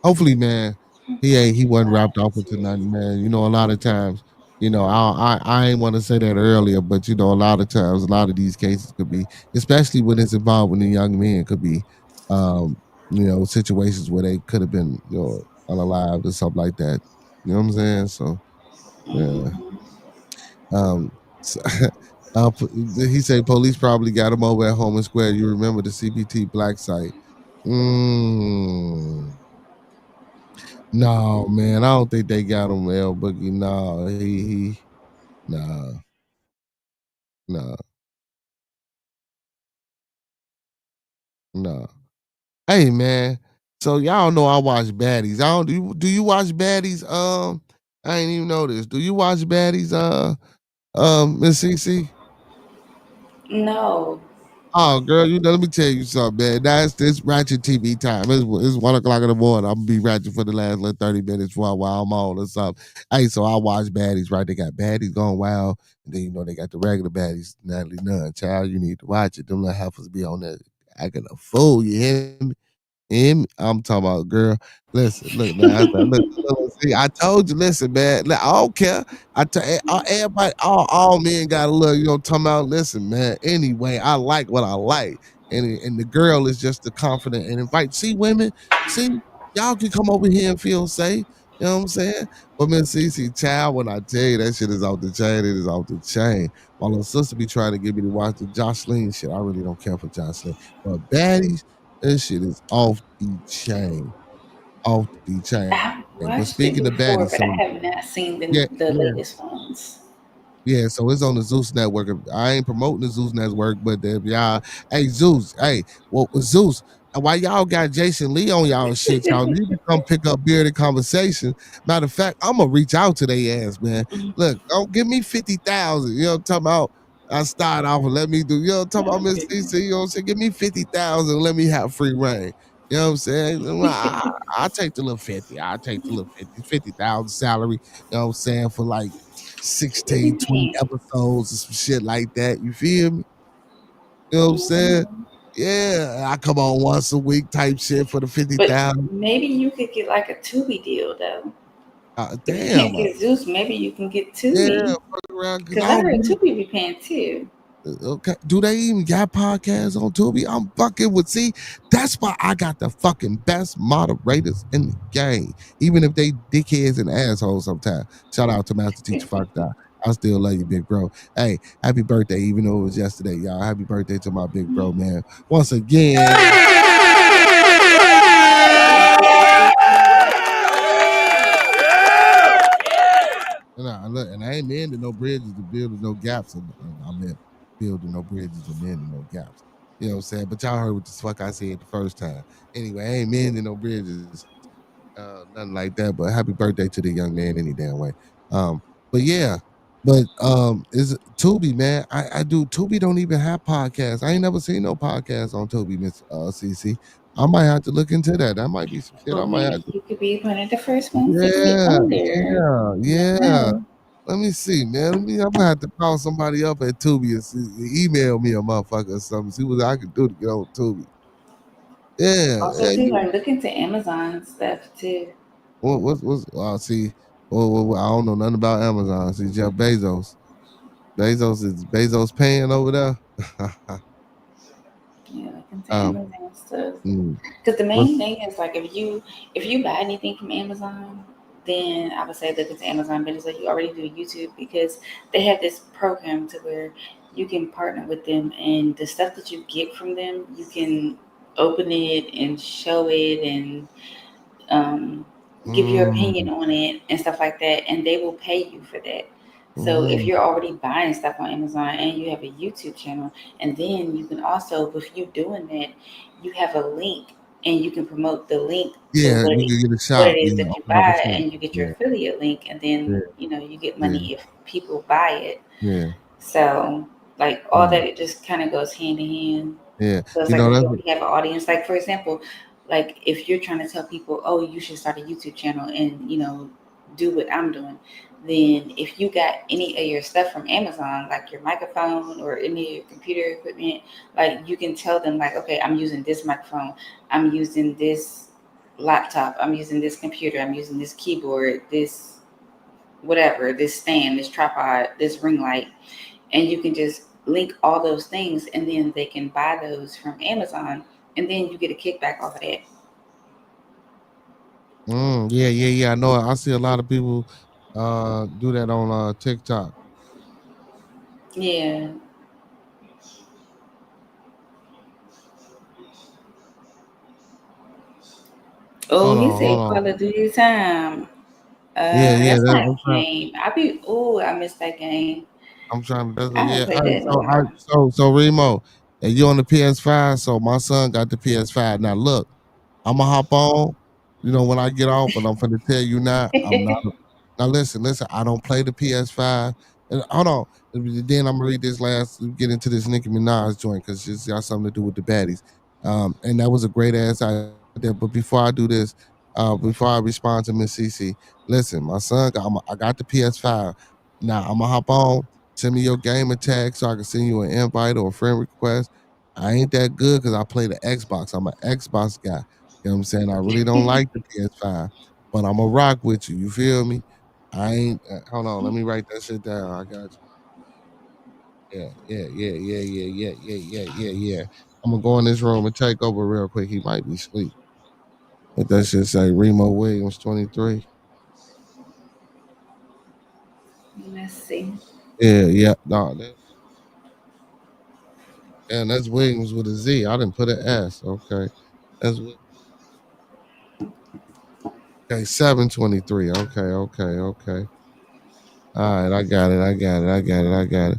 Hopefully, man, he wasn't wrapped off into nothing, man. You know, a lot of times, you know, I ain't want to say that earlier, but you know, a lot of times, a lot of these cases could be, especially when it's involving the young men, could be, you know, situations where they could have been, you know, unalive or something like that. You know what I'm saying? So, yeah. So, he said police probably got him over at Home and Square. You remember the CBT Black site? No, man, I don't think they got him, L Boogie. No, nah, nah, nah. Hey, man. So y'all know I watch Baddies. I don't do you watch Baddies? I ain't even know this. Do you watch Baddies? Miss CC? No. Oh, girl, you know, let me tell you something, man. That's this ratchet TV time. It's 1 o'clock in the morning. I'm gonna be ratchet for the last 30 minutes while I'm on or something. Hey, so I watch Baddies, right? They got Baddies Gone Wild, and then you know they got the regular Baddies, Natalie Nunn. Child, you need to watch it. Them little heifers be on there acting a fool. You hear me? I'm talking about, girl. Listen, look now. Look, see, I told you. Listen, man. I don't care. Everybody, all men got to look. You know, talking about. Listen, man. Anyway, I like what I like, and the girl is just the confident and invite. See, women. See, y'all can come over here and feel safe. You know what I'm saying? But Miss Cece, child, when I tell you that shit is off the chain, it is off the chain. While her sister be trying to get me to watch the Jocelyn shit, I really don't care for Jocelyn. But baddies. That shit is off the chain. Off the chain. I've But watched it speaking of before, baddies, but I so have not seen yeah, the yeah. latest ones. Yeah, so it's on the Zeus Network. I ain't promoting the Zeus Network, but if y'all, hey Zeus, hey, well Zeus, why y'all got Jason Lee on y'all shit? Y'all need to come pick up Bearded Conversation. Matter of fact, I'm gonna reach out to their ass, man. Look, don't give me 50,000. You know what I'm talking about? I start off and let me do. You know what I'm talking about, Miss CC? You know what I'm saying? Give me 50,000. Let me have free reign. You know what I'm saying? I'll take the little 50. I'll take the little 50,000 salary. You know what I'm saying? For like 16, 20 episodes or some shit like that. You feel me? You know what I'm saying? Yeah, I come on once a week type shit for the But 50,000. maybe you could get like a Tubi deal though. If you Damn. can't get Zeus, maybe you can get Yeah, Tubi. fuck around because Because I I don't heard really. Tubi be paying too. Okay. Do they even got podcasts on Tubi? I'm fucking with. See, that's why I got the fucking best moderators in the game. Even if they dickheads and assholes sometimes. Shout out to Master Teacher Fox. I still love you, big bro. Hey, happy birthday, even though it was yesterday, y'all. Happy birthday to my big bro, man. Once again. And I ain't mending no bridges to building no gaps. I meant building no bridges and mending no gaps. You know what I'm saying? But y'all heard what the fuck I said the first time. Anyway, I ain't mending no bridges, nothing like that. But happy birthday to the young man any damn way. But yeah, is Tubi, man? I do. Tubi don't even have podcasts. I ain't never seen no podcast on Tubi, Miss CC. I might have to look into that. That might be some shit. Well, I might have maybe to. you could be one of the first ones to get Yeah, on there. yeah. Let me see, man. I'm gonna have to call somebody up at Tubi and email me a motherfucker or something. See what I can do to get on Tubi. Also, yeah. too, like look into Amazon stuff too. What's see? Well, I don't know nothing about Amazon. See, Jeff Bezos. Bezos paying over there. Yeah, look into um, Amazon stuff. mm, Because the what's main thing is like if you buy anything from Amazon, then I would say look into Amazon. But it's like you already do YouTube because they have this program to where you can partner with them, and the stuff that you get from them, you can open it and show it and um, give your opinion mm, on it and stuff like that, and they will pay you for that. So if mm, you're already buying stuff on Amazon and you have a YouTube channel, and then you can also, with you doing that, you have a link and you can promote the link to yeah, you can get a what it shop. is Yeah, that you open up a buy, shop. and you get your Yeah, affiliate link, and then yeah, you get yeah, money if people buy it. yeah, So like all mm, that, it just kind of goes hand in hand. yeah. So it's You like know if you that's already have an audience, like for example, like if you're trying to tell people, oh, you should start a YouTube channel and do what I'm doing, then if you got any of your stuff from Amazon, like your microphone or any of your computer equipment, like you can tell them like, okay, I'm using this microphone, I'm using this laptop, I'm using this computer, I'm using this keyboard, this whatever, this stand, this tripod, this ring light, and you can just link all those things, and then they can buy those from Amazon, and then you get a kickback off of that. yeah. I know. I see a lot of people do that on TikTok. Yeah. Oh, he said Hold Call on. of Duty time. Yeah. That's That, my game. I missed that game. I'm trying to. I haven't Yeah. played that in a while. So Remo, and you on the PS5? So my son got the PS5. Now look, I'ma hop on, when I get off, but I'm finna tell you now, I'm not. Now listen, I don't play the PS5. And hold on, then I'm gonna read this get into this Nicki Minaj joint because it's got something to do with the baddies. And that was a great ass idea. But before I do this, before I respond to Miss Cece, listen, my son, I got the PS5. Now I'm gonna hop on. Send me your gamer tag so I can send you an invite or a friend request. I ain't that good because I play the Xbox. I'm an Xbox guy. You know what I'm saying? I really don't like the PS5, but I'm a rock with you. You feel me? I ain't. Hold on. Let me write that shit down. I got you. Yeah. I'm gonna go in this room and take over real quick. He might be asleep. But that shit say Remo Williams 23. Let's see. Yeah. No, and that's Williams with a Z. I didn't put an S. Okay. That's okay. 723. Okay. All right, I got it.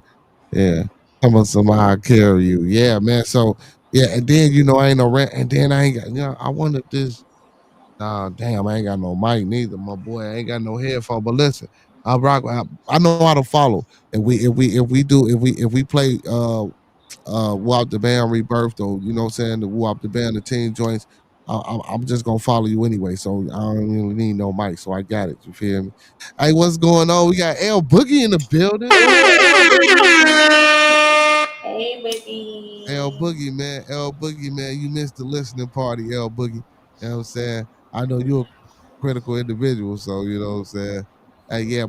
Yeah. How about somebody carry you? Yeah, man. So yeah, and then I ain't no rent, and then I ain't got I wonder if this damn, I ain't got no mic neither, my boy. I ain't got no headphone. But listen, I know how to follow. If we play Wop the Band Rebirth, though, you know what I'm saying, the Wop the Band, the team joints, I'm just gonna follow you anyway. So I don't really need no mic. So I got it. You feel me? Hey, what's going on? We got L Boogie in the building. What's up, L Hey, baby. L Boogie, man, you missed the listening party, L Boogie. You know what I'm saying? I know you're a critical individual, so you know what I'm saying? Hey,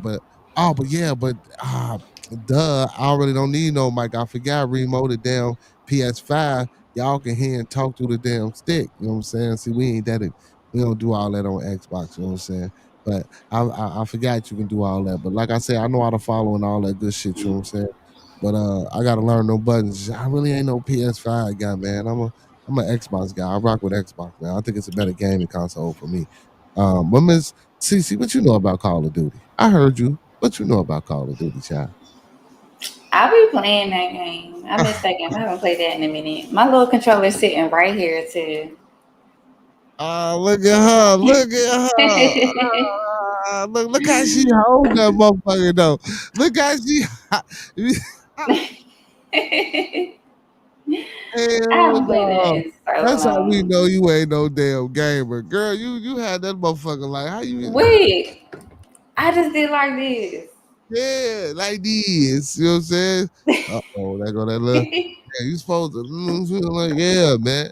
duh, I really don't need no mic. I forgot remote the damn PS5. Y'all can hear and talk through the damn stick. You know what I'm saying? See, we don't do all that on Xbox, you know what I'm saying? But I forgot you can do all that. But like I said, I know how to follow and all that good shit, you know what I'm saying? But I gotta learn no buttons. I really ain't no PS5 guy, man. I'm an Xbox guy. I rock with Xbox, man. I think it's a better gaming console for me. But Miss CC, what you know about Call of Duty? I heard you. What you know about Call of Duty, child? I'll be playing that game. I missed that game. I haven't played that in a minute. My little controller's sitting right here too. Look at her. Look at her. Look how she hold that motherfucker though. Look how she I Hell haven't played that no. in so That's how we long. know you ain't no damn gamer. Girl, you had that motherfucker like how you Wait, I just did like this. yeah, like this. You know what I'm saying? Uh-oh, there go that little. Yeah, you supposed to like, yeah, man.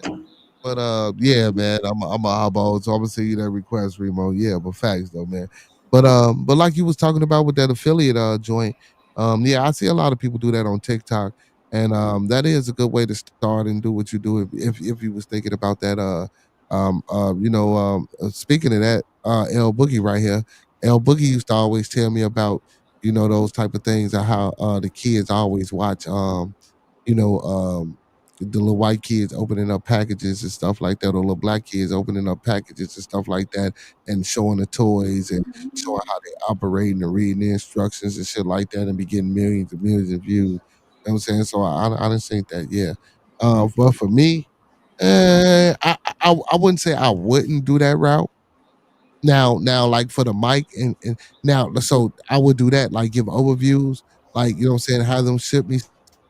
But yeah, man, I'm a eyeball, so I'm gonna send you that request, Remo. Yeah, but facts though, man. But like you was talking about with that affiliate joint, yeah, I see a lot of people do that on TikTok, and that is a good way to start and do what you do if you was thinking about that. Speaking of that, L Boogie right here, L Boogie used to always tell me about those type of things and how the kids always watch you know, the little white kids opening up packages and stuff like that, or little black kids opening up packages and stuff like that, and showing the toys and showing how they operate and reading the instructions and shit like that, and be getting millions and millions of views. You know what I'm saying? So I didn't think that, yeah. But for me, I wouldn't say I wouldn't do that route. Now, like for the mic and now, so I would do that, like give overviews, like what I'm saying, have them ship me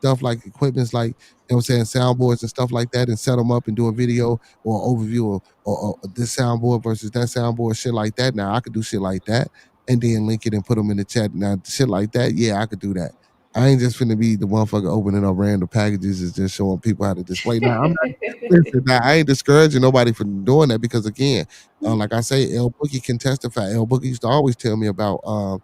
stuff like equipments, like what I'm saying, soundboards and stuff like that, and set them up and do a video or overview or this soundboard versus that soundboard, shit like that. Now I could do shit like that and then link it and put them in the chat. Now shit like that, yeah, I could do that. I ain't just finna be the motherfucker opening up random packages and just showing people how to display. Now I'm not listen, now, I ain't discouraging nobody for doing that because again, like I say, El Boogie can testify. El Boogie used to always tell me about, what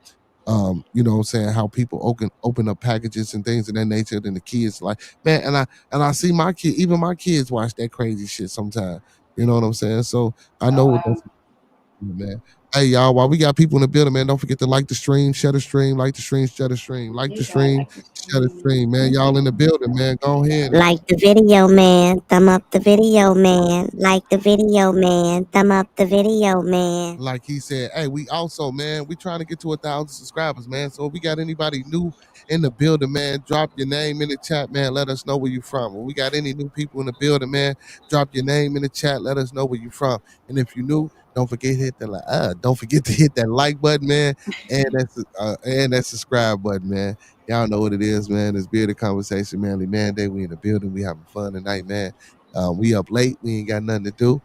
I'm saying, how people open up packages and things of that nature. Then the kids like, man, and I see my kid, even my kids watch that crazy shit sometimes. You know what I'm saying? So I Oh know what wow. that's man. Hey y'all, while we got people in the building, man, don't forget to like the stream, share the stream, like the stream, share the stream, like the You got stream, like this. share the stream, man. Y'all in the building, man. Go ahead and Like the video, man. Thumb up the video, man. Like the video, man. Thumb up the video, man. like he said, hey, we also, man, we trying to get to 1,000 subscribers, man. So if we got anybody new in the building, man, drop your name in the chat, man. Let us know where you from. When we got any new people in the building, man, drop your name in the chat. Let us know where you from. And if you new, don't forget to hit that like button, man, and that subscribe button, man. Y'all know what it is, man. It's Bearded Conversation, Manly Manday. We in the building. We having fun tonight, man. We up late. We ain't got nothing to do.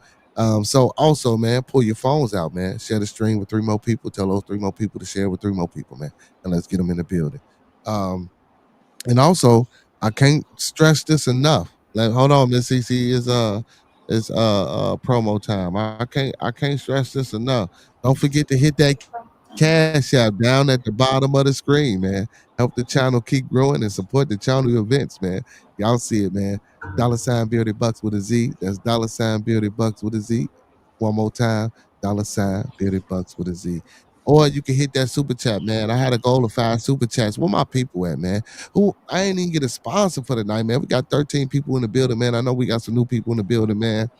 So also, man, pull your phones out, man. Share the stream with 3 more people. Tell those 3 more people to share with 3 more people, man. And let's get them in the building. And also, I can't stress this enough. Like, hold on, Miss CC is promo time. I can't stress this enough. Don't forget to hit that cash app down at the bottom of the screen, man. Help the channel keep growing and support the channel events, man. Y'all see it, man. $ Bearded Bucks with a Z. That's $ Bearded Bucks with a Z. One more time, $ Bearded Bucks with a Z. Or you can hit that super chat, man. I had a goal of 5 super chats. Where my people at, man? Who I ain't even get a sponsor for the night, man. We got 13 people in the building, man. I know we got some new people in the building, man.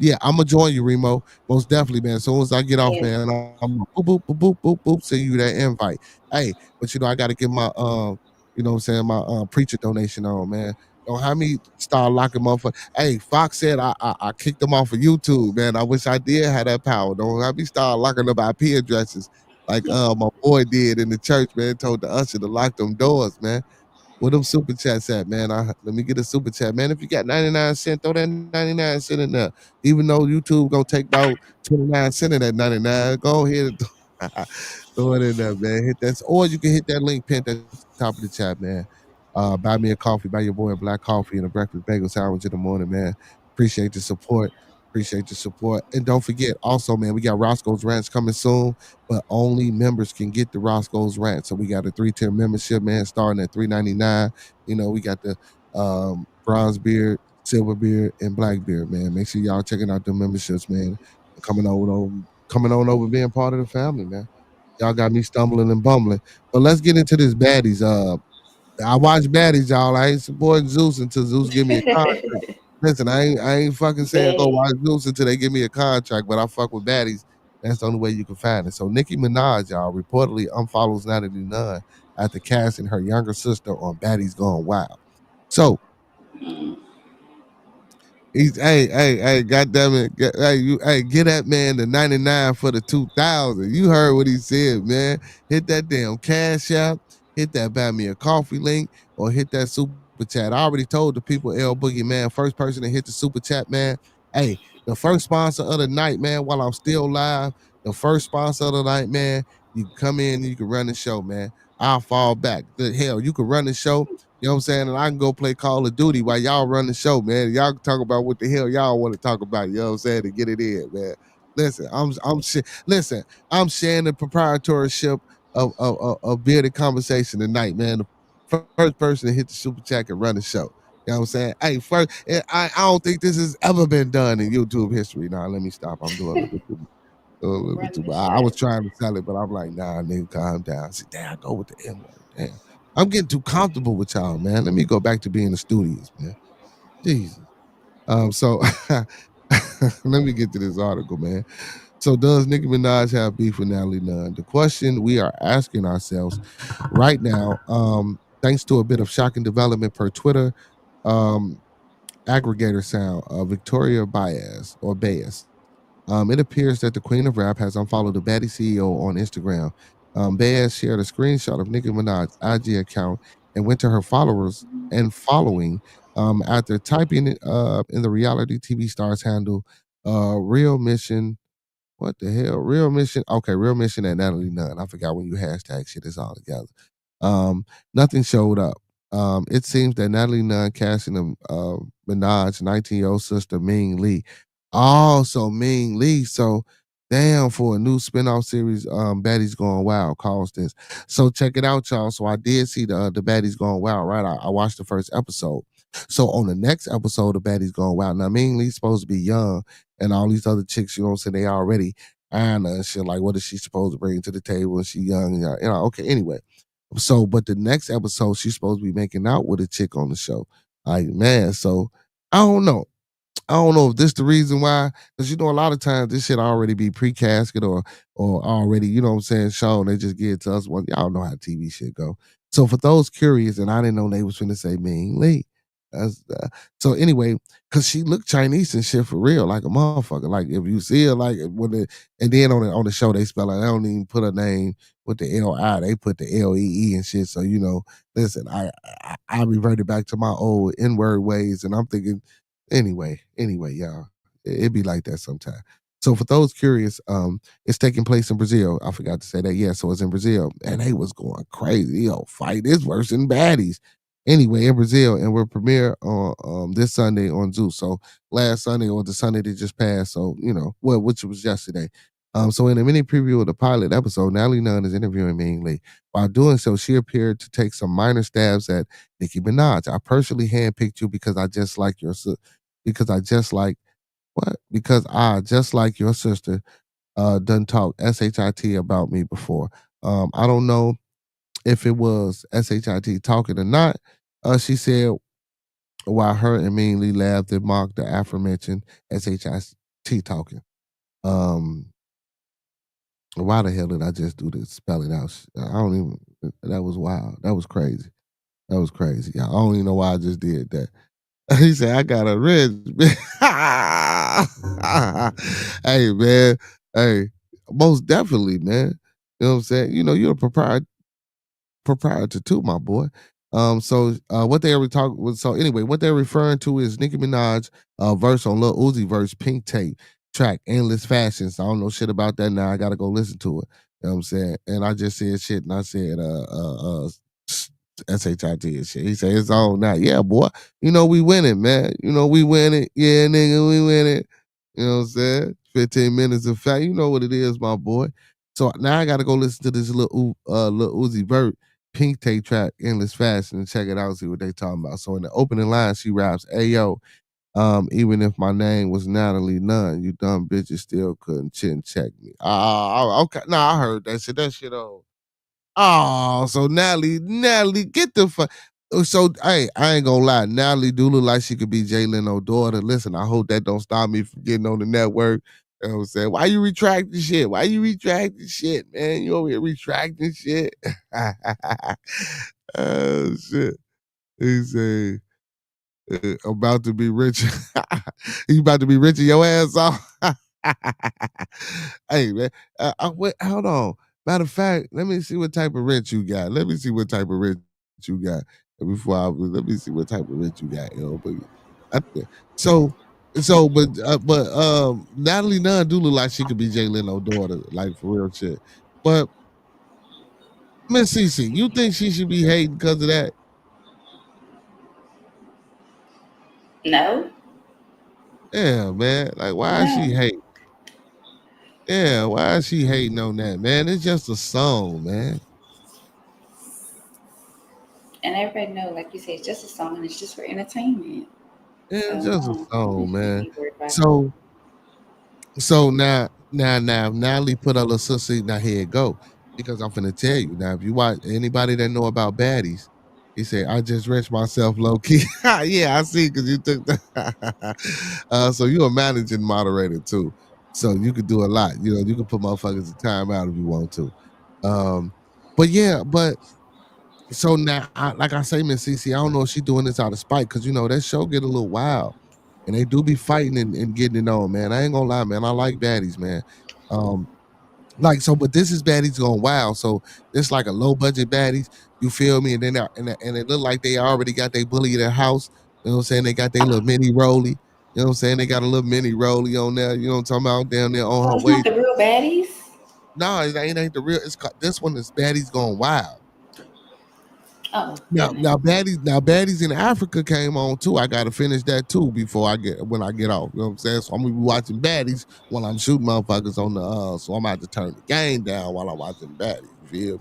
Yeah, I'm gonna join you, Remo. Most definitely, man. As soon as I get off, Yes. man, I'm boop, boop, boop, boop, boop, boop, send you that invite. Hey, but I gotta give my what I'm saying, my preacher donation on, man. Don't have me start locking motherfucker. Hey, Fox said I kicked him off of YouTube, man. I wish I did have that power. Don't have me start locking up IP addresses like my boy did in the church, man. Told the usher to lock them doors, man. Where them super chats at, man? Let me get a super chat, man. If you got 99 cents, throw that 99 cent in there. Even though YouTube gonna take about 29 cents of that 99, go ahead and throw it in there, man. Hit that, or you can hit that link pinned at the top of the chat, man. Buy me a coffee, buy your boy a black coffee and a breakfast bagel sandwich in the morning, man. Appreciate the support. Appreciate the support. And don't forget, also, man, we got Roscoe's Ranch coming soon, but only members can get the Roscoe's Ranch. So we got a 3-tier membership, man, starting at $3.99. We got the bronze beard, silver beard, and black beard, man. Make sure y'all checking out the memberships, man. Coming on over, being part of the family, man. Y'all got me stumbling and bumbling. But let's get into this baddies. I watch baddies, y'all. I ain't supporting Zeus until Zeus give me a contract. Listen, I ain't fucking saying go Betty. watch Zeus until they give me a contract, but I fuck with baddies. That's the only way you can find it. So Nicki Minaj, y'all, reportedly unfollows Natalie Nunn after casting her younger sister on Baddies Gone Wild. So he's hey, goddamn it, get that man the 99 for the 2000. You heard what he said, man. Hit that damn cash app, hit that buy me a coffee link, or hit that super chat. I already told the people, L Boogie, man, first person to hit the super chat, man. Hey, the first sponsor of the night, man, while I'm still live, the first sponsor of the night, man, you can come in and you can run the show, man. I'll fall back. The hell, you can run the show. You know what I'm saying? And I can go play Call of Duty while y'all run the show, man. Y'all can talk about what the hell y'all want to talk about. You know what I'm saying? To get it in, man. Listen, listen, I'm sharing the proprietorship of bearded conversation tonight, man. The first person to hit the super chat and run the show. You know what I'm saying? Hey, first, I don't think this has ever been done in YouTube history. Now, let me stop. I'm doing a little bit too I was trying to sell it, but I'm like, nah, nigga, calm down. I said, damn, I go with the N word. Damn. I'm getting too comfortable with y'all, man. Let me go back to being the studious, man. Jesus. So let me get to this article, man. So does Nicki Minaj have beef with Natalie Nunn? The question we are asking ourselves right now, thanks to a bit of shocking development per Twitter aggregator sound, Victoria Baez. It appears that the Queen of Rap has unfollowed the Baddie CEO on Instagram. Baez shared a screenshot of Nicki Minaj's IG account and went to her followers and following after typing it in the reality TV star's handle, Real Mission. What the hell? Real Mission. Okay, Real Mission and Natalie Nunn. I forgot when you hashtag shit is all together. Nothing showed up. It seems that Natalie Nunn casting Minaj's 19-year-old sister Ming Lee. Oh, so Ming Lee. So damn, for a new spinoff series, Baddies Going Wild calls this. So check it out, y'all. So I did see the Baddies Going Wild, right? I watched the first episode. So on the next episode of Baddies Going Wild, now Ming Lee's supposed to be young, and all these other chicks, you know what I'm saying, they already iron her and shit. Like, what is she supposed to bring to the table when she young? You know, okay, anyway. So, but the next episode, she's supposed to be making out with a chick on the show. Like, man, so I don't know. I don't know if this the reason why, because you know a lot of times this shit already be pre-casket or already, you know what I'm saying, shown. They just give it to us. Well, y'all know how TV shit go. So for those curious, and I didn't know they was finna say Ming Lee. So anyway, because she looked Chinese and shit for real, like a motherfucker. Like if you see her, like and then on the show they spell it. They don't even put her name with the L-I. They put the L-E-E and shit. So you know, listen, I reverted back to my old N-word ways, and I'm thinking. Anyway, y'all, it be like that sometimes. So for those curious, it's taking place in Brazil. I forgot to say that. Yeah, so it's in Brazil, and they was going crazy. Yo, fight is worse than baddies. Anyway, in Brazil, and we'll premiere on this Sunday on Zeus. So last Sunday or the Sunday that just passed. So you know, which was yesterday. So in a mini preview of the pilot episode, Natalie Nunn is interviewing Ming Lee. While doing so, she appeared to take some minor stabs at Nicki Minaj. I personally handpicked you because I just like your because I just like what? Because I just like your sister done talk SHIT about me before. I don't know if it was SHIT talking or not. She said while her and Ming Lee laughed and mocked the aforementioned SHIT talking. Why the hell did I just do this? Spell it out. I don't even. That was wild. That was crazy. That was crazy. I don't even know why I just did that. He said, I got a rich. Hey, man. Hey, most definitely, man. You know what I'm saying? You know, you're a proprietor too, my boy. So what they anyway, what they're referring to is Nicki Minaj verse on Lil Uzi verse Pink Tape track Endless Fashions. I don't know shit about that now. I gotta go listen to it. You know what I'm saying? And I just said shit and I said SHIT and shit. He said it's on now. Yeah, boy. You know we winning, man. You know we winning. Yeah, nigga, we winning. You know what I'm saying? 15 minutes of fact. You know what it is, my boy. So now I gotta go listen to this little Uzi Vert Pink Tape track, Endless Fashion, and check it out and see what they talking about. So in the opening line, she raps, "Hey yo, even if my name was Natalie Nunn, you dumb bitches still couldn't chin check me." Okay. Nah, I heard that shit. That shit on. Oh, so Natalie, get the fuck. So, hey, I ain't gonna lie. Natalie do look like she could be Jay Leno's daughter. Listen, I hope that don't stop me from getting on the network. You know what I'm saying? Why you retracting shit? Why you retracting shit, man? You over here retracting shit? Oh, shit. He say, about to be rich. You about to be rich in your ass off? Hey, man. Wait, hold on. Matter of fact, let me see what type of rent you got. Let me see what type of rent you got let me see what type of rent you got. You know, but so, but Natalie Nunn do look like she could be Jay Leno's daughter, like for real shit. But Miss Cece, you think she should be hating because of that? No. Yeah, man. Like, why is she No. hating? Yeah, why is she hating on that, man? It's just a song, man. And everybody know, like you say, it's just a song and it's just for entertainment. Yeah, So it's just a no, you song, shouldn't man. be worried about it. So now, Natalie put her little sister. Now here it go, because I'm finna tell you now. If you watch anybody that know about baddies, he said I just rich myself low key. Yeah, I see, because you took the. So you a managing moderator too, so you could do a lot. You know, you could put motherfuckers in timeout if you want to. Um, but yeah, but so now, like I say, Miss CC, I don't know if she doing this out of spite, because you know that show get a little wild, and they do be fighting and getting it on, man. I ain't gonna lie, man. I like baddies, man. Um, like so, but this is baddies going wild. So it's like a low budget baddies. You feel me? And then and it look like they already got their bully at their house. You know what I'm saying? They got their little mini rolly. You know what I'm saying? They got a little mini rolly on there. You know what I'm talking about? Down there on Oh, her it's not waist. the real baddies. No, it ain't the real. This one is baddies going wild. Oh Now, goodness. now, baddies in Africa came on too. I got to finish that too before when I get off. You know what I'm saying? So I'm gonna be watching baddies while I'm shooting motherfuckers on the. So I'm about to turn the game down while I'm watching baddies. You feel?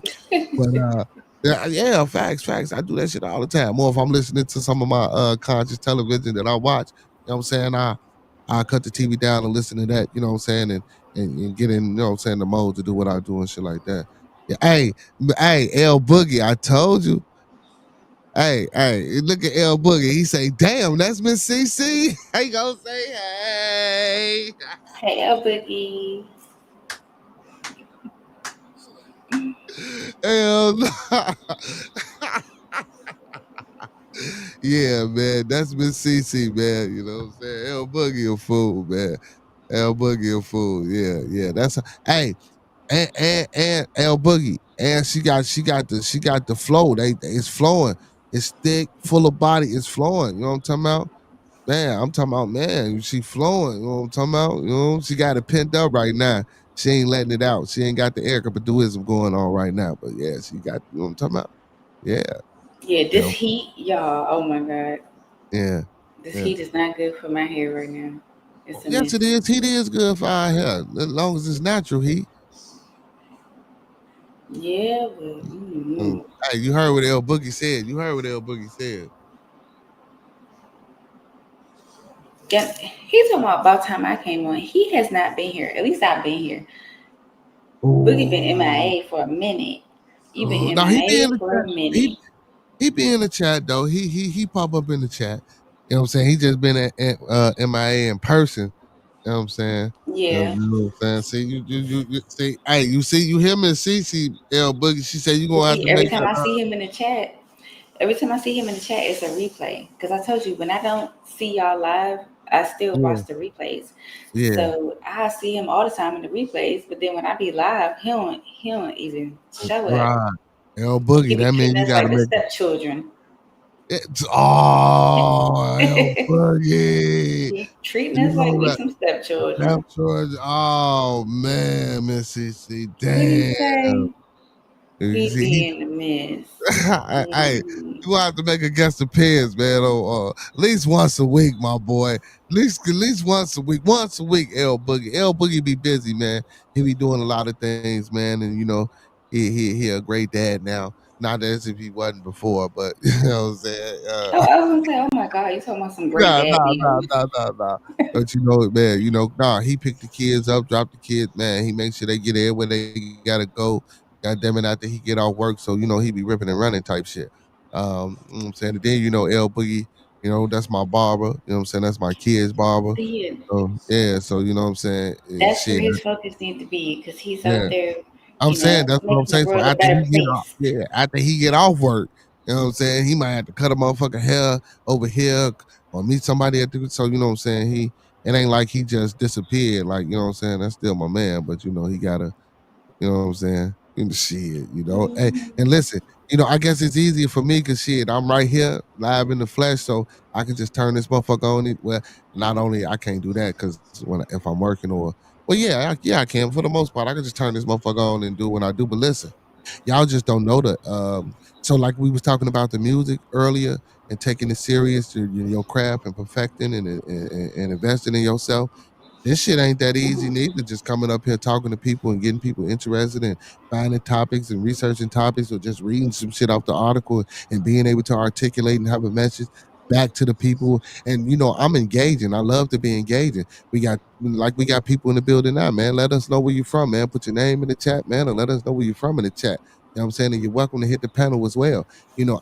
But yeah, facts. I do that shit all the time. More if I'm listening to some of my conscious television that I watch. You know what I'm saying? I cut the TV down and listen to that. You know what I'm saying? And get in. You know what I'm saying? The mode to do what I do and shit like that. Yeah. Hey, L Boogie, I told you. Hey, look at L Boogie. He say, damn, that's Miss CC. He gonna say, hey. Hey, El Boogie. Hell no. Yeah, man, that's Miss CC, man. You know what I'm saying? L Boogie a fool, man. L Boogie a fool. Yeah. That's hey, and L Boogie. And she got the flow. It's flowing. It's thick, full of body. It's flowing. You know what I'm talking about? Man, I'm talking about, man, she flowing. You know what I'm talking about? You know, she got it pent up right now. She ain't letting it out. She ain't got the Erica Baduism going on right now. But yeah, she got, you know what I'm talking about? Yeah. Yeah, You this know, heat, y'all. Oh my God, yeah. this Yeah. heat is not good for my hair right now. It's a Yes, mess. it is. Heat is good for our hair, as long as it's natural heat. Yeah, but Hey, you heard what L Boogie said. You heard what L Boogie said. yeah, he's talking about time I came on. He has not been here. At least I've been here. Boogie been Ooh. MIA for a minute. You been No, he be in MIA the for chat. a minute. He be in the chat though. He pop up in the chat. You know what I'm saying? He just been at MIA in person. You know what I'm saying? Yeah. You know what I'm saying? See, you see, hey, you see, you hear Miss CC L Boogie. She said you But gonna have see, to every make time I see him in the chat, it's a replay. Because I told you, when I don't see y'all live, I still watch the replays. yeah. So I see him all the time in the replays, but then when I be live, he don't even show up. Right. L He Boogie, be that means treating you us gotta like the make stepchildren. it. Oh, L Boogie. He treating You us like know we that. some stepchildren. That George, oh man, Miss CC, What he damn. say? You He see, be in the mess. hey, Mhm. you have to make a guest appearance, man. At least once a week, my boy. At least once a week. Once a week, L Boogie. L Boogie be busy, man. He be doing a lot of things, man. And you know, he a great dad now. Not as if he wasn't before, but you know what I'm saying. Oh, I was gonna say, oh my God, you talking about some great Nah, dad nah, now? nah, nah, nah, nah. But you know, man, nah, he picked the kids up, dropped the kids, man. He makes sure they get there when they gotta go. God damn it, after he get off work. So, he be ripping and running type shit. You know what I'm saying? And then, L Boogie, that's my barber. You know what I'm saying? That's my kid's barber. Yeah, So, yeah, so you know what I'm saying? that's where Shit. his focus needs to be because he's out Yeah. there, I'm saying that's what I'm making the saying. So world a after he better get off, place. after he get off work, you know what I'm saying, he might have to cut a motherfucking hair over here or meet somebody at the. So you know what I'm saying. It ain't like he just disappeared. Like you know what I'm saying. That's still my man, but he gotta. You know what I'm saying. Shit. Hey, and listen. I guess it's easier for me because shit, I'm right here live in the flesh, so I can just turn this motherfucker on. Well, not only I can't do that because if I'm working or well, yeah, I can for the most part. I can just turn this motherfucker on and do what I do. But listen. Y'all just don't know the so like we was talking about the music earlier and taking it serious to your craft and perfecting and investing in yourself. This shit ain't that easy neither. Just coming up here talking to people and getting people interested and finding topics and researching topics or just reading some shit off the article and being able to articulate and have a message back to the people. And I'm engaging. I love to be engaging. We got people in the building now, man. Let us know where you're from, man. Put your name in the chat, man, and let us know where you're from in the chat. You know what I'm saying? And you're welcome to hit the panel as well.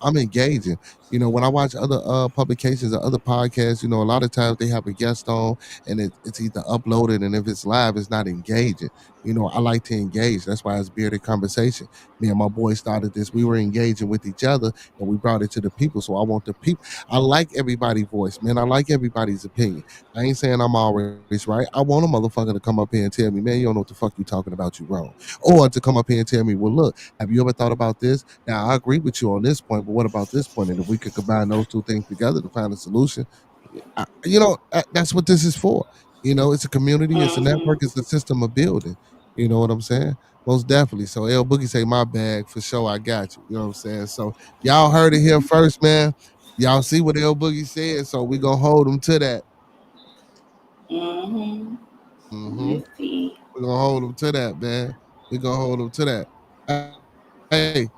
I'm engaging. When I watch other publications or other podcasts, a lot of times they have a guest on and it's either uploaded, and if it's live, it's not engaging. I like to engage. That's why it's bearded conversation. Me and my boy started this. We were engaging with each other and we brought it to the people. So I want the people. I like everybody's voice, man. I like everybody's opinion. I ain't saying I'm always right. I want a motherfucker to come up here and tell me, man, you don't know what the fuck you talking about, you wrong. Or to come up here and tell me, well, look, have you ever thought about this? Now I agree with you on this point, but what about this point? And if we could combine those two things together to find a solution, that's what this is for. It's a community, it's a network, it's a system of building. You know what I'm saying? Most definitely. So L Boogie say my bag for sure. I got you. You know what I'm saying? So y'all heard it here first, man. Y'all see what L Boogie said, so we gonna hold him to that. Mm-hmm. We're gonna hold him to that, man. We're gonna hold him to that. Hey,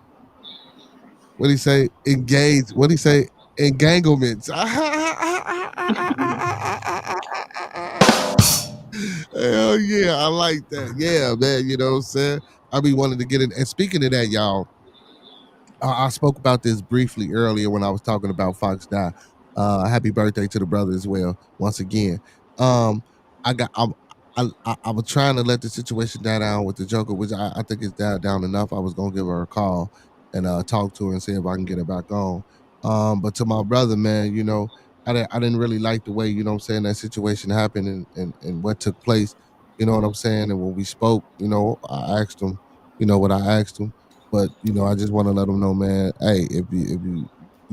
what he say? Engage. What he say? Entanglements. Hell yeah, I like that. Yeah, man. You know what I'm saying? I be wanting to get in. And speaking of that, y'all, I spoke about this briefly earlier when I was talking about Fox Die. Happy birthday to the brother as well. Once again, um, I got. I was trying to let the situation die down with the Joker, which I think it's died down enough. I was gonna give her a call and talk to her and see if I can get her back on. But to my brother, man, I didn't really like the way what I'm saying that situation happened and what took place. You know what I'm saying? And when we spoke, I asked him, what I asked him. But I just want to let them know, man. Hey, if you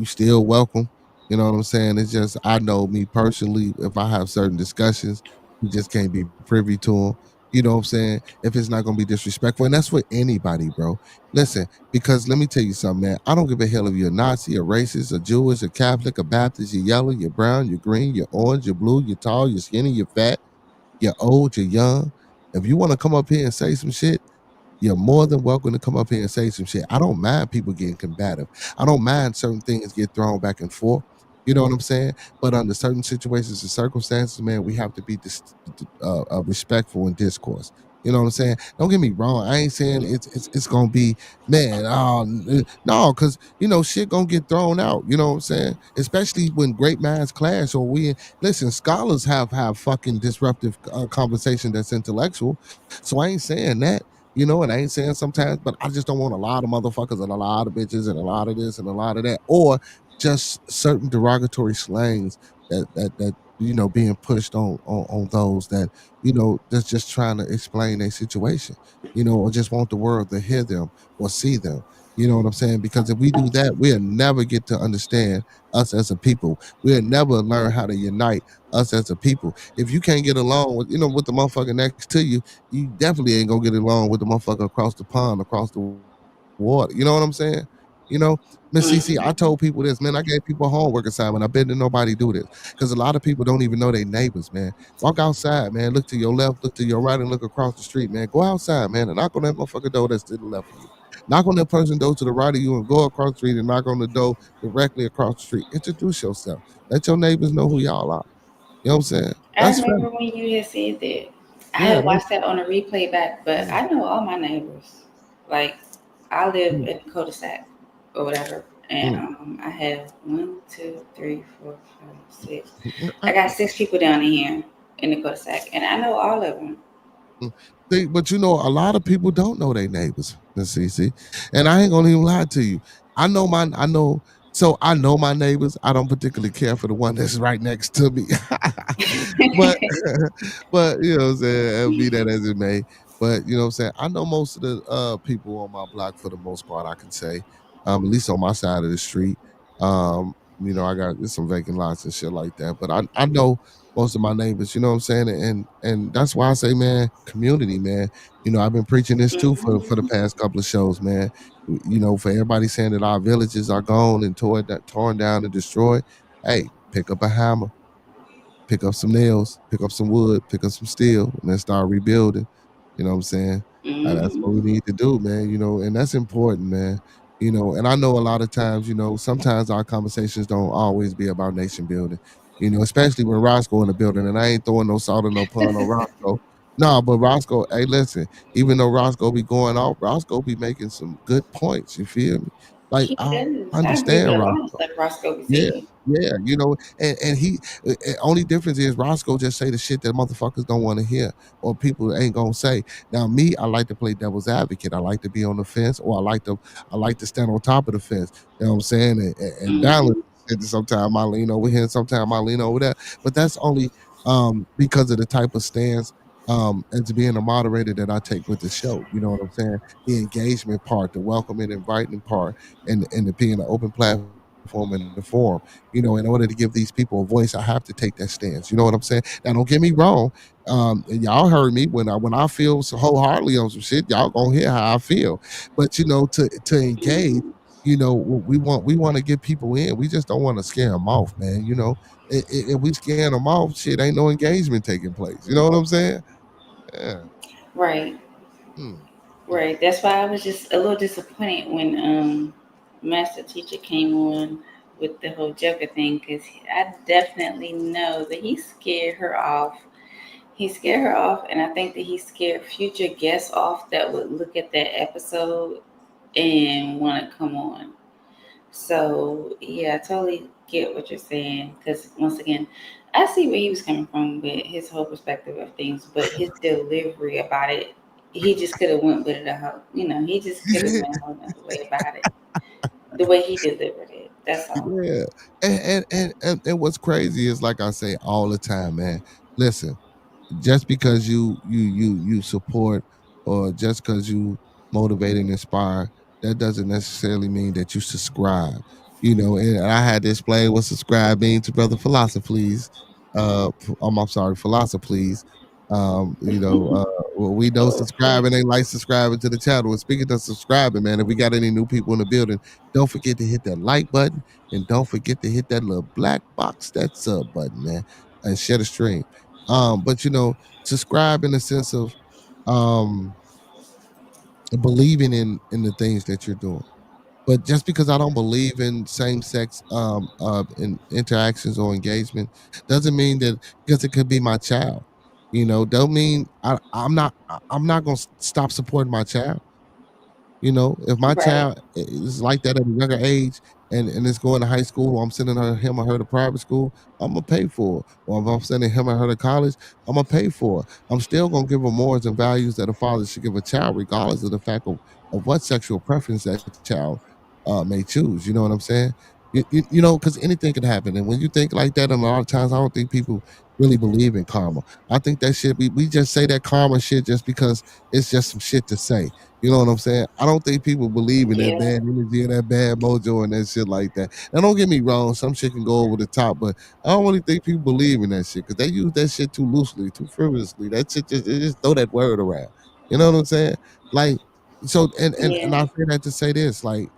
still welcome. You know what I'm saying? It's just I know me personally. If I have certain discussions, you just can't be privy to them. You know what I'm saying? If it's not gonna be disrespectful, and that's for anybody, bro. Listen, because let me tell you something, man. I don't give a hell if you're a Nazi, a racist, a Jewish, a Catholic, a Baptist, you're yellow, you're brown, you're green, you're orange, you're blue, you're tall, you're skinny, you're fat, you're old, you're young. If you want to come up here and say some shit, you're more than welcome to come up here and say some shit. I don't mind people getting combative. I don't mind certain things get thrown back and forth. You know what I'm saying? But under certain situations and circumstances, man, we have to be respectful in discourse. You know what I'm saying? Don't get me wrong. I ain't saying it's gonna be, man. No, because shit gonna get thrown out. You know what I'm saying? Especially when great minds clash. Or listen. Scholars have fucking disruptive conversation that's intellectual. So I ain't saying that. And I ain't saying sometimes, but I just don't want a lot of motherfuckers and a lot of bitches and a lot of this and a lot of that, or just certain derogatory slangs that being pushed on those that that's just trying to explain a situation, or just want the world to hear them or see them. You know what I'm saying? Because if we do that, we'll never get to understand us as a people. We'll never learn how to unite us as a people. If you can't get along with the motherfucker next to you, you definitely ain't gonna get along with the motherfucker across the pond, across the water. You know what I'm saying? Miss CC, I told people this, man. I gave people a homework assignment. I bet that nobody do this because a lot of people don't even know their neighbors, man. Walk outside, man. Look to your left, look to your right, and look across the street, man. Go outside, man, and knock on that motherfucker door that's to the left of you. Knock on that person door to the right of you and go across the street and knock on the door directly across the street. Introduce yourself. Let your neighbors know who y'all are. You know what I'm saying? I remember when you had said that. I had watched that on a replay back, but I know all my neighbors. Like, I live in the cul-de-sac or whatever, and I have 1, 2, 3, 4, 5, 6. I got 6 people down in here in the cul-de-sac, and I know all of them. But a lot of people don't know their neighbors, Miss CC, and I ain't gonna even lie to you. I know my neighbors. I don't particularly care for the one that's right next to me, but you know what I'm saying. Be that as it may, but you know what I'm saying. I know most of the people on my block for the most part. I can say, at least on my side of the street. I got some vacant lots and shit like that. But I know most of my neighbors, you know what I'm saying? And that's why I say, man, community, man. I've been preaching this too for the past couple of shows, man. For everybody saying that our villages are gone and torn down and destroyed. Hey, pick up a hammer, pick up some nails, pick up some wood, pick up some steel, and then start rebuilding. You know what I'm saying? That's what we need to do, man. And that's important, man. And I know a lot of times, sometimes our conversations don't always be about nation building. Especially when Roscoe in the building, and I ain't throwing no salt or no pun on Roscoe. No, but Roscoe, hey, listen, even though Roscoe be going off, Roscoe be making some good points. You feel me? Like He I does. I agree with understand a lot of Roscoe. stuff Roscoe be Yeah, saying. yeah, and he only difference is Roscoe just say the shit that motherfuckers don't want to hear or people ain't gonna say. Now me, I like to play devil's advocate. I like to be on the fence, or I like to stand on top of the fence. You know what I'm saying? And balance. And sometimes I lean over here, and sometimes I lean over there. But that's only because of the type of stance and to being a moderator that I take with the show. You know what I'm saying? The engagement part, the welcoming, inviting part, and the being an open platform and the forum. In order to give these people a voice, I have to take that stance. You know what I'm saying? Now, don't get me wrong. And y'all heard me when I feel so wholeheartedly on some shit. Y'all gonna hear how I feel. But to engage, we want to get people in. We just don't want to scare them off, man. If we scaring them off, shit, ain't no engagement taking place. You know what I'm saying? Yeah. Right. Mm. Right. That's why I was just a little disappointed when Master Teacher came on with the whole Joker thing, because I definitely know that he scared her off. He scared her off, and I think that he scared future guests off that would look at that episode and want to come on. So yeah, I totally get what you're saying. Because once again, I see where he was coming from with his whole perspective of things, but his delivery about it, he just could have went with it a whole. He just could have went a whole nother way about it. The way he delivered it. That's all. Yeah. And what's crazy is, like I say all the time, man. Listen, just because you support, or just because you motivate and inspire, that doesn't necessarily mean that you subscribe. And I had to explain what subscribe means to Brother Philosophy, please. I'm sorry, Philosophy, please. Well, we know subscribing ain't like subscribing to the channel. And speaking of subscribing, man, if we got any new people in the building, don't forget to hit that like button, and don't forget to hit that little black box, that sub button, man, and share the stream. But subscribe in the sense of um believing in the things that you're doing. But just because I don't believe in same sex in interactions or engagement doesn't mean that, because it could be my child. Don't mean I'm not gonna stop supporting my child. If my Right. child is like that at a younger age, and it's going to high school, or I'm sending him or her to private school, I'm gonna pay for it. Or if I'm sending him or her to college, I'm gonna pay for it. I'm still gonna give them morals and values that a father should give a child, regardless of the fact of what sexual preference that child may choose. You know what I'm saying? Because anything can happen. And when you think like that, and a lot of times I don't think people really believe in karma. I think that shit, we just say that karma shit just because it's just some shit to say. You know what I'm saying? I don't think people believe in that Yeah. bad energy and that bad mojo and that shit like that. Now, don't get me wrong, some shit can go over the top, but I don't really think people believe in that shit, because they use that shit too loosely, too frivolously. That shit they just throw that word around. You know what I'm saying? Like, so, and Yeah. I say that to say this, like,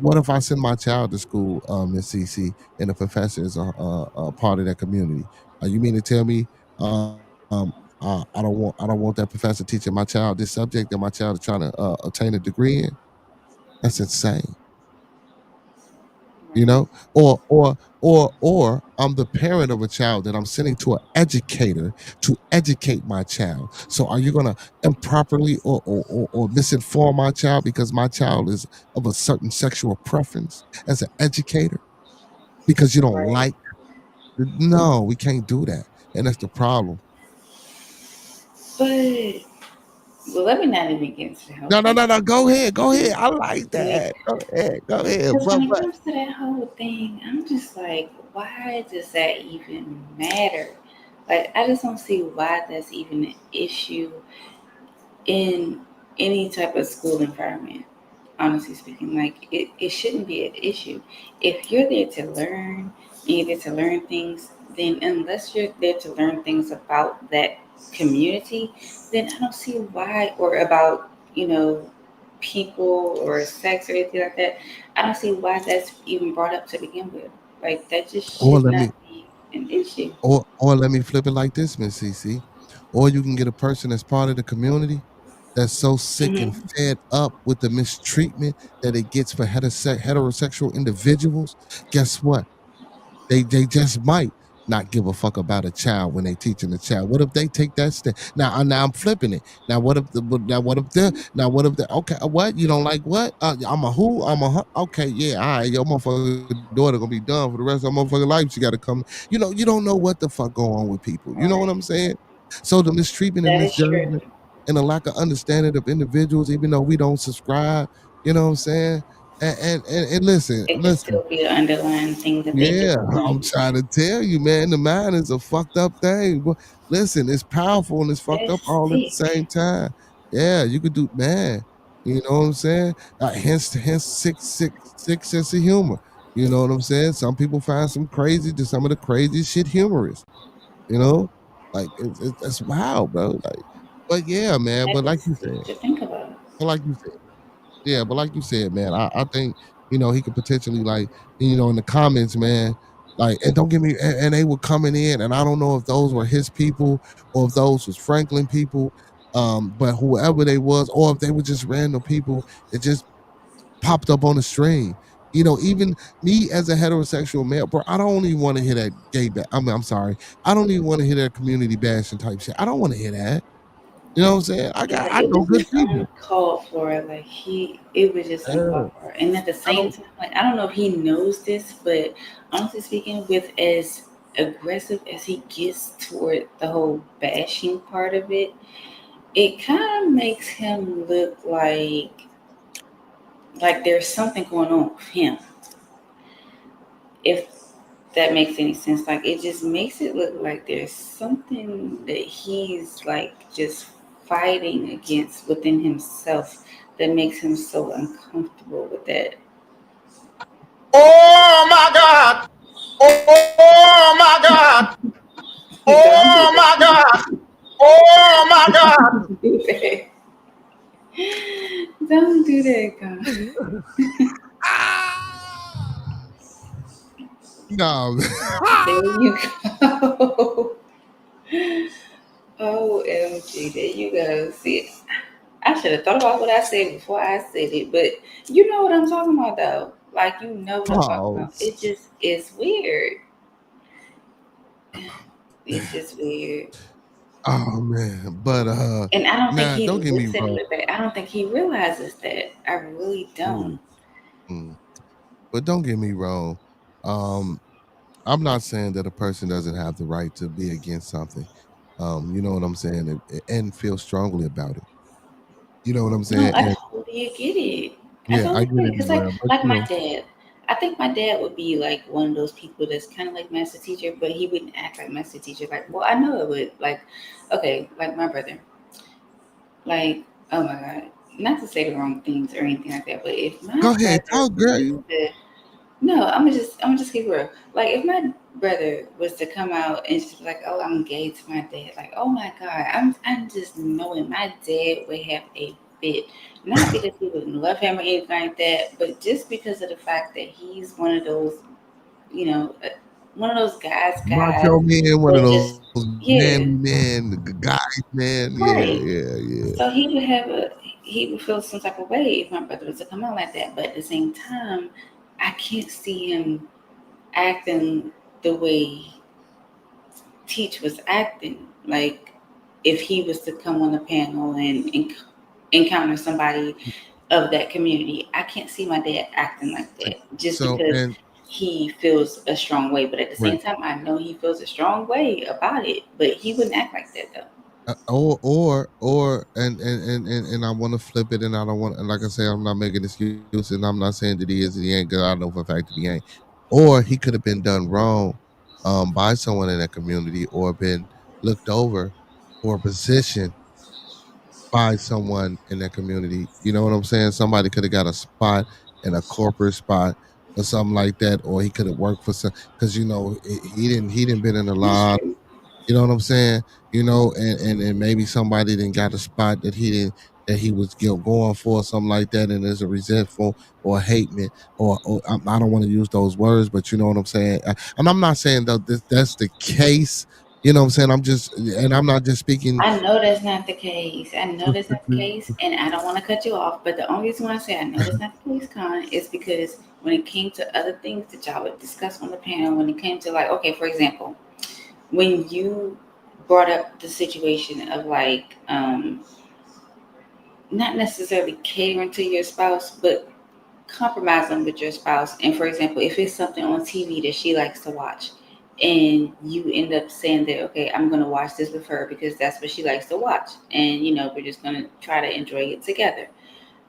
what if I send my child to school, Miss CC, and the professor is a part of that community? You mean to tell me, I don't want that professor teaching my child this subject that my child is trying to obtain a degree in? That's insane. You Right. know, or I'm the parent of a child that I'm sending to an educator to educate my child. So are you gonna improperly or misinform my child because my child is of a certain sexual preference as an educator, because you don't Right. like? No, we can't do that, and that's the problem. But well, let me not even get into the whole No, no, thing. no, no. Go ahead, go ahead. I like that. Go ahead, go ahead. Because But when it but comes to that whole thing, I'm just like, why does that even matter? Like, I just don't see why that's even an issue in any type of school environment. honestly speaking. Like it shouldn't be an issue. If you're there to learn, and you're there to learn things, then unless you're there to learn things about that community, then I don't see why, or about, people or sex or anything like that. I don't see why that's even brought up to begin with. Like that just Or should let not me be an issue. or let me flip it like this, Miss CC. Or you can get a person that's part of the community that's so sick and Hmm. fed up with the mistreatment that it gets for heterosexual individuals. Guess what? They just might not give a fuck about a child when they teaching the child. What if they take that step? Now I'm flipping it. Now what if the okay, what? You don't like what? I'm a who? I'm a okay, yeah, all right, your motherfucking daughter gonna be done for the rest of her motherfucking life. She gotta come. You don't know what the fuck go on with people. You know what Right. I'm saying? So the mistreatment and That is true. misjudgment and a lack of understanding of individuals, even though we don't subscribe, you know what I'm saying? And listen, It could listen. still be an underlying thing that they Yeah, do. I'm trying to tell you, man, the mind is a fucked up thing. But listen, it's powerful and it's fucked up That's all at the sick. same time. Yeah, you could do, man. You know what I'm saying? Hence, sick sense of humor. You know what I'm saying? Some people find some of the crazy shit humorous. You know, like that's wild, bro. Like, but yeah, man. That is sick to think about. But like you said. Yeah, but like you said, man, I think he could potentially like in the comments, man. Like, and don't get me, and they were coming in, and I don't know if those were his people or if those was Franklin people, but whoever they was, or if they were just random people that just popped up on the stream. Even me as a heterosexual male, bro, I don't even want to hear that I'm sorry, I don't even want to hear that community bashing type shit. I don't want to hear that. You know what I'm saying? Yeah, I it know was good just people. uncalled for. Like it was just Yeah. uncalled for. And at the I same don't. time, like I don't know if he knows this, but honestly speaking, with as aggressive as he gets toward the whole bashing part of it, it kind of makes him look like there's something going on with him. If that makes any sense, like it just makes it look like there's something that he's like just fighting against within himself that makes him so uncomfortable with that. Oh my God! Oh my God! Don't do Oh my God! Oh my God! that. Do that. Don't do that, God. No. There you go. OMG, there you go. See, I should have thought about what I said before I said it, but you know what I'm talking about, though. Like, you know what I'm talking about. Pause. It just is weird. It's just weird. Oh man, but And I don't think nah, he don't get me looks at it wrong. like that. I don't think he realizes that. I really don't. Mm, mm. But don't get me wrong. Um, I'm not saying that a person doesn't have the right to be against something. You know what I'm saying, and feel strongly about it. You know what I'm No, saying? I And totally get it. I yeah, I totally get get it. it Cause as like well. But like my dad, I think my dad would be like one of those people that's kind of like master teacher, but he wouldn't act like master teacher. Like, well, I know it would. Like, okay, like my brother. Like, oh my god, not to say the wrong things or anything like that, but if my go ahead, brother talk, girl. was to, no, I'm just keep it real. Like, if my brother was to come out and just be like, oh, I'm gay to my dad, like, oh my god, I'm just knowing my dad would have a fit. Not because he wouldn't love him or anything like that, but just because of the fact that he's one of those, one of those guys Macho man, one of that those just, manly yeah, men, the guys, man. Yeah, right. yeah, yeah. So he would feel some type of way if my brother was to come out like that. But at the same time, I can't see him acting the way Teach was acting. Like if he was to come on the panel and encounter somebody of that community, I can't see my dad acting like that just So because and he feels a strong way. But at the right. same time, I know he feels a strong way about it. But he wouldn't act like that though. And I want to flip it, and I don't want, and like I say, I'm not making excuses, and I'm not saying that he is, and he ain't, because I know for a fact that he ain't. Or he could have been done wrong, by someone in that community, or been looked over for a position by someone in that community. You know what I'm saying? Somebody could have got a spot in a corporate spot or something like that, or he could have worked for some because he didn't been in a That's lot. true. You know what I'm saying? And maybe somebody didn't got a spot that he didn't that he was going for or something like that, and there's a resentful or hate me or I don't want to use those words, but you know what I'm saying. And I'm not saying that that's the case. You know what I'm saying? I'm not just speaking. I know that's not the case. I know that's not the case, and I don't want to cut you off. But the only reason why I say I know that's not the case, Con, is because when it came to other things that y'all would discuss on the panel, when it came to like, okay, for example, when you brought up the situation of like, not necessarily catering to your spouse, but compromising with your spouse. And for example, if it's something on TV that she likes to watch, and you end up saying that, okay, I'm going to watch this with her because that's what she likes to watch, and we're just going to try to enjoy it together.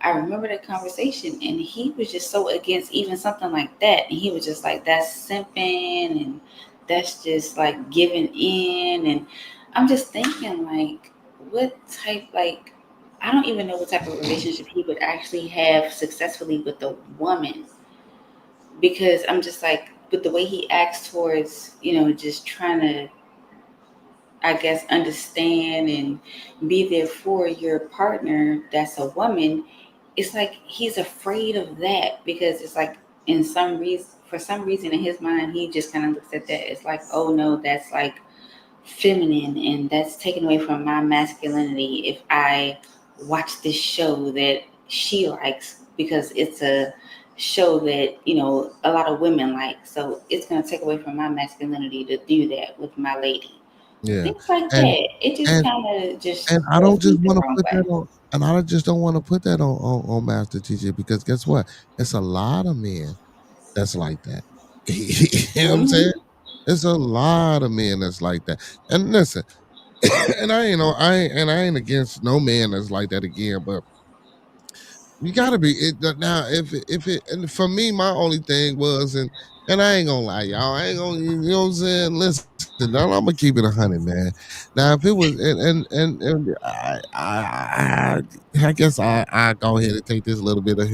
I remember that conversation, and he was just so against even something like that, and he was just like, that's simping, and that's just like giving in. And I'm just thinking, like, what type, like, I don't even know what type of relationship he would actually have successfully with a woman, because I'm just like, with the way he acts towards, just trying to, I guess, understand and be there for your partner that's a woman. It's like he's afraid of that, because it's like, for some reason in his mind, he just kind of looks at that as like, oh no, that's like feminine, and that's taken away from my masculinity if I watch this show that she likes, because it's a show that a lot of women like, so it's going to take away from my masculinity to do that with my lady. Yeah, Things like and that, it just and kind of just and I don't rubs just me the want to wrong put that way. on, and I just don't want to put that on Master TJ because guess what? It's a lot of men that's like that. You know what I'm saying? Hmm. It's a lot of men that's like that. And listen, and I ain't against no man that's like that again, but you gotta be it now. If it and for me, my only thing was and I ain't gonna lie, y'all. I ain't gonna you know what I'm saying. Listen, I'm gonna keep it 100, man. Now, if it was and I guess I go ahead and take this little bit of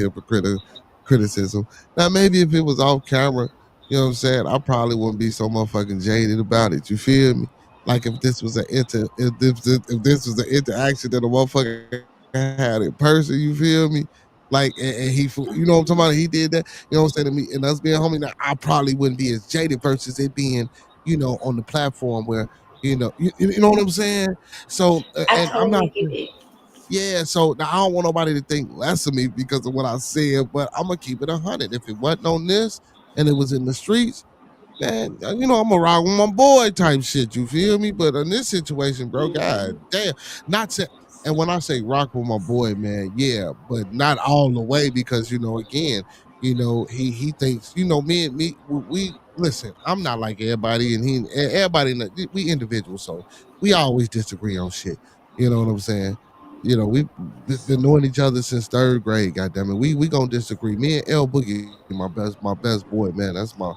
criticism. Now, maybe if it was off camera, you know what I'm saying, I probably wouldn't be so motherfucking jaded about it. You feel me? Like if this was if this was an interaction that a motherfucker had in person, you feel me? Like and you know what I'm talking about? He did that, you know what I'm saying, to me and us being homie. Now I probably wouldn't be as jaded versus it being, on the platform where, you know what I'm saying? So I and I'm not totally get it. yeah, so now I don't want nobody to think less of me because of what I said, but I'm gonna keep it 100. If it wasn't on this and it was in the streets, man, I'm gonna rock with my boy type shit. You feel me? But in this situation, bro, god damn, not to. And when I say rock with my boy, man, yeah, but not all the way because again, he thinks, me, we listen. I'm not like everybody, and everybody, we individuals, so we always disagree on shit. You know what I'm saying? We've been knowing each other since third grade. Goddamn it, we gonna disagree. Me and L Boogie, my best boy, man. That's my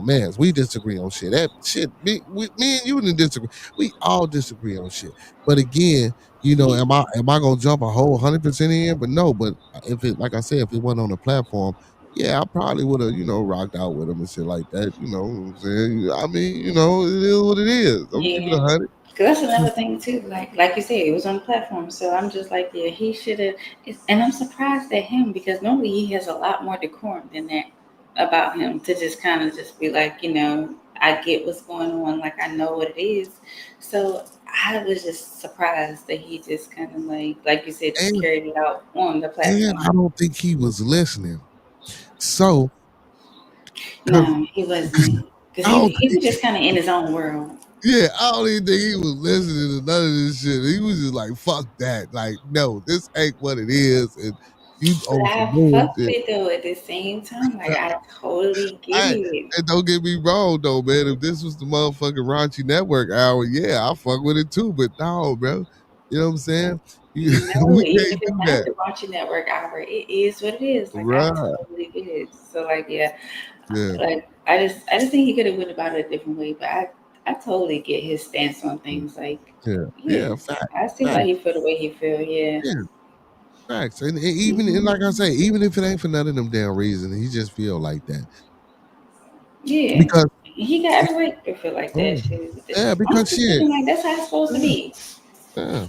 man's. We disagree on shit. That shit, me and you didn't disagree. We all disagree on shit. But again, am I gonna jump a whole 100% in? But no. But if it, like I said, if it wasn't on a platform, yeah, I probably would have, rocked out with him and shit like that. You know what I'm saying? I mean, it is what it is. I'm gonna keep it Yeah. 100. Cause that's another thing too. Like you said, it was on the platform. So I'm just like, yeah, he should have. And I'm surprised at him, because normally he has a lot more decorum than that about him, to just kind of just be like, I get what's going on. Like, I know what it is. So I was just surprised that he just kind of like you said, just And carried it out on the I platform. don't think he was listening. So, because No, he wasn't. Because I he don't he was think just kind of in his own world. yeah, I don't even think he was listening to none of this shit. He was just like, fuck that. Like, no, this ain't what it is. And you But own some I fuck with bullshit. it though at the same time. Like, I totally get I, it. and don't get me wrong though, man. If this was the motherfucking raunchy network hour, yeah, I fuck with it too. But no, bro. You know what I'm saying? No, We even can't if it's do not that. the Watching Network hour, it is what it is. Like, I Right. totally get it. So like, yeah, Yeah. like I just think he could have went about it a different way. But I totally get his stance on things. Like, Yeah, fact, I see why fact, he feel the way he feel. Yeah, yeah, facts. And even and like I say, even if it ain't for none of them damn reasons, he just feel like that yeah. because He got every right to feel like that. oh, Shit. yeah, I'm because just shit, thinking like that's how it's supposed to yeah, be. yeah.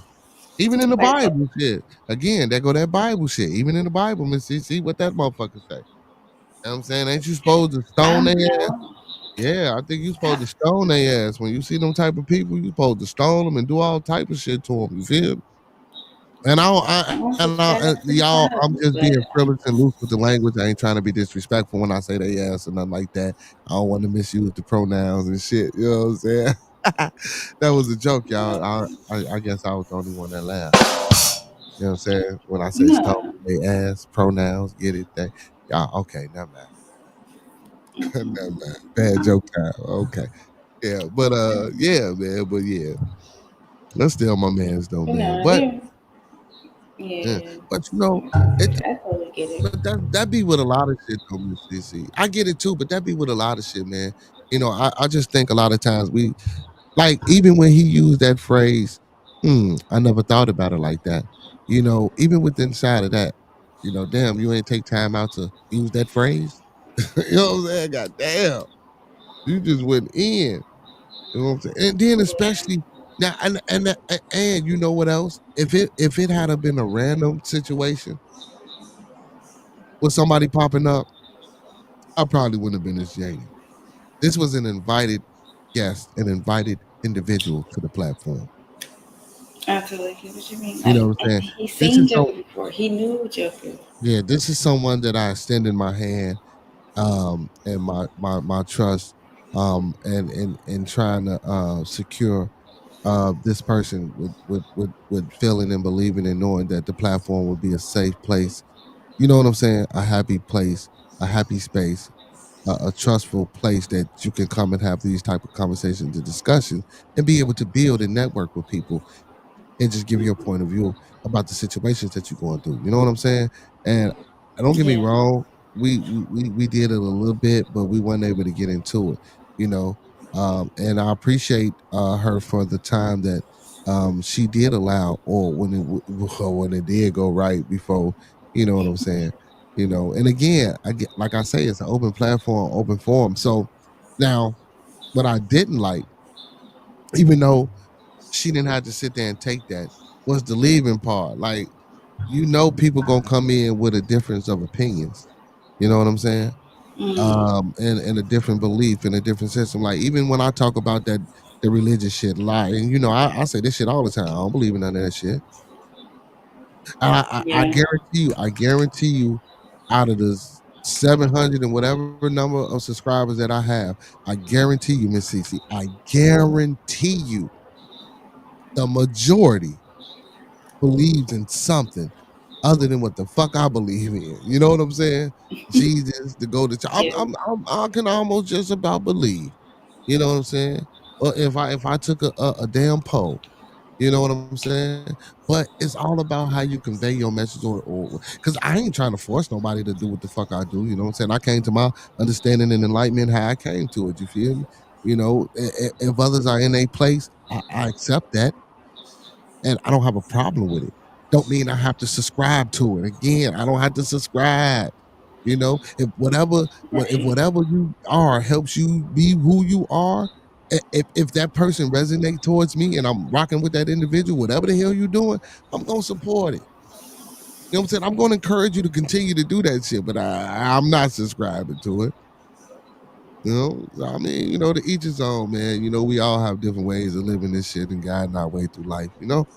Even in the Like, Bible shit. Again, that go that Bible shit. Even in the Bible, Miss CC, what that motherfucker say? You know what I'm saying? Ain't you supposed to I stone their don't ass? know. Yeah, I think you supposed to stone their ass. When you see them type of people, you supposed to stone them and do all type of shit to them. You feel me? And I don't subscribe to the y'all, I'm Bible, just but being frivolous and loose with the language. I ain't trying to be disrespectful when I say they ass or nothing like that. I don't want to misuse the pronouns and shit. You know what I'm saying? That was a joke, y'all. I guess I was the only one that laughed. You know what I'm saying? When I say stone, no. they ass, pronouns, get it? They, y'all, okay, never mind. Never mind. Bad joke time. Okay. Yeah, but yeah, man, but yeah. That's still my man's though, You man. know, But there. yeah, Yeah, but you know, it I totally get it. but that be with a lot of shit though, Miss CC. I get it too, but that be with a lot of shit, man. You know, I just think a lot of times we like even when he used that phrase, I never thought about it like that. You know, even with inside of that, you know, damn, you ain't take time out to use that phrase. You know what I'm saying? God damn. You just went in. You know what I'm saying? And then especially now and you know what else? If it had have been a random situation with somebody popping up, I probably wouldn't have been as jaded. This was an invited guest, an invited individual to the platform. I totally get what you mean. You know Like, what I'm and saying? he This seen is so Joker before. He knew Joker. yeah, this is someone that I extended my hand and my trust and trying to secure this person with feeling and believing and knowing that the platform would be a safe place. You know what I'm saying? A happy place, a happy space, a trustful place that you can come and have these type of conversations and discussions and be able to build and network with people and just give your point of view about the situations that you're going through. You know what I'm saying? And don't get me Yeah. wrong, we did it a little bit, but we weren't able to get into it. You know, and I appreciate her for the time that she did allow, or when or when it did go right before. You know what I'm saying? You know, and again, I get like I say, it's an open platform, open forum. So now, what I didn't like, even though she didn't have to sit there and take that, was the leaving part. Like, you know, people gonna come in with a difference of opinions. You know what I'm saying? Mm. And a different belief and a different system. Like even when I talk about that the religious shit, lie, and you know, I say this shit all the time. I don't believe in none of that shit. I Yeah. guarantee you, out of the 700 and whatever number of subscribers that I have, I guarantee you, Miss Cece, I guarantee you, the majority believes in something other than what the fuck I believe in. You know what I'm saying? Jesus, to go to church. Yeah. I can almost just about believe. You know what I'm saying? Or if I took a damn poll, you know what I'm saying? But it's all about how you convey your message or because I ain't trying to force nobody to do what the fuck I do. You know what I'm saying? I came to my understanding and enlightenment how I came to it. You feel me? You know, if others are in a place, I accept that and I don't have a problem with it. Don't mean I have to subscribe to it. Again, I don't have to subscribe. You know, if Right. whatever you are helps you be who you are, if that person resonates towards me and I'm rocking with that individual, whatever the hell you're doing, I'm gonna support it. You know what I'm saying? I'm gonna encourage you to continue to do that shit, but I'm not subscribing to it. You know, so, I mean, you know, to each his own, man. You know, we all have different ways of living this shit and guiding our way through life. You know.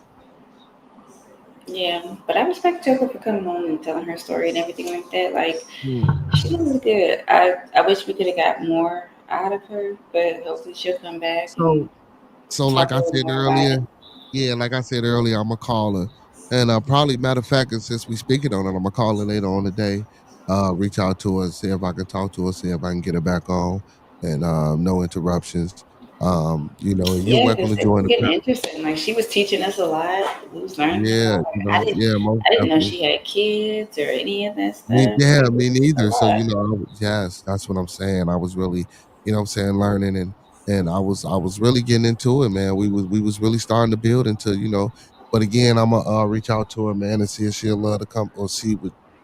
Yeah. But I respect Joker for coming on and telling her story and everything like that. Like, Hmm. she was good. I wish we could have got more out of her, but hopefully she'll come back and So So talk like a I little said more about earlier, it. yeah, like I said earlier, I'm gonna call her, and probably matter of fact, and since we speaking on it, I'm gonna call her later on today. Reach out to her, see if I can talk to her, see if I can get her back on, and no interruptions. You know, and you're Yeah, welcome because to it was join the getting platform. interesting. Like, she was teaching us a lot. We was learning a Yeah, lot. you know, yeah, most I didn't know definitely. she had kids or any of that Me, stuff. yeah, It was me a neither. So lot. you know, yes, that's what I'm saying. I was really, you know, what I'm saying learning and and I was really getting into it, man. We was really starting to build into, But again, I'm gonna reach out to her, man, and see if she'll love to come, or see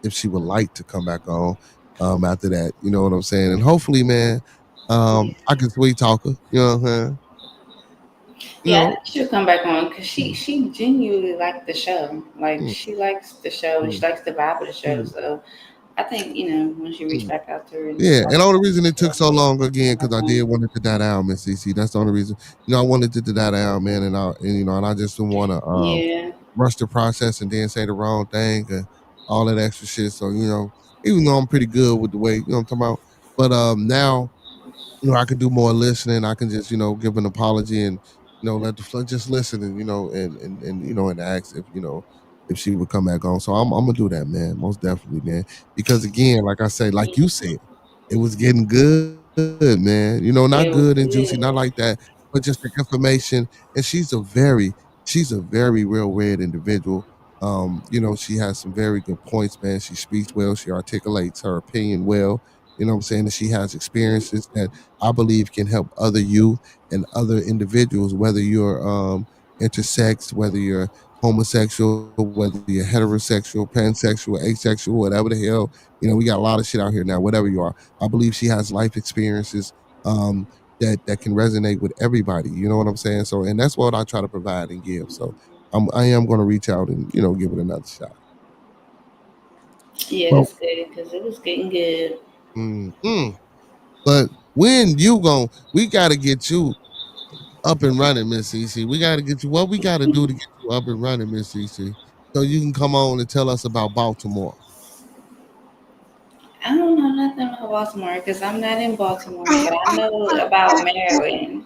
if she would like to come back on. After that, you know what I'm saying, and hopefully, man, I can sweet talk her. You know what I'm saying? You Yeah, I know. think she'll come back on because Mm, she genuinely liked the show. Like mm, she likes the show and she mm, likes the vibe of the show. mm, So I think when she reached mm. back out to her and Yeah, talked and the only about reason the it took show, so long again come because back I on. did want it to die down, Miss CC. That's the only reason. I wanted it to die down, man, and I just didn't want to Yeah, rush the process and then say the wrong thing and all that extra shit. So even though I'm pretty good with the way what I'm talking about, but now I can do more listening. I can just, give an apology and, let the flow just listen and, and ask if, if she would come back on. So I'm gonna do that, man. Most definitely, man. Because again, like I say, like you said, it was getting good, man. Not it was good and juicy, not good. like that, but just the information. And she's a very real-read individual. She has some very good points, man. She speaks well, she articulates her opinion well. You know what I'm saying? And she has experiences that I believe can help other youth and other individuals, whether you're intersex, whether you're homosexual, whether you're heterosexual, pansexual, asexual, whatever the hell. We got a lot of shit out here now, whatever you are. I believe she has life experiences that can resonate with everybody. You know what I'm saying? So, and that's what I try to provide and give. So I am going to reach out and, give it another shot. Yeah, Well, that's good because it was getting good. mm. But when you we got to get you up and running, Miss CC. We got to get you. What we got to do to get you up and running, Miss CC, so you can come on and tell us about Baltimore. I don't know nothing about Baltimore because I'm not in Baltimore, but I know about Maryland.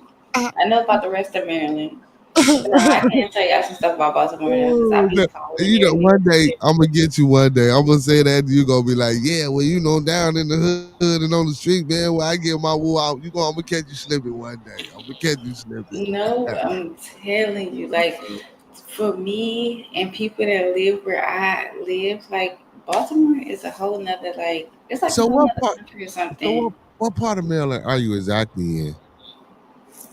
I know about the rest of Maryland. But no, I can't tell y'all some stuff about Baltimore now because I Oh, be calling one day everywhere. I'm gonna get you. One day I'm gonna say that and you gonna be like, yeah, well, down in the hood and on the street, man, where I get my woo out. I'm gonna catch you slipping one day. I'm gonna catch you slipping. No, I'm telling you, like for me and people that live where I live, like Baltimore is a whole nother it's like a So whole what nother part? country or So something. what part of Maryland are you exactly in?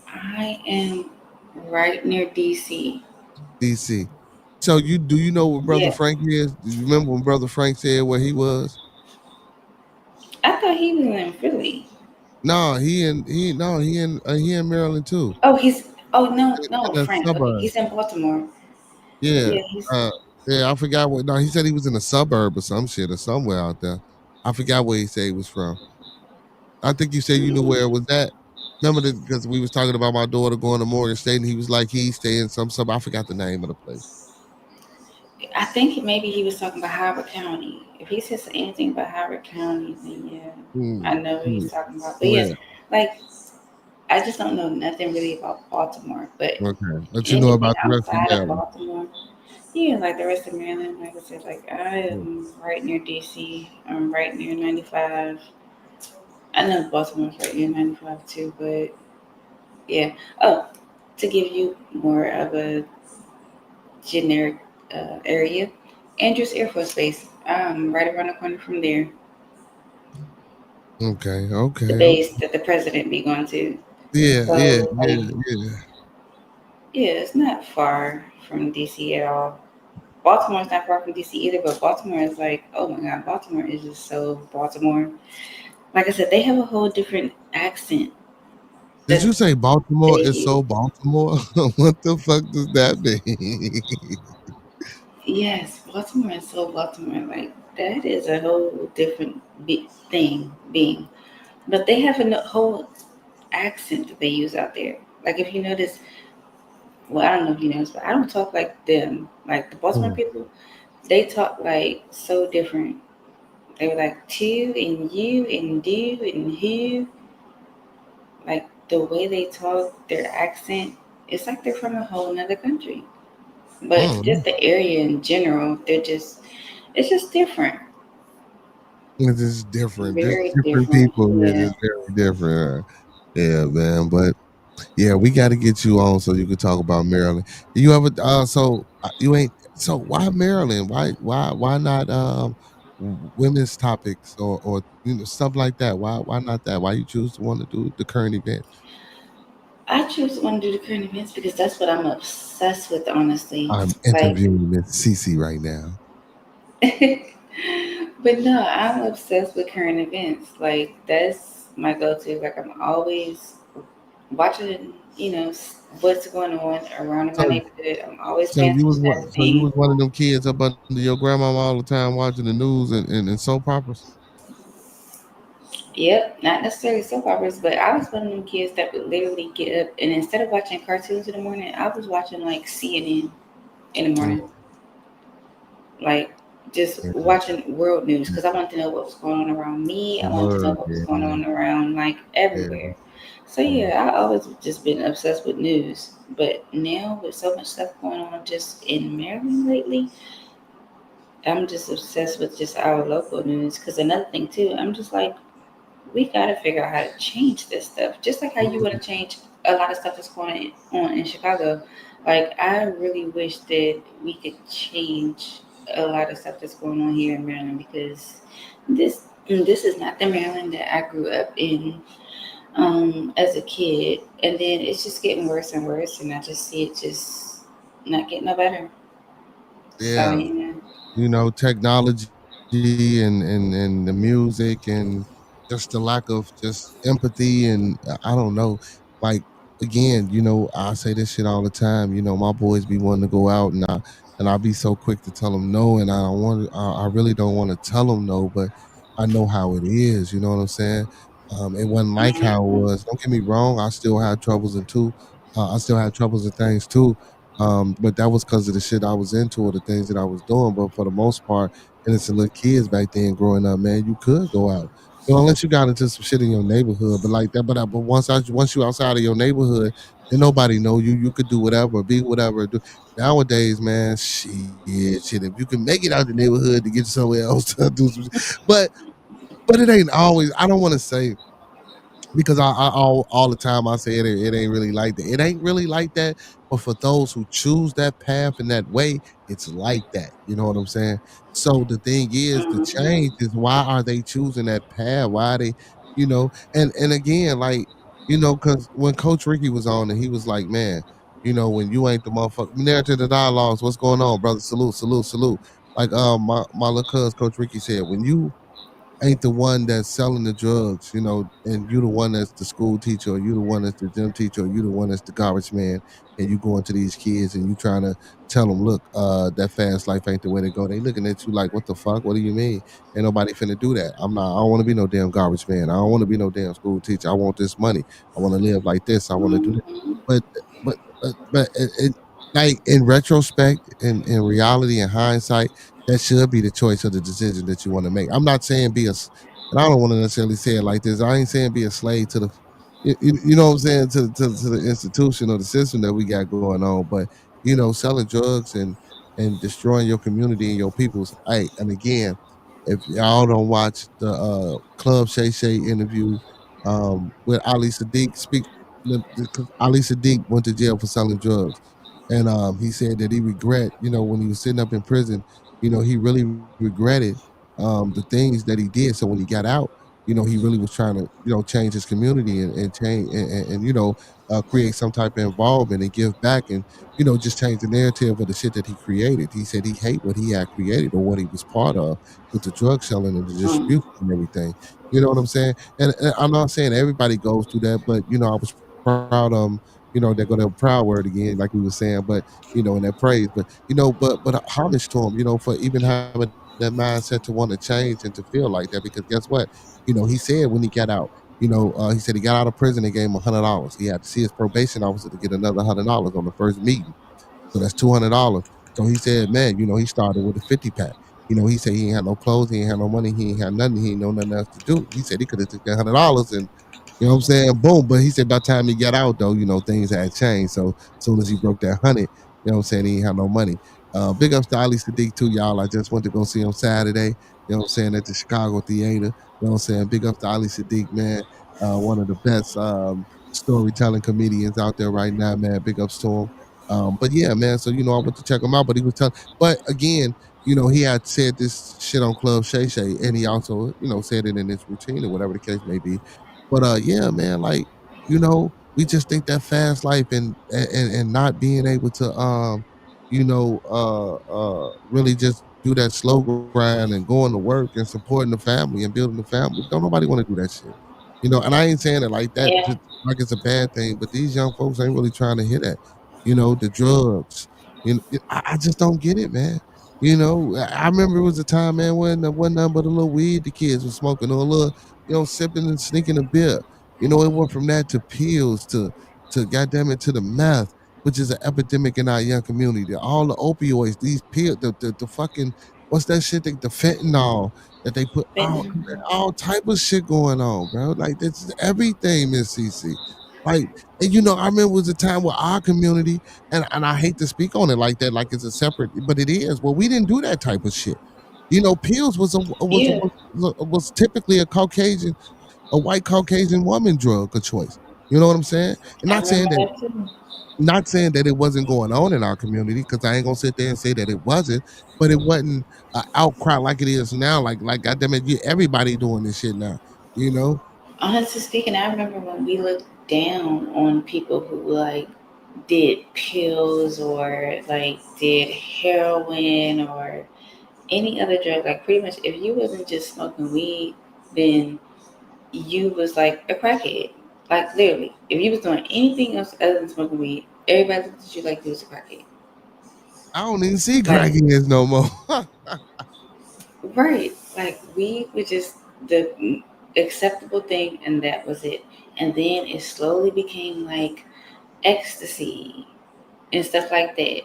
I am right near DC. DC. So you know what Brother Yeah. Frank is? Do you remember when Brother Frank said where he was? I thought he was in Philly. No, he in Maryland too. Oh, no, In a Frank. Okay, suburb. he's in Baltimore. Yeah. Yeah, he's Uh yeah, I forgot what no, he said he was in a suburb or some shit or somewhere out there. I forgot where he said he was from. I think you said you knew where it was at. Remember that because we was talking about my daughter going to Morgan State and he was like he stay in some suburb. I forgot the name of the place. I think maybe he was talking about Howard County. If he says anything about Howard County, then yeah, I Hmm. know what Hmm. he's talking about. But yes, Where? like I just don't know nothing really about Baltimore. But Okay. But you know anything about the rest of outside of Maryland. Baltimore, yeah, like the rest of Maryland, like I said, like I Hmm. am right near DC. I'm right near 95. I know Baltimore's right near 95 too, but yeah. Oh, to give you more of a generic area, Andrews Air Force Base, right around the corner from there. Okay, The okay, okay. base that the president be going to. Yeah, yeah, So like, yeah, yeah. yeah, it's not far from DC at all. Baltimore's not far from DC either, but Baltimore is like, oh my god, Baltimore is just so Baltimore. Like I said, they have a whole different accent Did that you say Baltimore they is so use. Baltimore? What the fuck does that mean? Yes, Baltimore is so Baltimore. Like that is a whole different thing being. But they have a whole accent that they use out there. Like if you notice, well, I don't know if you noticed, but I don't talk like them. Like the Baltimore Hmm. people, they talk like so different. They were like to and you and do and who. Like the way they talk, their accent, it's like they're from a whole nother country. But Mm. just the area in general, it's just different. It's just different. Just Very different different. people. Yeah, Yeah. just very different. Yeah, man. But yeah, we got to get you on so you can talk about Maryland. You ever? So you ain't. So why Maryland? Why not women's topics or stuff like that? Why not that? Why you choose to want to do the current event? I choose to want to do the current events because that's what I'm obsessed with, honestly. I'm Like, interviewing Miss Cece right now. but no, I'm obsessed with current events. Like, that's my go-to. Like, I'm always watching, what's going on around in my So, neighborhood. I'm always so paying you was attention to one. So you everything. was one of them kids up under your grandmama all the time watching the news and soap operas. Yep, not necessarily soap operas, but I was one of them kids that would literally get up and instead of watching cartoons in the morning, I was watching like CNN in the morning, Oh, like just yeah. watching world news because I wanted to know what was going on around me. I wanted to know Word, what was going yeah, on around like yeah. everywhere. So Yeah. yeah, I always just been obsessed with news, but now with so much stuff going on just in Maryland lately, I'm just obsessed with just our local news. Because another thing too, I'm just like we got to figure out how to change this stuff. Just like how you want to change a lot of stuff that's going on in Chicago. Like, I really wish that we could change a lot of stuff that's going on here in Maryland because this is not the Maryland that I grew up in as a kid. And then it's just getting worse and worse, and I just see it just not getting no better. So, Yeah. Technology and the music and just the lack of just empathy and I don't know. Like again, I say this shit all the time. My boys be wanting to go out and I be so quick to tell them no, and I don't want I really don't want to tell them no, but I know how it is. You know what I'm saying? It wasn't like how it was. Don't get me wrong. I still had troubles and too. I still had troubles and things too. But that was because of the shit I was into or the things that I was doing. But for the most part, innocent little kids back then growing up, man, you could go out. Unless you got into some shit in your neighborhood, but like that, but once you outside of your neighborhood, then nobody know you. You could do whatever, be whatever. Nowadays, man, shit. If you can make it out the neighborhood to get somewhere else to do some, but but it ain't always. I don't want to say because I all the time I say it ain't really like that. It ain't really like that, but for those who choose that path in that way, it's like that. You know what I'm saying? So the thing is, the change is why are they choosing that path? Why are they, and again, like, because when Coach Ricky was on and he was like, man, when you ain't the motherfucker narrative the dialogues, what's going on, brother? Salute, salute, salute. Like my little cuz Coach Ricky said, when you ain't the one that's selling the drugs, and you the one that's the school teacher, or you the one that's the gym teacher, or you the one that's the garbage man, and you going to these kids and you trying to tell them, look, that fast life ain't the way to go. They looking at you like, what the fuck? What do you mean? Ain't nobody finna do that. I don't want to be no damn garbage man. I don't want to be no damn school teacher. I want this money. I want to live like this. I want to do that. But, like in retrospect, in reality, in hindsight, that should be the choice of the decision that you want to make. I'm not saying and I don't want to necessarily say it like this. I ain't saying be a slave to the, you know what I'm saying, to the institution or the system that we got going on. But selling drugs and destroying your community and your people's. Hey, and again, if y'all don't watch the Club Shay Shay interview with Ali Sadiq, Ali Sadiq went to jail for selling drugs. And he said that he regret, when he was sitting up in prison, he really regretted the things that he did. So when he got out, he really was trying to, change his community and change and create some type of involvement and give back and, just change the narrative of the shit that he created. He said he hate what he had created or what he was part of with the drug selling and the distribution and everything. You know what I'm saying? And I'm not saying everybody goes through that, but I was proud they're gonna proud word again, like we were saying, but in that praise. But but homage to him, for even having that mindset to want to change and to feel like that. Because guess what? He said when he got out, he said he got out of prison, they gave him $100. He had to see his probation officer to get another $100 on the first meeting. So that's $200. So he said, man, he started with a 50 pack. He said he ain't had no clothes, he ain't had no money, he ain't had nothing, he ain't know nothing else to do. He said he could have took that $100 and what I'm saying? Boom. But he said by the time he got out though, things had changed. So as soon as he broke that 100, what I'm saying, he ain't had no money. Big ups to Ali Sadiq too, y'all. I just went to go see him Saturday, what I'm saying, at the Chicago Theater. What I'm saying? Big ups to Ali Sadiq, man. One of the best storytelling comedians out there right now, man. Big ups to him. But yeah, man. So I went to check him out, but he was telling. But again, he had said this shit on Club Shay Shay, and he also, said it in his routine or whatever the case may be. But yeah, man, like, you know, We just think that fast life and not being able to really just do that slow grind and going to work and supporting the family and building the family. Don't nobody want to do that shit. And I ain't saying it like that, Yeah. just like it's a bad thing, but these young folks ain't really trying to hear that. The drugs. I just don't get it, man. I remember it was a time, man, when there wasn't nothing but a little weed the kids were smoking or a little, sipping and sneaking a beer. It went from that to pills to goddamn it to the meth, which is an epidemic in our young community. All the opioids, these pills, the fucking what's that shit? The fentanyl that they put all type of shit going on, bro. Like that's everything, Miss CC. Like, and I remember it was a time where our community, and I hate to speak on it like that, like it's a separate, but it is. Well, we didn't do that type of shit. Pills Yeah. was typically a white Caucasian woman drug of choice. You know what I'm saying? And I remember that too. not saying that it wasn't going on in our community, because I ain't gonna sit there and say that it wasn't, but it wasn't an outcry like it is now. Like goddamn it, everybody doing this shit now. You know? Honestly speaking, I remember when we looked down on people who like did pills or like did heroin or any other drug. Like pretty much, if you wasn't just smoking weed, then you was like a crackhead. Like literally, if you was doing anything else other than smoking weed, everybody looked at you like you was a crackhead. I don't even see Like, crackheads no more. right. Like weed was just the acceptable thing, and that was it. And then it slowly became like ecstasy and stuff like that.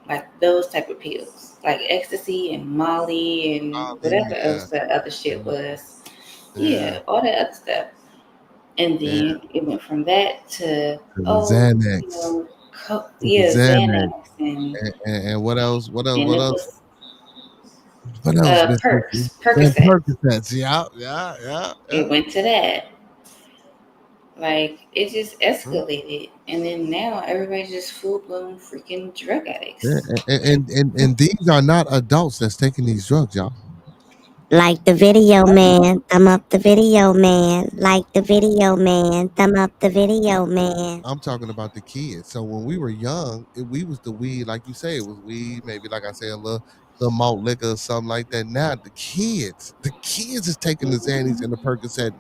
Like those type of pills. Like ecstasy and Molly and whatever Yeah. else that other shit was. Yeah. Yeah, all that other stuff. And Yeah. then it went from that to Xanax. Xanax Xanax. and And what else? What else? and What it else? was What else, Miss Cookie? And Percocet. Percocets. Yeah. It went to that. Like it just Huh? escalated, and then now everybody's just full blown freaking drug Yeah. addicts. And these are not adults that's taking these drugs, y'all. Like the video, man. Thumb up the video, man. Like the video, man. Thumb up the video, man. I'm talking about the kids. So when we were young, we was the weed, like you say, it was weed, maybe like I say, a little malt liquor or something like that. Now the kids is taking the Xannies and the Percocet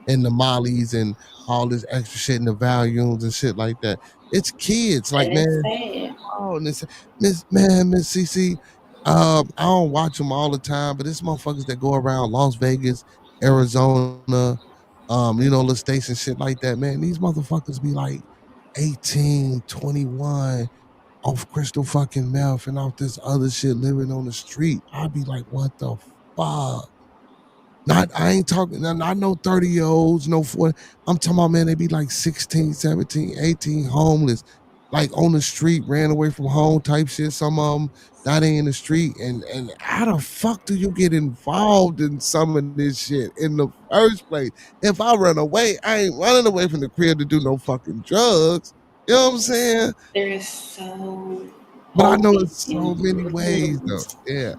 and the Mollies and all this extra shit and the Valiums and shit like that. It's kids, like, And it's man. sad. Oh, and this Miss CC. I don't watch them all the time, but it's motherfuckers that go around Las Vegas, Arizona, little states and shit like that, man. These motherfuckers be like 18, 21 off crystal fucking meth and off this other shit living on the street. I'd be like, what the fuck? I ain't talking, I know 30-year-olds, no 40. I'm talking about, man, they be like 16, 17, 18, homeless, like on the street, ran away from home type shit. Some of them died in the street. And how the fuck do you get involved in some of this shit in the first place? If I run away, I ain't running away from the crib to do no fucking drugs. You know what I'm saying? There is so But I know open it's so and many ways, green. though. Yeah.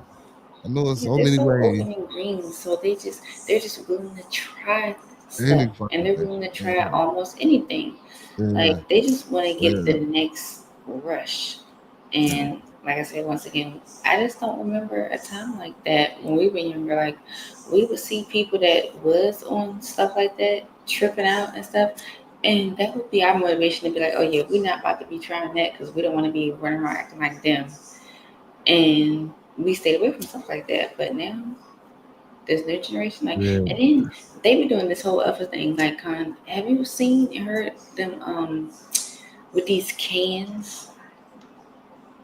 I know it's Yeah, so they're many so ways. open and green. So they're just willing to try Any stuff, and fucking they're thing. willing to Yeah. try almost anything. Yeah. Like they just want to get Yeah. the next rush. And like I said, once again, I just don't remember a time like that when we were younger. Like we would see people that was on stuff like that, tripping out and stuff. And that would be our motivation to be like, oh yeah, we're not about to be trying that because we don't want to be running around acting like them. And we stayed away from stuff like that. But now this new generation, like, Yeah. and then they be doing this whole other thing. Like, have you seen and heard them with these cans?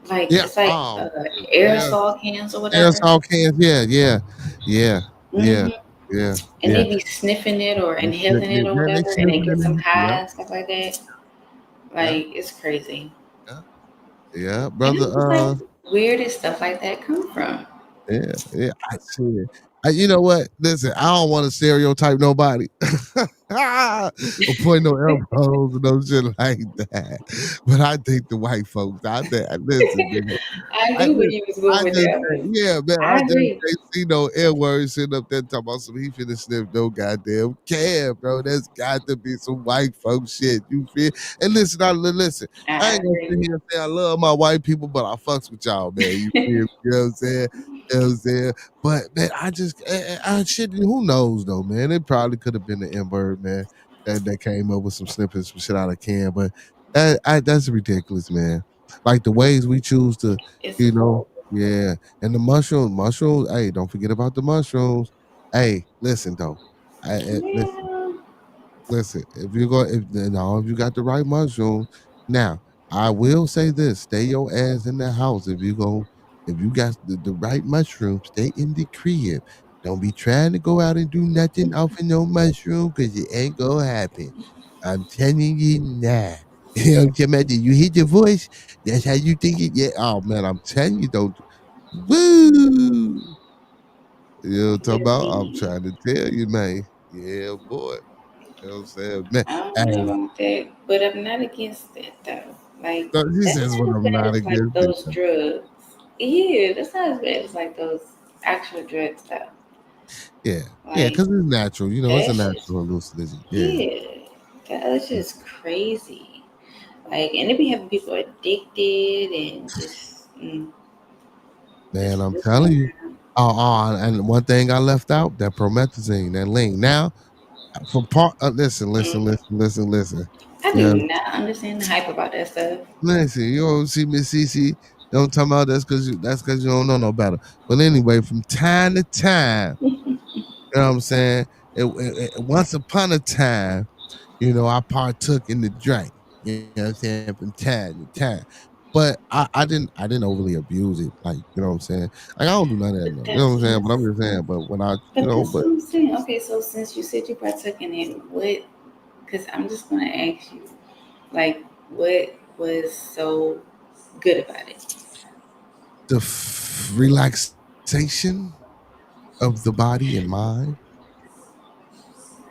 Like Yeah. it's like Oh, yeah. aerosol cans or whatever. Aerosol cans. Yeah. Hmm. And Yeah. they be sniffing it or They inhaling it or they whatever, and they sniffing get some it. high Yeah. and stuff like that. Yeah. Like it's crazy. Yeah. And Brother. it's just like, where did stuff like that come from? Yeah. I see it. You know what? Listen, I don't want to stereotype nobody or point no elbows or no shit like that. But I think the white folks, I think, listen, nigga, I I knew where just, you was going with that one. yeah, man, I I just agree. ain't see no N word sitting up there talking about some he finna sniff no goddamn cab, bro. That's got to be some white folk shit. You feel? And listen, listen. I I ain't gonna sit agree. here and say I love my white people, but I fucks with y'all, man. You feel? You know what I'm saying? You know what I'm saying? But man, I just, I shit. Who knows though, man? It probably could have been the N word, man. That came up with some snippets, some shit out of can, but that's ridiculous, man. Like the ways we choose to, It's you know, horrible. yeah. And the mushrooms. Hey, don't forget about the mushrooms. Hey, listen though. Listen, Yeah. listen. If you got the right mushrooms, now I will say this: stay your ass in the house. If you got the right mushrooms, stay in the crib. Don't be trying to go out and do nothing off of no mushroom because it ain't gonna happen. I'm telling you now. You know what I'm talking about? You hear your voice? That's how you think it. Yeah. Oh man, I'm telling you, don't. Woo! You know what I'm talking Yeah, about? I'm see, trying to tell you, man. Yeah, boy. You know what I'm saying? Man, I don't know hey, about that, but I'm not against that though. Like so he that's says not what as I'm bad not as like against it. those drugs. Yeah, that's not as bad as like those actual drugs though. Yeah. Yeah, Like because it's natural. You know, it's a that's just natural hallucination. Yeah. yeah, that's just crazy. Like and it be having people addicted and just Man, I'm just telling going you. around. And one thing I left out, that promethazine, that lean. Now, for part, listen. I Yeah, do not understand the hype about that stuff. listen, you don't see Miss Cece. Don't talk about that's cause you don't know no better. But anyway, from time to time, you know what I'm saying? Once upon a time, I partook in the drink. You know what I'm saying? From time to time. But I didn't overly abuse it. Like, you know what I'm saying? Like I don't do none of that. But No, you know what that's I'm what saying? I'm But I'm just saying, but when I, But that's but what I'm saying. Okay, so since you said you partook in it, what? Because I'm just gonna ask you, like, what was so good about it? the relaxation of the body and mind,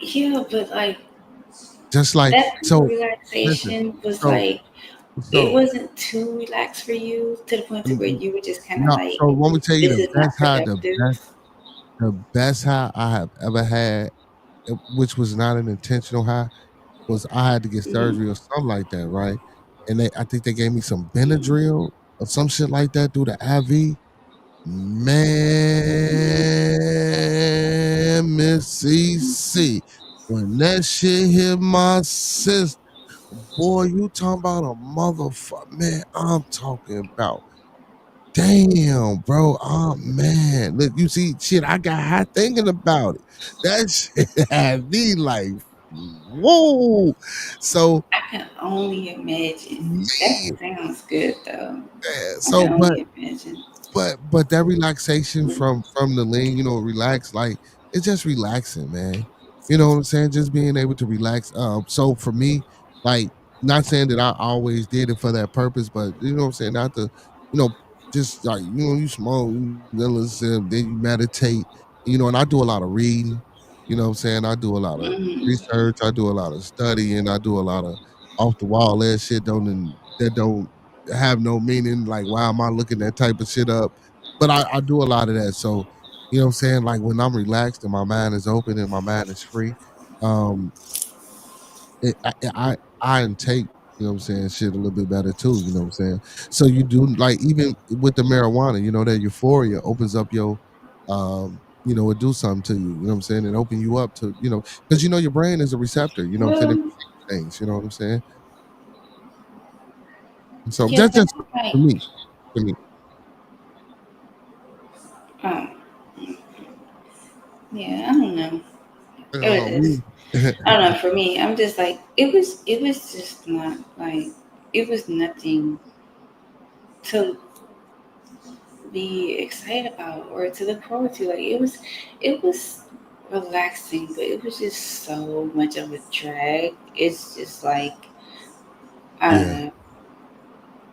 Yeah, but like just like that kind of so. Listen, relaxation was so like it so wasn't too relaxed for you to the point to where you were just kind of no. like, So let me tell you this is not productive. the best high I have ever had, which was not an intentional high, was I had to get Hmm. surgery or something like that, right? And I think they gave me some Benadryl or some shit like that through the IV. Man, Miss CC, when that shit hit my system, boy, you talking about a motherfucker, man, I'm talking about, damn, bro, oh, man, look, you see, shit, I got high thinking about it. That shit had me like, whoa. So, I can only imagine. That man, sounds good though. I so, can but only imagine. but that relaxation from the lean, relax, like it's just relaxing, man. You know what I'm saying? Just being able to relax. So for me, like, not saying that I always did it for that purpose, but you know what I'm saying, not to, you know, just like, you smoke, then listen, then you meditate, and I do a lot of reading. You know what I'm saying? I do a lot of Hmm. research, I do a lot of studying, I do a lot of off the wall ass shit that don't have no meaning. Like, why am I looking that type of shit up? But I do a lot of that. So, you know what I'm saying? Like when I'm relaxed and my mind is open and my mind is free, um, I intake, you know what I'm saying, shit a little bit better too, you know what I'm saying? So you do, like, even with the marijuana, that euphoria opens up your it do something to you, you know what I'm saying? It open you up to, because your brain is a receptor, you know what I'm saying? It Well, perceives things, you know what I'm saying? So yeah, that's but just I'm like, for me. For me. um, yeah, I don't know. It was, Me. I don't know. For me, I'm just like, it was just not like, it was nothing to be excited about or to look forward to. Like it was relaxing, but it was just so much of a drag. It's just like, I don't Yeah. know.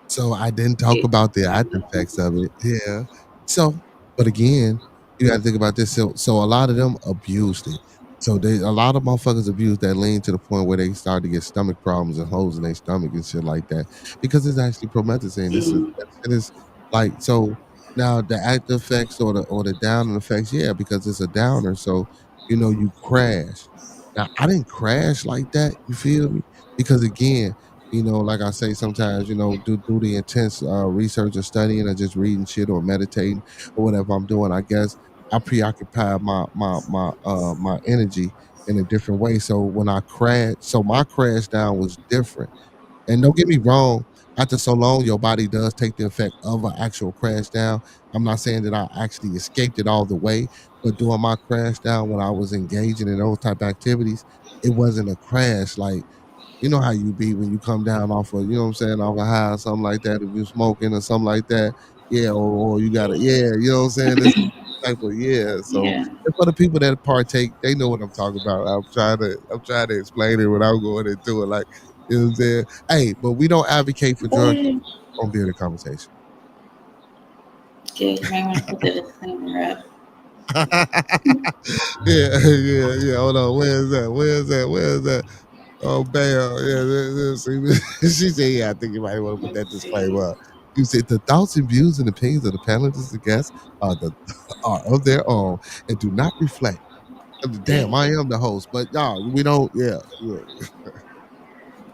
So I didn't talk It, about the after effects of it. Yeah. So, but again, you got to think about this. So a lot of them abused it. So a lot of motherfuckers abuse that lean to the point where they start to get stomach problems and holes in their stomach and shit like that because it's actually promethazine. That shit is like so. Now the active effects or the downer effects, yeah, because it's a downer. So you crash. Now I didn't crash like that. You feel me? Because again, like I say sometimes, do the intense research or studying or just reading shit or meditating or whatever I'm doing, I guess I preoccupy my energy in a different way. So when I crash, so my crash down was different. And don't get me wrong, after so long, your body does take the effect of an actual crash down. I'm not saying that I actually escaped it all the way, but during my crash down, when I was engaging in those type of activities, it wasn't a crash like you know how you be when you come down off of, off a high or something like that, if you're smoking or something like that. Yeah, or you gotta, yeah, It's type of, yeah. So Yeah. and for the people that partake, they know what I'm talking about. I'm trying to explain it without going into it. Like, you know what I'm saying? Hey, but we don't advocate for drug use Boy, on Bearded Conversation. yeah, you might want to put the disclaimer up. Yeah. Hold on. Where is that? Oh, bam. Yeah, she said, yeah, I think you might want to put that Let's see. disclaimer up. You said the thoughts and views and opinions of the panelists and guests are of their own and do not reflect. Damn, I am the host, but y'all, we don't. Yeah.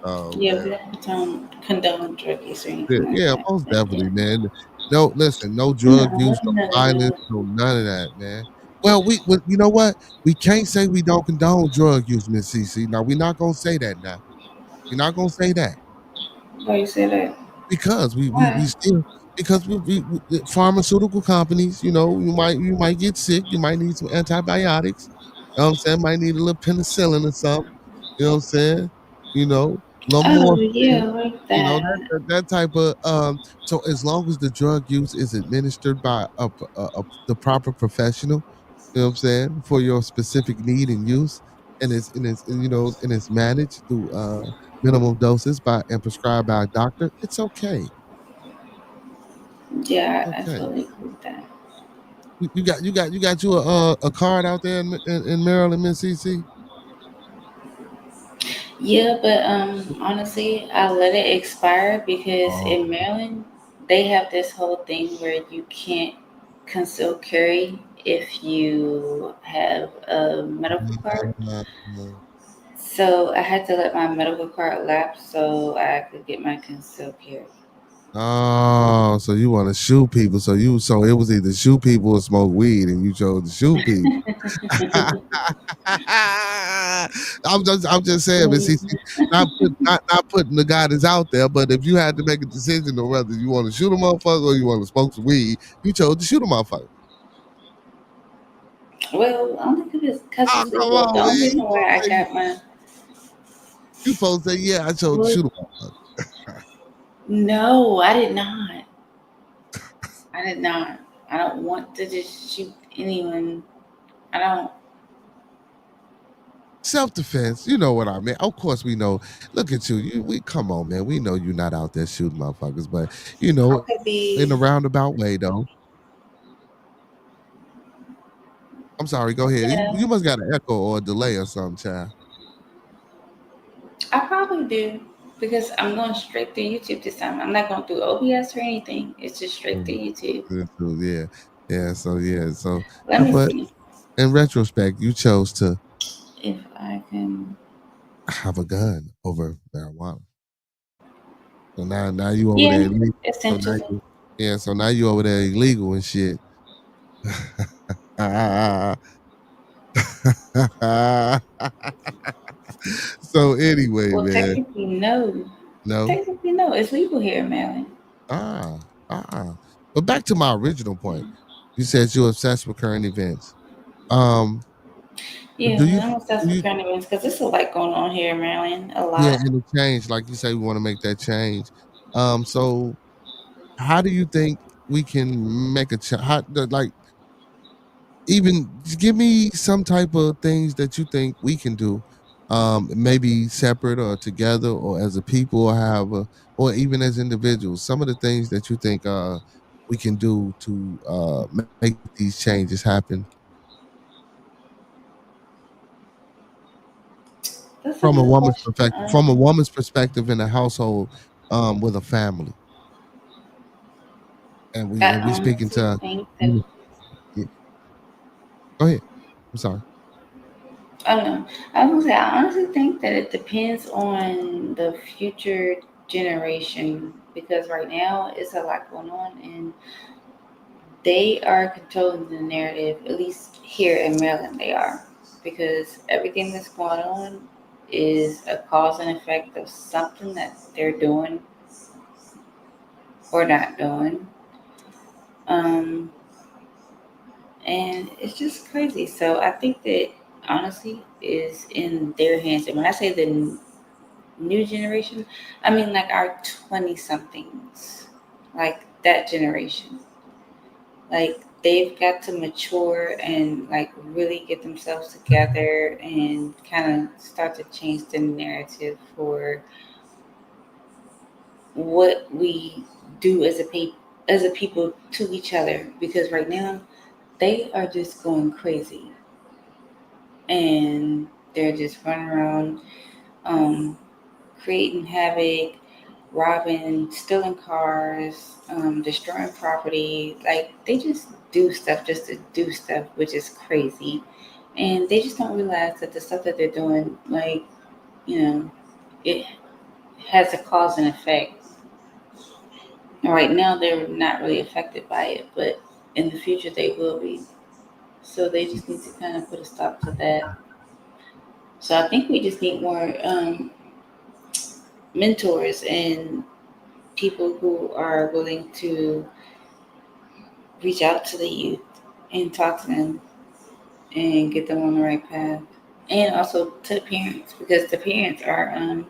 Oh Yeah, man. we don't condone drug use or Yeah, anything like yeah, that. most But yeah. definitely, man. No, listen, no No, drug use, no none of violence, that. no none of that, man. Well, you know what? We can't say we don't condone drug use, Miss CC. Now, we're not gonna say that now. We're not gonna say that. Why you say that? Because we Why? still because the pharmaceutical companies, you might get sick, you might need some antibiotics. You know what I'm saying? Might need a little penicillin or something. You know what I'm saying? A little Oh, more, yeah, like that. that type of so as long as the drug use is administered by the proper professional, you know what I'm saying, for your specific need and use, and it's managed through minimum doses by and prescribed by a doctor, it's okay. Yeah, I Okay. totally agree with that. You got a card out there in Maryland, Miss CC? Yeah, but honestly, I let it expire because Oh, in Maryland, they have this whole thing where you can't conceal carry if you have a medical card. So I had to let my medical card lapse so I could get my concealed carry. oh, so you want to shoot people? So it was either shoot people or smoke weed, and you chose to shoot people. I'm just saying, but see, not putting the guidance out there. But if you had to make a decision on whether you want to shoot a motherfucker or you want to smoke some weed, you chose to shoot a motherfucker. Well, only because Oh, it's come legal. The on, only man! reason why I got my You supposed to say, yeah, I chose to well, shoot a motherfucker. no, I did not. I did not. I don't want to just shoot anyone. I don't. Self-defense, you know what I mean. Of course, we know. Look at you. We come on, man. We know you're not out there shooting motherfuckers, but I could in be. a roundabout way, though. I'm sorry. Go ahead. You Yeah, must got an echo or a delay or something, child. I probably do because I'm going straight through YouTube this time. I'm not going through OBS or anything. It's just straight through Mm, YouTube. yeah, yeah. So yeah, so Let me but see in retrospect, you chose to if I can. have a gun over marijuana. So now you over there Yeah, illegal. So now essentially. so now you over there illegal and shit. So anyway, Well, man. technically, no. No. Technically, no. It's legal here in Maryland. Ah, But back to my original point. You said you're obsessed with current events. Um, Yeah, do you I'm obsessed do with you current events because there's a lot going on here in Maryland. A yeah, lot. and the change, like you say, we want to make that change. So how do you think we can make a change? Like even just give me some type of things that you think we can do, maybe separate or together or as a people or however, or even as individuals. Some of the things that you think we can do to make these changes happen That's a from a good woman's question. perspective, from a woman's perspective in a household with a family, and I we speaking honestly to think that. you. Go ahead. I'm sorry. I don't know. I was gonna say I honestly think that it depends on the future generation because right now it's a lot going on and they are controlling the narrative. At least here in Maryland, they are because everything that's going on is a cause and effect of something that they're doing or not doing. Um, and it's just crazy. So I think that honestly is in their hands. And when I say the new generation, I mean like our 20 somethings, like that generation. Like they've got to mature and like really get themselves together and kind of start to change the narrative for what we do as a people to each other because right now they are just going crazy and they're just running around um, creating havoc, robbing, stealing cars, destroying property. Like they just do stuff just to do stuff, which is crazy. And they just don't realize that the stuff that they're doing, like, you know, it has a cause and effect. And right now they're not really affected by it, but in the future they will be. So they just need to kind of put a stop to that. So I think we just need more mentors and people who are willing to reach out to the youth and talk to them and get them on the right path. And also to the parents because the parents are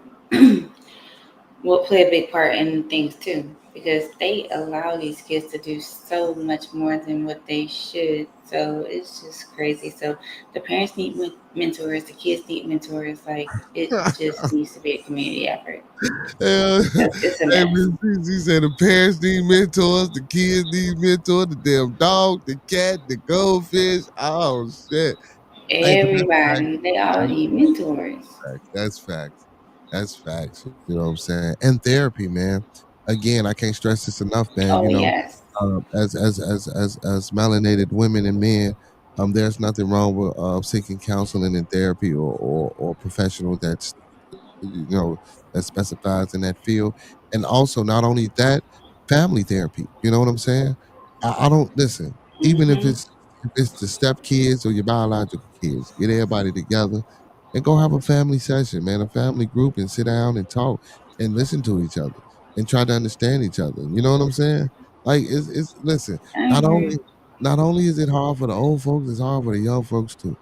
will play a big part in things too because they allow these kids to do so much more than what they should. So it's just crazy. So the parents need mentors, the kids need mentors. Like it just needs to be a community effort. It's a Hey, mess. Miss CC said the parents need mentors, the kids need mentors, the damn dog, the cat, the goldfish. Oh shit! Hey, but that's facts. Everybody, they all need mentors. That's facts. That's facts. You know what I'm saying? And therapy, man. Again, I can't stress this enough, man. Oh yes. As melanated women and men, there's nothing wrong with seeking counseling and therapy or professional that's that specifies in that field. And also, not only that, family therapy. You know what I'm saying? I don't listen. Even Mhm. if it's the step kids or your biological kids, get everybody together and go have a family session, man, a family group, and sit down and talk and listen to each other and try to understand each other. You know what I'm saying? Like it's listen. I Not agree. only not only is it hard for the old folks, it's hard for the young folks too.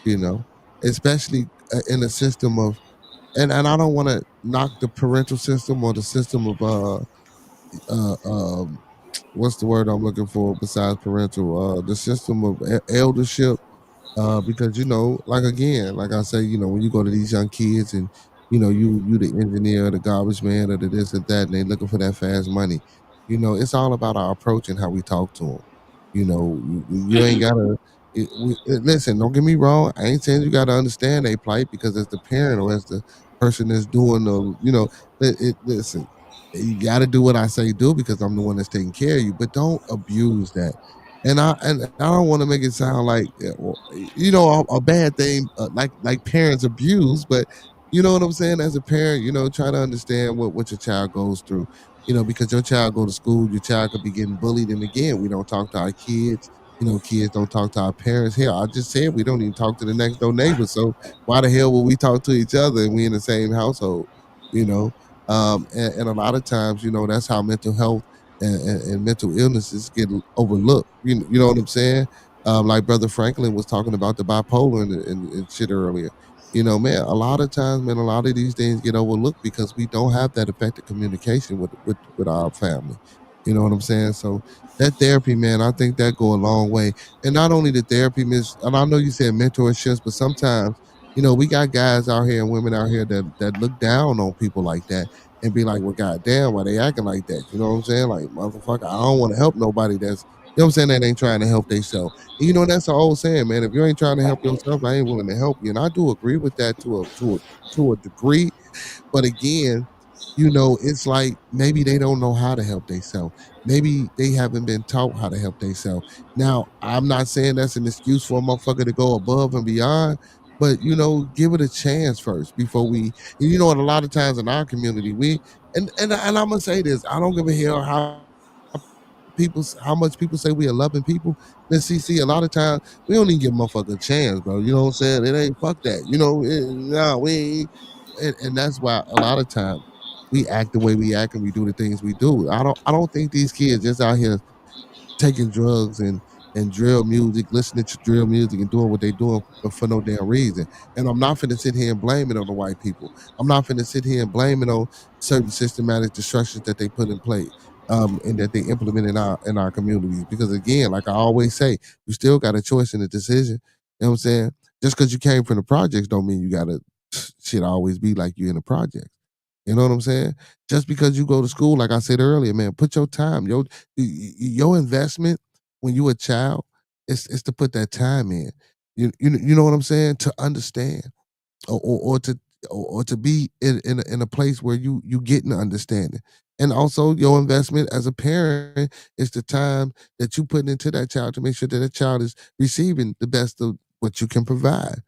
You know, especially in a system of and I don't want to knock the parental system or the system of uh um what's the word I'm looking for besides parental the system of eldership because like again like I say when you go to these young kids and you the engineer the garbage man or the this and that and they looking for that fast money it's all about our approach and how we talk to them you ain't gotta listen, don't get me wrong. I ain't saying you gotta understand their plight because as the parent or as the person that's doing listen, you gotta do what I say do because I'm the one that's taking care of you, but don't abuse that. And I don't want to make it sound like a bad thing like parents abuse, but you know what I'm saying. As a parent, try to understand what your child goes through. Because your child go to school, your child could be getting bullied, and again, we don't talk to our kids. Kids don't talk to our parents. Here, I just said we don't even talk to the next door neighbor. So why the hell will we talk to each other and we in the same household? You know, and a lot of times, that's how mental health and mental illnesses get overlooked. You know what I'm saying? Like Brother Franklin was talking about the bipolar and shit earlier. Man, a lot of times, man, a lot of these things get overlooked because we don't have that effective communication with our family. You know what I'm saying? So that therapy, man, I think that go a long way. And not only the therapy, miss, and I know you said mentorships, but sometimes We got guys out here and women out here that look down on people like that and be like, well, goddamn, why they acting like that? You know what I'm saying? Like, motherfucker, I don't want to help nobody that's, what I'm saying, that ain't trying to help themselves. And that's an old saying, man. If you ain't trying to help yourself, I ain't willing to help you. And I do agree with that to a degree. But again, it's like maybe they don't know how to help themselves. Maybe they haven't been taught how to help themselves. Now, I'm not saying that's an excuse for a motherfucker to go above and beyond, but give it a chance first before we. And and a lot of times in our community, and I'm gonna say this, I don't give a hell how much people say we are loving people. Miss CC, a lot of times we don't even give motherfucker a chance, bro. You know what I'm saying? It ain't fuck that. No, we ain't. And that's why a lot of times we act the way we act and we do the things we do. I don't think these kids just out here taking drugs and drill music, listening to drill music and doing what they doing for no damn reason. And I'm not finna sit here and blame it on the white people. I'm not finna sit here and blame it on certain systematic destructions that they put in place. And that they implement in our communities. Because again, like I always say, you still got a choice in the decision. You know what I'm saying? Just because you came from the projects don't mean you gotta shit always be like you in the projects. You know what I'm saying? Just because you go to school, like I said earlier, man, put your time, your investment when you a child is to put that time in. You know what I'm saying? To understand or to be in a place where you get an understanding. And also your investment as a parent is the time that you put into that child to make sure that that child is receiving the best of what you can provide.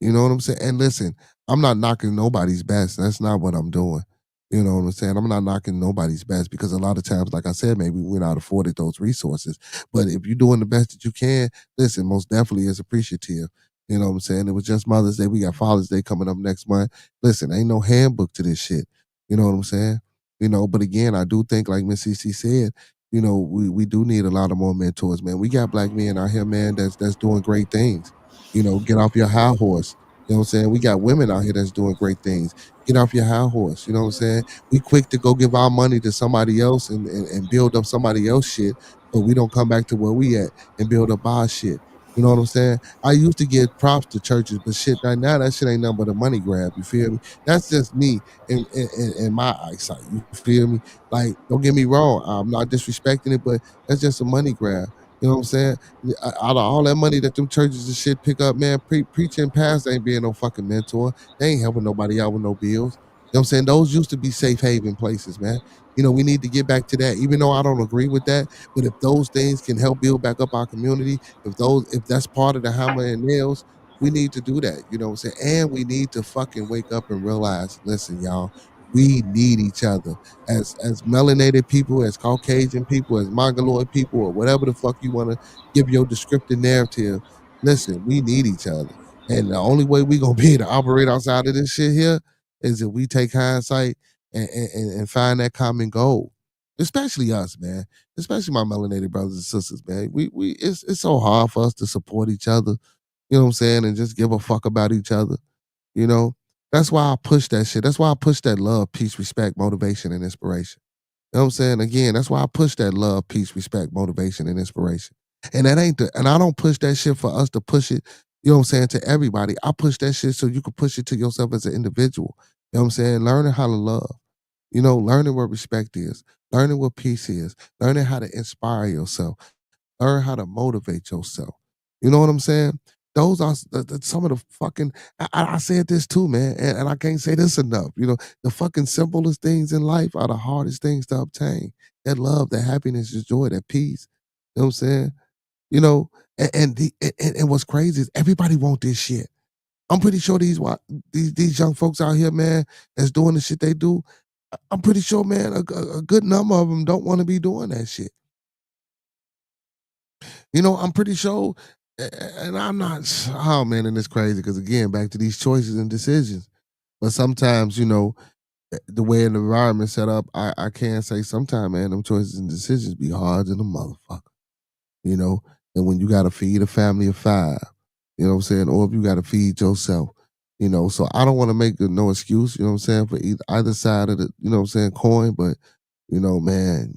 You know what I'm saying? And listen, I'm not knocking nobody's best. That's not what I'm doing. You know what I'm saying? I'm not knocking nobody's best because a lot of times, like I said, maybe we're not afforded those resources. But if you're doing the best that you can, listen, most definitely is appreciative. You know what I'm saying? It was just Mother's Day. We got Father's Day coming up next month. Listen, ain't no handbook to this shit. You know what I'm saying? But again, I do think, like Miss CC said, we do need a lot of more mentors, man. We got black men out here, man, that's doing great things. Get off your high horse. You know what I'm saying? We got women out here that's doing great things. Get off your high horse. You know what I'm saying? We quick to go give our money to somebody else and build up somebody else shit, but we don't come back to where we at and build up our shit. You know what I'm saying? I used to give props to churches, but shit, now that shit ain't nothing but a money grab. You feel me? That's just me in my eyesight. You feel me? Like, don't get me wrong. I'm not disrespecting it, but that's just a money grab. You know what I'm saying? Out of all that money that them churches and shit pick up, man, preaching pastor ain't being no fucking mentor. They ain't helping nobody out with no bills. You know what I'm saying? Those used to be safe haven places, man. We need to get back to that, even though I don't agree with that. But if those things can help build back up our community, if that's part of the hammer and nails, we need to do that. You know what I'm saying? And we need to fucking wake up and realize, listen, y'all, we need each other as melanated people, as Caucasian people, as Mongoloid people, or whatever the fuck you want to give your descriptive narrative. Listen, we need each other. And the only way we gonna be able to operate outside of this shit here is if we take hindsight and find that common goal. Especially us, man. Especially my melanated brothers and sisters, man. We it's so hard for us to support each other, you know what I'm saying, and just give a fuck about each other. You know? That's why I push that shit. That's why I push that love, peace, respect, motivation, and inspiration. You know what I'm saying? Again, that's why I push that love, peace, respect, motivation, and inspiration. And I don't push that shit for us to push it, you know what I'm saying, to everybody. I push that shit so you can push it to yourself as an individual. You know what I'm saying? Learning how to love. Learning what respect is, learning what peace is, learning how to inspire yourself, learn how to motivate yourself. You know what I'm saying? Those are some of the fucking. I said this too, man, and I can't say this enough. The fucking simplest things in life are the hardest things to obtain. That love, that happiness, that joy, that peace. You know what I'm saying? You know, and what's crazy is everybody want this shit. I'm pretty sure these young folks out here, man, that's doing the shit they do. I'm pretty sure, man, a good number of them don't want to be doing that shit. I'm pretty sure, and I'm not. Oh man, and it's crazy because again, back to these choices and decisions. But sometimes, the way an environment set up, I can say sometimes, man, them choices and decisions be hard than a motherfucker. you know, and when you got to feed a family of five, you know what I'm saying, or if you got to feed yourself, so I don't want to make no excuse, you know what I'm saying, for either side of the, you know what I'm saying, coin, but, man,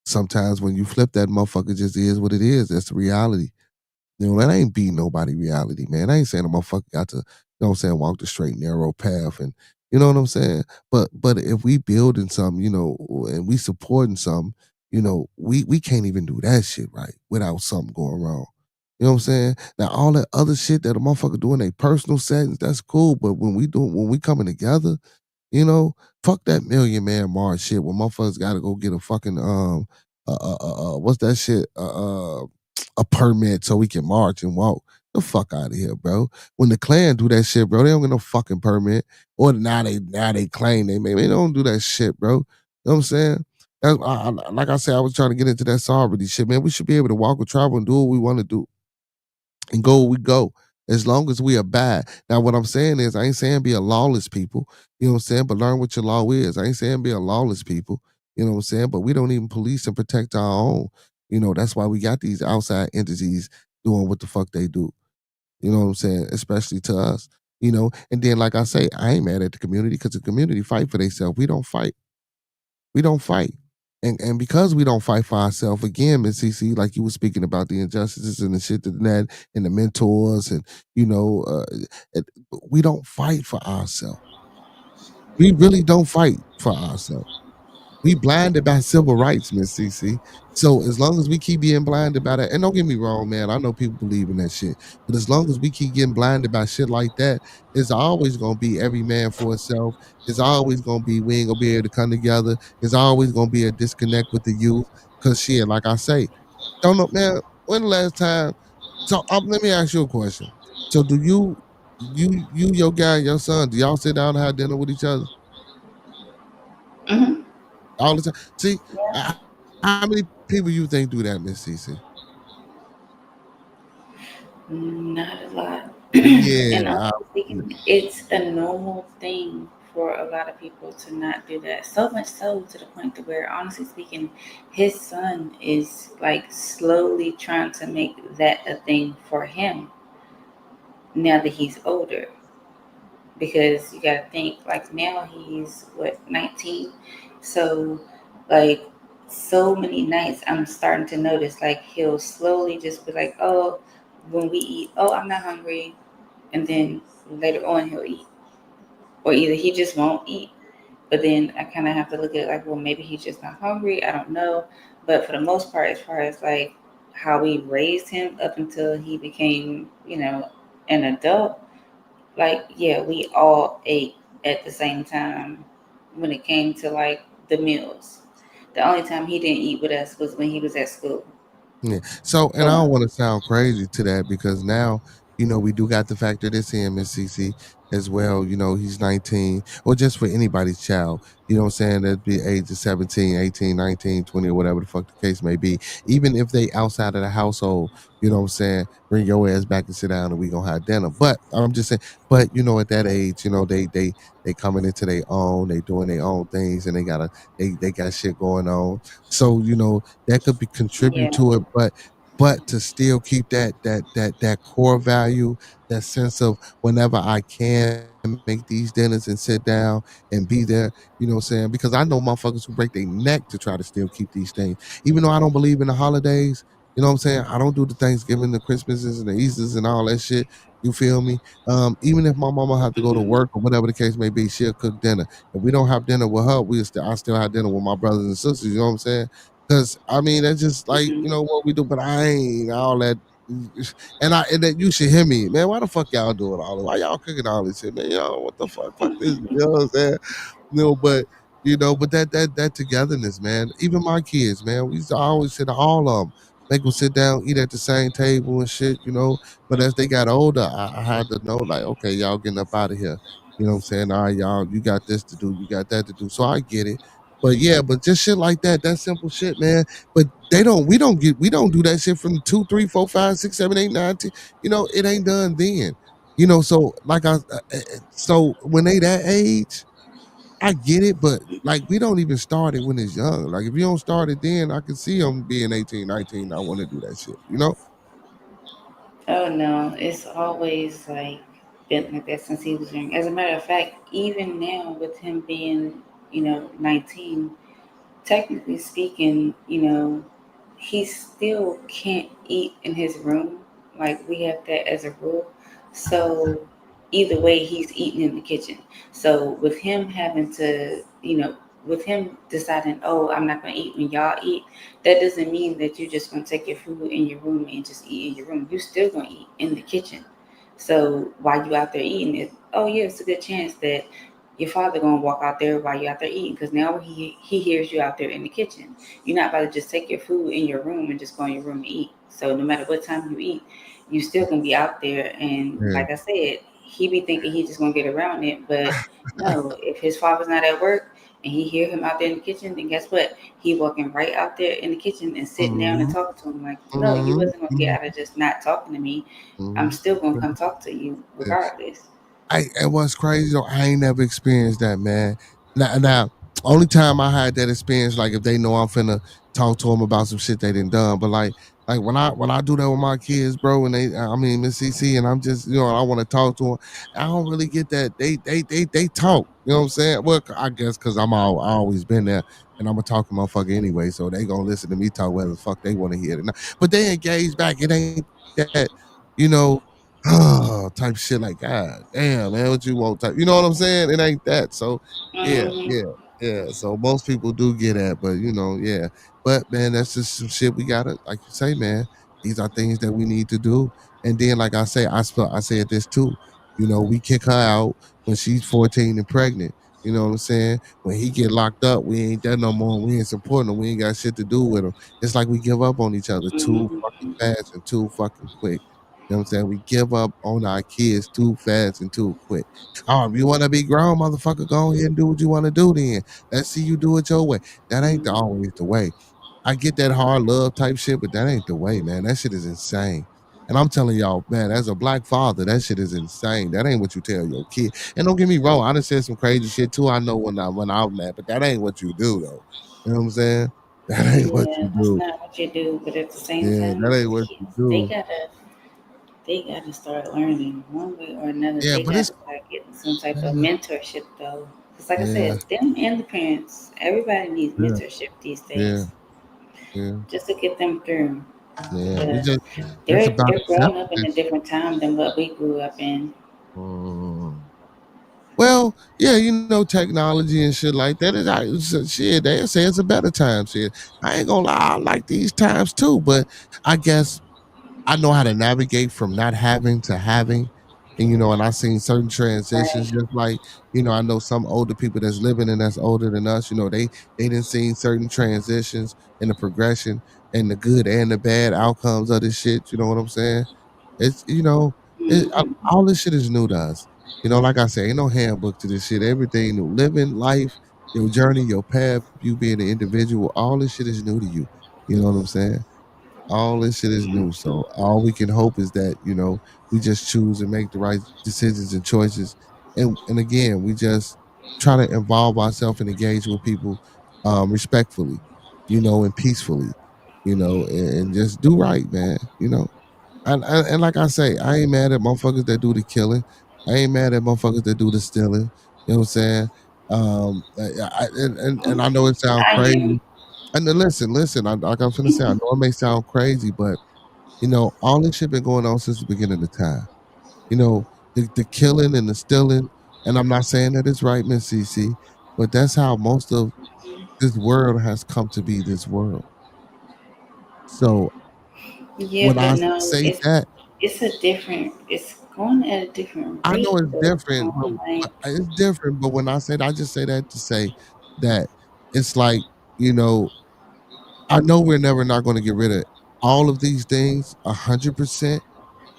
sometimes when you flip that motherfucker, just is what it is. That's the reality. That ain't beating nobody reality, man. I ain't saying a motherfucker got to know what I'm saying, walk the straight, narrow path. And you know what I'm saying? But if we building something, and we supporting something, we can't even do that shit right without something going wrong. You know what I'm saying? Now all that other shit that a motherfucker do in their personal settings, that's cool. But when we coming together, fuck that Million Man March shit where motherfuckers gotta go get a fucking what's that shit? A permit so we can march and walk. The fuck out of here, bro. When the Klan do that shit, bro, they don't get no fucking permit. Or now they claim they don't do that shit, bro. You know what I'm saying? Like I said, I was trying to get into that sovereignty shit, man. We should be able to walk or travel and do what we want to do and go where we go as long as we abide. Now, what I'm saying is, I ain't saying be a lawless people, you know what I'm saying, but learn what your law is. I ain't saying be a lawless people, you know what I'm saying, but we don't even police and protect our own. That's why we got these outside entities doing what the fuck they do. You know what I'm saying? Especially to us. And then like I say, I ain't mad at the community because the community fight for themselves. We don't fight. We don't fight. And because we don't fight for ourselves, again, Miss CC, like you were speaking about the injustices and the shit that and the mentors and it- we don't fight for ourselves. We really don't fight for ourselves. We blinded by civil rights, Miss CC. So as long as we keep being blinded by that, and don't get me wrong, man, I know people believe in that shit, but as long as we keep getting blinded by shit like that, it's always gonna be every man for itself. It's always gonna be we ain't gonna be able to come together. It's always gonna be a disconnect with the youth. Cause shit, like I say, don't know, man. When the last time? So let me ask you a question. So do your guy, and your son, do y'all sit down and have dinner with each other Hmm. all the time? See, Yeah. uh, how many people you think do that, Miss Cece? Not a lot. And Yeah, honestly speaking, it's a normal thing for a lot of people to not do that. So much so to the point to where, honestly speaking, his son is like slowly trying to make that a thing for him now that he's older. Because you gotta think, like now he's what, 19? So like so many nights I'm starting to notice like he'll slowly just be like, oh, when we eat, oh, I'm not hungry, and then later on he'll eat. Or either he just won't eat, but then I kind of have to look at it like, well, maybe he's just not hungry. I don't know. But for the most part, as far as like how we raised him up until he became, an adult, like, yeah, we all ate at the same time when it came to like the meals. The only time he didn't eat with us was when he was at school. yeah. So, and I So, don't want to sound crazy to that because now, we do got the factor this in, Miss CC, as well. He's 19, or just for anybody's child, you know what I'm saying? That'd be age of 17, 18, 19, 20, or whatever the fuck the case may be. Even if they outside of the household, you know what I'm saying? Bring your ass back and sit down and we gonna have dinner. But I'm just saying, but at that age, they coming into their own, they doing their own things and they got shit going on. So, that could be contribute yeah, to it, but to still keep that core value, that sense of whenever I can make these dinners and sit down and be there, you know what I'm saying? Because I know motherfuckers who break their neck to try to still keep these things. Even though I don't believe in the holidays, you know what I'm saying? I don't do the Thanksgiving, the Christmases, and the Easters and all that shit. You feel me? Even if my mama have to go to hmm, work or whatever the case may be, she'll cook dinner. If we don't have dinner with her, I still have dinner with my brothers and sisters. You know what I'm saying? Cause I mean, that's just like hmm. what we do. But I ain't all that. And that you should hear me, man. Why the fuck y'all doing all this? Why y'all cooking all this shit, man? What the fuck? Fuck this. You know what I'm saying? But but that togetherness, man. Even my kids, man. We used to always sit all of them, make them sit down, eat at the same table and shit. But as they got older, I had to know, like, okay, y'all getting up out of here. You know what I'm saying? All right, y'all, you got this to do, you got that to do. So I get it. But yeah, but just shit like that simple shit, man. But we don't do that shit from 2, 3, 4, 5, 6, 7, 8, 9, 10. It ain't done then. So like so when they that age, I get it, but like we don't even start it when it's young. Like if you don't start it then, I can see them being 18, 19. I want to do that shit. Oh no, it's always like been like that since he was young. As a matter of fact, even now with him being, 19, technically speaking, he still can't eat in his room. Like we have that as a rule. So either way, he's eating in the kitchen. So with him having to, with him deciding, oh, I'm not going to eat when y'all eat, that doesn't mean that you're just going to take your food in your room and just eat in your room. You're still going to eat in the kitchen. So while you out there eating it, oh yeah, it's a good chance that your father gonna walk out there while you out there eating, because now he hears you out there in the kitchen. You're not about to just take your food in your room and just go in your room and eat. So no matter what time you eat, you still gonna be out there. And Yeah. like I said, he be thinking he just gonna get around it, but no. If his father's not at work and he hear him out there in the kitchen, then guess what? He walking right out there in the kitchen and sitting down and Mm-hmm. talking to him like, no, you Mm-hmm. wasn't gonna get out of just not talking to me. I'm still gonna come talk to you Yeah. regardless. And what's crazy though, I ain't never experienced that, man. Now, only time I had that experience, like if they know I'm finna talk to them about some shit they done done, but like when I do that with my kids, bro, and I mean Miss CC, and I'm just I want to talk to them. I don't really get that. They talk. You know what I'm saying? Well, I guess because I always been there, and I'm a talking motherfucker anyway, so they gonna listen to me talk whether the fuck they want to hear it or not. But they engage back. It ain't that you know type shit like God damn man, what you want type. You know what I'm saying? It ain't that. So yeah, Mm-hmm. yeah. So most people do get at, but yeah. But man, that's just some shit we gotta, like you say, man. These are things that we need to do. And then, like I say, I said this too. We kick her out when she's 14 and pregnant. You know what I'm saying? When he get locked up, we ain't there no more. We ain't supporting him. We ain't got shit to do with him. It's like we give up on each other too fucking fast and too fucking quick. You know what I'm saying? We give up on our kids too fast and too quick. If you want to be grown, motherfucker, go ahead and do what you want to do then. Let's see you do it your way. That ain't always the way. I get that hard love type shit, but that ain't the way, man. That shit is insane. And I'm telling y'all, man, as a black father, that shit is insane. That ain't what you tell your kid. And don't get me wrong, I done said some crazy shit too. I know when I'm mad, but that ain't what you do though. You know what I'm saying? That ain't what Yeah, you that's do. not what you do. But at the same Yeah, time, that ain't the what you kids, they do. gotta they gotta start learning one way or another. Yeah, They but gotta it's start getting some type of yeah, mentorship though. Because like I yeah, said, them and the parents, everybody needs yeah, mentorship these yeah, days, yeah. just to get them through. Yeah, we Because just it's they're about they're growing up in accepting a this shit. different time than what we grew up in. Mm. Well, yeah, technology and shit like that. Shit, they say it's a better time. Shit, I ain't gonna lie, I like these times too. But I guess I know how to navigate from not having to having. And I seen certain transitions, Right. just like, I know some older people that's living and that's older than us, they didn't seen certain transitions and the progression and the good and the bad outcomes of this shit. You know what I'm saying? It's, Hmm. all this shit is new to us. Like I say, ain't no handbook to this shit. Everything new. Living life, your journey, your path, you being an individual, all this shit is new to you. You know what I'm saying? All this shit is new. So all we can hope is that, we just choose and make the right decisions and choices. And again, we just try to involve ourselves and engage with people respectfully, and peacefully, and just do right, man. And like I say, I ain't mad at motherfuckers that do the killing. I ain't mad at motherfuckers that do the stealing. You know what I'm saying? And I know it sounds I am. crazy. And then listen, like I'm finna say, I know it may sound crazy, but all this shit been going on since the beginning of time. You know, the killing and the stealing, and I'm not saying that it's right, Miss CC, but that's how most of this world has come to be this world. So Yeah, when but I no, say it's that, it's a different. It's going at a different I know rate it's though. different, but Like, it's different. But when I say that, I just say that to say that it's like, you know, I know we're never not going to get rid of all of these things 100%.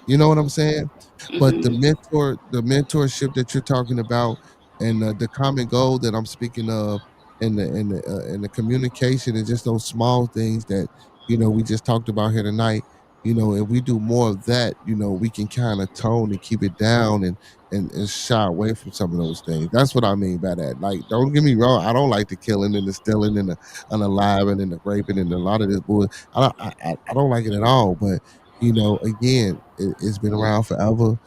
You know what I'm saying? But hmm the mentorship that you're talking about, and the common goal that I'm speaking of, and the communication, and just those small things that we just talked about here tonight. If we do more of that, we can kind of tone and keep it down, and shy away from some of those things. That's what I mean by that. Like, don't get me wrong, I don't like the killing and the stealing and the unaliving and the raping and a lot of this bullshit. I don't like it at all. But again, it's been around forever.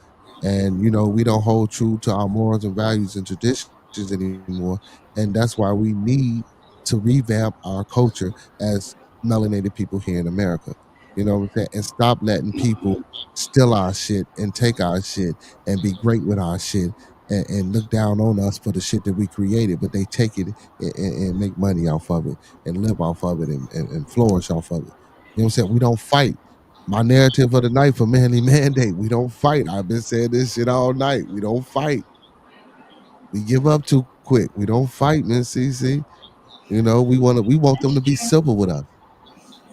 And, we don't hold true to our morals and values and traditions anymore. And that's why we need to revamp our culture as melanated people here in America. You know what I'm saying? And stop letting people steal our shit and take our shit and be great with our shit and look down on us for the shit that we created, but they take it and make money off of it and live off of it and flourish off of it. You know what I'm saying? We don't fight. My narrative of the night for Manday, we don't fight. I've been saying this shit all night. We don't fight. We give up too quick. We don't fight, man. CC. We want them to be civil with us.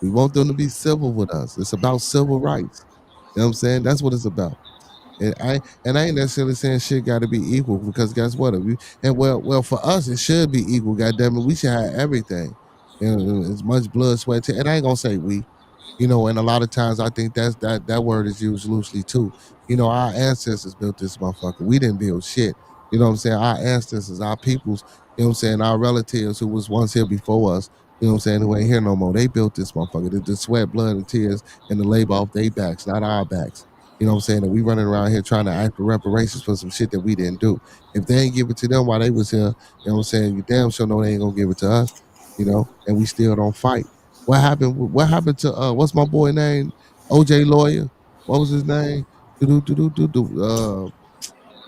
We want them to be civil with us. It's about civil rights. You know what I'm saying? That's what it's about. And I ain't necessarily saying shit got to be equal because guess what? Well, for us it should be equal. Goddamn it, we should have everything. As much blood, sweat, and I ain't gonna say we. And a lot of times I think that word is used loosely too. Our ancestors built this motherfucker. We didn't build shit. You know what I'm saying? Our ancestors, our peoples, what I'm saying, our relatives who was once here before us, what I'm saying, who ain't here no more. They built this motherfucker. The sweat, blood, and tears and the labor off their backs, not our backs. You know what I'm saying? And we running around here trying to ask for reparations for some shit that we didn't do. If they ain't give it to them while they was here, you know what I'm saying, you damn sure know they ain't gonna give it to us, and we still don't fight. What happened to what's my boy name? OJ Lawyer. What was his name? If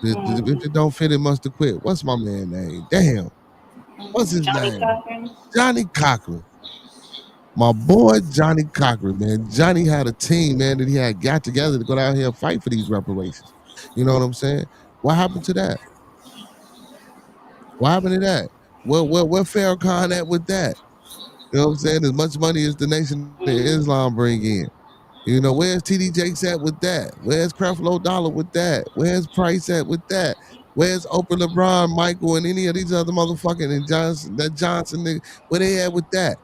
it don't fit, it must have quit. What's my man name? Damn. What's his Johnny name? Cochran. Johnny Cochran. My boy Johnny Cochran, man. Johnny had a team, man, that he had got together to go down here and fight for these reparations. You know what I'm saying? What happened to that? What happened to that? Where Farrakhan at with that? You know what I'm saying? As much money as the Nation of Islam bring in. Where's TD Jakes at with that? Where's Creflo Dollar with that? Where's Price at with that? Where's Oprah, LeBron, Michael, and any of these other motherfucking and Johnson, where they at with that?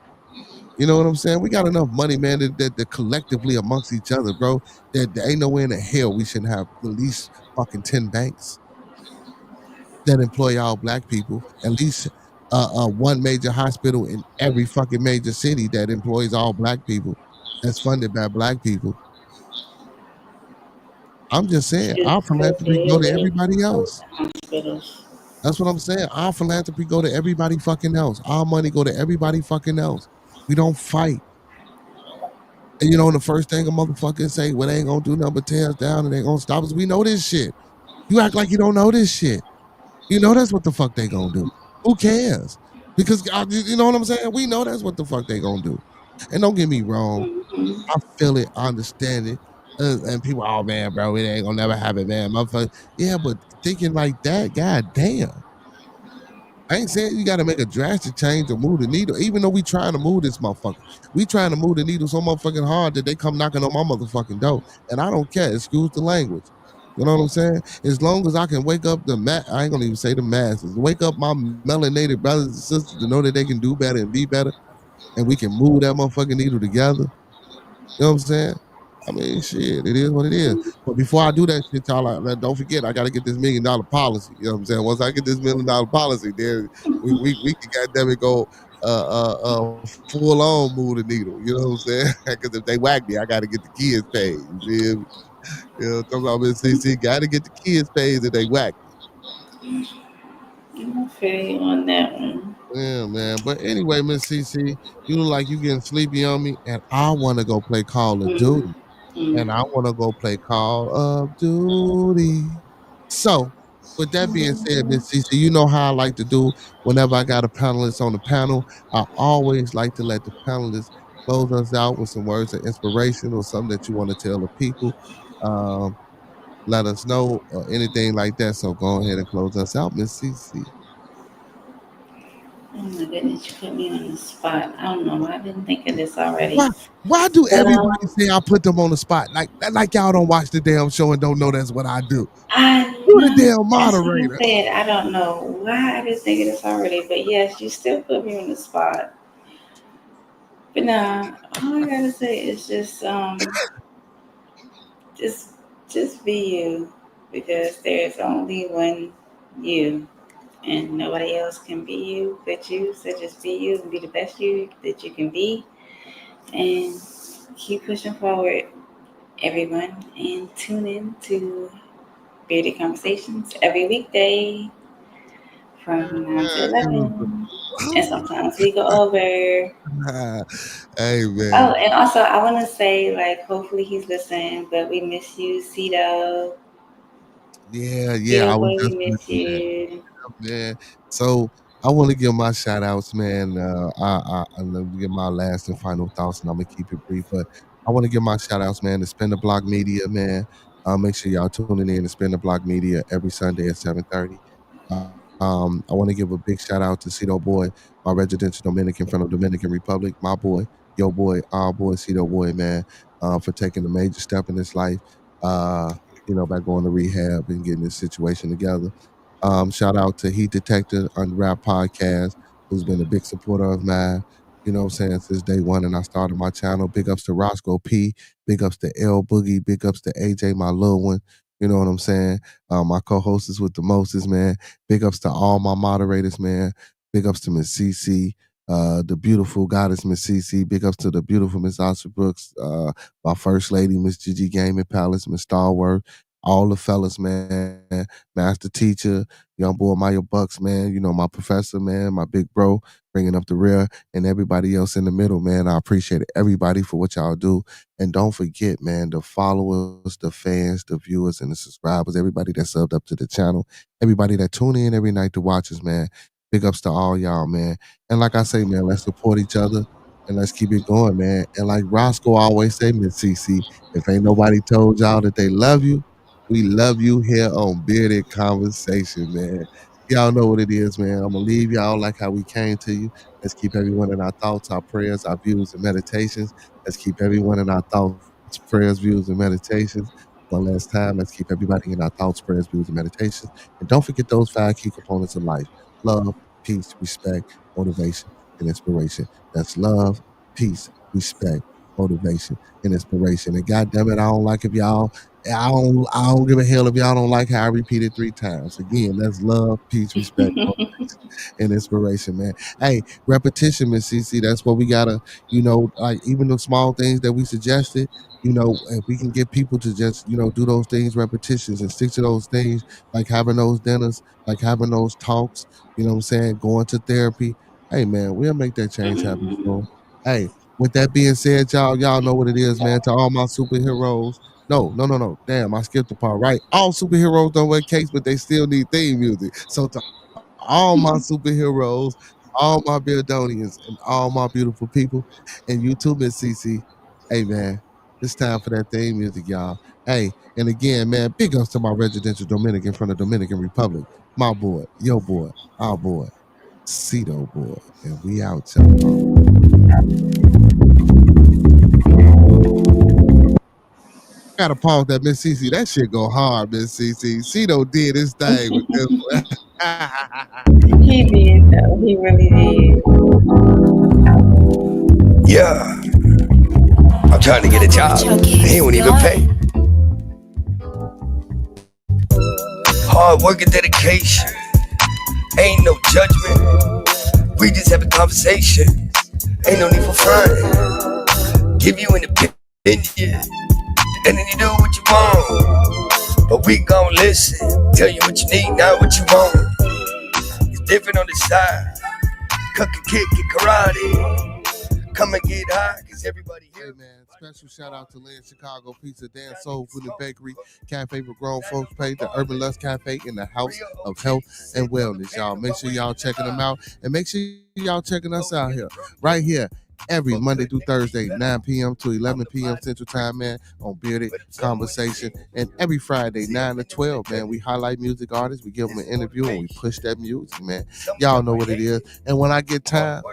You know what I'm saying? We got enough money, man, that collectively amongst each other, bro, that ain't nowhere in the hell we shouldn't have at least fucking 10 banks that employ all black people, at least one major hospital in every fucking major city that employs all black people, that's funded by black people. I'm just saying, our philanthropy go to everybody else. Hospitals. That's what I'm saying. Our philanthropy go to everybody fucking else. Our money go to everybody fucking else. We don't fight. And the first thing a motherfucker say, well, they ain't gonna do nothing but tear us down and they gonna stop us. We know this shit. You act like you don't know this shit. That's what the fuck they gonna do. Who cares? Because you know what I'm saying? We know that's what the fuck they gonna do. And don't get me wrong, I feel it, I understand it. And people, oh man, bro, it ain't gonna never happen, man. Motherfucker. Yeah, but thinking like that, god damn. I ain't saying you gotta make a drastic change to move the needle, even though we trying to move this motherfucker. We trying to move the needle so motherfucking hard that they come knocking on my motherfucking door. And I don't care. Excuse the language. You know what I'm saying? As long as I can wake up I ain't gonna even say the masses, wake up my melanated brothers and sisters to know that they can do better and be better, and we can move that motherfucking needle together. You know what I'm saying? I mean, shit, it is what it is. But before I do that shit, y'all, don't forget, I got to get this $1 million policy. You know what I'm saying? Once I get this $1 million policy, then we can goddamn it go full on move the needle. You know what I'm saying? Because if they whack me, I got to get the kids paid. You feel me? Talking about Miss CC, got to get the kids paid if they whack me. I feel you on that one. Yeah, man. But anyway, Miss CC, you look like you getting sleepy on me, and I want to go play Call of Duty. And I want to go play Call of Duty. So, with that being said, Miss CC, you know how I like to do whenever I got a panelist on the panel. I always like to let the panelists close us out with some words of inspiration or something that you want to tell the people. Let us know or anything like that. So go ahead and close us out, Miss CC. Oh my goodness, you put me on the spot. I don't know why I didn't think of this already. Why do everybody say I put them on the spot? Like y'all don't watch the damn show and don't know that's what I do. You're the damn moderator. I don't know why I didn't think of this already, but yes, you still put me on the spot. But nah, all I gotta say is just be you, because there's only one you, and nobody else can be you but you. So just be you and be the best you that you can be, and keep pushing forward, everyone, and tune in to Bearded Conversations every weekday from 9 to 11. And sometimes we go over. Hey Oh, man. and also I want to say, like, hopefully he's listening, but we miss you, Cito. Yeah, I Cito was boy, we just gonna miss do that, you. man. So I want to give my shout outs, man. I'm gonna give my last and final thoughts, and I'm gonna keep it brief. But I want to give my shout outs, man, to Spin the Block Media, man. Make sure y'all tuning in to Spin the Block Media every Sunday at 7:30. I want to give a big shout out to Cito Boy, my residential Dominican from the Dominican Republic, my boy, your boy, our boy, Cito Boy, man, for taking a major step in his life. By going to rehab and getting this situation together. Shout out to Heat Detector on Rap Podcast, who's been a big supporter of mine, what I'm saying, since day one. And I started my channel. Big ups to Roscoe P. Big ups to L Boogie. Big ups to AJ, my little one. You know what I'm saying? My co-host is with the Moses, man. Big ups to all my moderators, man. Big ups to Miss CC, the beautiful goddess, Miss CC. Big ups to the beautiful Miss Asha Brooks, my first lady, Miss Gigi Gaming Palace, Miss Starworth, all the fellas, man. Master Teacher, young boy Maya Bucks, man. My professor, man, my big bro, bringing up the rear, and everybody else in the middle, man. I appreciate everybody for what y'all do. And don't forget, man, the followers, the fans, the viewers, and the subscribers, everybody that subbed up to the channel, everybody that tune in every night to watch us, man. Big ups to all y'all, man. And like I say, man, let's support each other and let's keep it going, man. And like Roscoe always say, Miss CC, if ain't nobody told y'all that they love you, we love you here on Bearded Conversation, man. Y'all know what it is, man. I'm going to leave y'all like how we came to you. Let's keep everyone in our thoughts, our prayers, our views, and meditations. Let's keep everyone in our thoughts, prayers, views, and meditations. One last time, let's keep everybody in our thoughts, prayers, views, and meditations. And don't forget those 5 key components of life: love, peace, respect, motivation, and inspiration. That's love, peace, respect, motivation, and inspiration. And goddamn it, I don't like if y'all I don't give a hell if y'all don't like how I repeat it 3 times. Again, that's love, peace, respect, motivation, and inspiration, man. Hey, repetition, Miss CC, that's what we gotta, like even the small things that we suggested, if we can get people to just, do those things, repetitions, and stick to those things, like having those dinners, like having those talks, you know what I'm saying, going to therapy. Hey, man, we'll make that change happen. So, hey, with that being said, y'all know what it is, man. To all my superheroes. No. Damn, I skipped the part, right? All superheroes don't wear capes, but they still need theme music. So to all my superheroes, all my Beardonians, and all my beautiful people, and you too, Miss CC. Hey, man, it's time for that theme music, y'all. Hey, and again, man, big ups to my residential Dominican from the Dominican Republic. My boy, your boy, our boy, Cito Boy. And we out, y'all. Gotta pause that, Miss CC. That shit go hard, Miss CC. Cito did his thing with this one. He did, though. He really did. Yeah. I'm trying to get a job. He won't even pay. Hard work and dedication. Ain't no judgment. We just have a conversation. Ain't no need for front. Give you an opinion. And then you do what you want. But we gon' listen. Tell you what you need, not what you want. It's different on the side. Cook and kick and karate. Come and get high, cause everybody here. Hey, man. Special shout out to Lynn Chicago Pizza, Dan Soul Food and Bakery, Cafe for Grown Folks Page, the Urban Lust Cafe in the House of Health and Wellness, y'all. Make sure y'all checking them out, and make sure y'all checking us out here, right here, every Monday through Thursday, 9 p.m. to 11 p.m. Central Time, man, on Bearded Conversation. And every Friday, 9 to 12, man, we highlight music artists, we give them an interview, and we push that music, man. Y'all know what it is. And when I get time,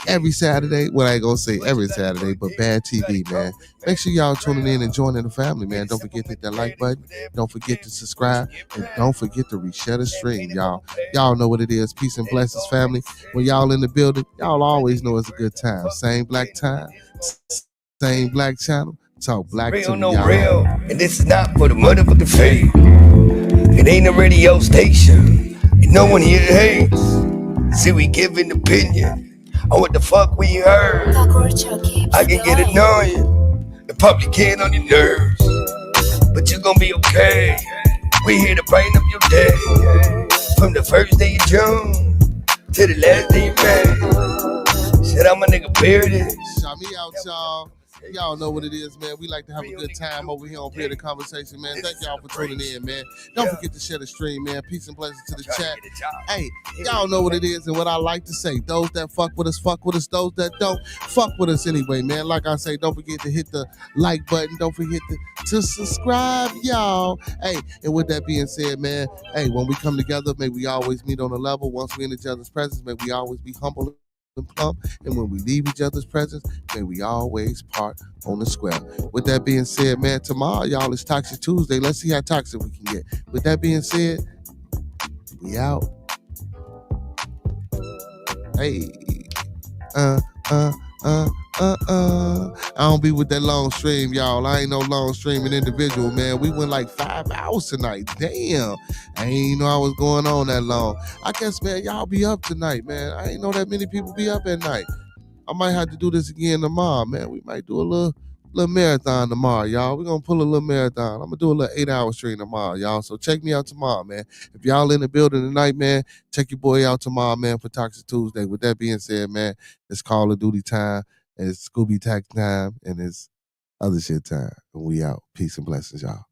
every Saturday, well, I ain't gonna say every Saturday, but Bad TV, man. Make sure y'all tuning in and joining the family, man. Don't forget to hit that like button. Don't forget to subscribe. And don't forget to reshare the stream, y'all. Y'all know what it is. Peace and blessings, family. When y'all in the building, y'all always know it's a good time. Same black time, same black channel. Talk black Real, to me, no y'all. real. And this is not for the motherfucking fame. It ain't a radio station. And no one here hates. See, we giving opinion on what the fuck we heard. I can get annoying and probably get on your nerves, but you gon' be okay. We here to brighten up your day. From the first day of June to the last day you married. Shit, I'm a nigga bearded. Shout me out, y'all. Y'all know what it is, man. We like to have a good time over here on Bearded Conversation, man. Thank y'all for tuning in, man. Don't forget to share the stream, man. Peace and blessings to the chat. Hey, y'all know what it is and what I like to say. Those that fuck with us, fuck with us. Those that don't, fuck with us anyway, man. Like I say, don't forget to hit the like button. Don't forget to subscribe, y'all. Hey, and with that being said, man, hey, when we come together, may we always meet on a level. Once we in each other's presence, may we always be humble and plump, and when we leave each other's presence, may we always part on the square. With that being said, man, tomorrow, y'all, is Toxic Tuesday. Let's see how toxic we can get. With that being said, we out. Hey, I don't be with that long stream, y'all. I ain't no long streaming individual, man. We went like 5 hours tonight. Damn. I ain't know I was going on that long. I guess, man, y'all be up tonight, man. I ain't know that many people be up at night. I might have to do this again tomorrow, man. We might do a little marathon tomorrow, y'all. We're going to pull a little marathon. I'm going to do a little 8-hour stream tomorrow, y'all. So check me out tomorrow, man. If y'all in the building tonight, man, check your boy out tomorrow, man, for Toxic Tuesday. With that being said, man, it's Call of Duty time. It's Scooby Tax time, and it's other shit time. And we out. Peace and blessings, y'all.